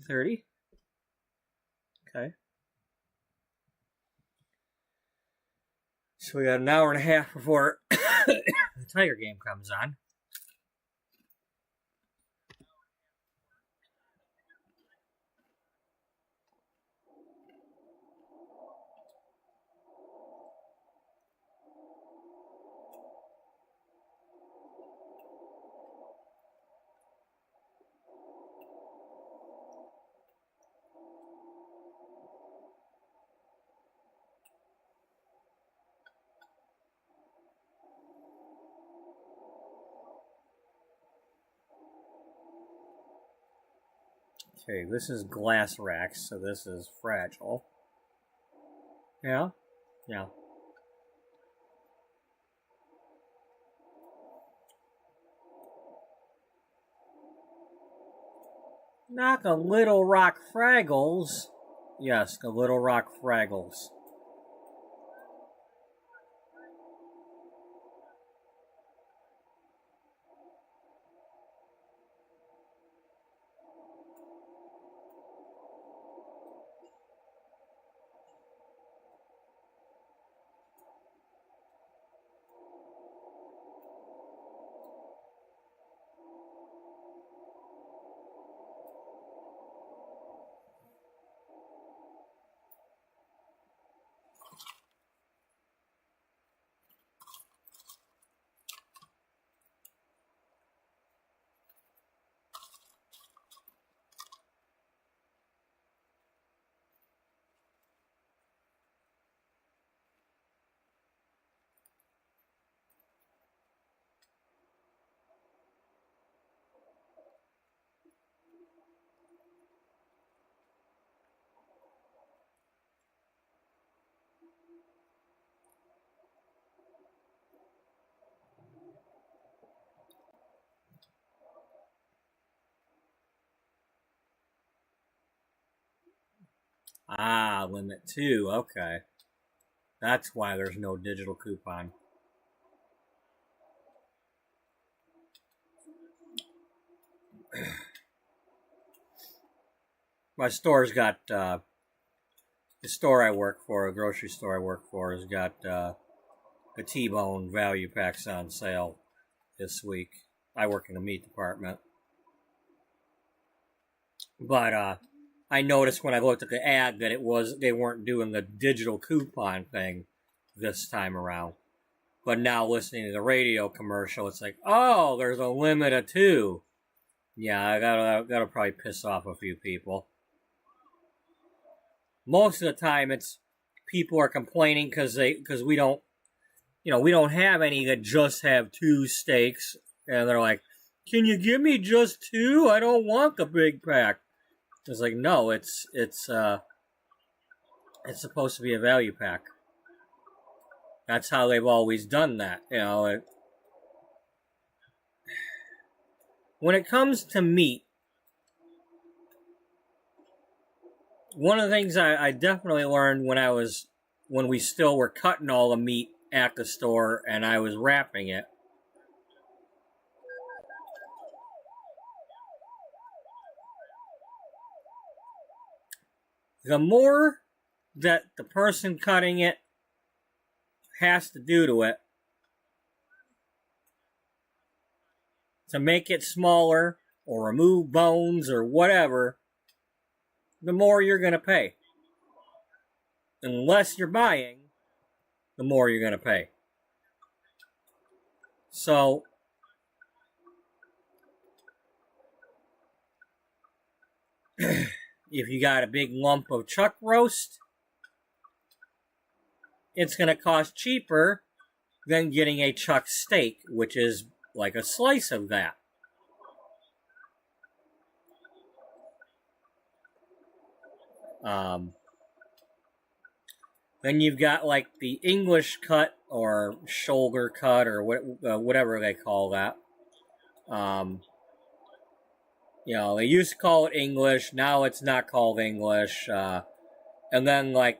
8:30. Okay. So we got an hour and a half before the Tiger game comes on. Okay, this is glass racks, so this is fragile. Yeah? Yeah. Not the Little Rock Fraggles. Yes, the Little Rock Fraggles. Ah, limit 2, okay. That's why there's no digital coupon. My store's got, the store I work for, a grocery store I work for, has got the T-Bone value packs on sale this week. I work in the meat department. But I noticed when I looked at the ad that they weren't doing the digital coupon thing this time around. But now listening to the radio commercial, it's like, oh, there's a limit of 2. Yeah, I gotta probably piss off a few people. Most of the time, it's people are complaining because we don't have any that just have 2 steaks, and they're like, can you give me just 2? I don't want the big pack. It's like, no, it's supposed to be a value pack. That's how they've always done that, When it comes to meat, one of the things I definitely learned when we still were cutting all the meat at the store and I was wrapping it, the more that the person cutting it has to do to it, to make it smaller or remove bones or whatever, the more you're going to pay. The less you're buying, the more you're going to pay. So, if you got a big lump of chuck roast, it's going to cost cheaper than getting a chuck steak, which is like a slice of that. Then you've got like the English cut or shoulder cut or whatever they call that. You know, they used to call it English. Now it's not called English. And then like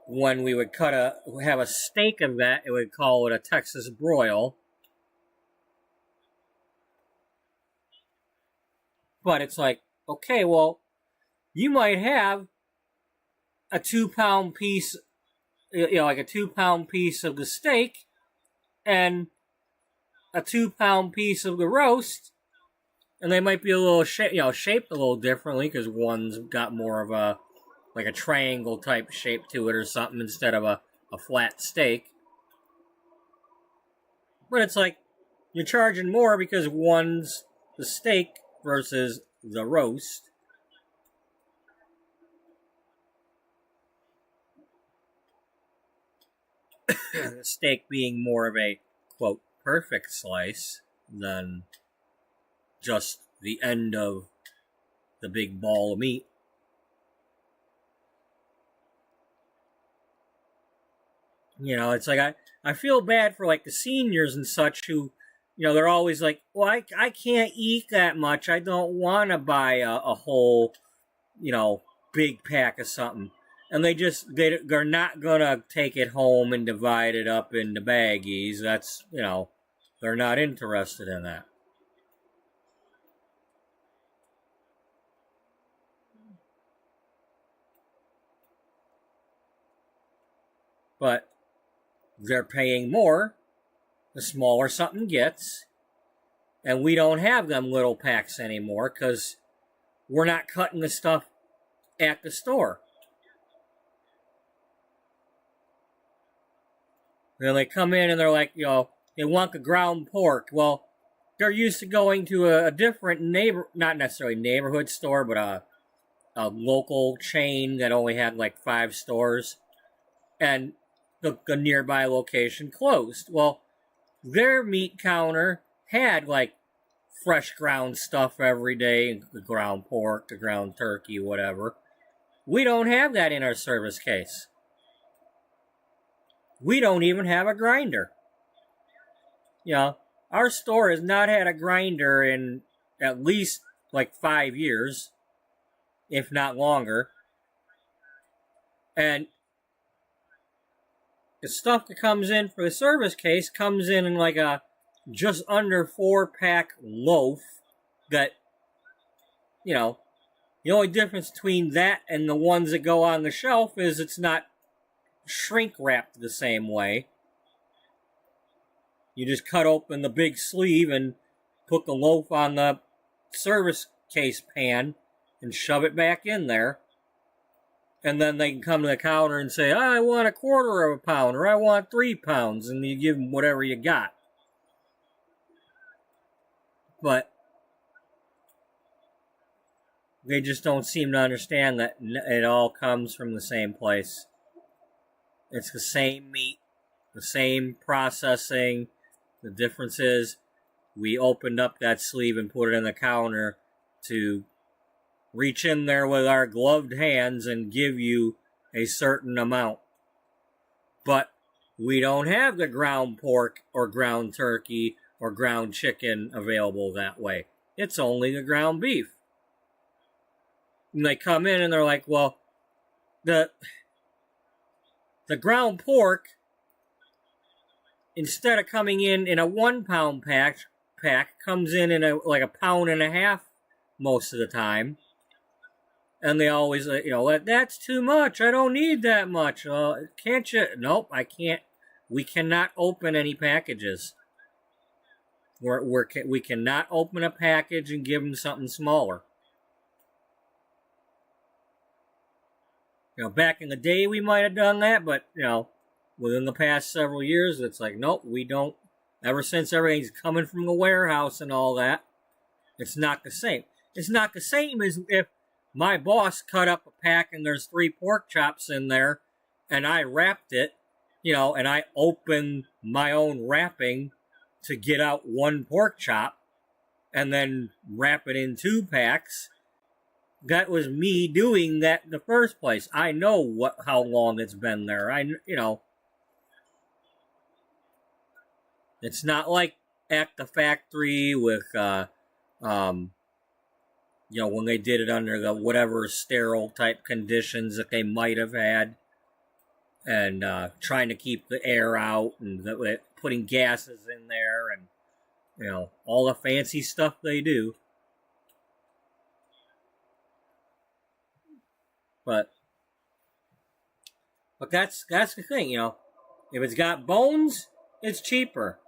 when we would have a steak of that, it would call it a Texas broil. But it's like, okay, well, you might have a 2-pound piece, you know, like a 2-pound piece of the steak and a 2-pound piece of the roast, and they might be a little shaped a little differently because one's got more of a like a triangle type shape to it or something instead of a flat steak. But it's like you're charging more because one's the steak versus the roast. The steak being more of a, quote, perfect slice than just the end of the big ball of meat. You know, it's like I feel bad for like the seniors and such who, you know, they're always like, well, I can't eat that much. I don't want to buy a whole, you know, big pack of something. And they're not going to take it home and divide it up into baggies. That's, you know, they're not interested in that. But they're paying more the smaller something gets. And we don't have them little packs anymore because we're not cutting the stuff at the store. Then they come in and they're like, you know, they want the ground pork. Well, they're used to going to a different not necessarily neighborhood store, but a local chain that only had like 5 stores. And the nearby location closed. Well, their meat counter had like fresh ground stuff every day, the ground pork, the ground turkey, whatever. We don't have that in our service case. We don't even have a grinder. You know, our store has not had a grinder in at least like 5 years, if not longer. And the stuff that comes in for the service case comes in like a just under 4-pack loaf that, you know, the only difference between that and the ones that go on the shelf is it's not shrink wrapped the same way. You just cut open the big sleeve and put the loaf on the service case pan and shove it back in there. And then they can come to the counter and say, I want 1/4 pound or I want 3 pounds. And you give them whatever you got. But they just don't seem to understand that it all comes from the same place. It's the same meat, the same processing. The difference is we opened up that sleeve and put it in the counter to reach in there with our gloved hands and give you a certain amount. But we don't have the ground pork or ground turkey or ground chicken available that way. It's only the ground beef. And they come in and they're like, well, the ground pork, instead of coming in a 1-pound pack comes in like 1.5 pounds most of the time. And they always, you know, that's too much. I don't need that much. Can't you? Nope, I can't. We cannot open any packages. We cannot open a package and give them something smaller. You know, back in the day we might have done that, but you know, within the past several years, it's like, nope, we don't. Ever since everything's coming from the warehouse and all that, it's not the same. It's not the same as if my boss cut up a pack and there's 3 pork chops in there, and I wrapped it, you know, and I opened my own wrapping to get out 1 pork chop, and then wrap it in 2 packs. That was me doing that in the first place. I know how long it's been there. You know, it's not like at the factory with, you know, when they did it under the whatever sterile type conditions that they might have had, and trying to keep the air out and putting gases in there, and you know, all the fancy stuff they do. But that's the thing, you know. If it's got bones, it's cheaper.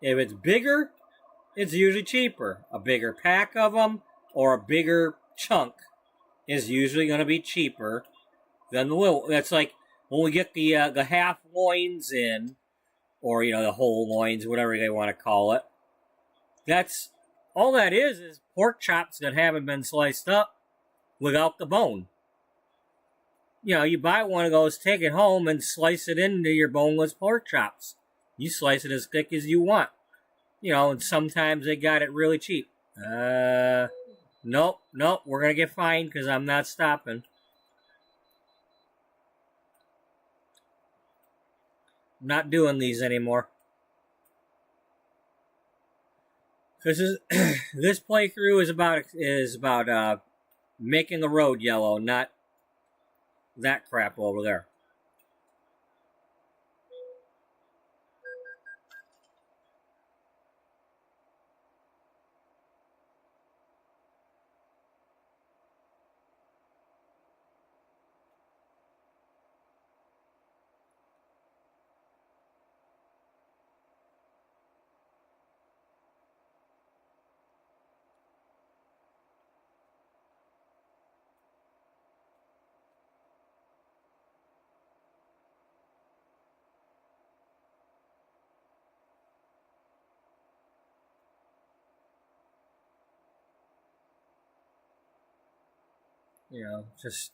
If it's bigger, it's usually cheaper. A bigger pack of them or a bigger chunk is usually going to be cheaper than the little. That's like when we get the half loins in, or you know, the whole loins, whatever they want to call it. That's all that is pork chops that haven't been sliced up without the bone. You know, you buy one of those, take it home, and slice it into your boneless pork chops. You slice it as thick as you want. You know, and sometimes they got it really cheap. Nope, we're going to get fined because I'm not stopping. I'm not doing these anymore. Because this playthrough is about making the road yellow, not that crap over there. You know, just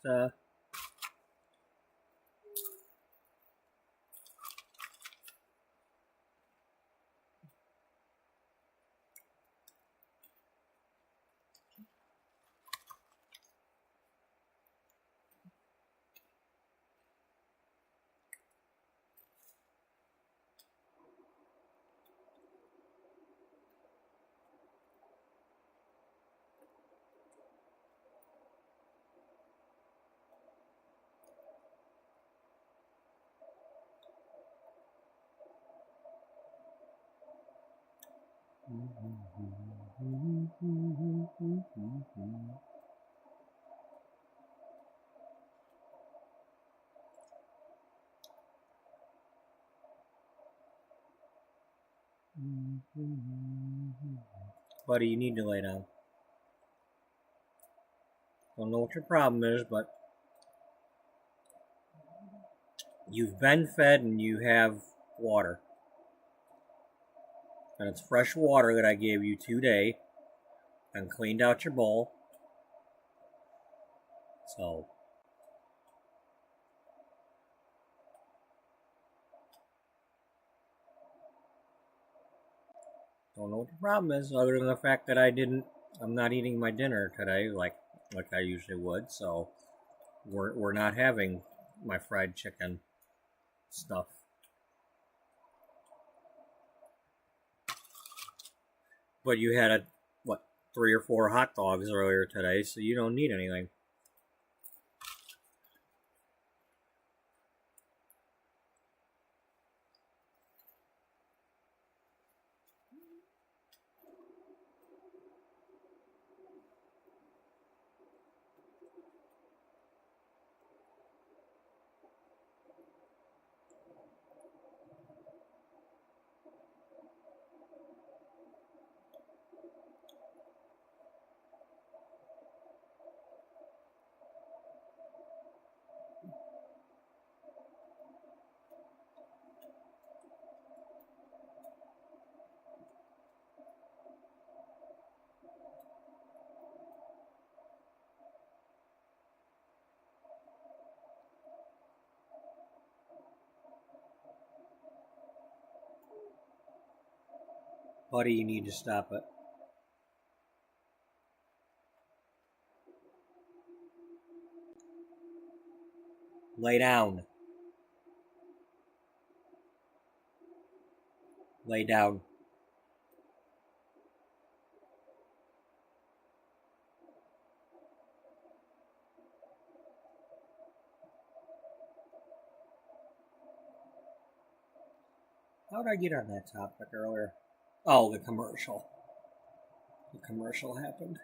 buddy, you need to lay down. Don't know what your problem is, but you've been fed and you have water. And it's fresh water that I gave you today and cleaned out your bowl. So don't know what the problem is, other than the fact that I'm not eating my dinner today like I usually would, so we're not having my fried chicken stuff. But you had 3 or 4 hot dogs earlier today, so you don't need anything. Buddy, you need to stop it. Lay down. Lay down. How did I get on that topic earlier? Oh, the commercial. The commercial happened.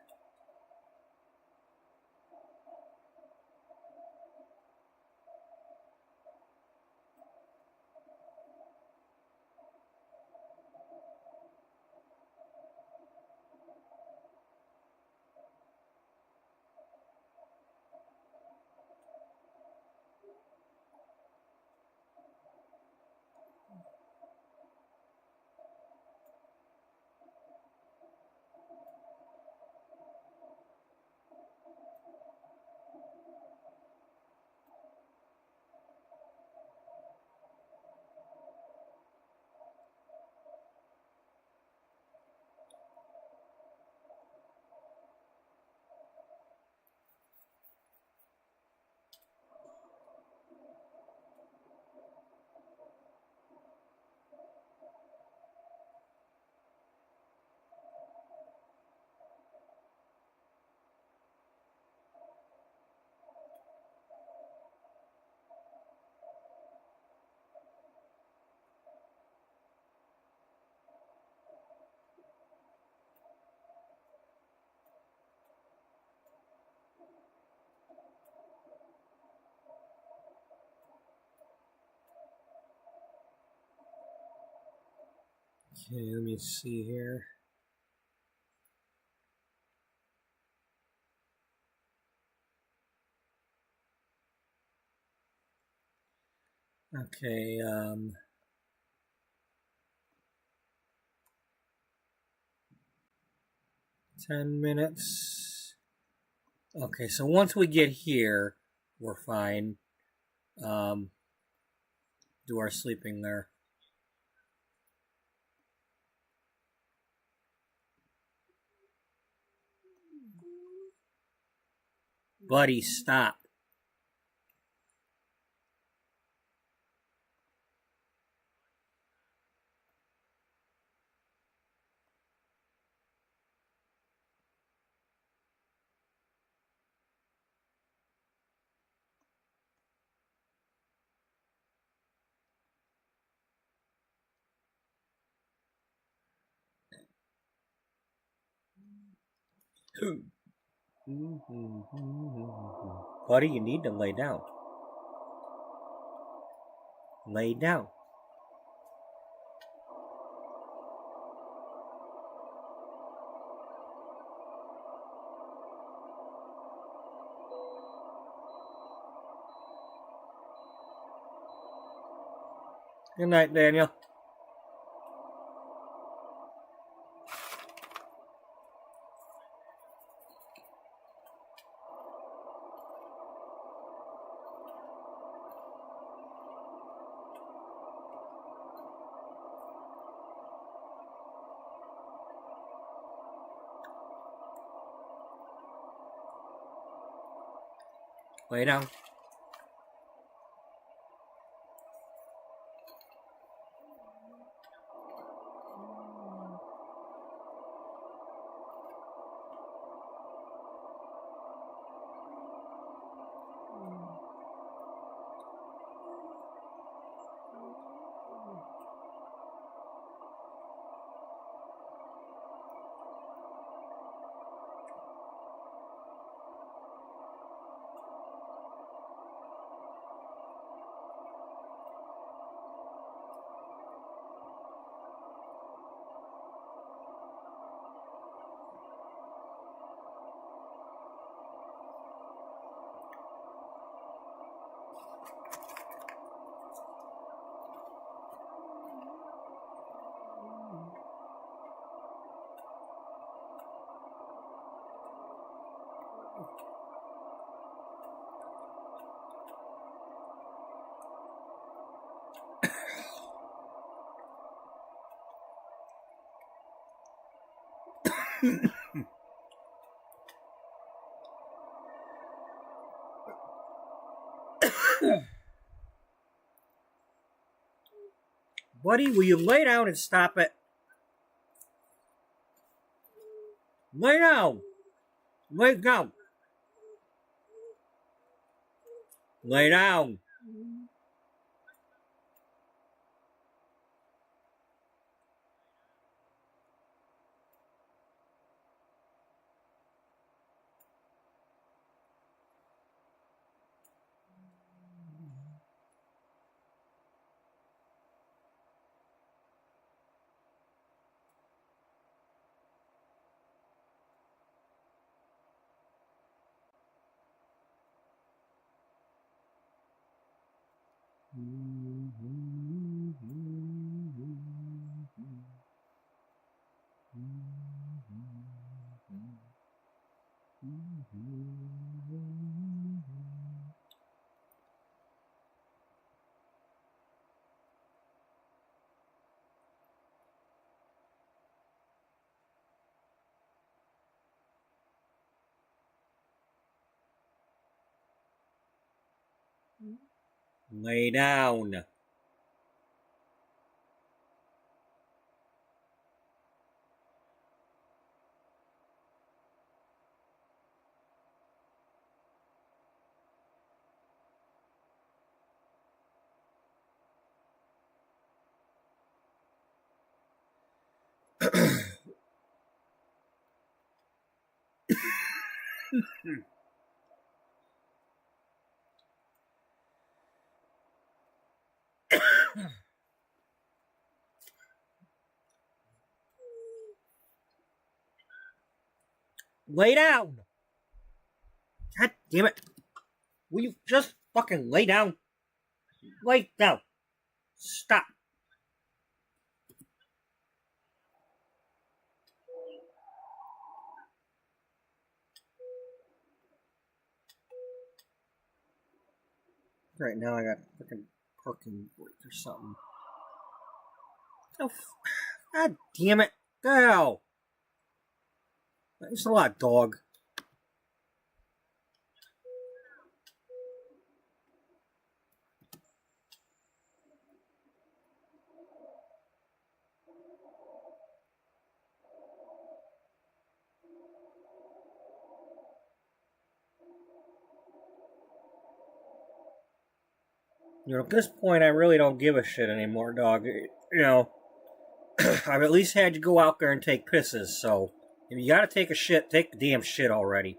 Okay, let me see here. Okay, 10 minutes. Okay, so once we get here, we're fine. Do our sleeping there. Buddy, stop. Buddy, you need to lay down. Lay down. Good night, Daniel. Lay down. Buddy, will you lay down and stop it? Lay down. Lay down. Lay down. Lay down. Lay down. God damn it. Will you just fucking lay down? Lay down. Stop. Right now I got fucking parking brake or something. Oh, God damn it. Go. Thanks a lot, dog. You know, at this point, I really don't give a shit anymore, dog. You know, I've at least had you go out there and take pisses, so if you gotta take a shit, take the damn shit already.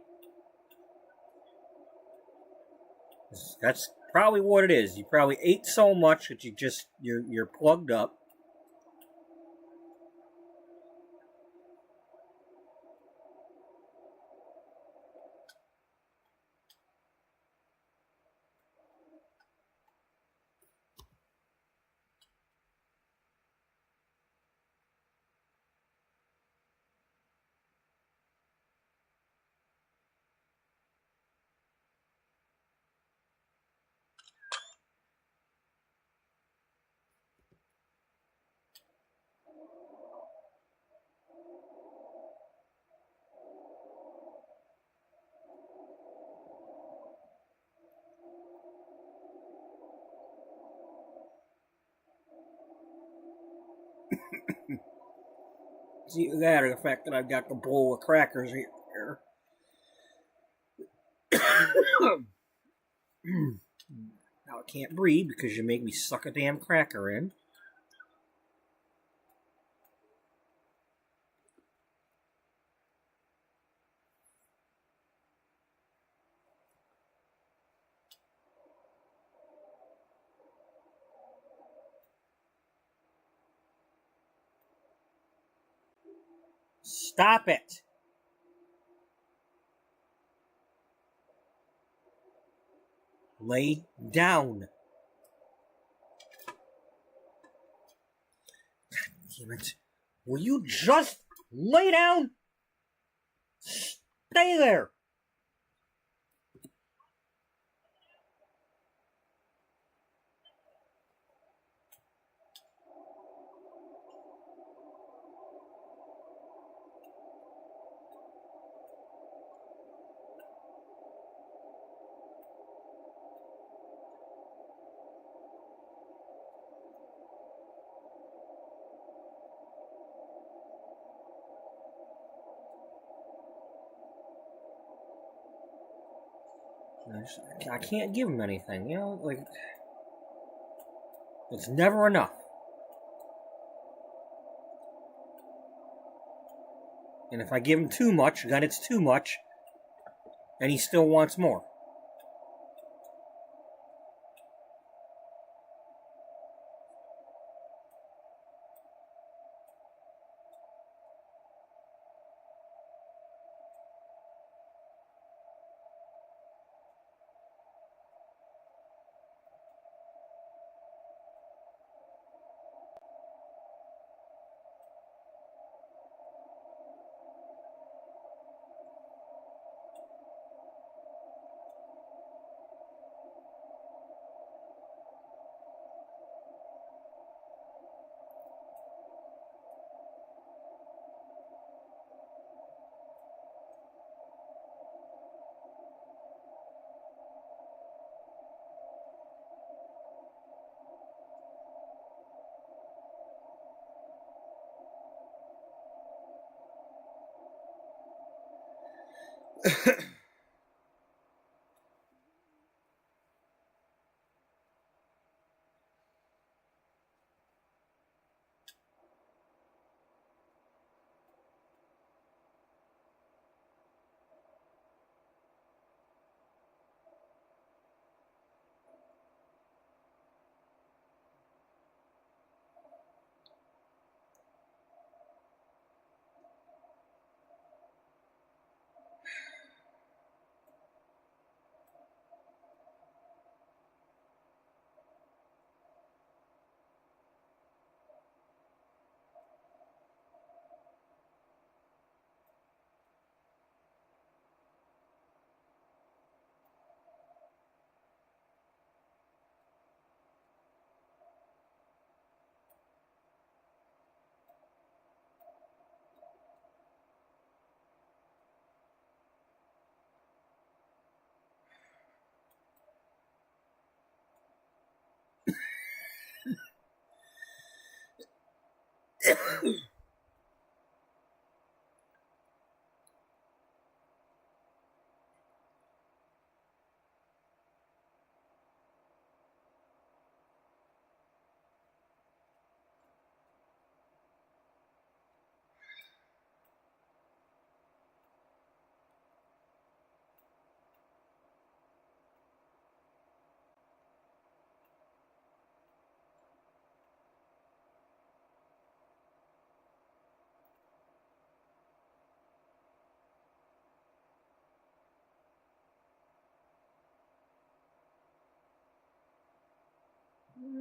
That's probably what it is. You probably ate so much that you're plugged up. See that, or the fact that I've got the bowl of crackers here. Now I can't breathe because you make me suck a damn cracker in. Stop it. Lay down. God damn it. Will you just lay down? Stay there. I can't give him anything, you know, like, it's never enough. And if I give him too much, then it's too much, and he still wants more.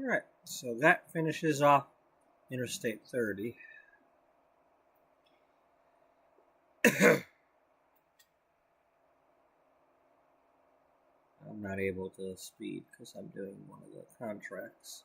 Alright, so that finishes off Interstate 30. I'm not able to speed because I'm doing one of the contracts.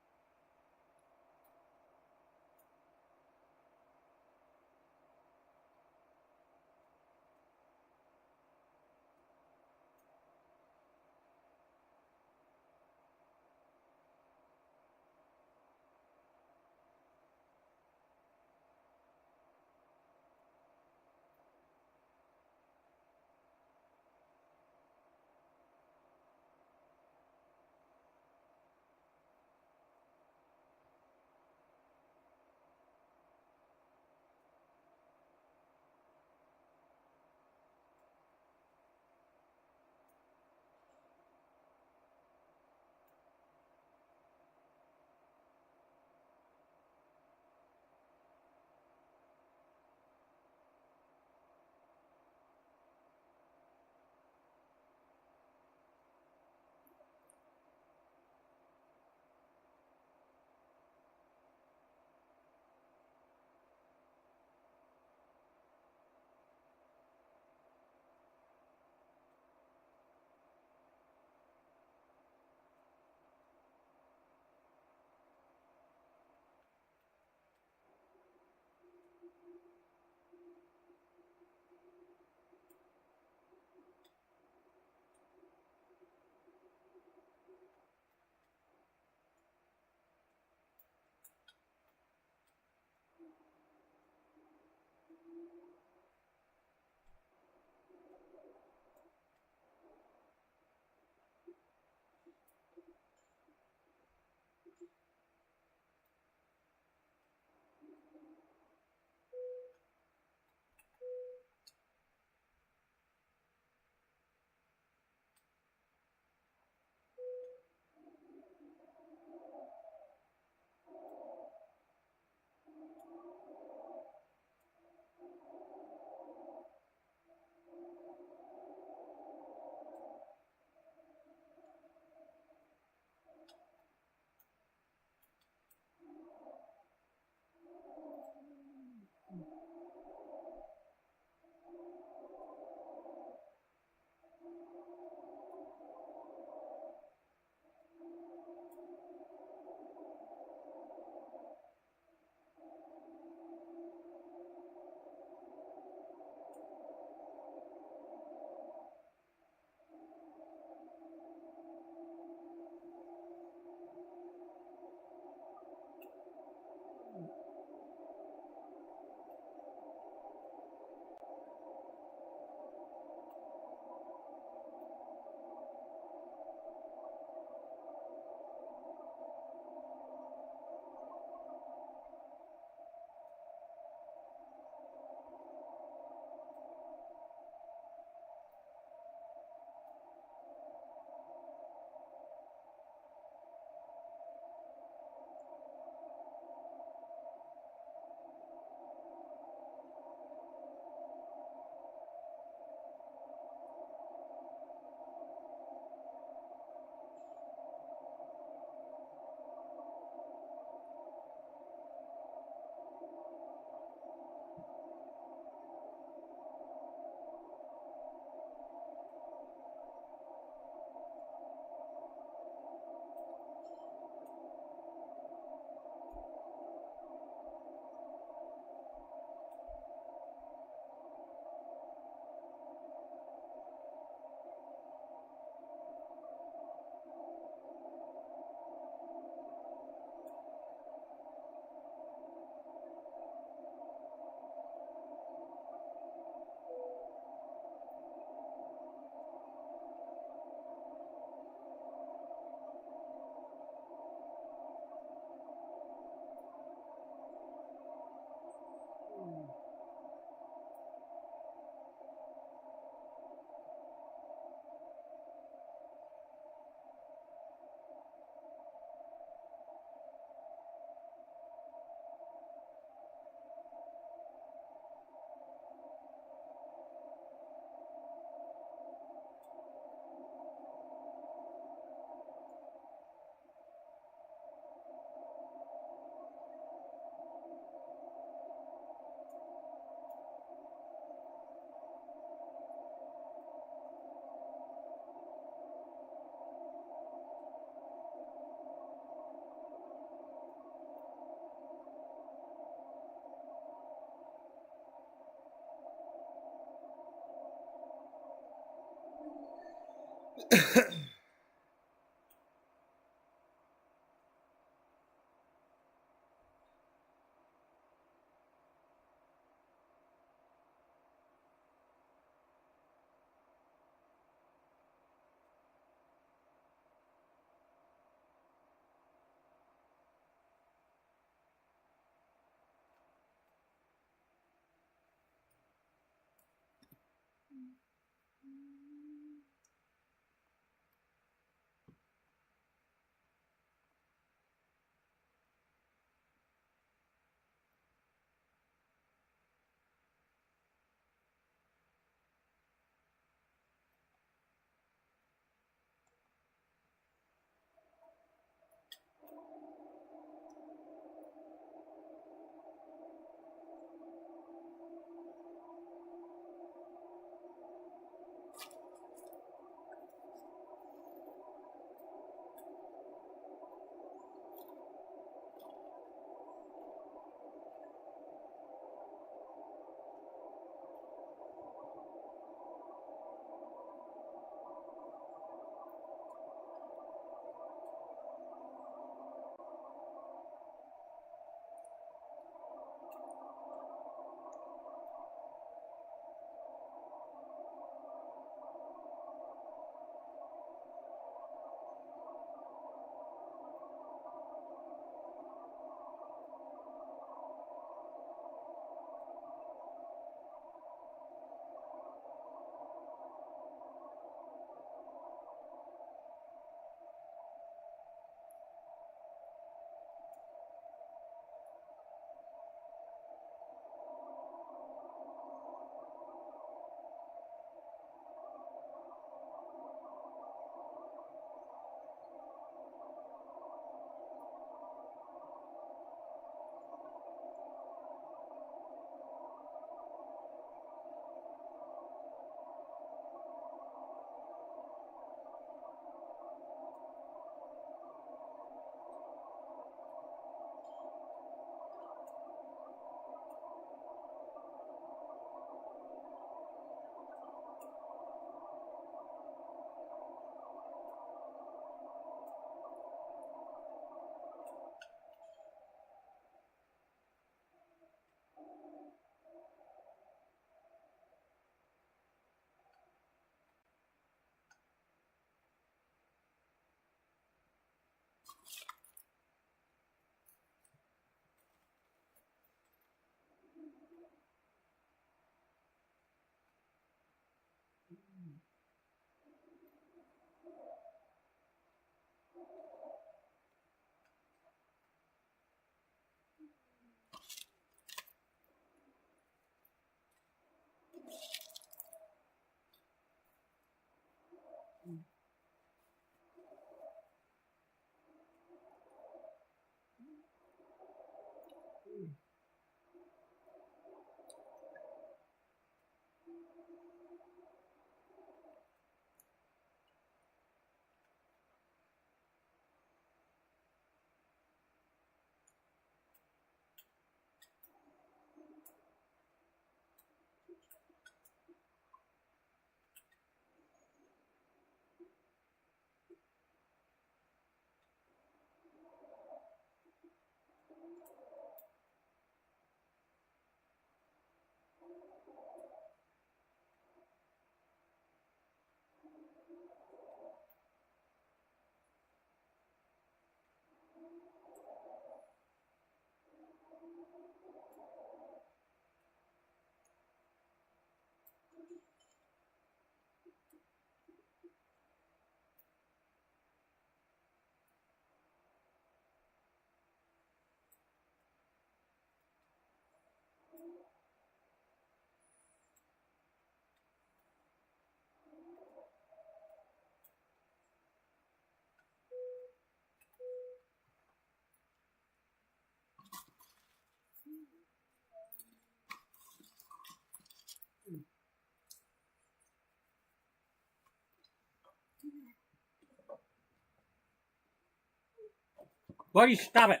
Buddy, stop it.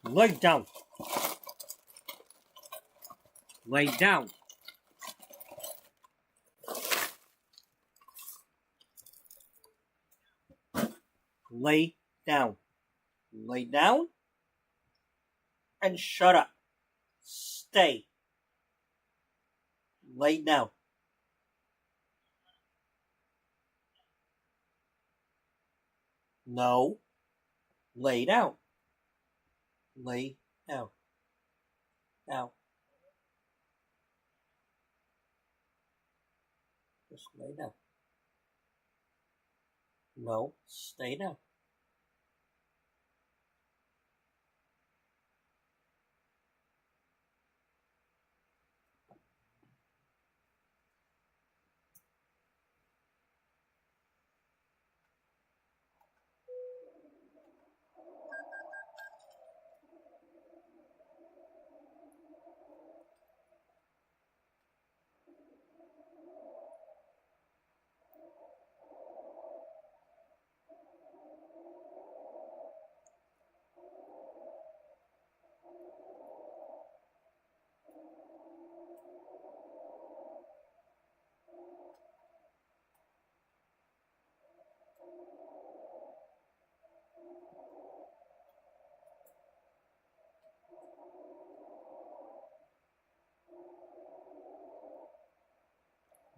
Lay down. Lay down. Lay down. Lay down. And shut up. Stay. Lay down. No. Lay down. Lay down. Down. Just lay down. No. Stay down.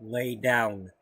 Lay down.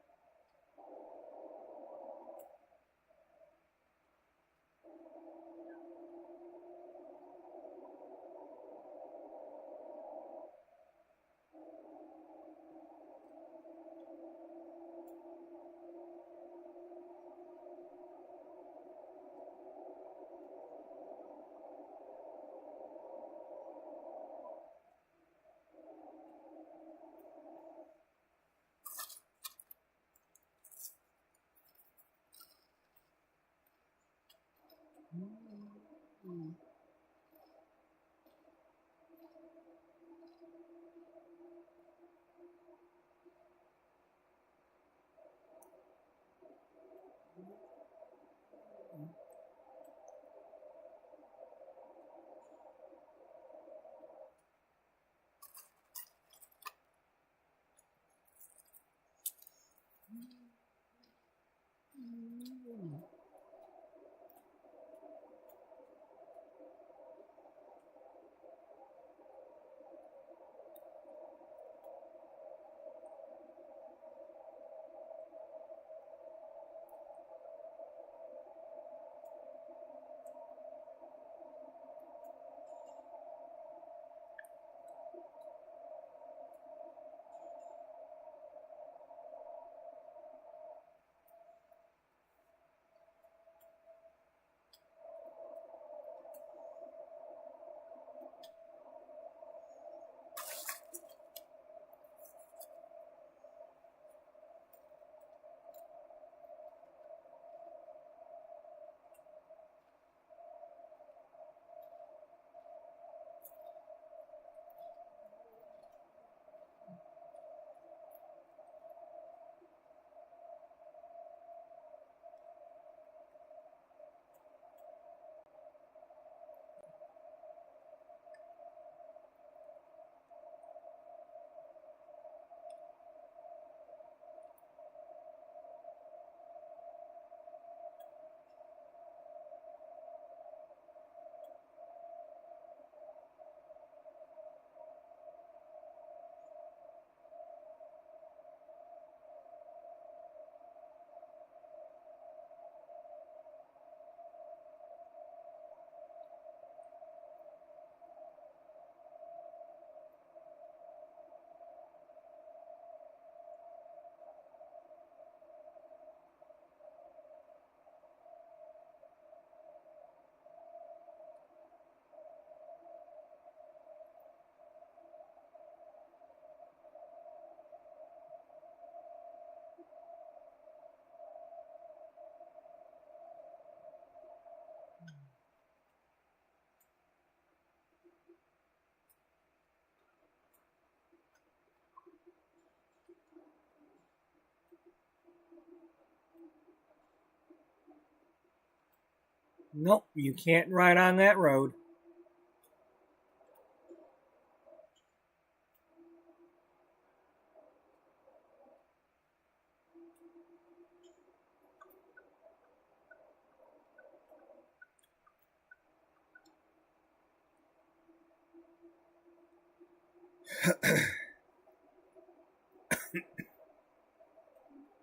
Nope, you can't ride on that road.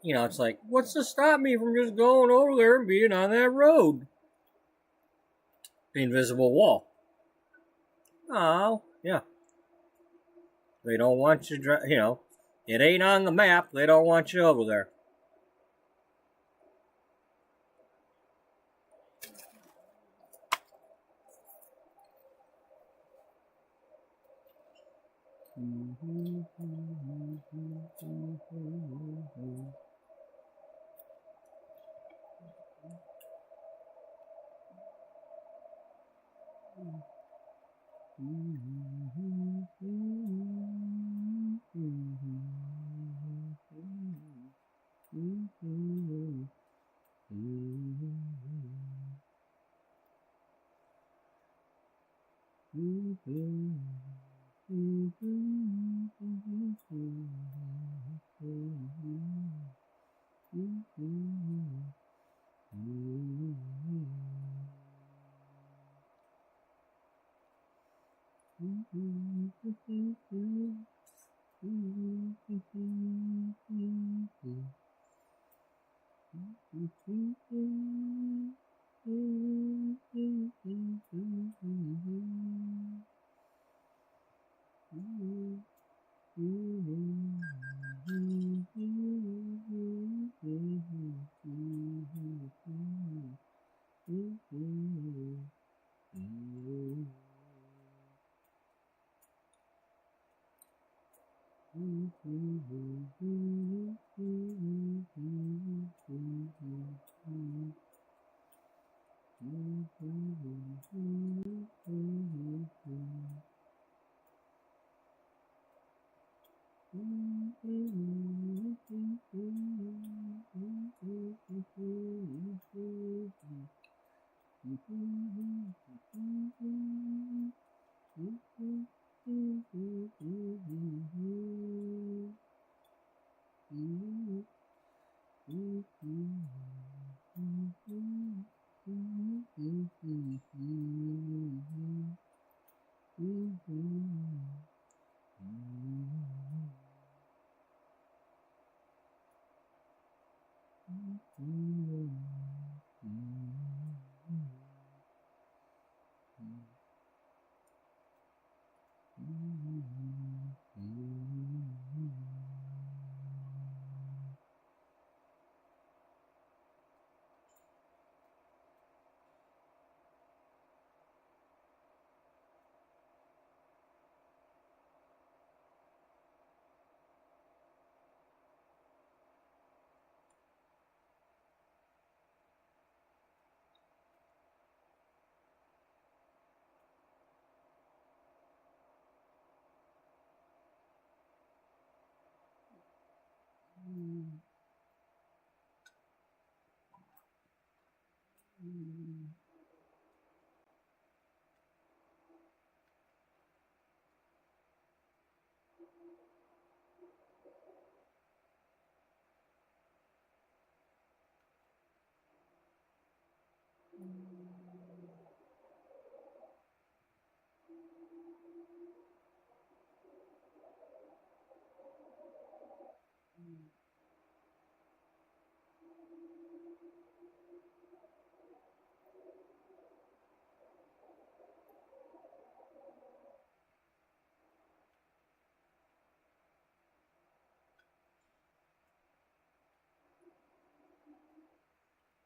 You know, it's like, what's to stop me from just going over there and being on that road? The invisible wall. Oh, yeah. They don't want you, you know, it ain't on the map. They don't want you over there.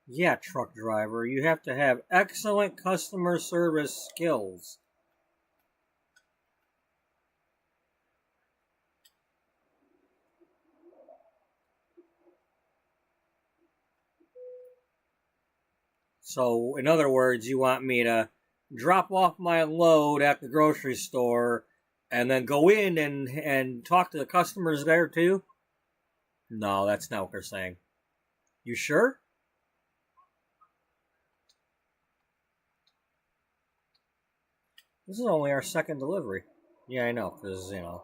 Yeah, truck driver, you have to have excellent customer service skills. So, in other words, you want me to drop off my load at the grocery store and then go in and talk to the customers there too? No, that's not what they're saying. You sure? This is only our second delivery. Yeah, I know, because, you know,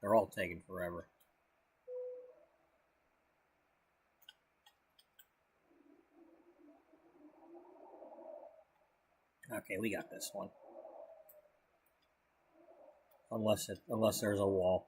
they're all taking forever. Okay, we got this one. unless there's a wall.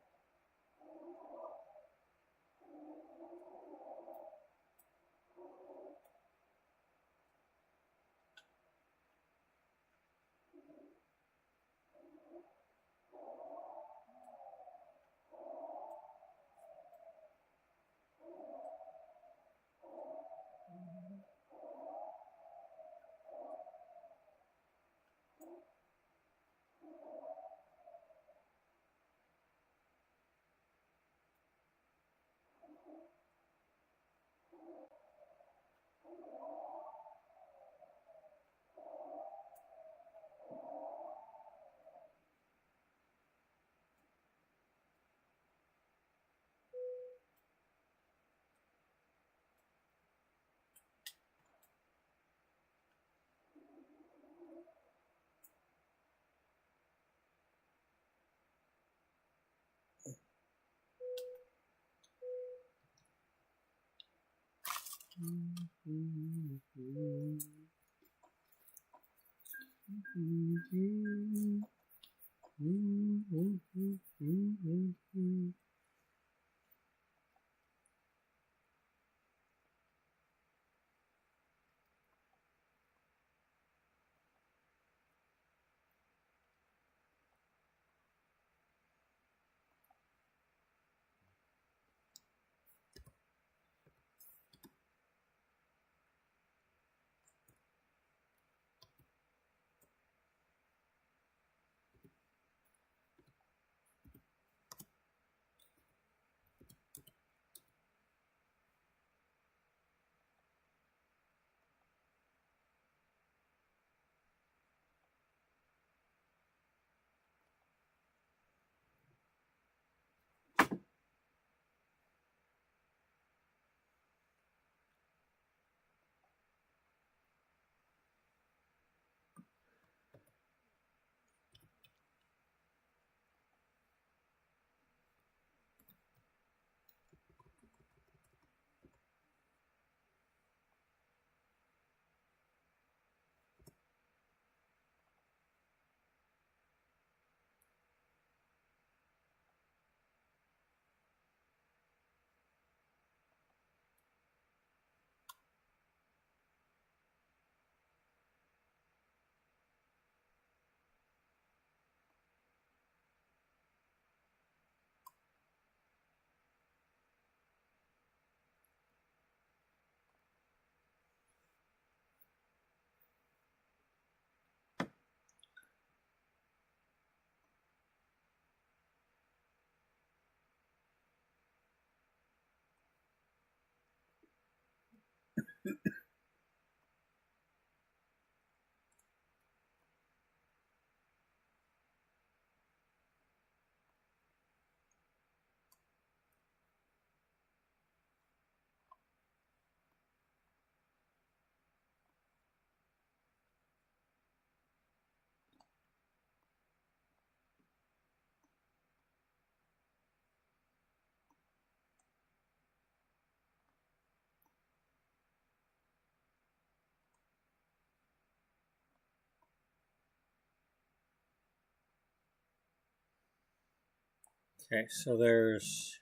Okay, so there's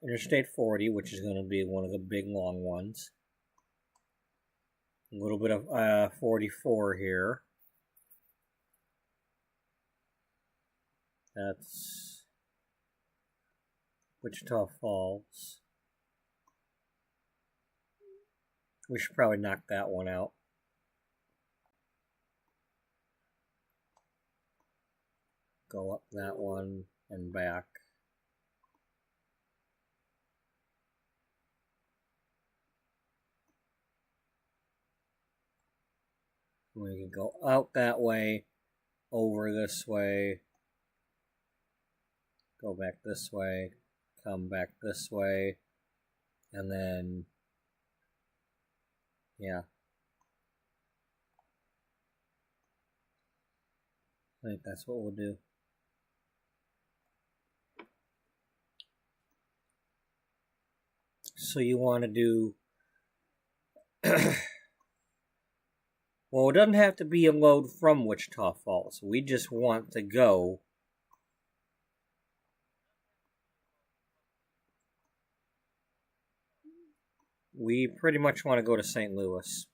Interstate 40, which is going to be one of the big long ones. A little bit of 44 here. That's Wichita Falls. We should probably knock that one out. Go up that one and back. We can go out that way, over this way, go back this way, come back this way, and then, yeah. I think that's what we'll do. So you want to do Well, it doesn't have to be a load from Wichita Falls. We just want to go. We pretty much want to go to St. Louis.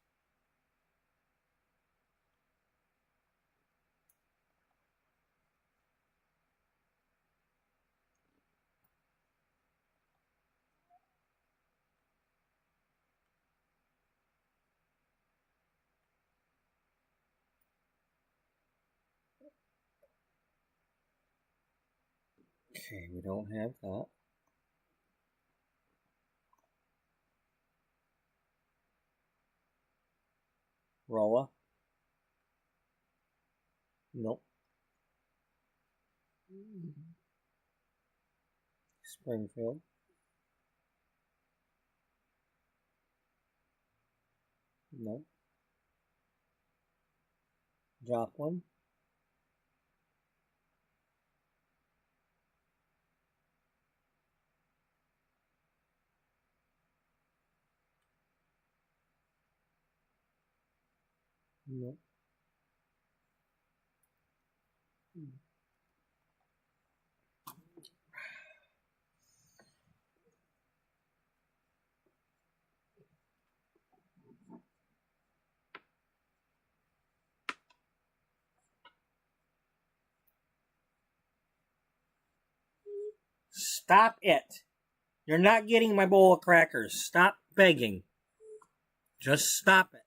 Okay, we don't have that. Rolla? Nope. Springfield? Nope. Joplin? Nope. Stop it! You're not getting my bowl of crackers. Stop begging. Just stop it.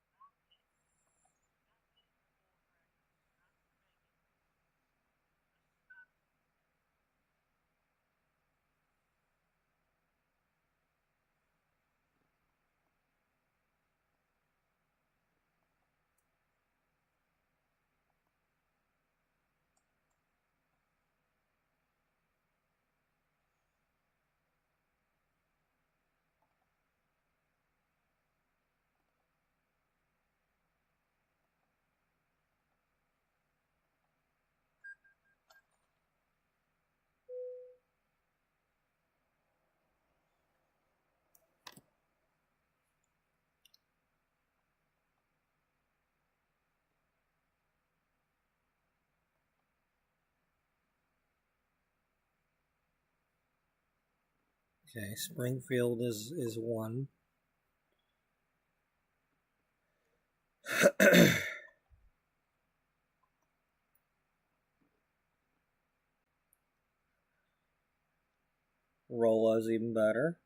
Okay, Springfield is one. Rolla's even better.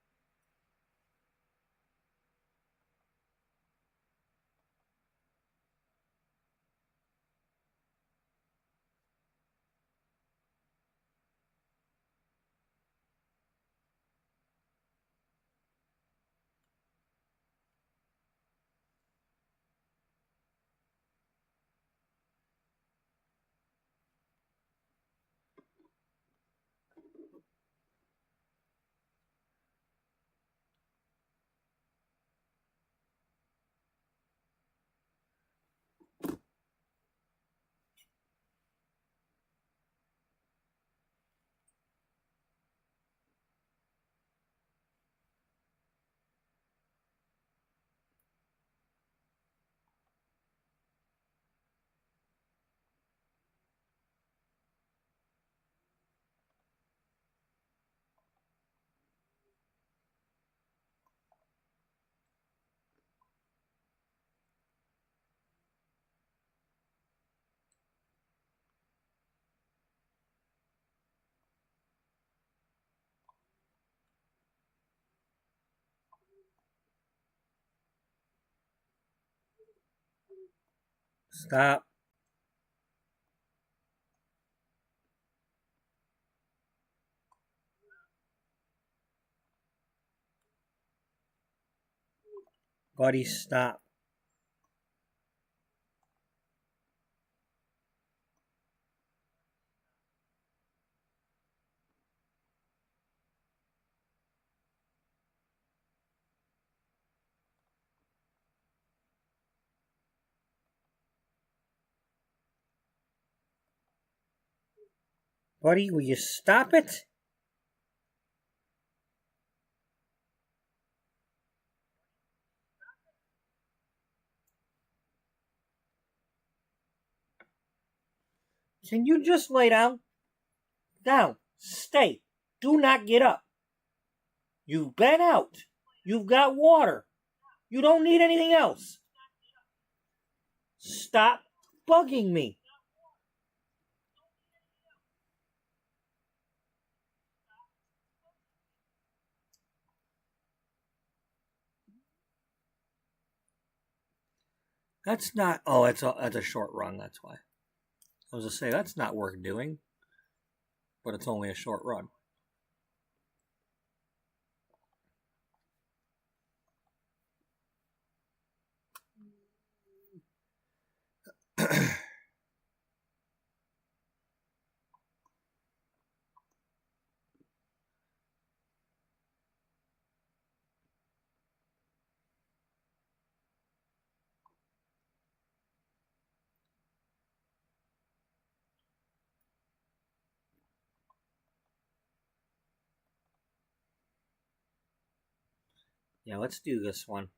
Stop. Buddy, stop. Buddy, will you stop it? Can you just lay down? Down. Stay. Do not get up. You've been out. You've got water. You don't need anything else. Stop bugging me. That's not... Oh, that's a short run, that's why. I was going to say, that's not worth doing. But it's only a short run. Yeah, let's do this one.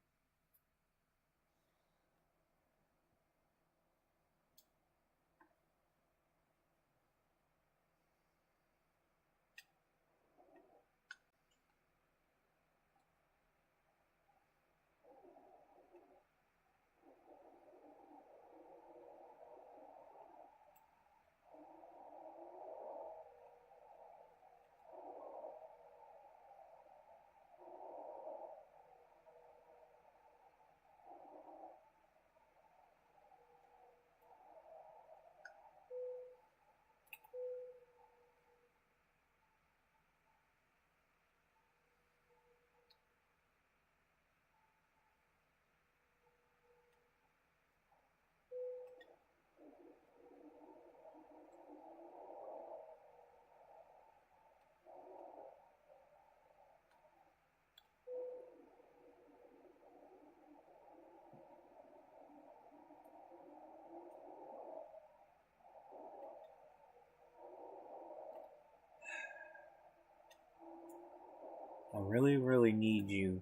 I really, really need you.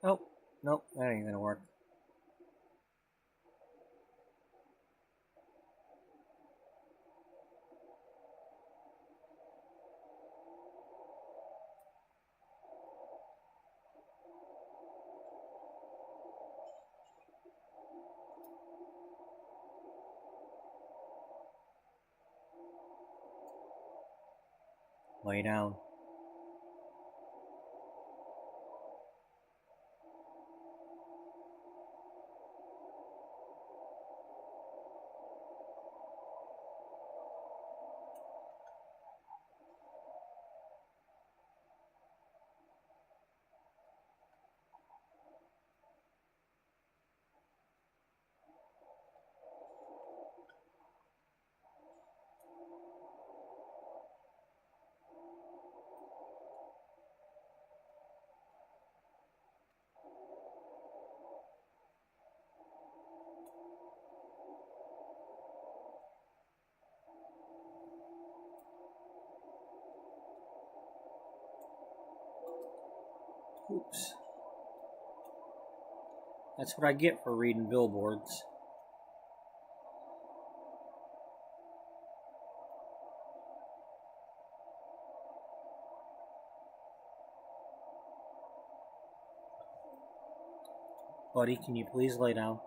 Oh, nope, that ain't gonna work. Lay down. Oops. That's what I get for reading billboards. Buddy, can you please lay down?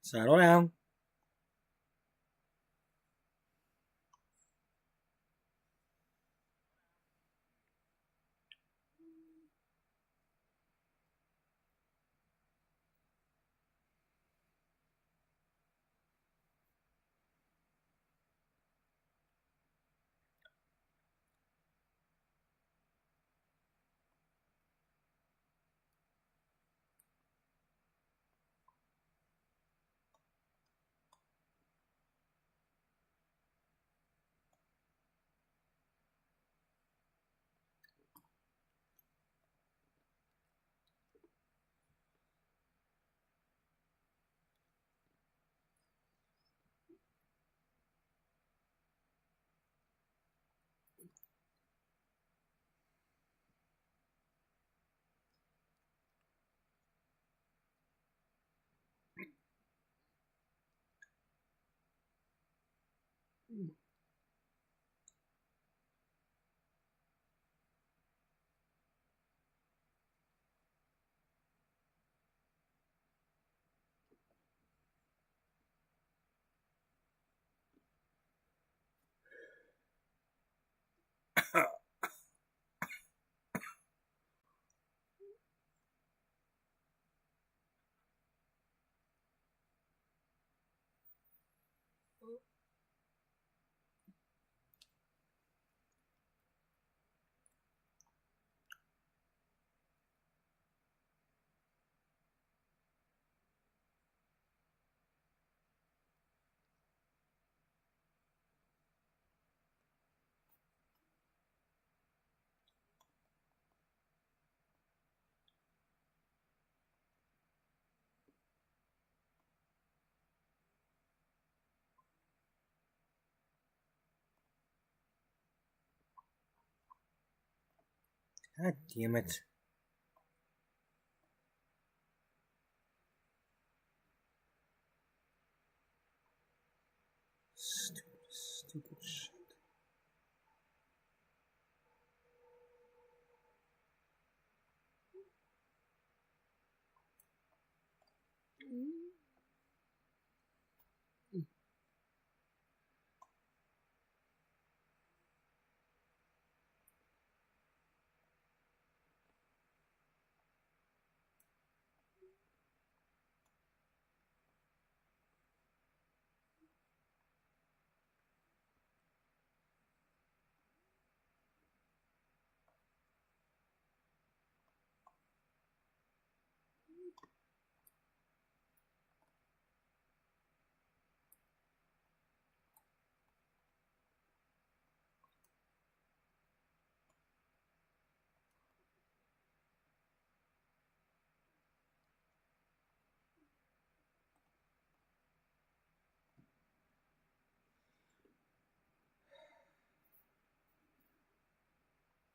Settle down. God damn it.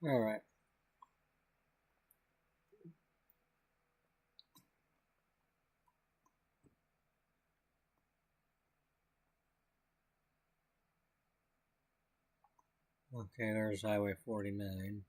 All right. Okay, there's Highway 49.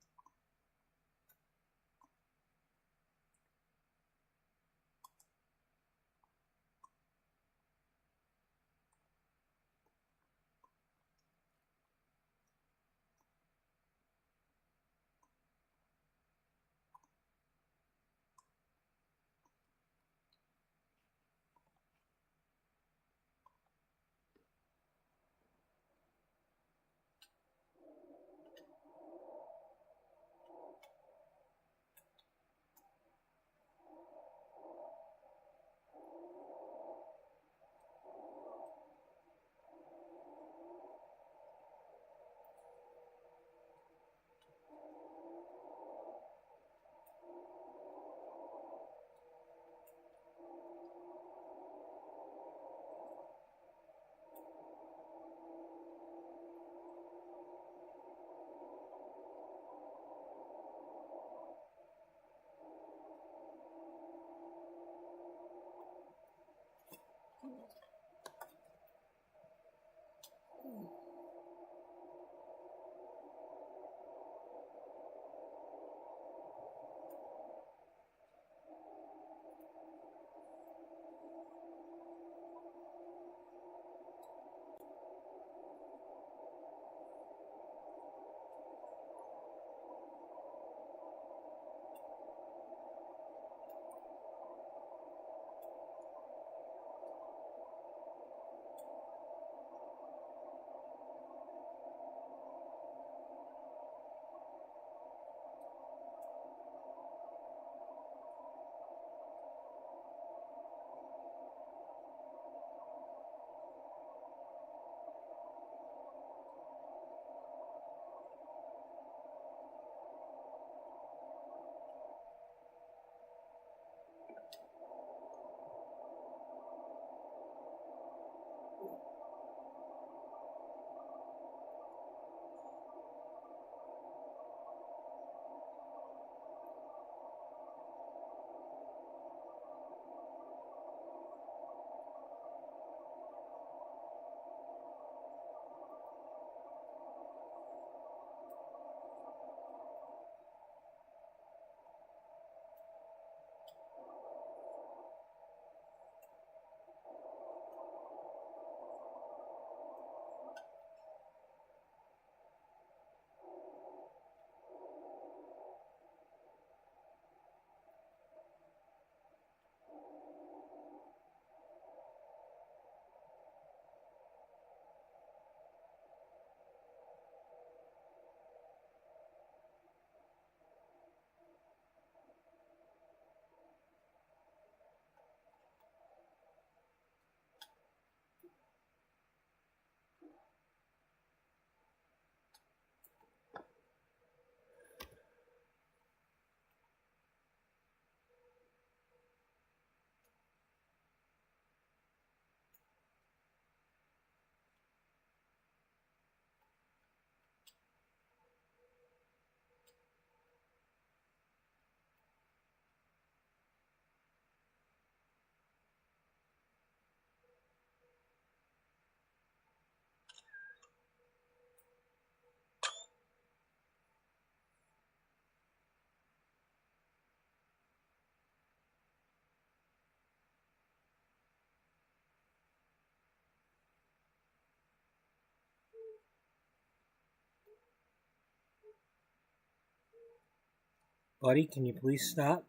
Buddy, can you please stop?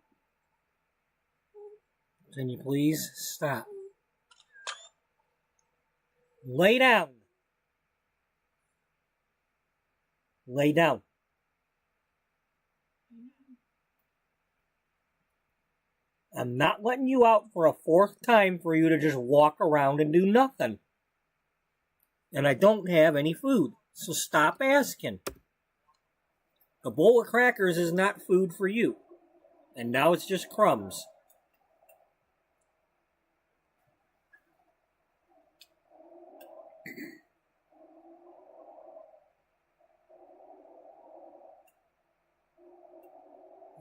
Can you please stop? Lay down. Lay down. I'm not letting you out for a fourth time for you to just walk around and do nothing. And I don't have any food, so stop asking. A bowl of crackers is not food for you. And now it's just crumbs.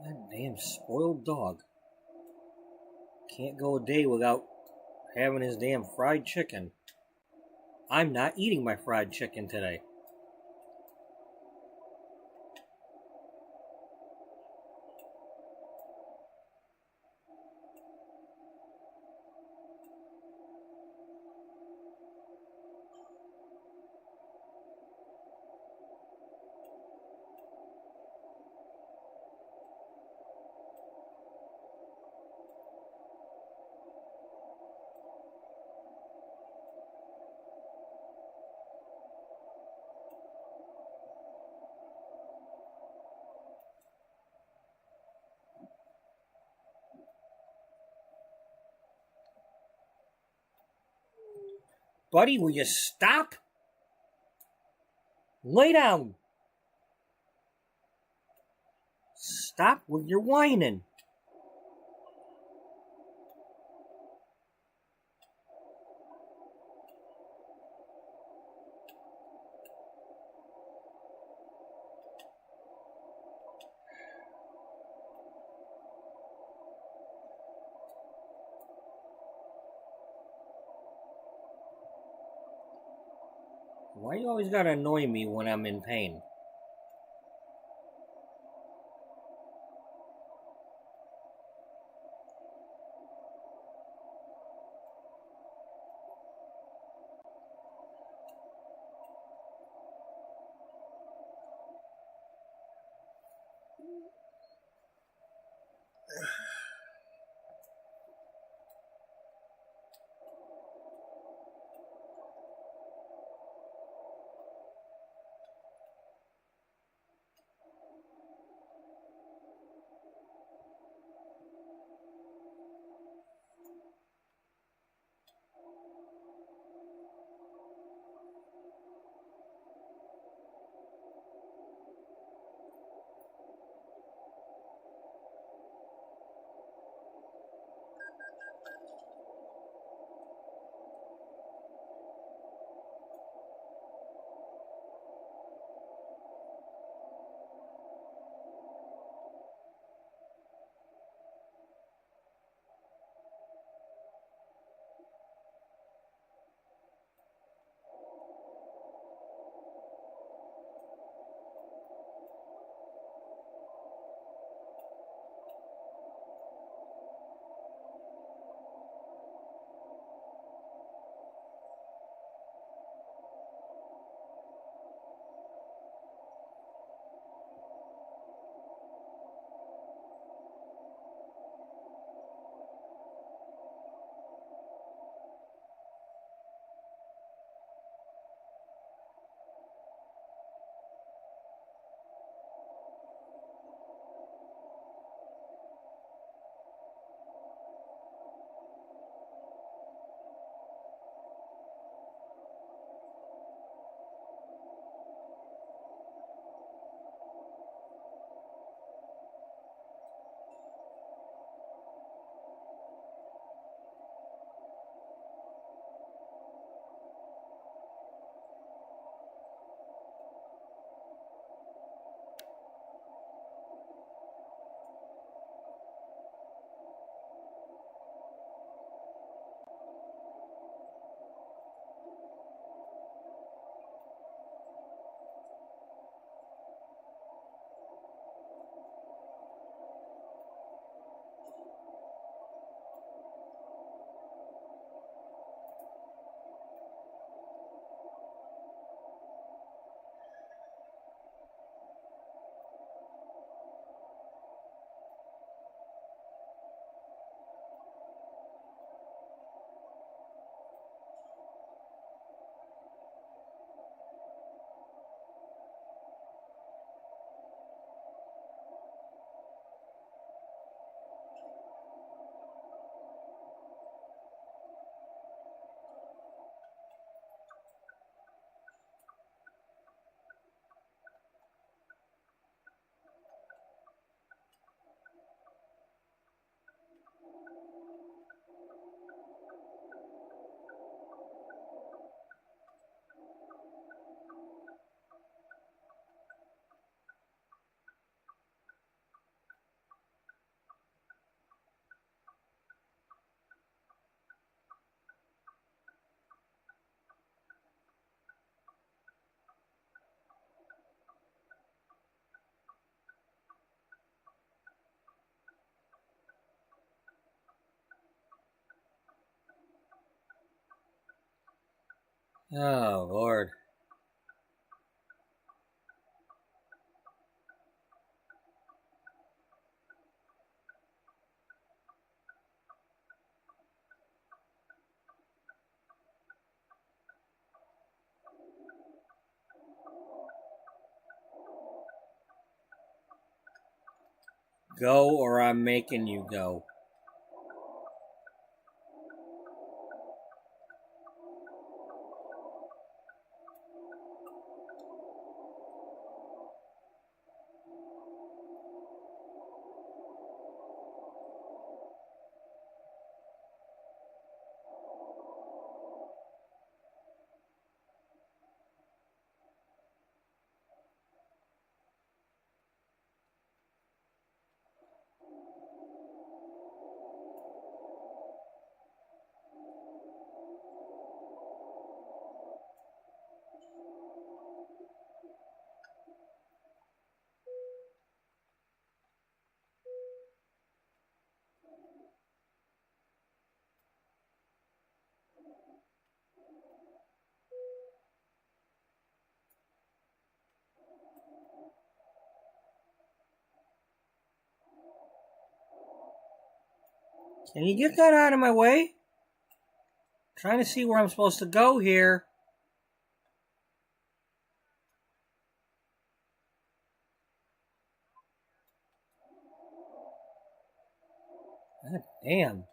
That damn spoiled dog. Can't go a day without having his damn fried chicken. I'm not eating my fried chicken today. Buddy, will you stop? Lay down. Stop with your whining. Why you always gotta annoy me when I'm in pain? Oh, Lord. Go or I'm making you go. Can you get that out of my way? Trying to see where I'm supposed to go here. God damn.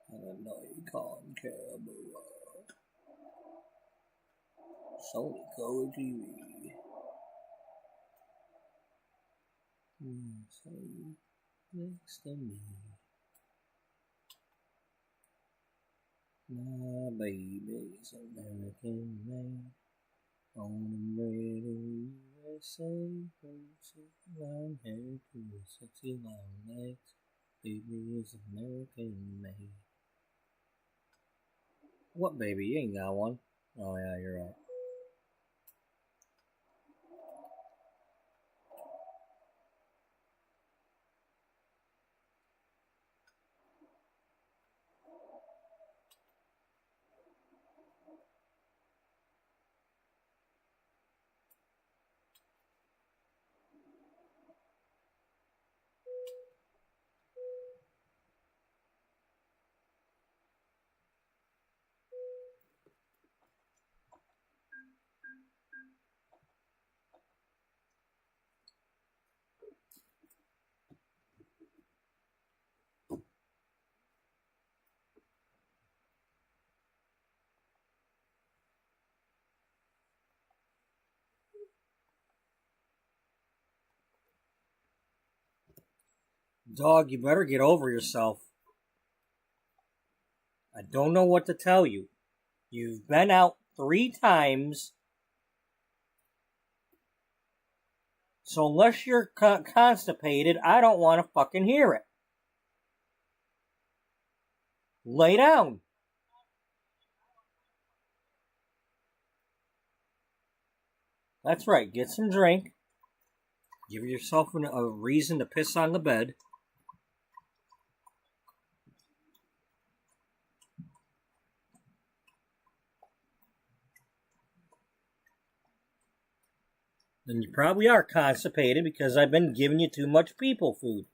I don't know, you can't care about Sony Color TV. So next to me, my baby's American made, born and bred in USA, roses brown hair to sexy long legs, baby is American made. What baby? You ain't got one. Oh yeah, you're right. Dog, you better get over yourself. I don't know what to tell you. You've been out 3 times. So unless you're constipated, I don't want to fucking hear it. Lay down. That's right. Get some drink. Give yourself a reason to piss on the bed. And you probably are constipated because I've been giving you too much people food.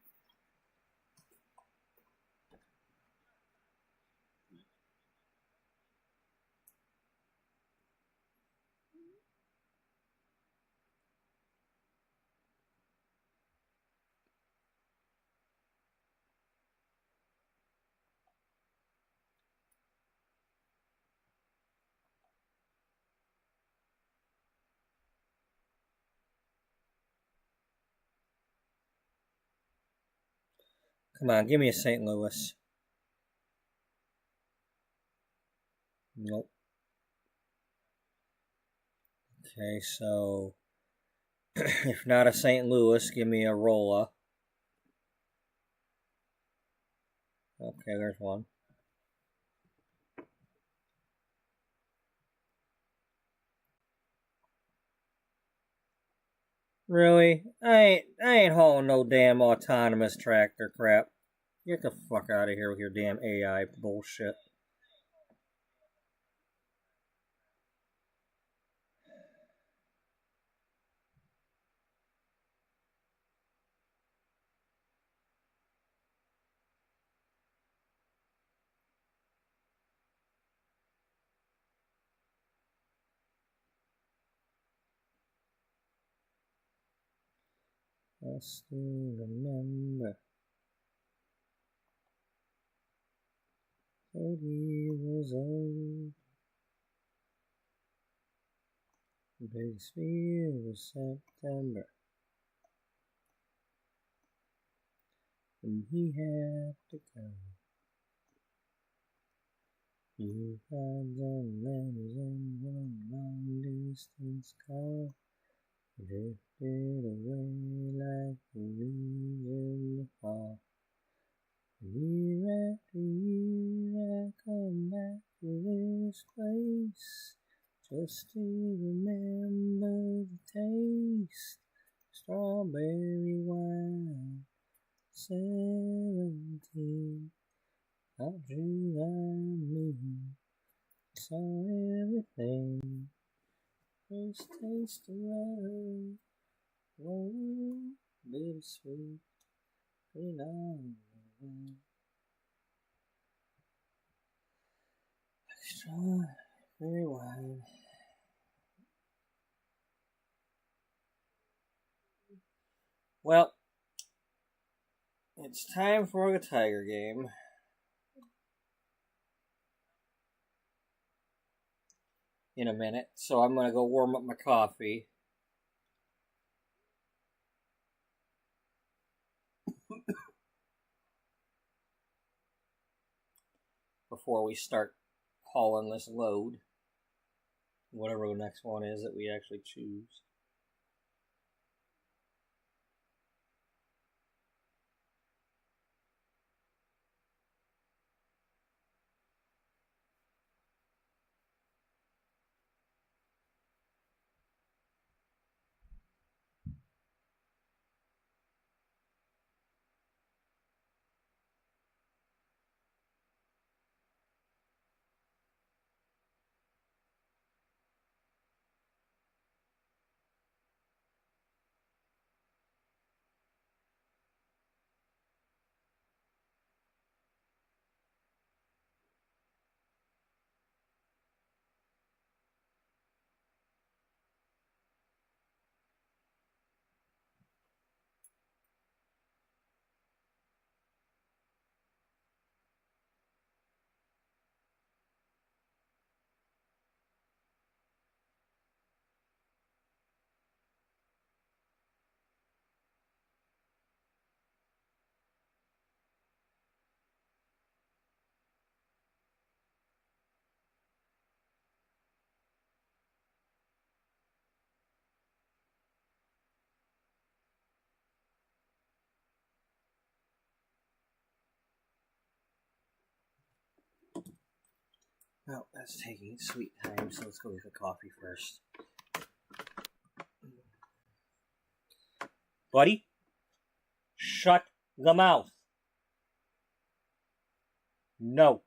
Come on, give me a St. Louis. Nope. Okay, so if not a St. Louis, give me a Rolla. Okay, there's one. Really? I ain't hauling no damn autonomous tractor crap. Get the fuck out of here with your damn AI bullshit. I still remember 30 years old. The biggest fear was September. And he had to go. You had the letters and one long distance call. Drifted away like the leaves in the fall. Year after year I come back to this place just to remember the taste. Strawberry wine, 17. How drew I mean, saw everything. First taste of love, whoa, bittersweet, pretty long. Strawberry wine. Well, it's time for the Tiger game. In a minute, so I'm gonna go warm up my coffee. Before we start hauling this load. Whatever the next one is that we actually choose. Well, that's taking sweet time, so let's go get the coffee first. Buddy, shut the mouth. No.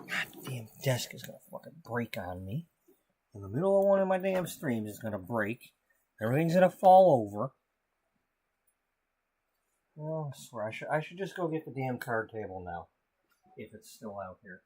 Goddamn desk is gonna fucking break on me. In the middle of one of my damn streams, it's gonna break. Everything's gonna fall over. Oh, I swear, I should just go get the damn card table now. If it's still out here.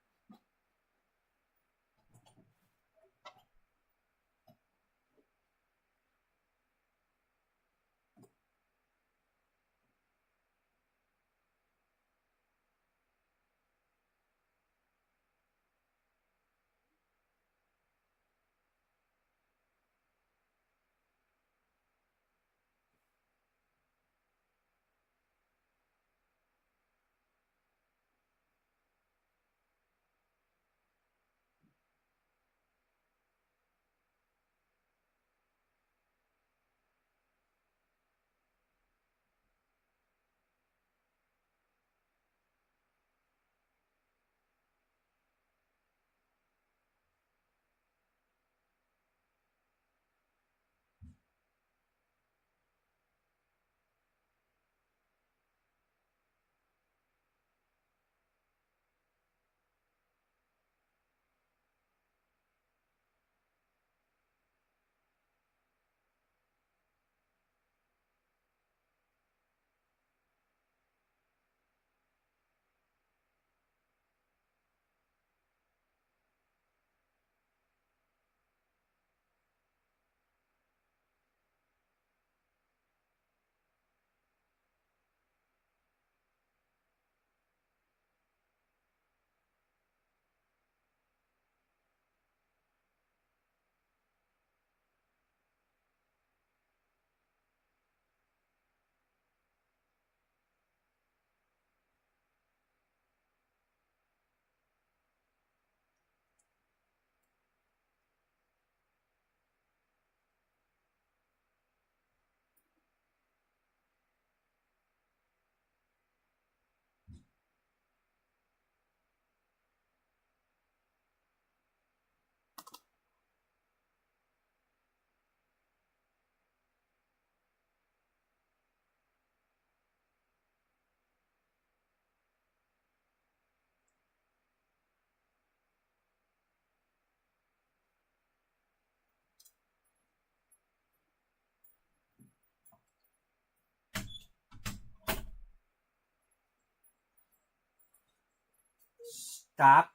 Stop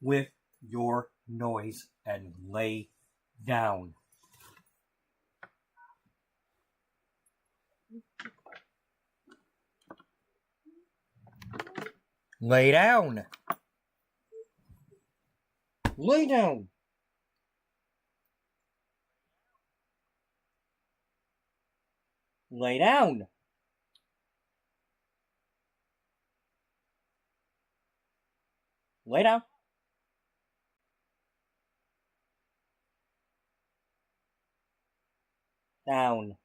with your noise and lay down. Lay down. Lay down. Lay down. Lay down. Down.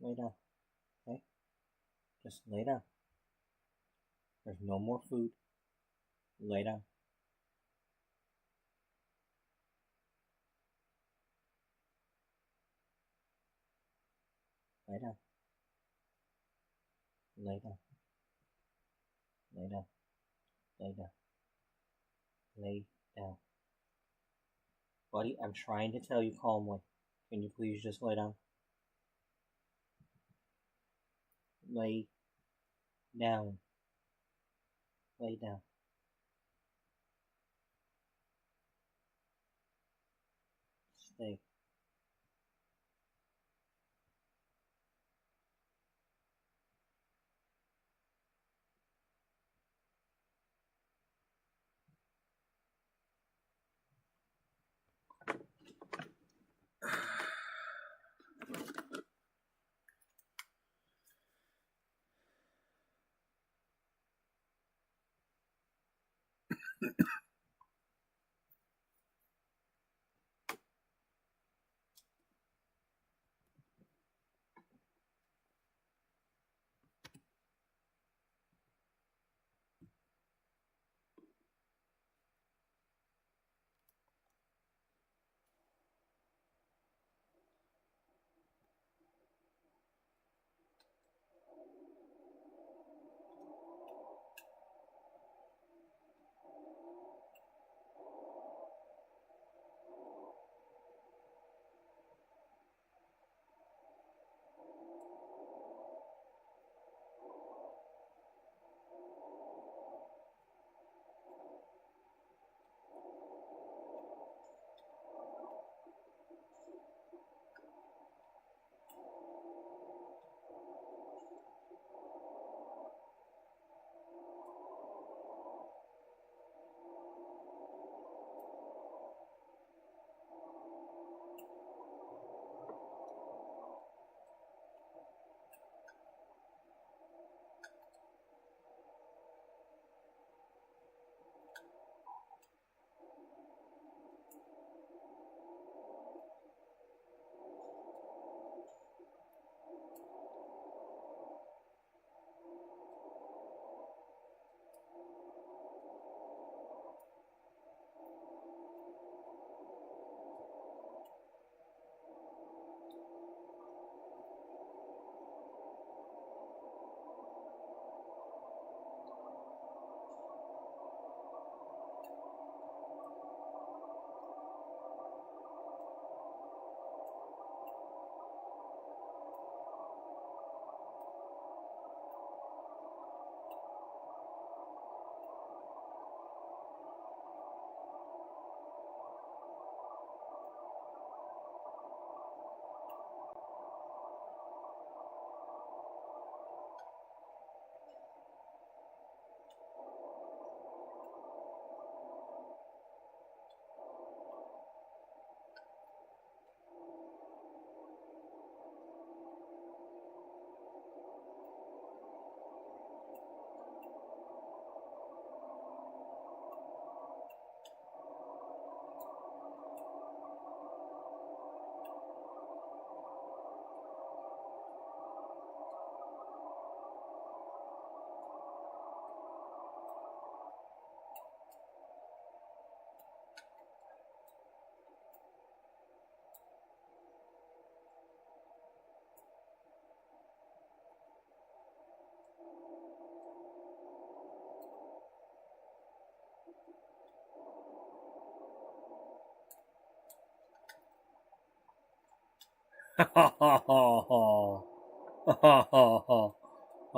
Lay down. Okay? Just lay down. There's no more food. Lay down. Lay down. Lay down. Lay down. Lay down. Lay down. Buddy, I'm trying to tell you calmly. Can you please just lay down? Lay down. Lay down. Stay.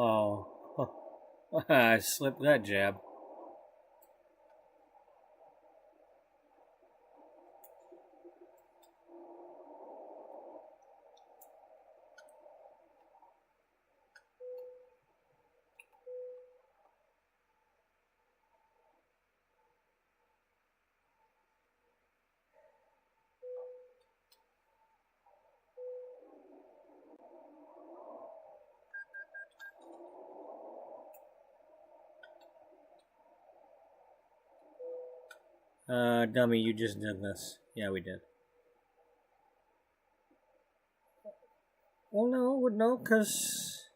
Oh, I slipped that jab. Dummy, you just did this. Yeah, we did. Well, no, because...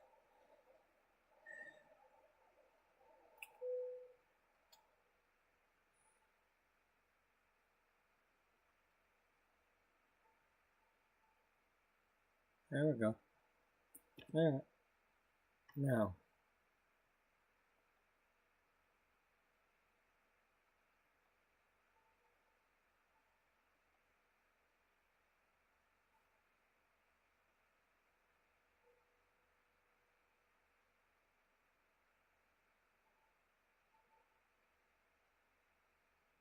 There we go. Alright. Now.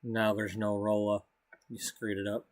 Now there's no rolla. You screwed it up.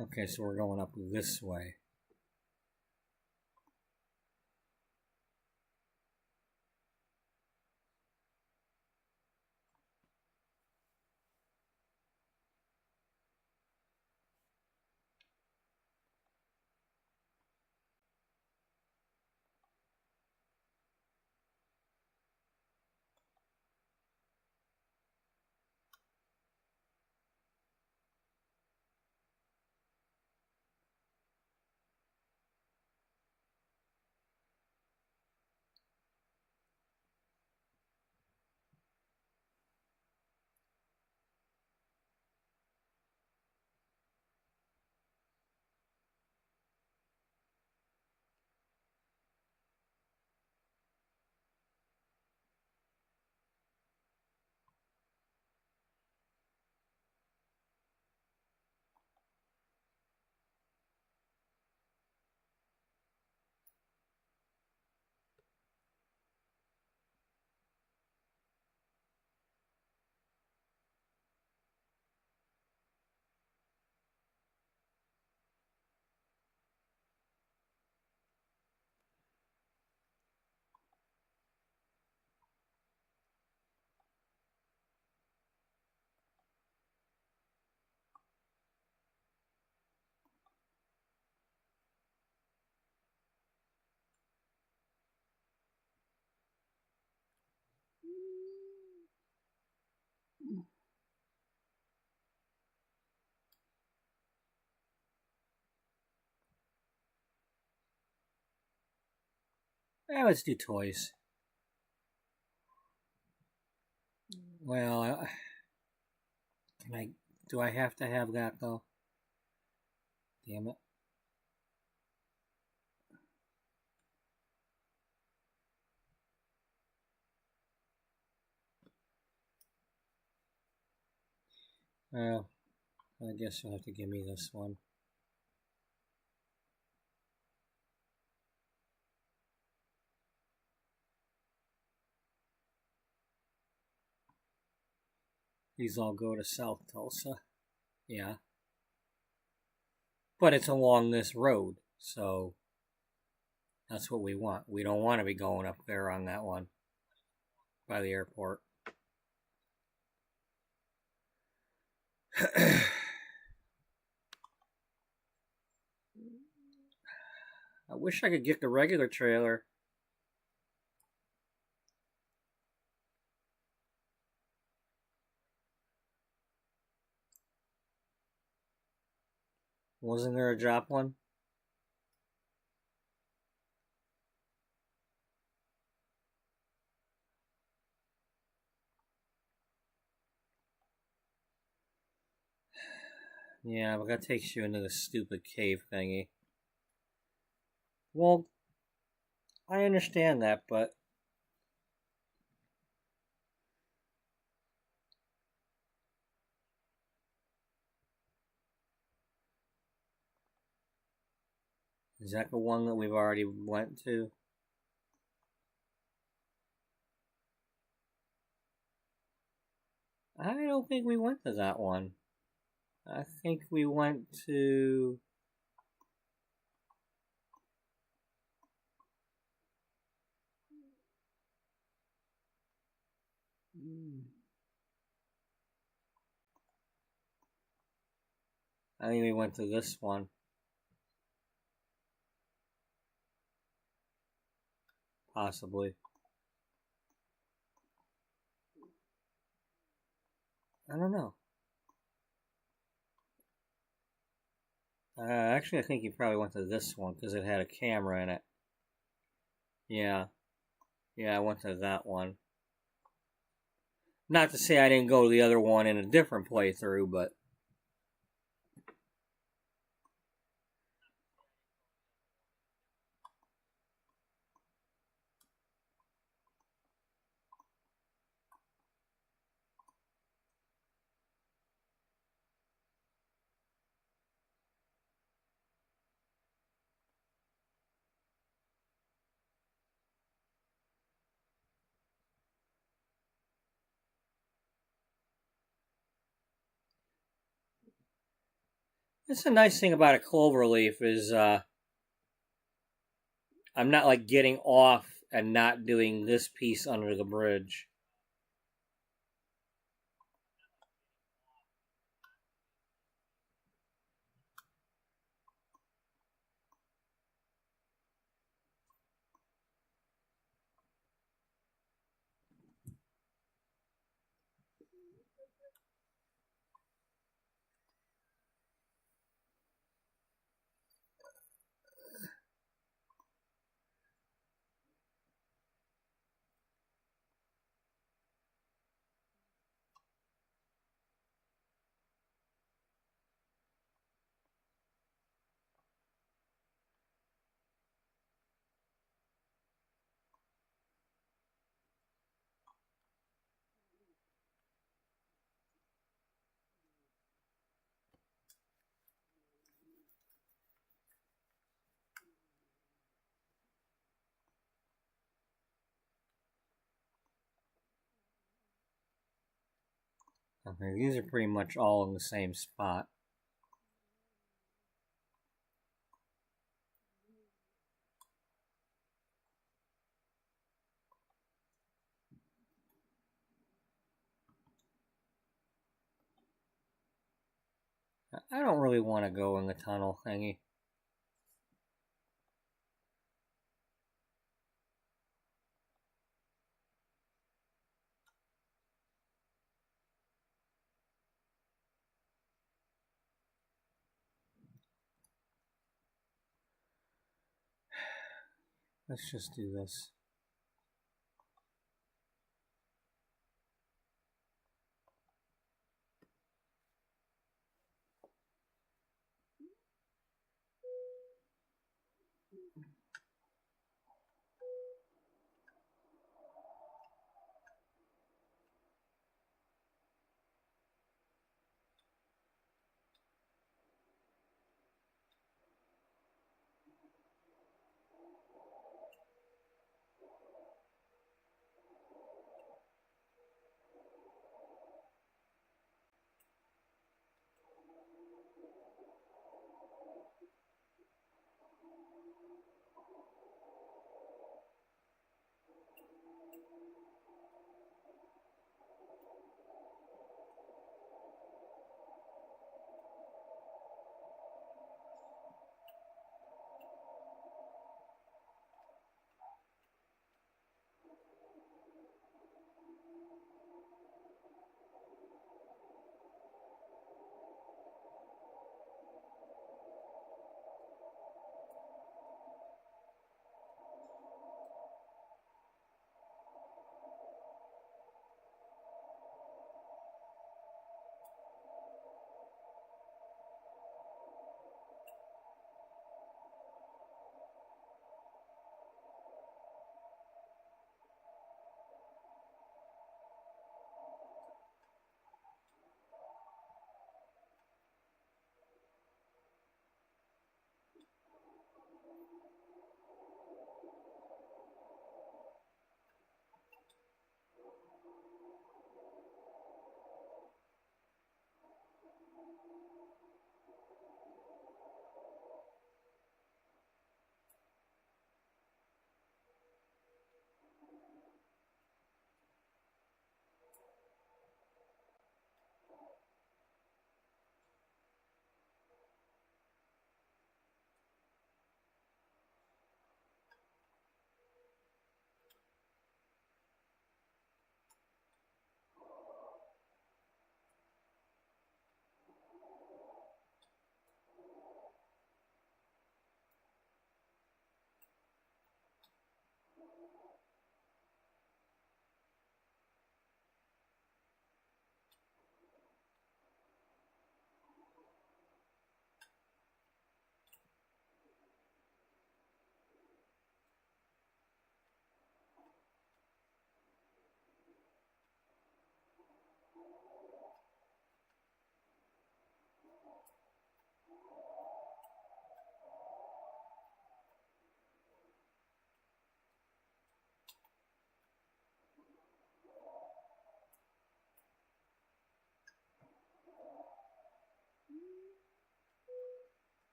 Okay, so we're going up this way. Let's do toys. Well, do I have to have that though? Damn it. Well, I guess you'll have to give me this one. These all go to South Tulsa. Yeah. But it's along this road, so that's what we want. We don't want to be going up there on that one by the airport. I wish I could get the regular trailer. Wasn't there a drop one? Yeah, but that takes you into the stupid cave thingy. Well, I understand that, but is that the one that we've already went to? I don't think we went to that one. I think we went to... I think we went to this one. Possibly. I don't know. Actually, I think you probably went to this one because it had a camera in it. Yeah. Yeah, I went to that one. Not to say I didn't go to the other one in a different playthrough, but... That's the nice thing about a cloverleaf is I'm not like getting off and not doing this piece under the bridge. Okay, these are pretty much all in the same spot. I don't really want to go in the tunnel thingy. Let's just do this.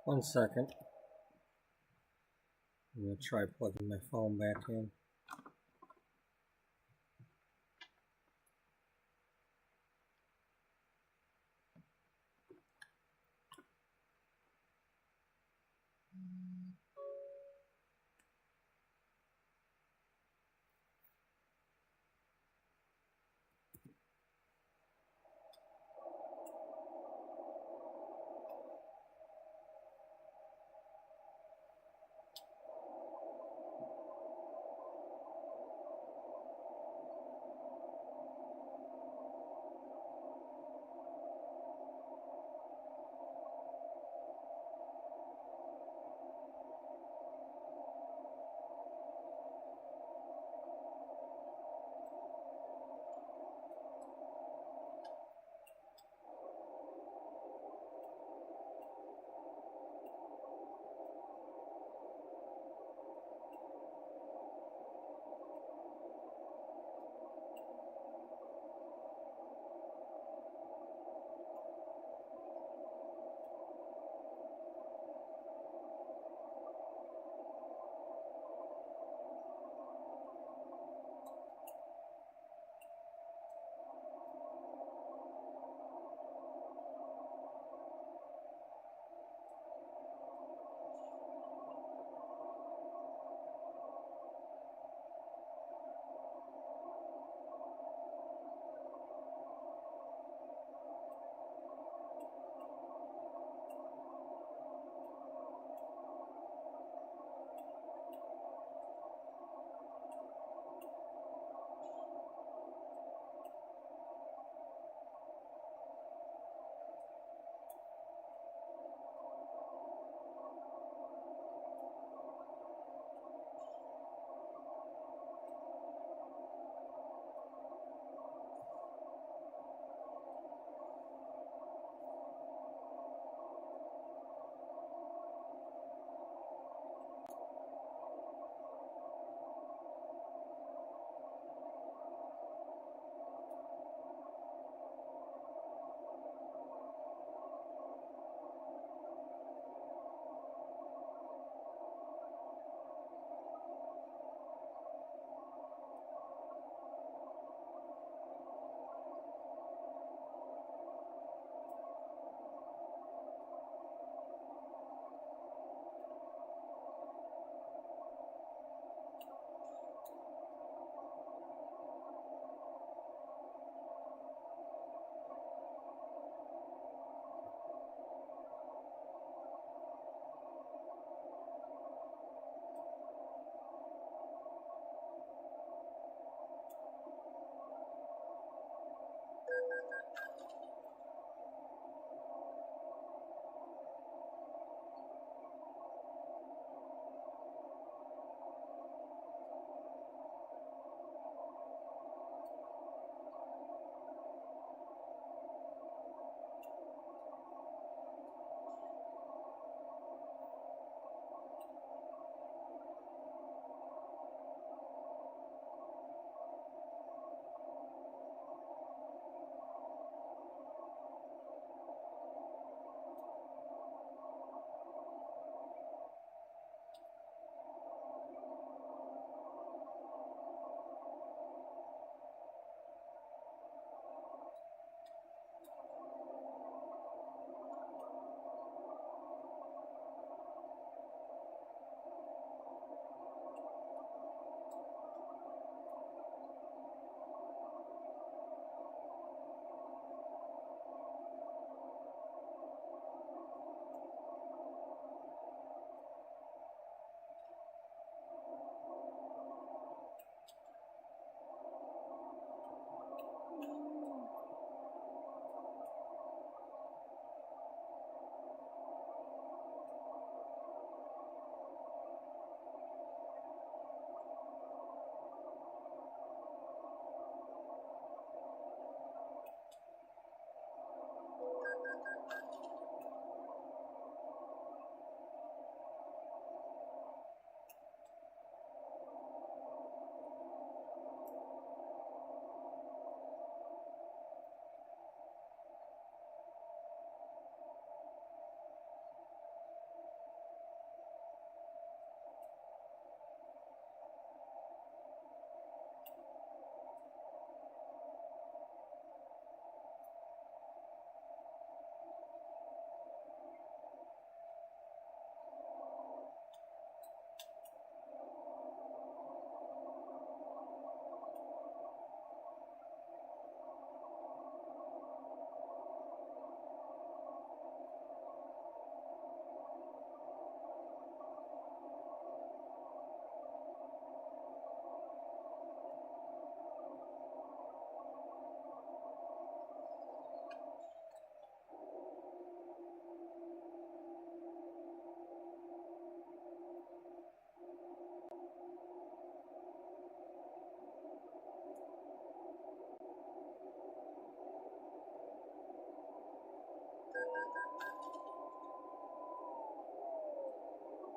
1 second. I'm going to try plugging my phone back in.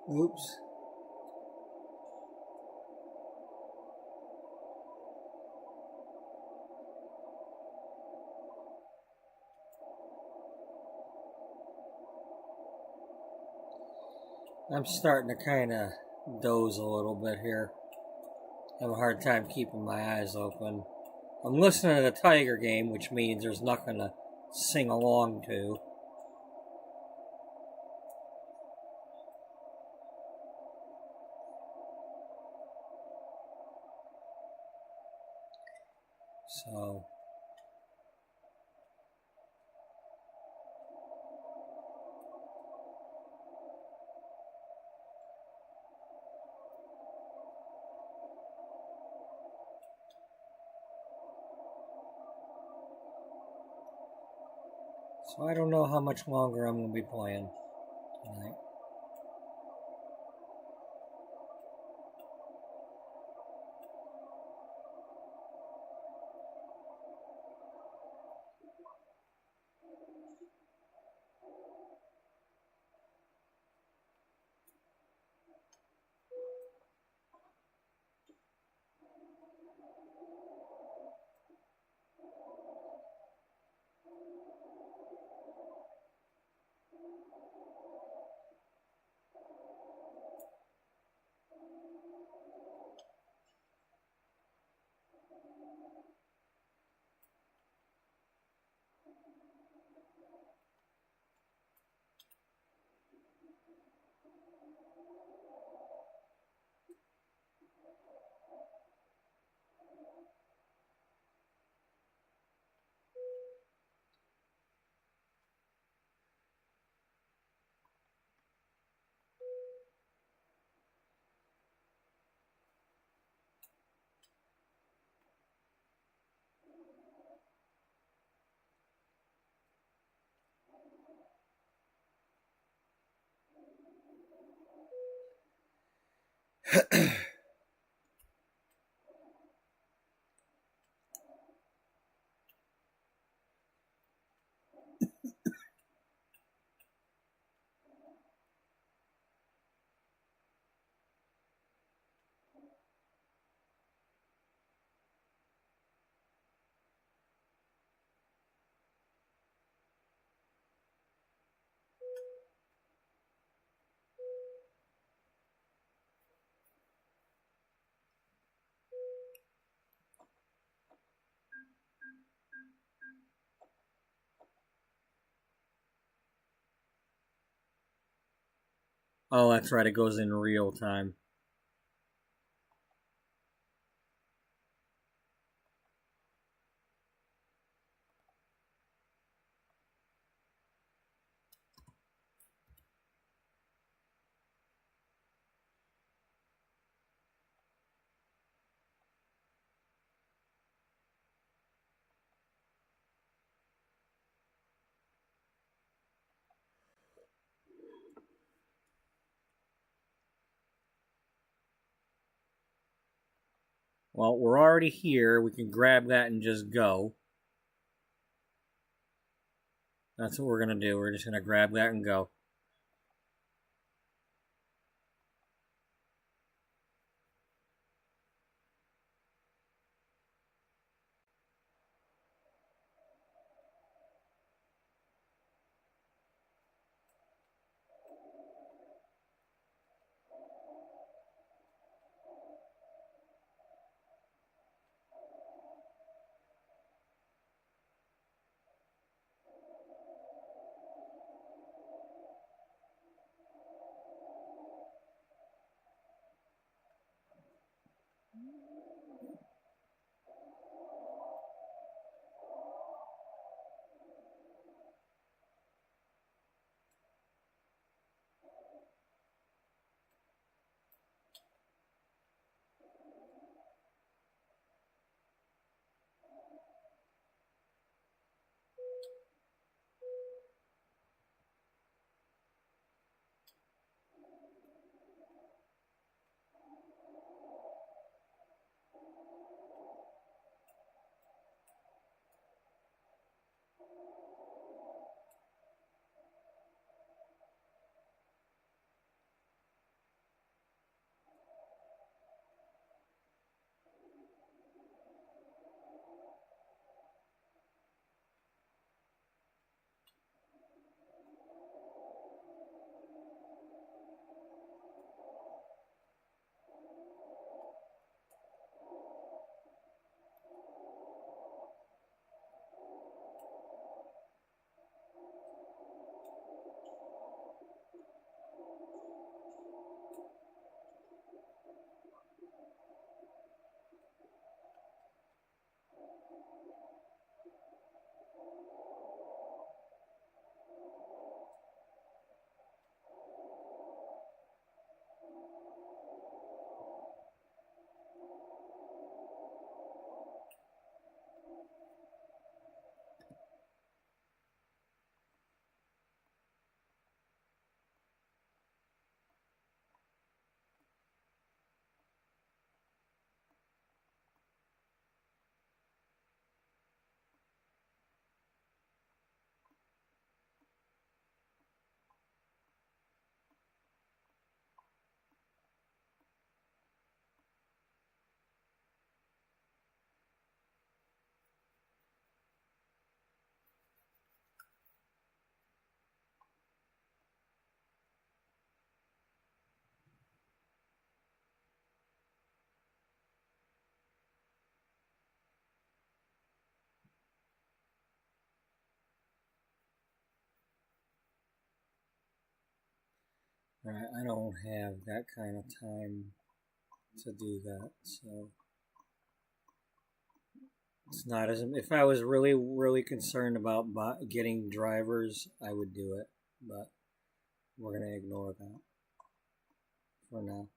Oops. I'm starting to kind of doze a little bit here. I have a hard time keeping my eyes open. I'm listening to the Tiger game, which means there's nothing to sing along to. So I don't know how much longer I'm going to be playing tonight. Oh, that's right. It goes in real time. Well, we're already here. We can grab that and just go. That's what we're going to do. We're just going to grab that and go. Right, I don't have that kind of time to do that, so it's not as if I was really concerned about getting drivers, I would do it, but we're gonna ignore that for now.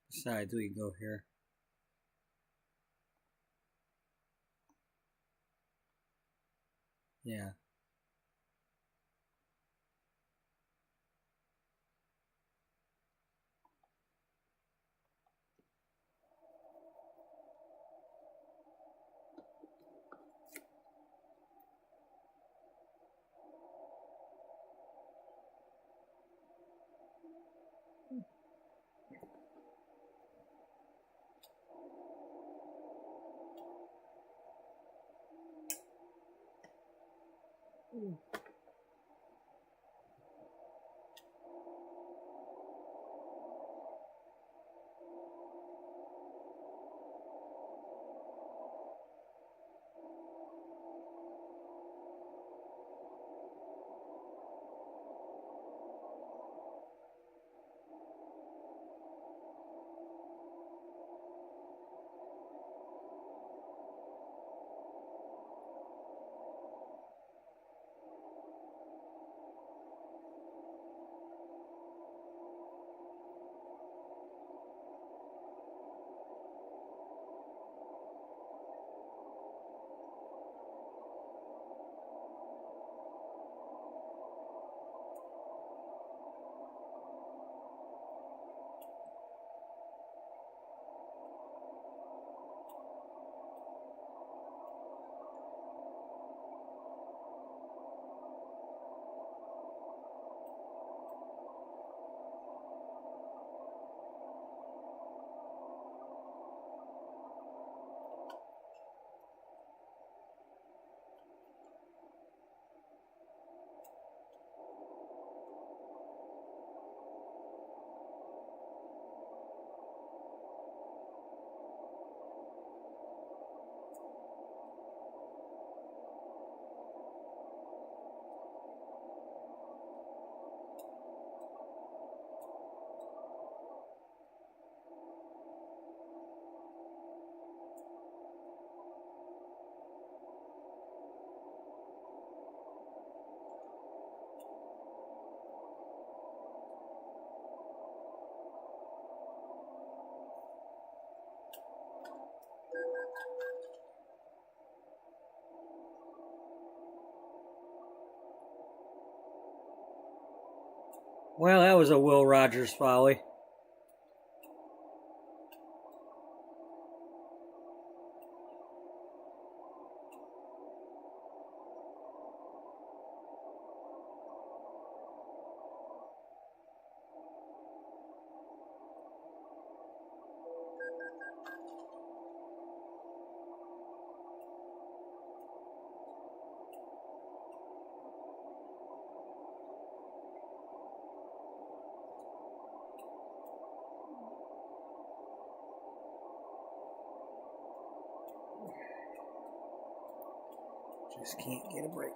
Besides, we can go here. Yeah. Well, that was a Will Rogers folly. Just can't get a break.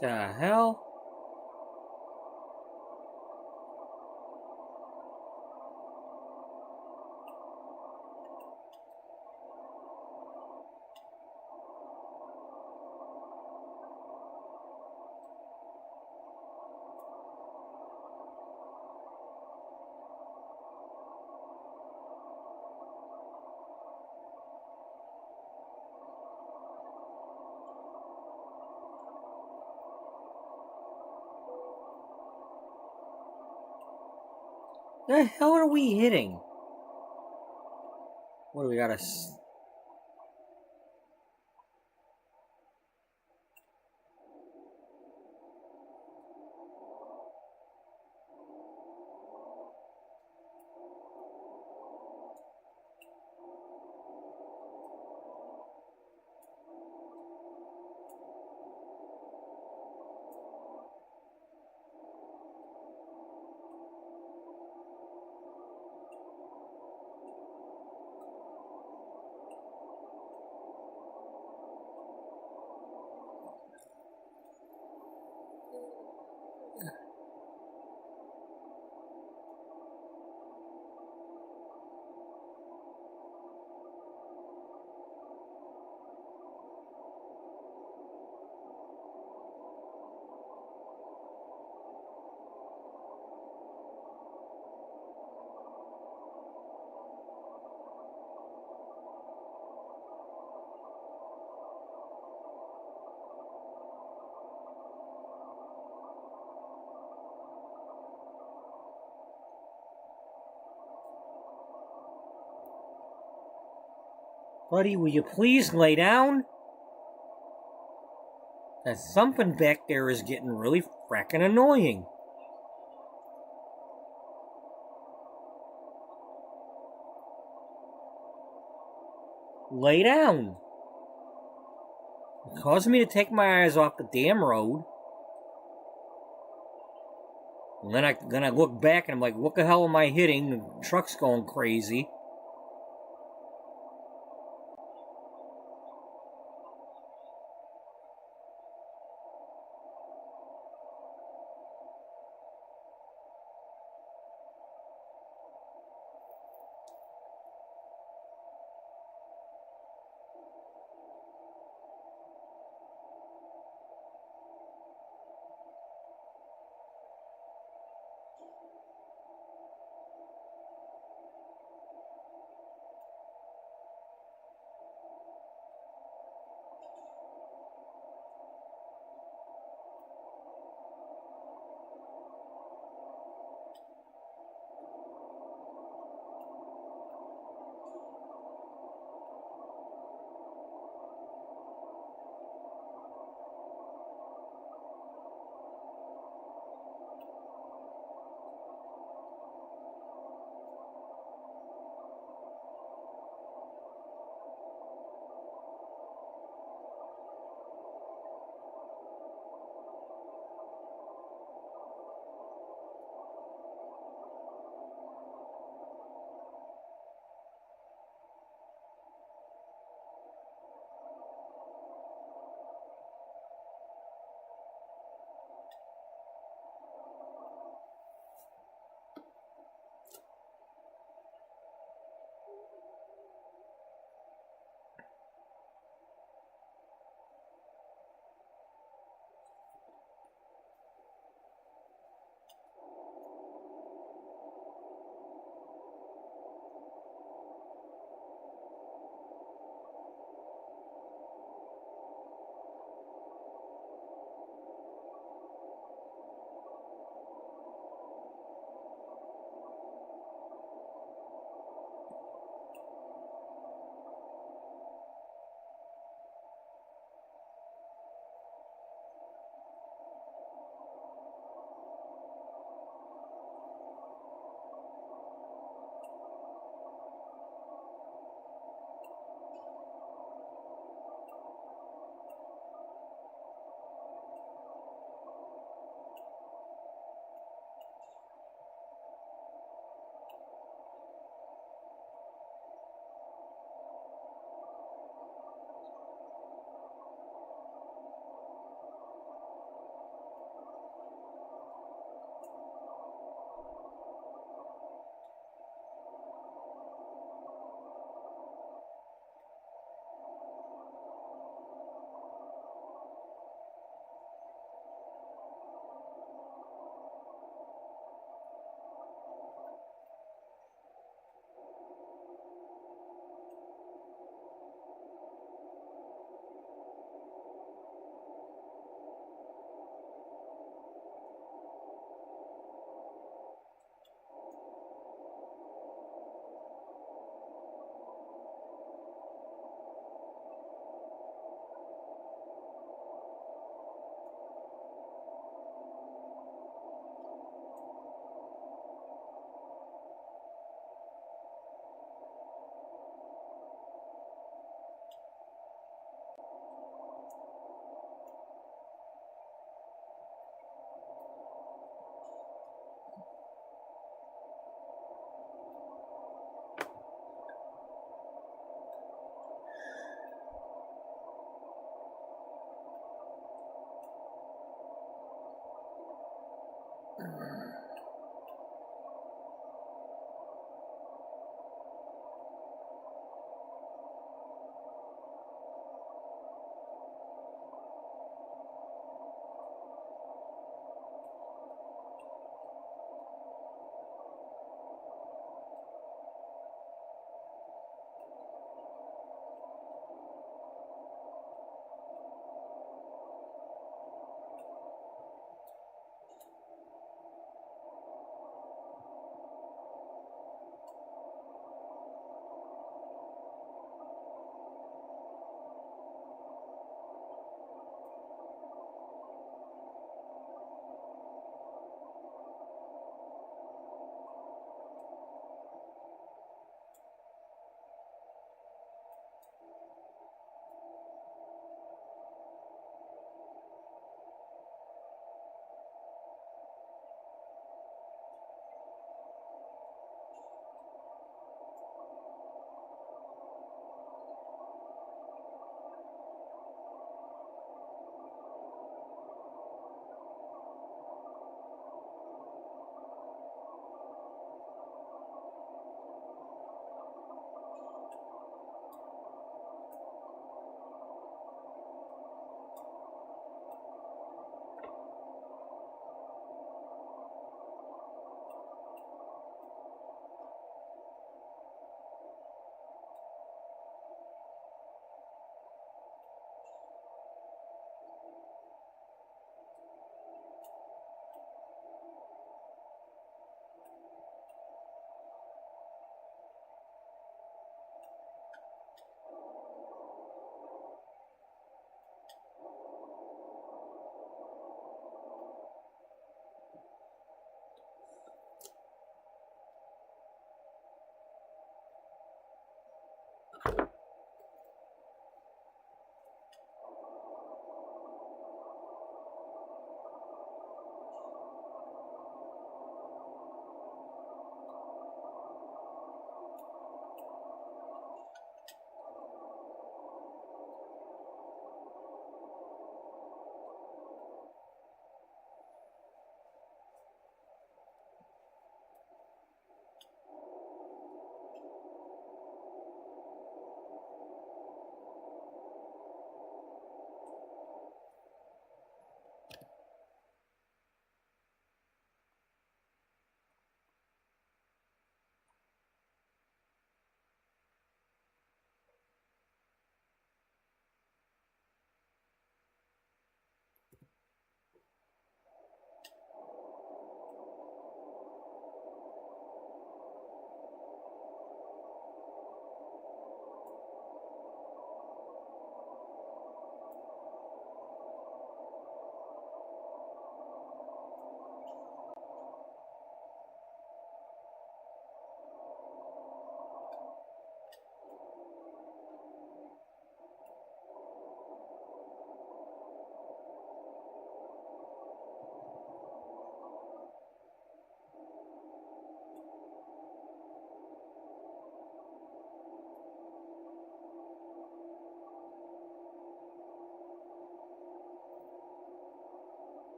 The hell? The hell are we hitting? What do we gotta... Buddy, will you please lay down? That thumping back there is getting really frackin' annoying. Lay down. It causes me to take my eyes off the damn road. And then I look back and I'm like, what the hell am I hitting? The truck's going crazy.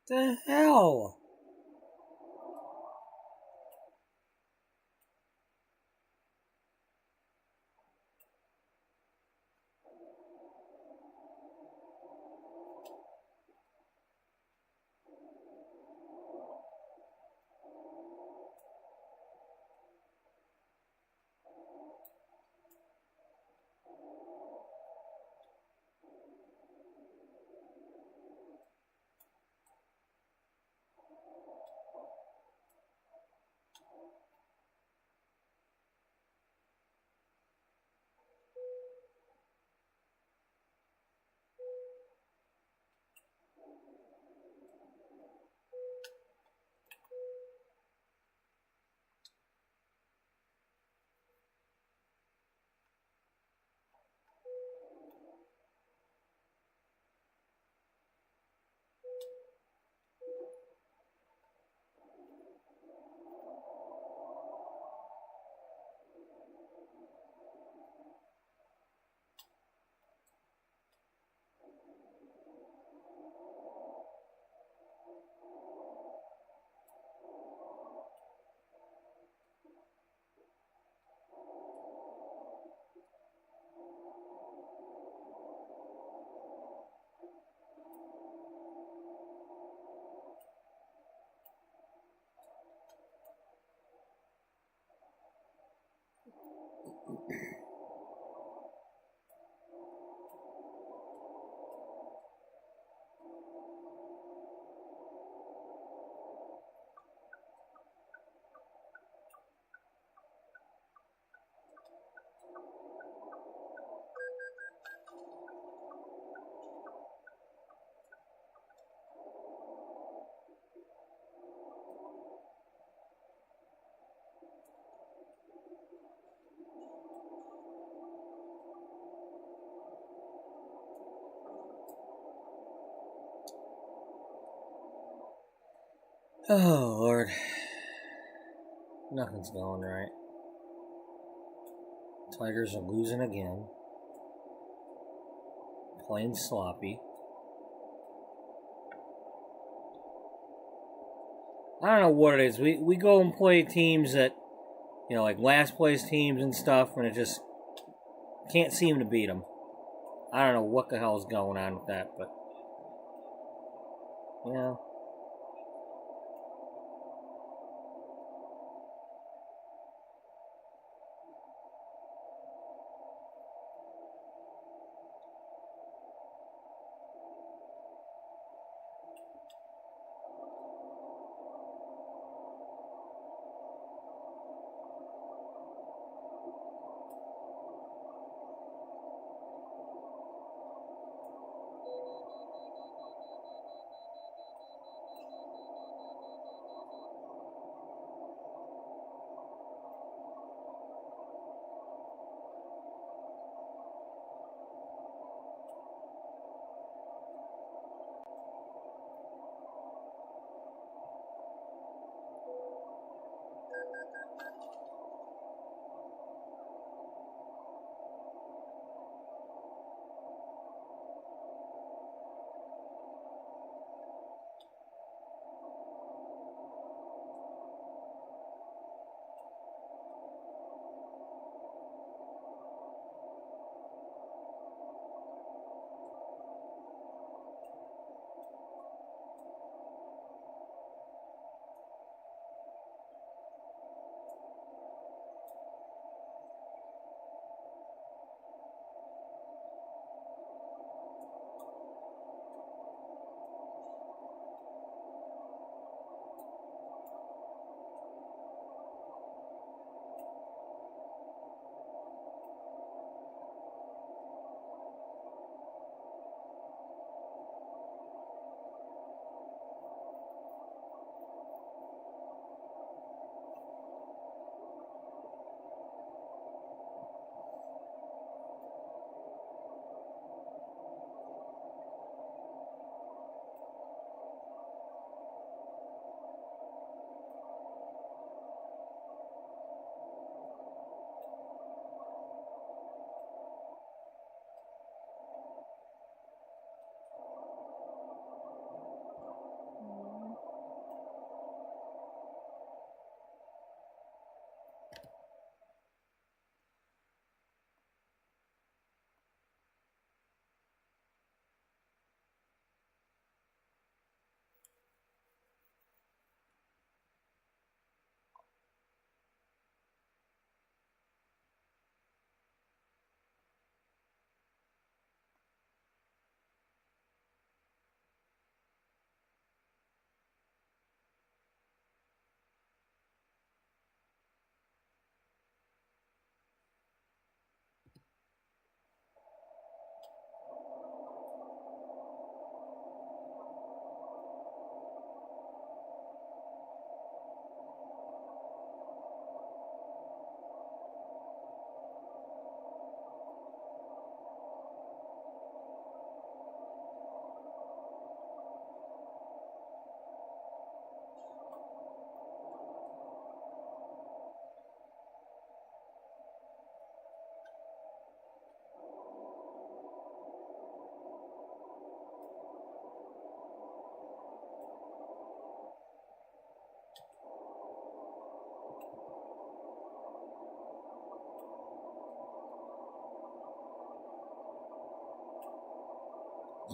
The hell? Oh, Lord. Nothing's going right. Tigers are losing again. Playing sloppy. I don't know what it is. We go and play teams that, you know, like last place teams and stuff, and it just can't seem to beat them. I don't know what the hell's going on with that, but, you know.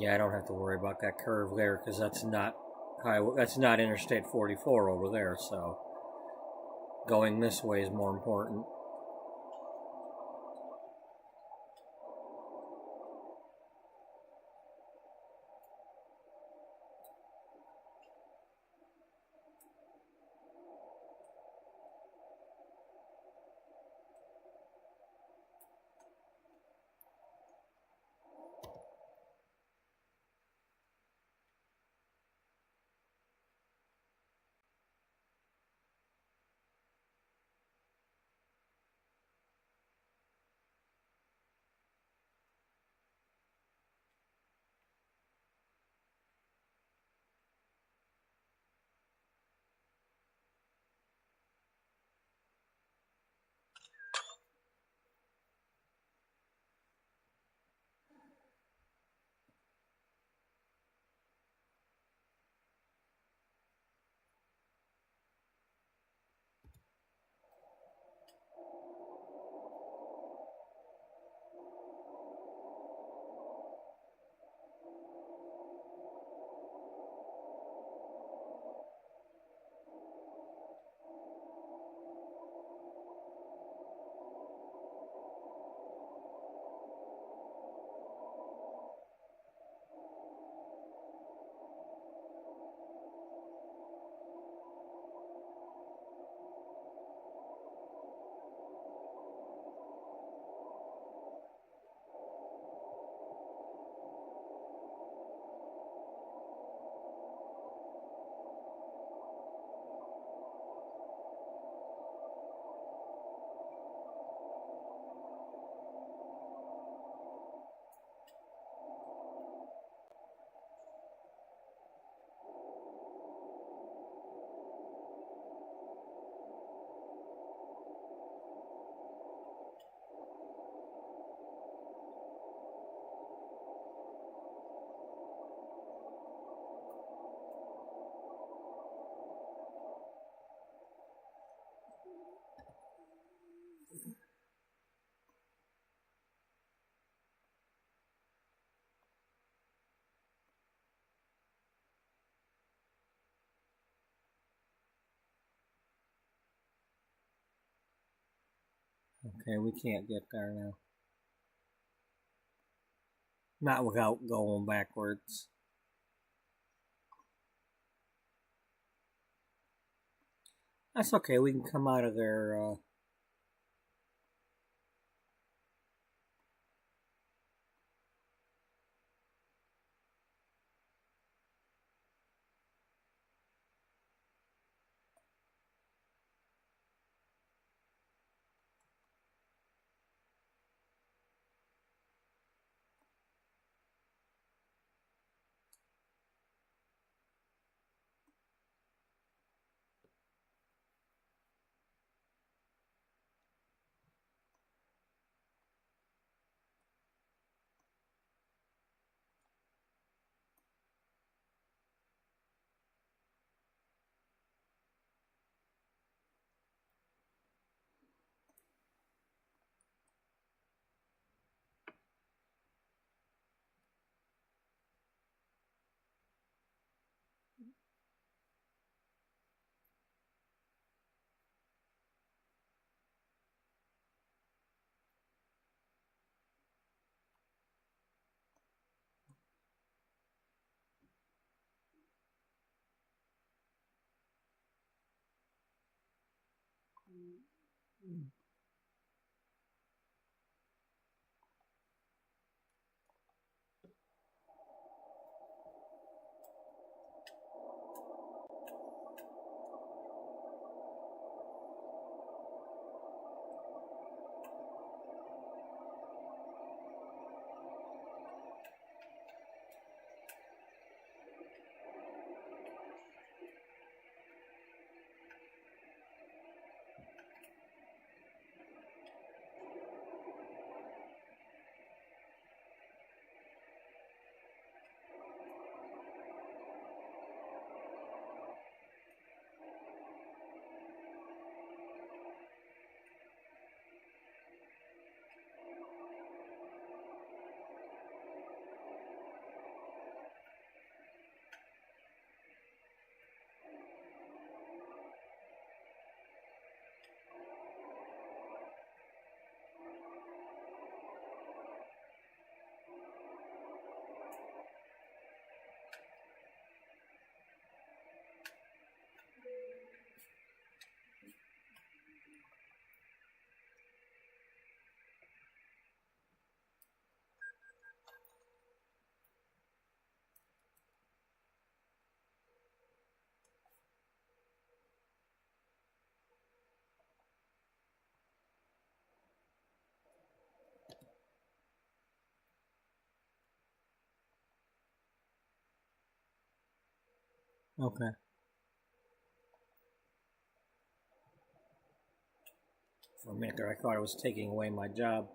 Yeah, I don't have to worry about that curve there because that's not that's not Interstate 44 over there. So going this way is more important. Okay, we can't get there now. Not without going backwards. That's okay, we can come out of there. Okay. For a minute there, I thought it was taking away my job.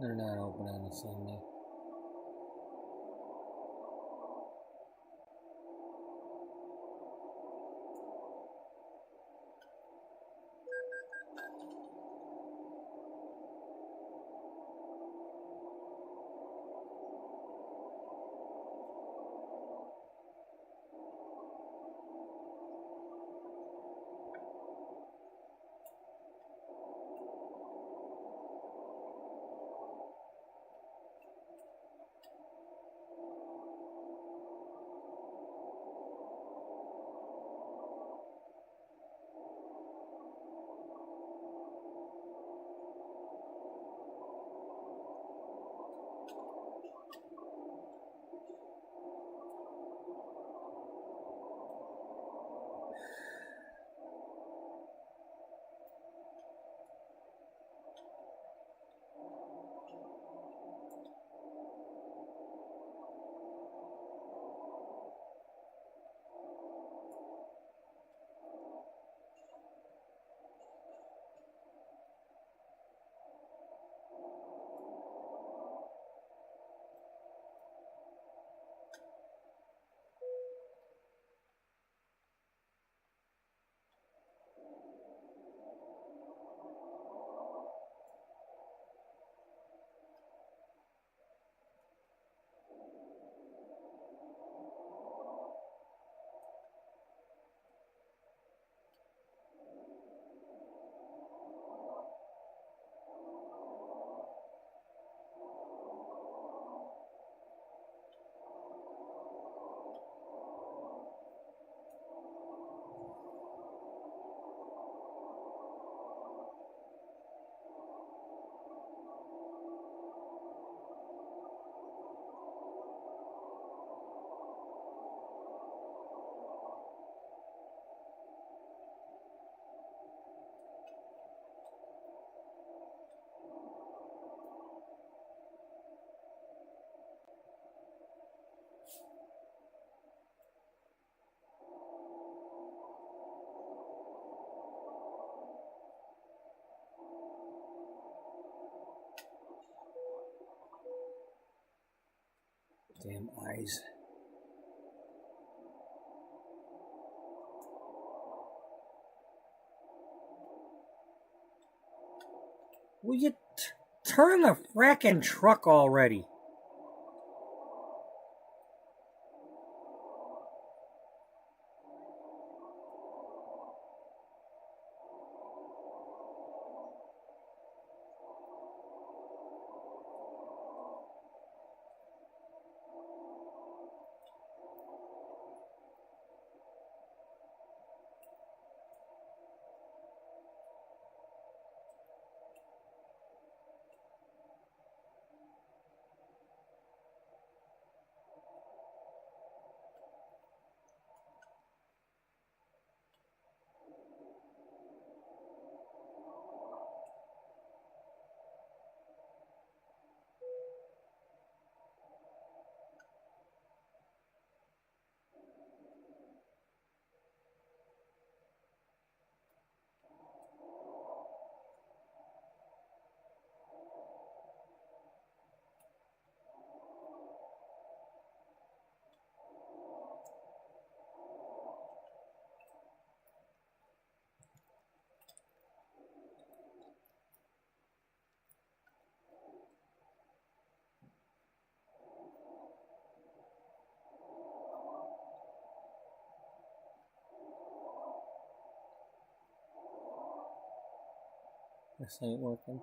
They're not open on a Sunday. Damn eyes. Will you turn the frackin' truck already? This ain't working.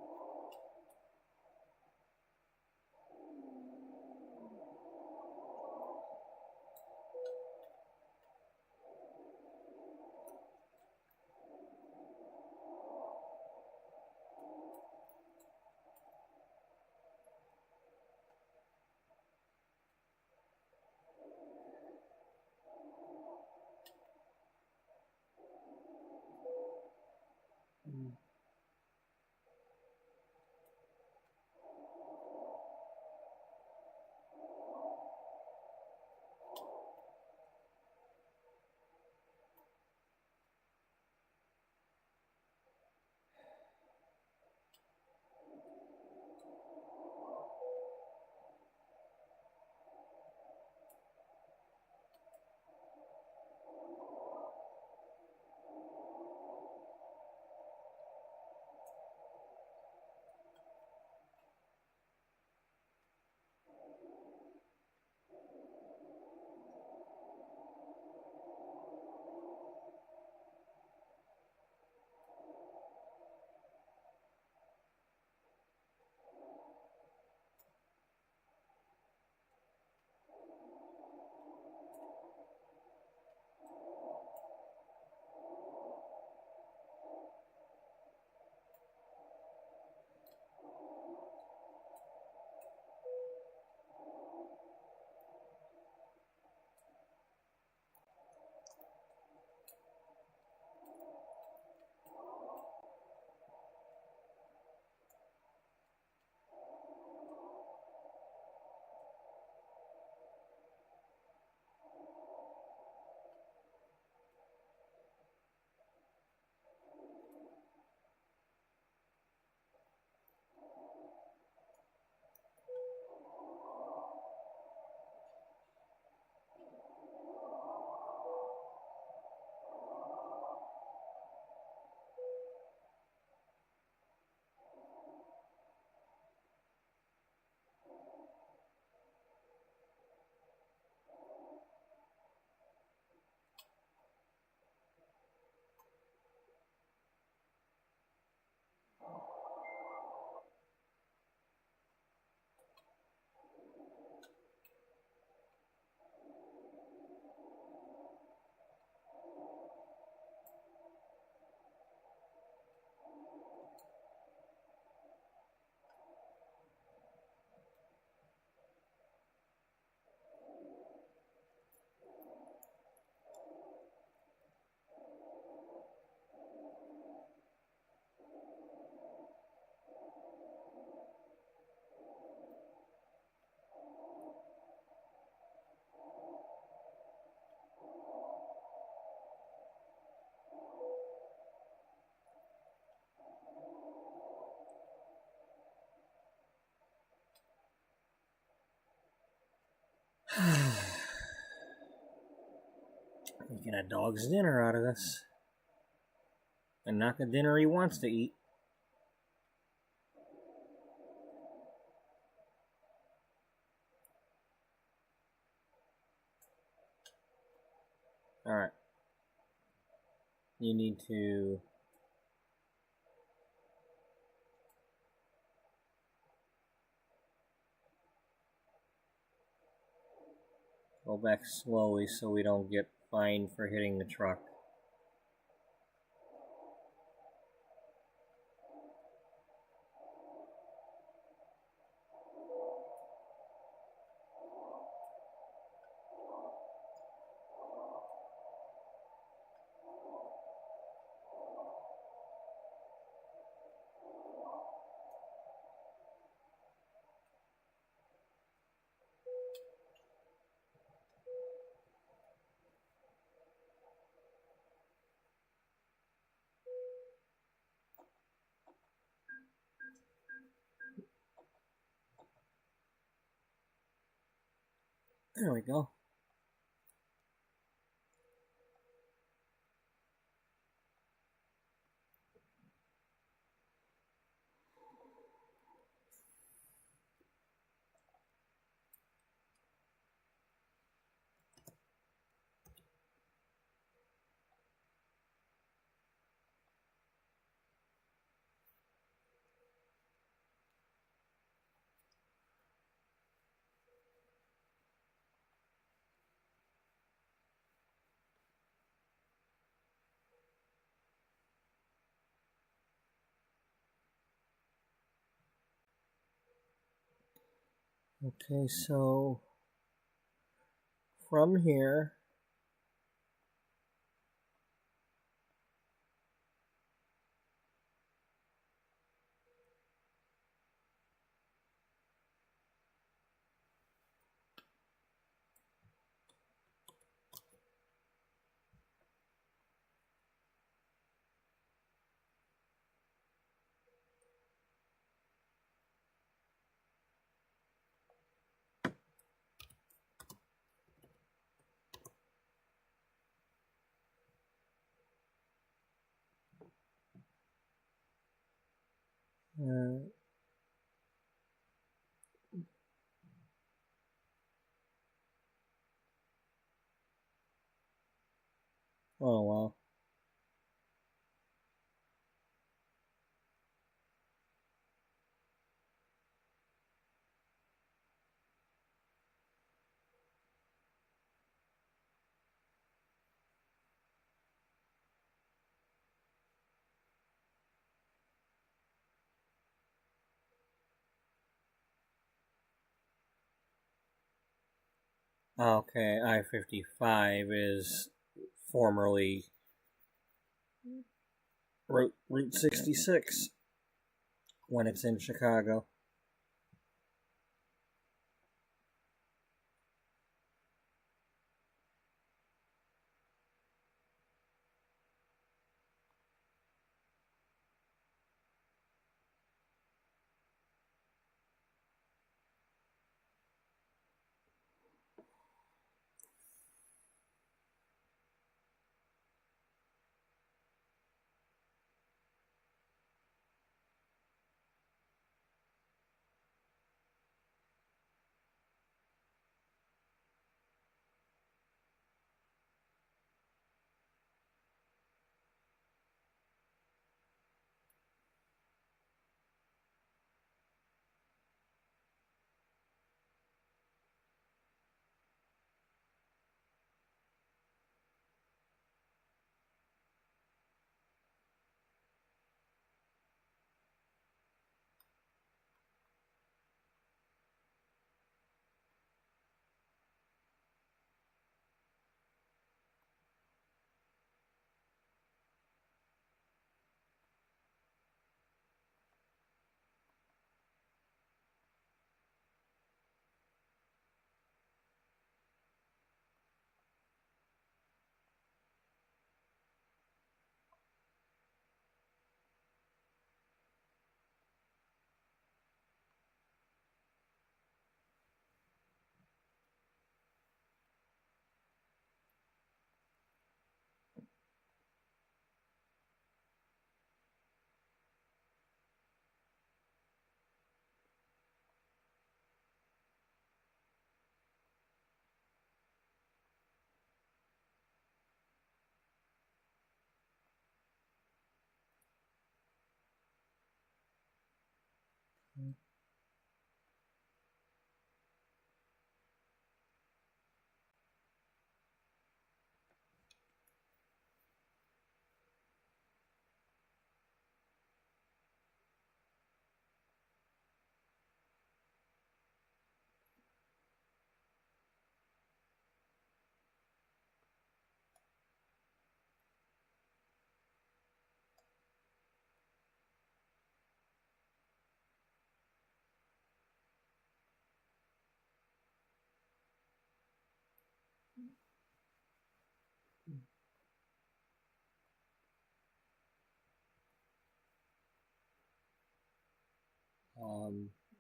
Making a dog's dinner out of this. And not the dinner he wants to eat. Alright. You need to go back slowly so we don't get fined for hitting the truck. There we go. Okay, so from here, oh wow. Okay, I-55 is formerly Route 66 when it's in Chicago.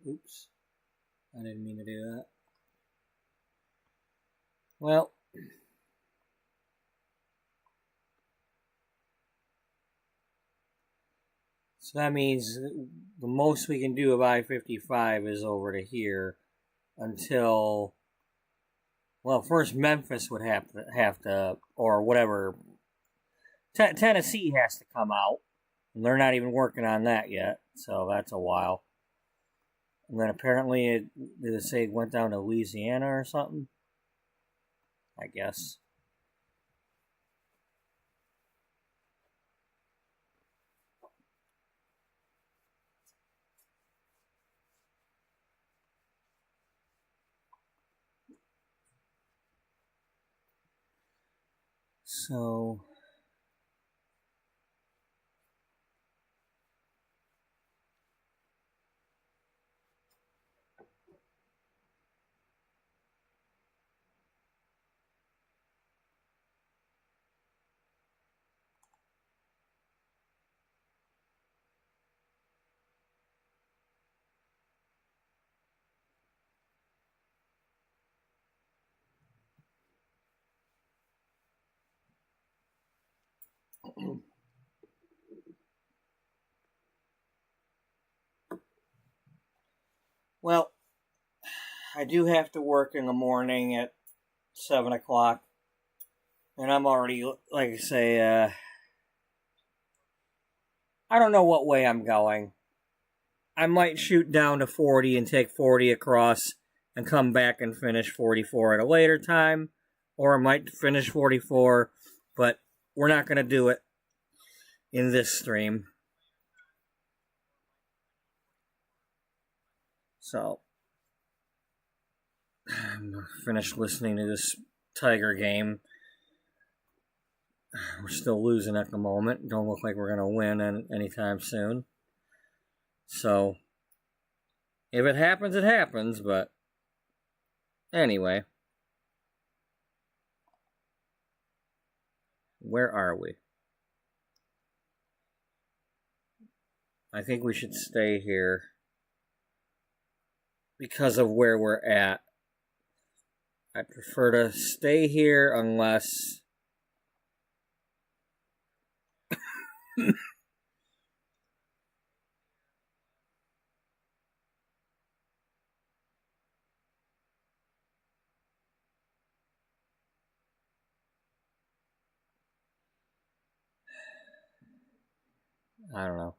Oops. I didn't mean to do that. Well, so that means the most we can do of I-55 is over to here until, well, first Memphis would have to, or whatever. Tennessee has to come out, and they're not even working on that yet, so that's a while. And then apparently, did it say it went down to Louisiana or something? I guess. So... Well, I do have to work in the morning at 7 o'clock. And I'm already, like I say, I don't know what way I'm going. I might shoot down to 40 and take 40 across and come back and finish 44 at a later time. Or I might finish 44, but we're not going to do it in this stream. So, I'm finished listening to this Tiger game. We're still losing at the moment. Don't look like we're going to win anytime soon. So, if it happens, it happens, but anyway. Where are we? I think we should stay here because of where we're at. I prefer to stay here unless... I don't know.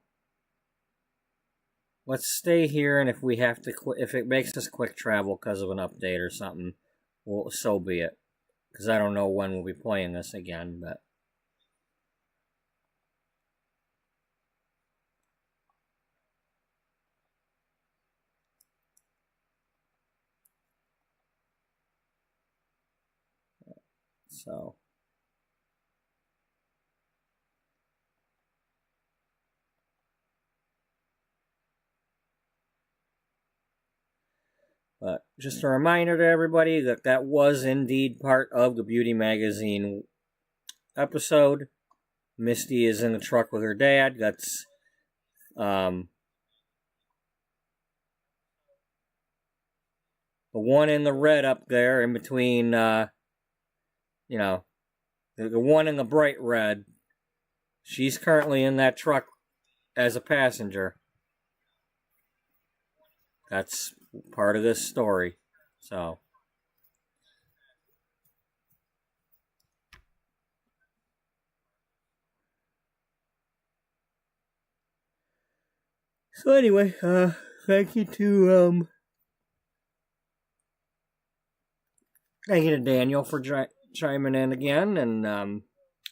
Let's stay here, and if we have to, if it makes us quick travel because of an update or something, well, so be it. Because I don't know when we'll be playing this again, but... So... But just a reminder to everybody that that was indeed part of the Beauty Magazine episode. Misty is in the truck with her dad. That's the one in the red up there in between, the one in the bright red. She's currently in that truck as a passenger. That's part of this story. So anyway, thank you to Daniel for chiming in again and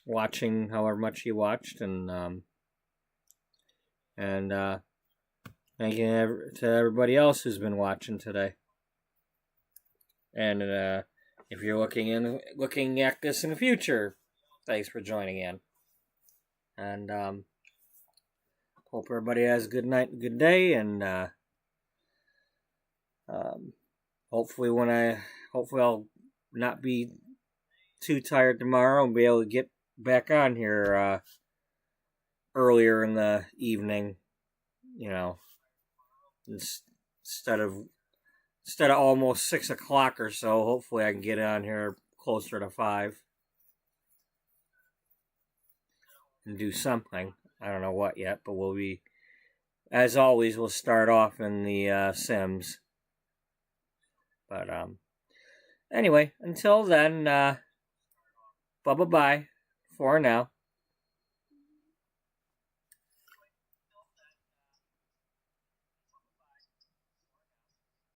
watching however much he watched, and thank you to everybody else who's been watching today. And if you're looking at this in the future, thanks for joining in. And hope everybody has a good night and good day. And hopefully I'll not be too tired tomorrow and be able to get back on here earlier in the evening. instead of almost 6 o'clock or so. Hopefully I can get on here closer to 5 and do something. I don't know what yet, but we'll be, as always, we'll start off in the Sims. But anyway, until then, bye-bye for now.